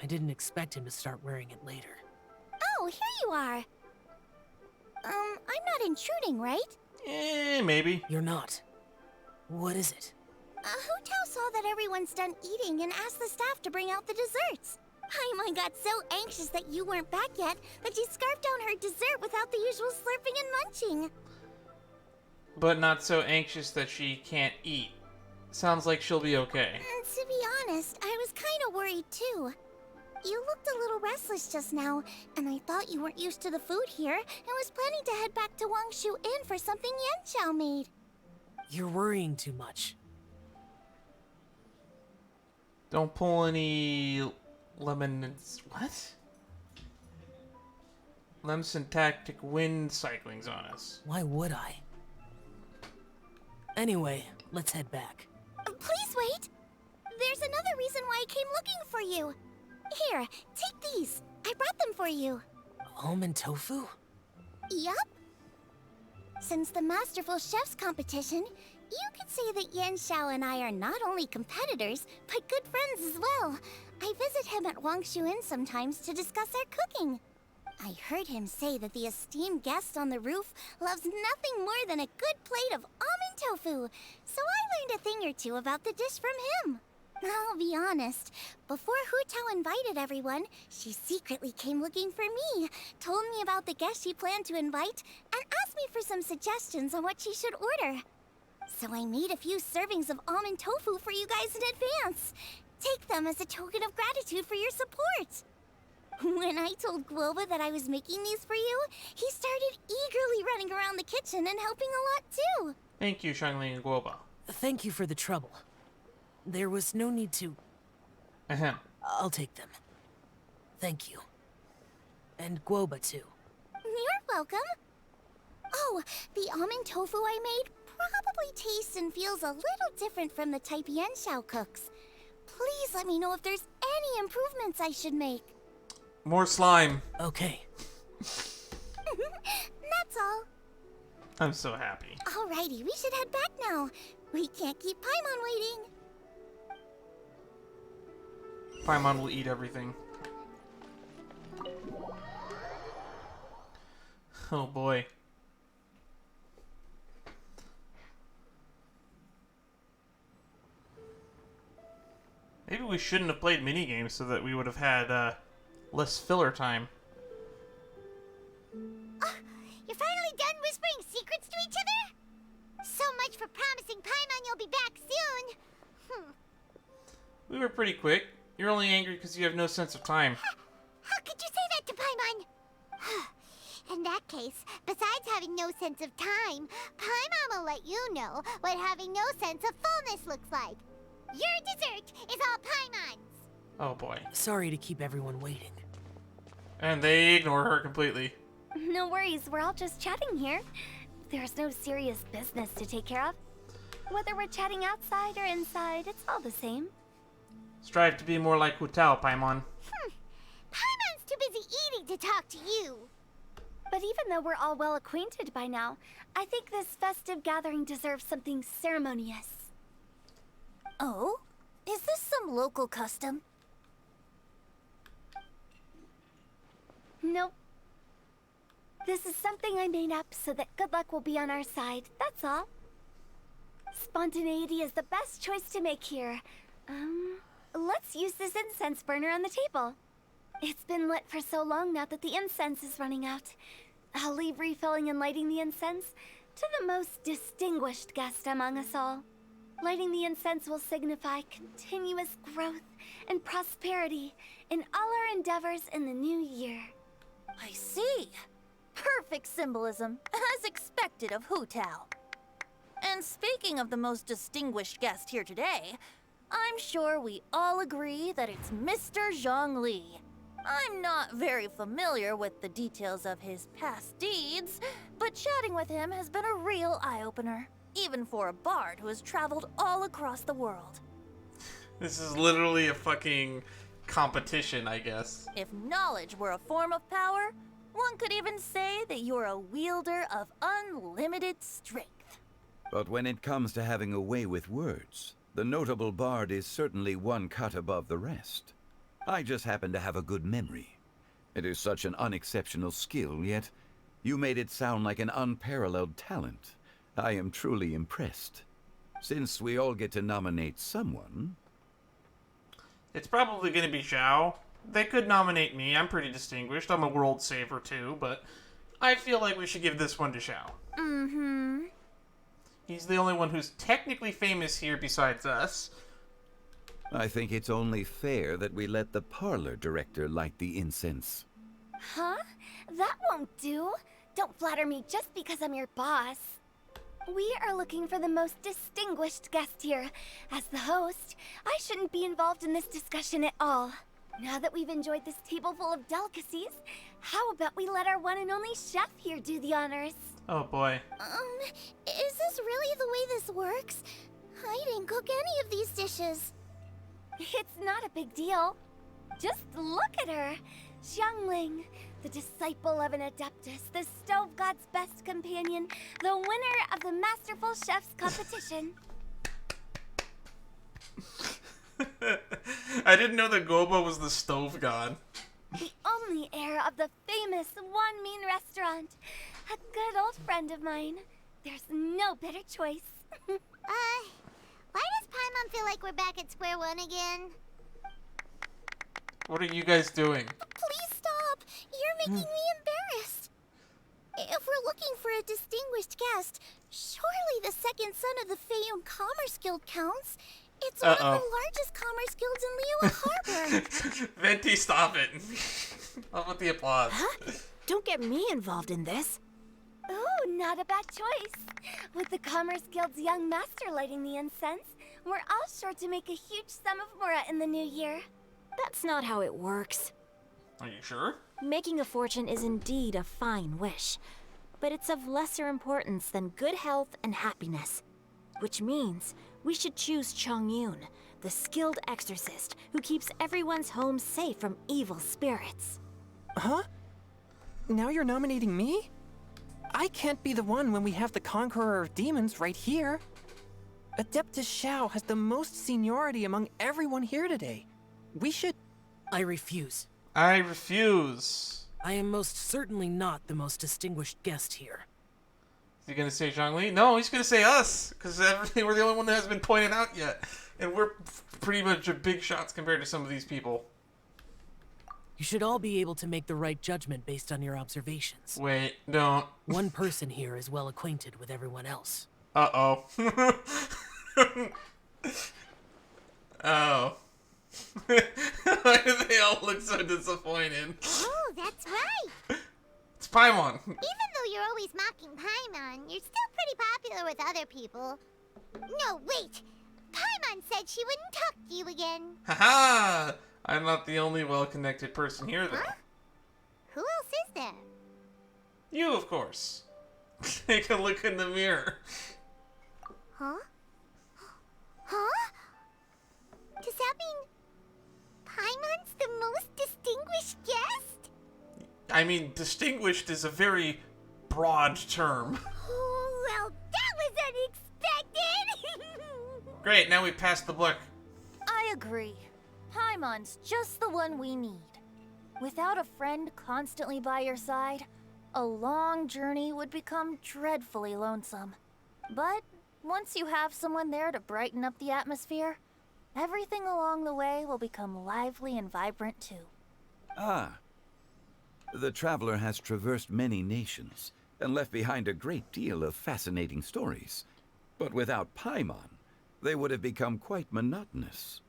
I didn't expect him to start wearing it later. Oh, here you are. I'm not intruding, right? Maybe. You're not. What is it? Hu Tao saw that everyone's done eating and asked the staff to bring out the desserts. Paimon got so anxious that you weren't back yet that she scarfed down her dessert without the usual slurping and munching. But not so anxious that she can't eat. Sounds like she'll be okay. To be honest, I was kind of worried too. You looked a little restless just now, and I thought you weren't used to the food here and was planning to head back to Wangshu Inn for something Yanxiao made. You're worrying too much. Don't pull any lemons. What? Lemson tactic wind cyclings on us. Why would I? Anyway, let's head back. Please wait! There's another reason why I came looking for you. Here, take these. I brought them for you. Almond tofu? Yup. Since the Masterful Chef's competition, you could say that Yanxiao and I are not only competitors, but good friends as well. I visit him at Wangshu Inn sometimes to discuss our cooking. I heard him say that the esteemed guest on the roof loves nothing more than a good plate of almond tofu, so I learned a thing or two about the dish from him. I'll be honest, before Hu Tao invited everyone, she secretly came looking for me, told me about the guest she planned to invite, and asked me for some suggestions on what she should order. So I made a few servings of almond tofu for you guys in advance. Take them as a token of gratitude for your support. When I told Guoba that I was making these for you, he started eagerly running around the kitchen and helping a lot too. Thank you, Shangli and Guoba. Thank you for the trouble. There was no need to... Ahem. I'll take them. Thank you. And Guoba too. You're welcome. Oh, the almond tofu I made probably tastes and feels a little different from the type Yanxiao cooks. Please let me know if there's any improvements I should make. More slime. Okay. That's all. I'm so happy. Alrighty, we should head back now. We can't keep Paimon waiting. Paimon will eat everything. Oh boy. Maybe we shouldn't have played minigames so that we would have had less filler time. You're finally done whispering secrets to each other? So much for promising Paimon you'll be back soon. We were pretty quick. You're only angry because you have no sense of time. How could you say that to Paimon? In that case, besides having no sense of time, Paimon will let you know what having no sense of fullness looks like. Your dessert is all Paimon's. Oh boy. Sorry to keep everyone waiting. And they ignore her completely. No worries, we're all just chatting here. There's no serious business to take care of. Whether we're chatting outside or inside, it's all the same. Strive to be more like Hu Tao, Paimon. Paimon's too busy eating to talk to you. But even though we're all well acquainted by now, I think this festive gathering deserves something ceremonious. Oh? Is this some local custom? Nope. This is something I made up so that good luck will be on our side, that's all. Spontaneity is the best choice to make here. Let's use this incense burner on the table. It's been lit for so long now that the incense is running out. I'll leave refilling and lighting the incense to the most distinguished guest among us all. Lighting the incense will signify continuous growth and prosperity in all our endeavors in the new year. I see. Perfect symbolism, as expected of Hu Tao. And speaking of the most distinguished guest here today, I'm sure we all agree that it's Mr. Zhongli. I'm not very familiar with the details of his past deeds, but chatting with him has been a real eye-opener, even for a bard who has traveled all across the world. This is literally a fucking competition, I guess. If knowledge were a form of power, one could even say that you're a wielder of unlimited strength. But when it comes to having a way with words, the notable bard is certainly one cut above the rest. I just happen to have a good memory. It is such an unexceptional skill, yet you made it sound like an unparalleled talent. I am truly impressed. Since we all get to nominate someone... It's probably going to be Zhao. They could nominate me. I'm pretty distinguished. I'm a world saver too, but I feel like we should give this one to Zhao. Mm-hmm. He's the only one who's technically famous here besides us. I think it's only fair that we let the parlor director light the incense. Huh? That won't do. Don't flatter me just because I'm your boss. We are looking for the most distinguished guest here. As the host, I shouldn't be involved in this discussion at all. Now that we've enjoyed this table full of delicacies, how about we let our one and only chef here do the honors? Oh boy. Is this really the way this works? I didn't cook any of these dishes. It's not a big deal. Just look at her. Xiangling, the disciple of an adeptus, the stove god's best companion, the winner of the Masterful Chef's competition. I didn't know that Goba was the stove god. The only heir of the famous Wan Min restaurant. A good old friend of mine. There's no better choice. Why does Paimon feel like we're back at square one again? What are you guys doing? Please stop! You're making me embarrassed. If we're looking for a distinguished guest, surely the second son of the Feiyun Commerce Guild counts. It's one of the largest commerce guilds in Liyue Harbor. Venti, stop it. How about the applause? Huh? Don't get me involved in this. Oh, not a bad choice. With the Commerce Guild's young master lighting the incense, we're all sure to make a huge sum of mora in the new year. That's not how it works. Are you sure? Making a fortune is indeed a fine wish, but it's of lesser importance than good health and happiness. Which means we should choose Chongyun, the skilled exorcist who keeps everyone's home safe from evil spirits. Huh? Now you're nominating me? I can't be the one when we have the Conqueror of Demons right here. Adeptus Xiao has the most seniority among everyone here today. We should... I refuse. I refuse. I am most certainly not the most distinguished guest here. Is he gonna say Zhongli? No, he's gonna say us, because we're the only one that has been pointed out yet. And we're pretty much big shots compared to some of these people. You should all be able to make the right judgment based on your observations. Wait, don't. One person here is well acquainted with everyone else. Uh-oh. Oh. Why do they all look so disappointed? Oh, that's right. It's Paimon. Even though you're always mocking Paimon, you're still pretty popular with other people. No, wait. Paimon said she wouldn't talk to you again. Haha! I'm not the only well-connected person here, though. Huh? Who else is there? You, of course. Take a look in the mirror. Huh? Huh? Does that mean Paimon's the most distinguished guest? I mean, distinguished is a very broad term. Oh, well, that was unexpected! Great, now we passed the book. I agree. Paimon's just the one we need. Without a friend constantly by your side, a long journey would become dreadfully lonesome. But once you have someone there to brighten up the atmosphere, everything along the way will become lively and vibrant too. Ah. The traveler has traversed many nations and left behind a great deal of fascinating stories. But without Paimon, they would have become quite monotonous.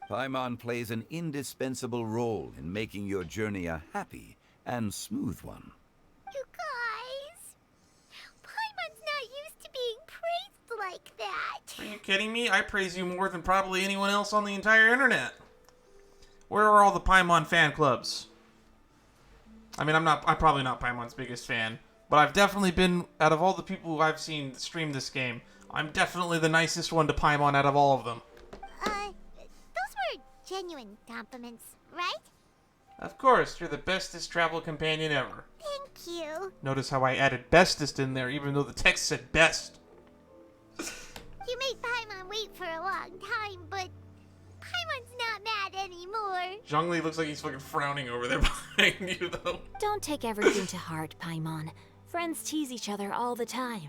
Paimon plays an indispensable role in making your journey a happy and smooth one. You guys, Paimon's not used to being praised like that. Are you kidding me? I praise you more than probably anyone else on the entire internet. Where are all the Paimon fan clubs? I mean, I'm probably not Paimon's biggest fan, but I've definitely been, out of all the people who I've seen stream this game, I'm definitely the nicest one to Paimon out of all of them. Those were genuine compliments, right? Of course, you're the bestest travel companion ever. Thank you. Notice how I added bestest in there, even though the text said best. You made Paimon wait for a long time, but Paimon's not mad anymore. Zhongli looks like he's fucking frowning over there behind you, though. Don't take everything to heart, Paimon. Friends tease each other all the time.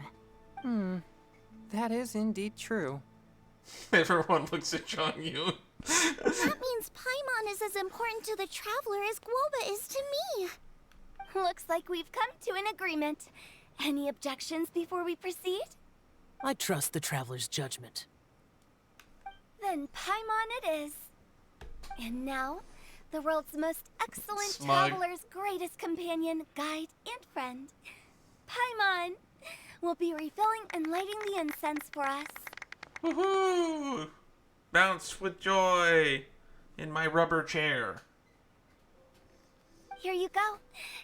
That is indeed true. Everyone looks at Zhongyu. That means Paimon is as important to the traveler as Guoba is to me. Looks like we've come to an agreement. Any objections before we proceed? I trust the traveler's judgment. Then Paimon it is. And now, the world's most excellent Smug. traveler's greatest companion, guide, and friend, Paimon, will be refilling and lighting the incense for us. Woohoo! Bounce with joy in my rubber chair. Here you go.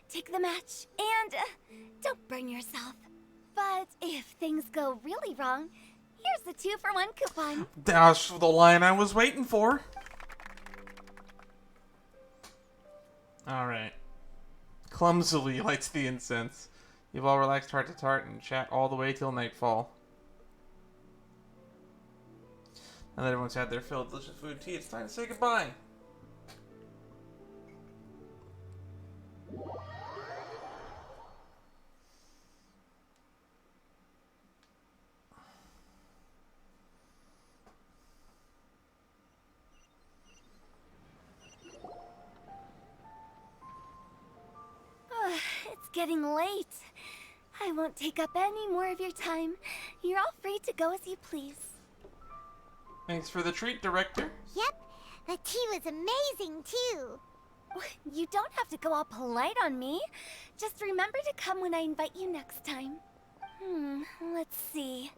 Take the match and don't burn yourself. But if things go really wrong, here's the 2-for-1 coupon. That's the line I was waiting for. Alright. Clumsily lights the incense. You've all relaxed heart to heart and chat all the way till nightfall. Now that everyone's had their fill of delicious food and tea, it's time to say goodbye. It's getting late. I won't take up any more of your time. You're all free to go as you please. Thanks for the treat, Director. Yep, the tea was amazing too. You don't have to go all polite on me. Just remember to come when I invite you next time. Let's see.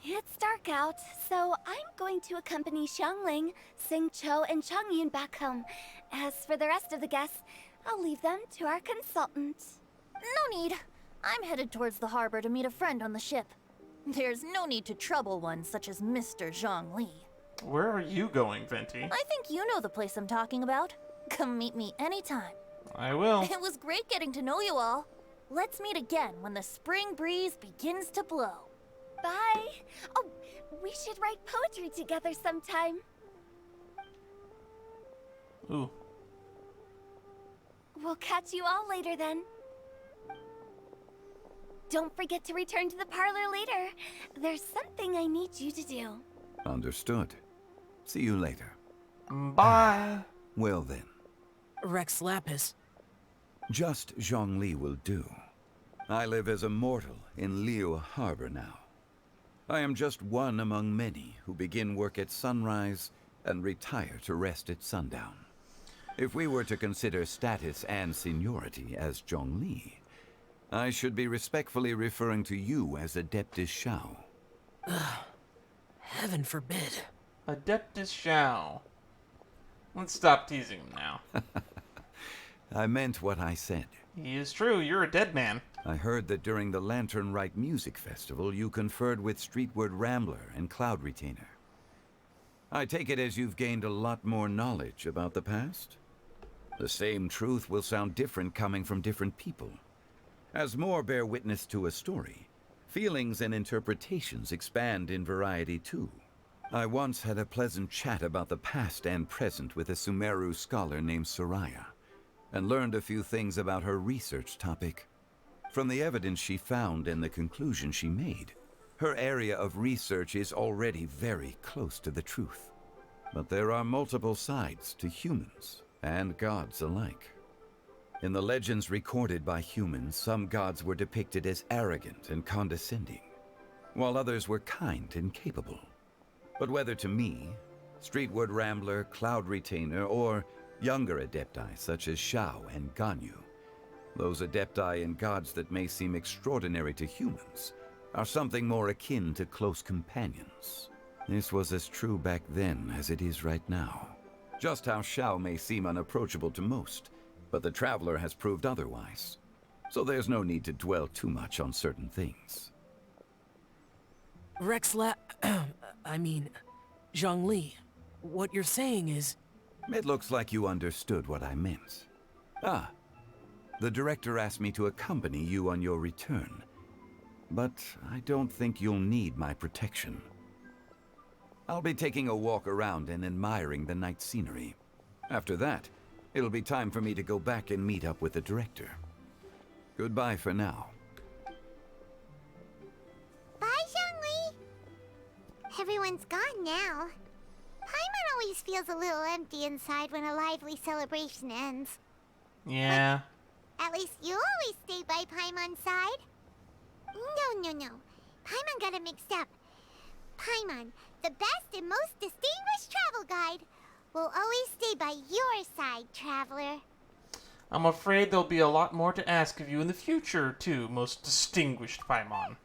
It's dark out, so I'm going to accompany Xiangling, Xingqiu, and Changyun back home. As for the rest of the guests, I'll leave them to our consultant. No need. I'm headed towards the harbor to meet a friend on the ship. There's no need to trouble one such as Mr. Zhongli. Where are you going, Venti? I think you know the place I'm talking about. Come meet me anytime. I will. It was great getting to know you all. Let's meet again when the spring breeze begins to blow. Bye. Oh, we should write poetry together sometime. Ooh. We'll catch you all later then. Don't forget to return to the parlor later. There's something I need you to do. Understood. See you later. Bye. Well then. Rex Lapis. Just Zhongli will do. I live as a mortal in Liyue Harbor now. I am just one among many who begin work at sunrise and retire to rest at sundown. If we were to consider status and seniority as Zhongli, I should be respectfully referring to you as Adeptus Shao. Heaven forbid. Adeptus Shao. Let's stop teasing him now. I meant what I said. He is true, you're a dead man. I heard that during the Lantern Rite Music Festival, you conferred with Streetward Rambler and Cloud Retainer. I take it as you've gained a lot more knowledge about the past? The same truth will sound different coming from different people. As more bear witness to a story, feelings and interpretations expand in variety too. I once had a pleasant chat about the past and present with a Sumeru scholar named Soraya, and learned a few things about her research topic. From the evidence she found and the conclusion she made, her area of research is already very close to the truth. But there are multiple sides to humans and gods alike. In the legends recorded by humans, some gods were depicted as arrogant and condescending, while others were kind and capable. But whether to me, Streetwood Rambler, Cloud Retainer, or younger adepti such as Shao and Ganyu, those adepti and gods that may seem extraordinary to humans are something more akin to close companions. This was as true back then as it is right now. Just how Shao may seem unapproachable to most, but the Traveler has proved otherwise. So there's no need to dwell too much on certain things. Zhongli, what you're saying is... It looks like you understood what I meant. Ah, the director asked me to accompany you on your return, but I don't think you'll need my protection. I'll be taking a walk around and admiring the night scenery. After that, it'll be time for me to go back and meet up with the director. Goodbye for now. Bye, Zhongli. Everyone's gone now. Paimon always feels a little empty inside when a lively celebration ends. Yeah. But at least you always stay by Paimon's side. No. Paimon got it mixed up. Paimon, the best and most distinguished travel guide, will always stay by your side, Traveler. I'm afraid there'll be a lot more to ask of you in the future, too, most distinguished Paimon.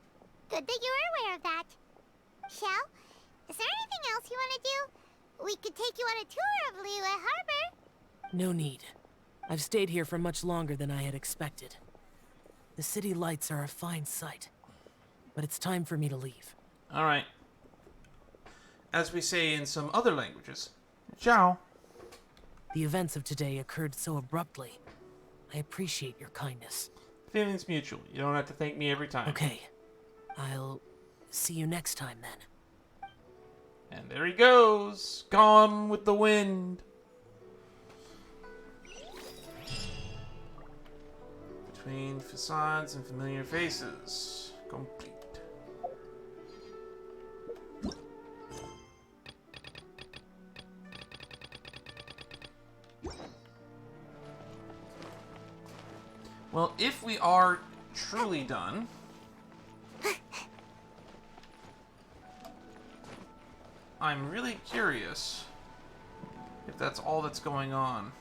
Good that you're aware of that. Shell, is there anything else you want to do? We could take you on a tour of Liyue Harbor. No need. I've stayed here for much longer than I had expected. The city lights are a fine sight, but it's time for me to leave. All right. As we say in some other languages, ciao. The events of today occurred so abruptly. I appreciate your kindness. Feelings mutual. You don't have to thank me every time. Okay. I'll see you next time then. And there he goes, gone with the wind. Between facades and familiar faces. Complete. Well, if we are truly done, I'm really curious if that's all that's going on.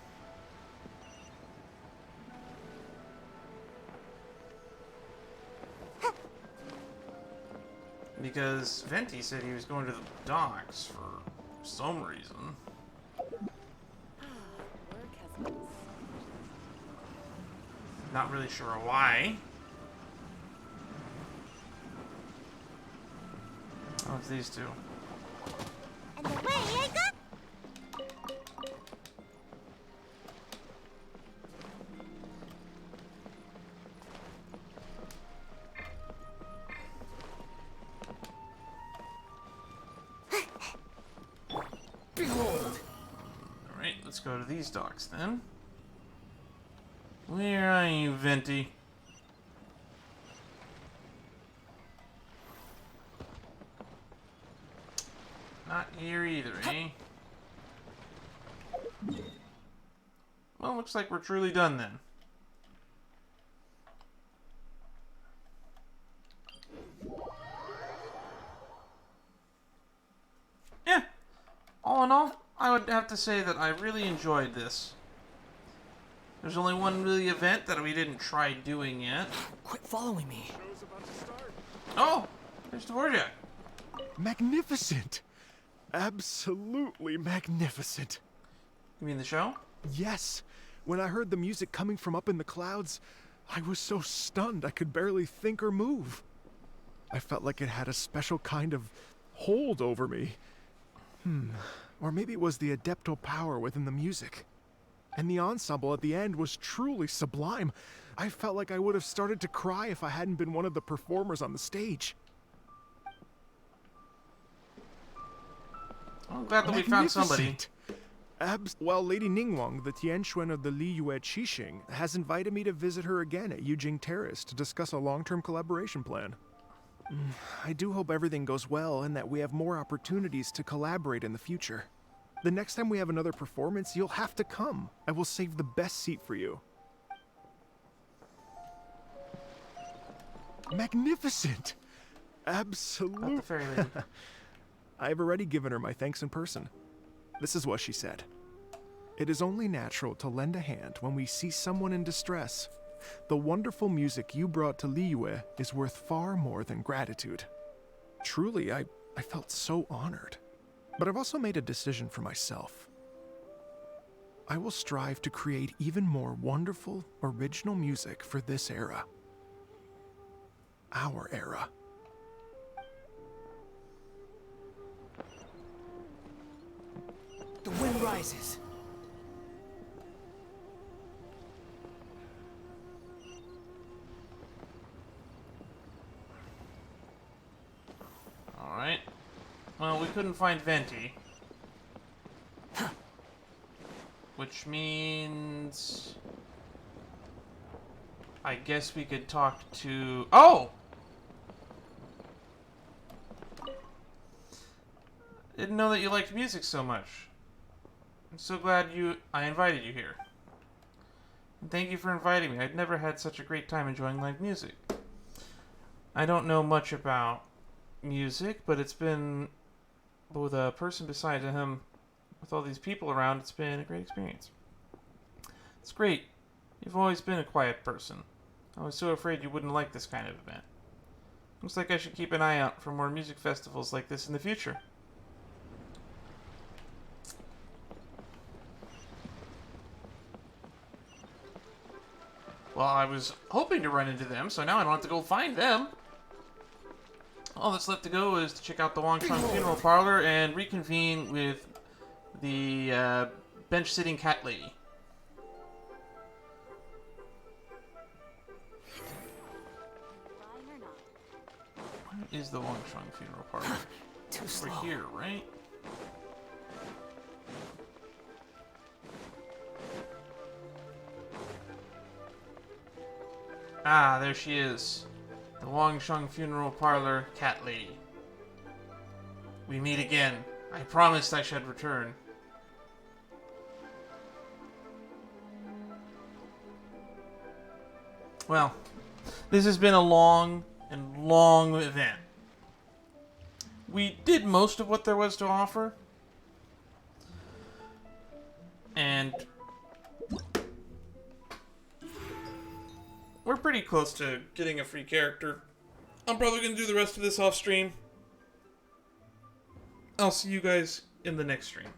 Because Venti said he was going to the docks for some reason. Not really sure why. Oh, it's these two. And away I go! Behold! Alright, let's go to these docks then. Where are you, Venti? Not here either, eh? Well, looks like we're truly done then. Yeah. All in all, I would have to say that I really enjoyed this. There's only one really event that we didn't try doing yet. Quit following me. Oh, there's Dvorak. Magnificent! Absolutely magnificent. You mean the show? Yes. When I heard the music coming from up in the clouds, I was so stunned I could barely think or move. I felt like it had a special kind of hold over me. Or maybe it was the adeptal power within the music. And the ensemble at the end was truly sublime. I felt like I would have started to cry if I hadn't been one of the performers on the stage. I'm glad that we found somebody. Well, Lady Ningguang, the Tianquan of the Liyue Qixing, has invited me to visit her again at Yujing Terrace to discuss a long-term collaboration plan. I do hope everything goes well and that we have more opportunities to collaborate in the future. The next time we have another performance, you'll have to come. I will save the best seat for you. Magnificent! Absolutely. The fairy lady. I've already given her my thanks in person. This is what she said. It is only natural to lend a hand when we see someone in distress. The wonderful music you brought to Liyue is worth far more than gratitude. Truly, I felt so honored. But I've also made a decision for myself. I will strive to create even more wonderful, original music for this era. Our era. The wind rises. Alright. Well, we couldn't find Venti. Which means... I guess we could talk to... Oh! Didn't know that you liked music so much. I'm so glad I invited you here. And thank you for inviting me. I'd never had such a great time enjoying live music. I don't know much about music, but it's been... with a person beside him, with all these people around, it's been a great experience. It's great. You've always been a quiet person. I was so afraid you wouldn't like this kind of event. Looks like I should keep an eye out for more music festivals like this in the future. Well, I was hoping to run into them, so now I don't have to go find them. All that's left to go is to check out the Wangchang Funeral Parlor and reconvene with the bench-sitting cat lady. Where is the Wangchang Funeral Parlor? Too slow. We're here, right? Ah, there she is. The Wangchang Funeral Parlor cat lady. We meet again. I promised I should return. Well, this has been a long event. We did most of what there was to offer. And we're pretty close to getting a free character. I'm probably going to do the rest of this off stream. I'll see you guys in the next stream.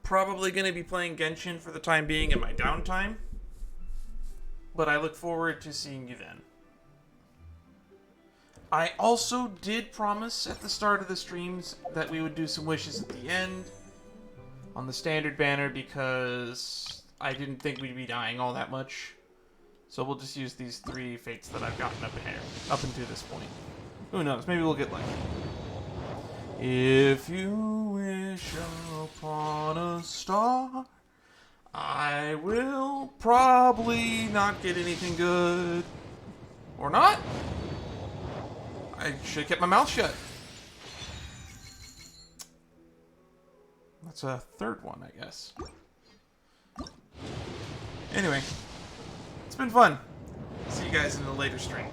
Probably going to be playing Genshin for the time being in my downtime. But I look forward to seeing you then. I also did promise at the start of the streams that we would do some wishes at the end on the standard banner because I didn't think we'd be dying all that much. So we'll just use these 3 fates that I've gotten up until this point. Who knows? Maybe we'll get lucky. If you wish upon a star, I will probably not get anything good. Or not? I should have kept my mouth shut. That's a 3rd one, I guess. Anyway, it's been fun. See you guys in the later stream.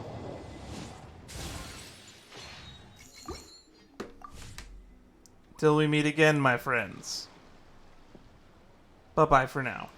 Till we meet again, my friends. Bye-bye for now.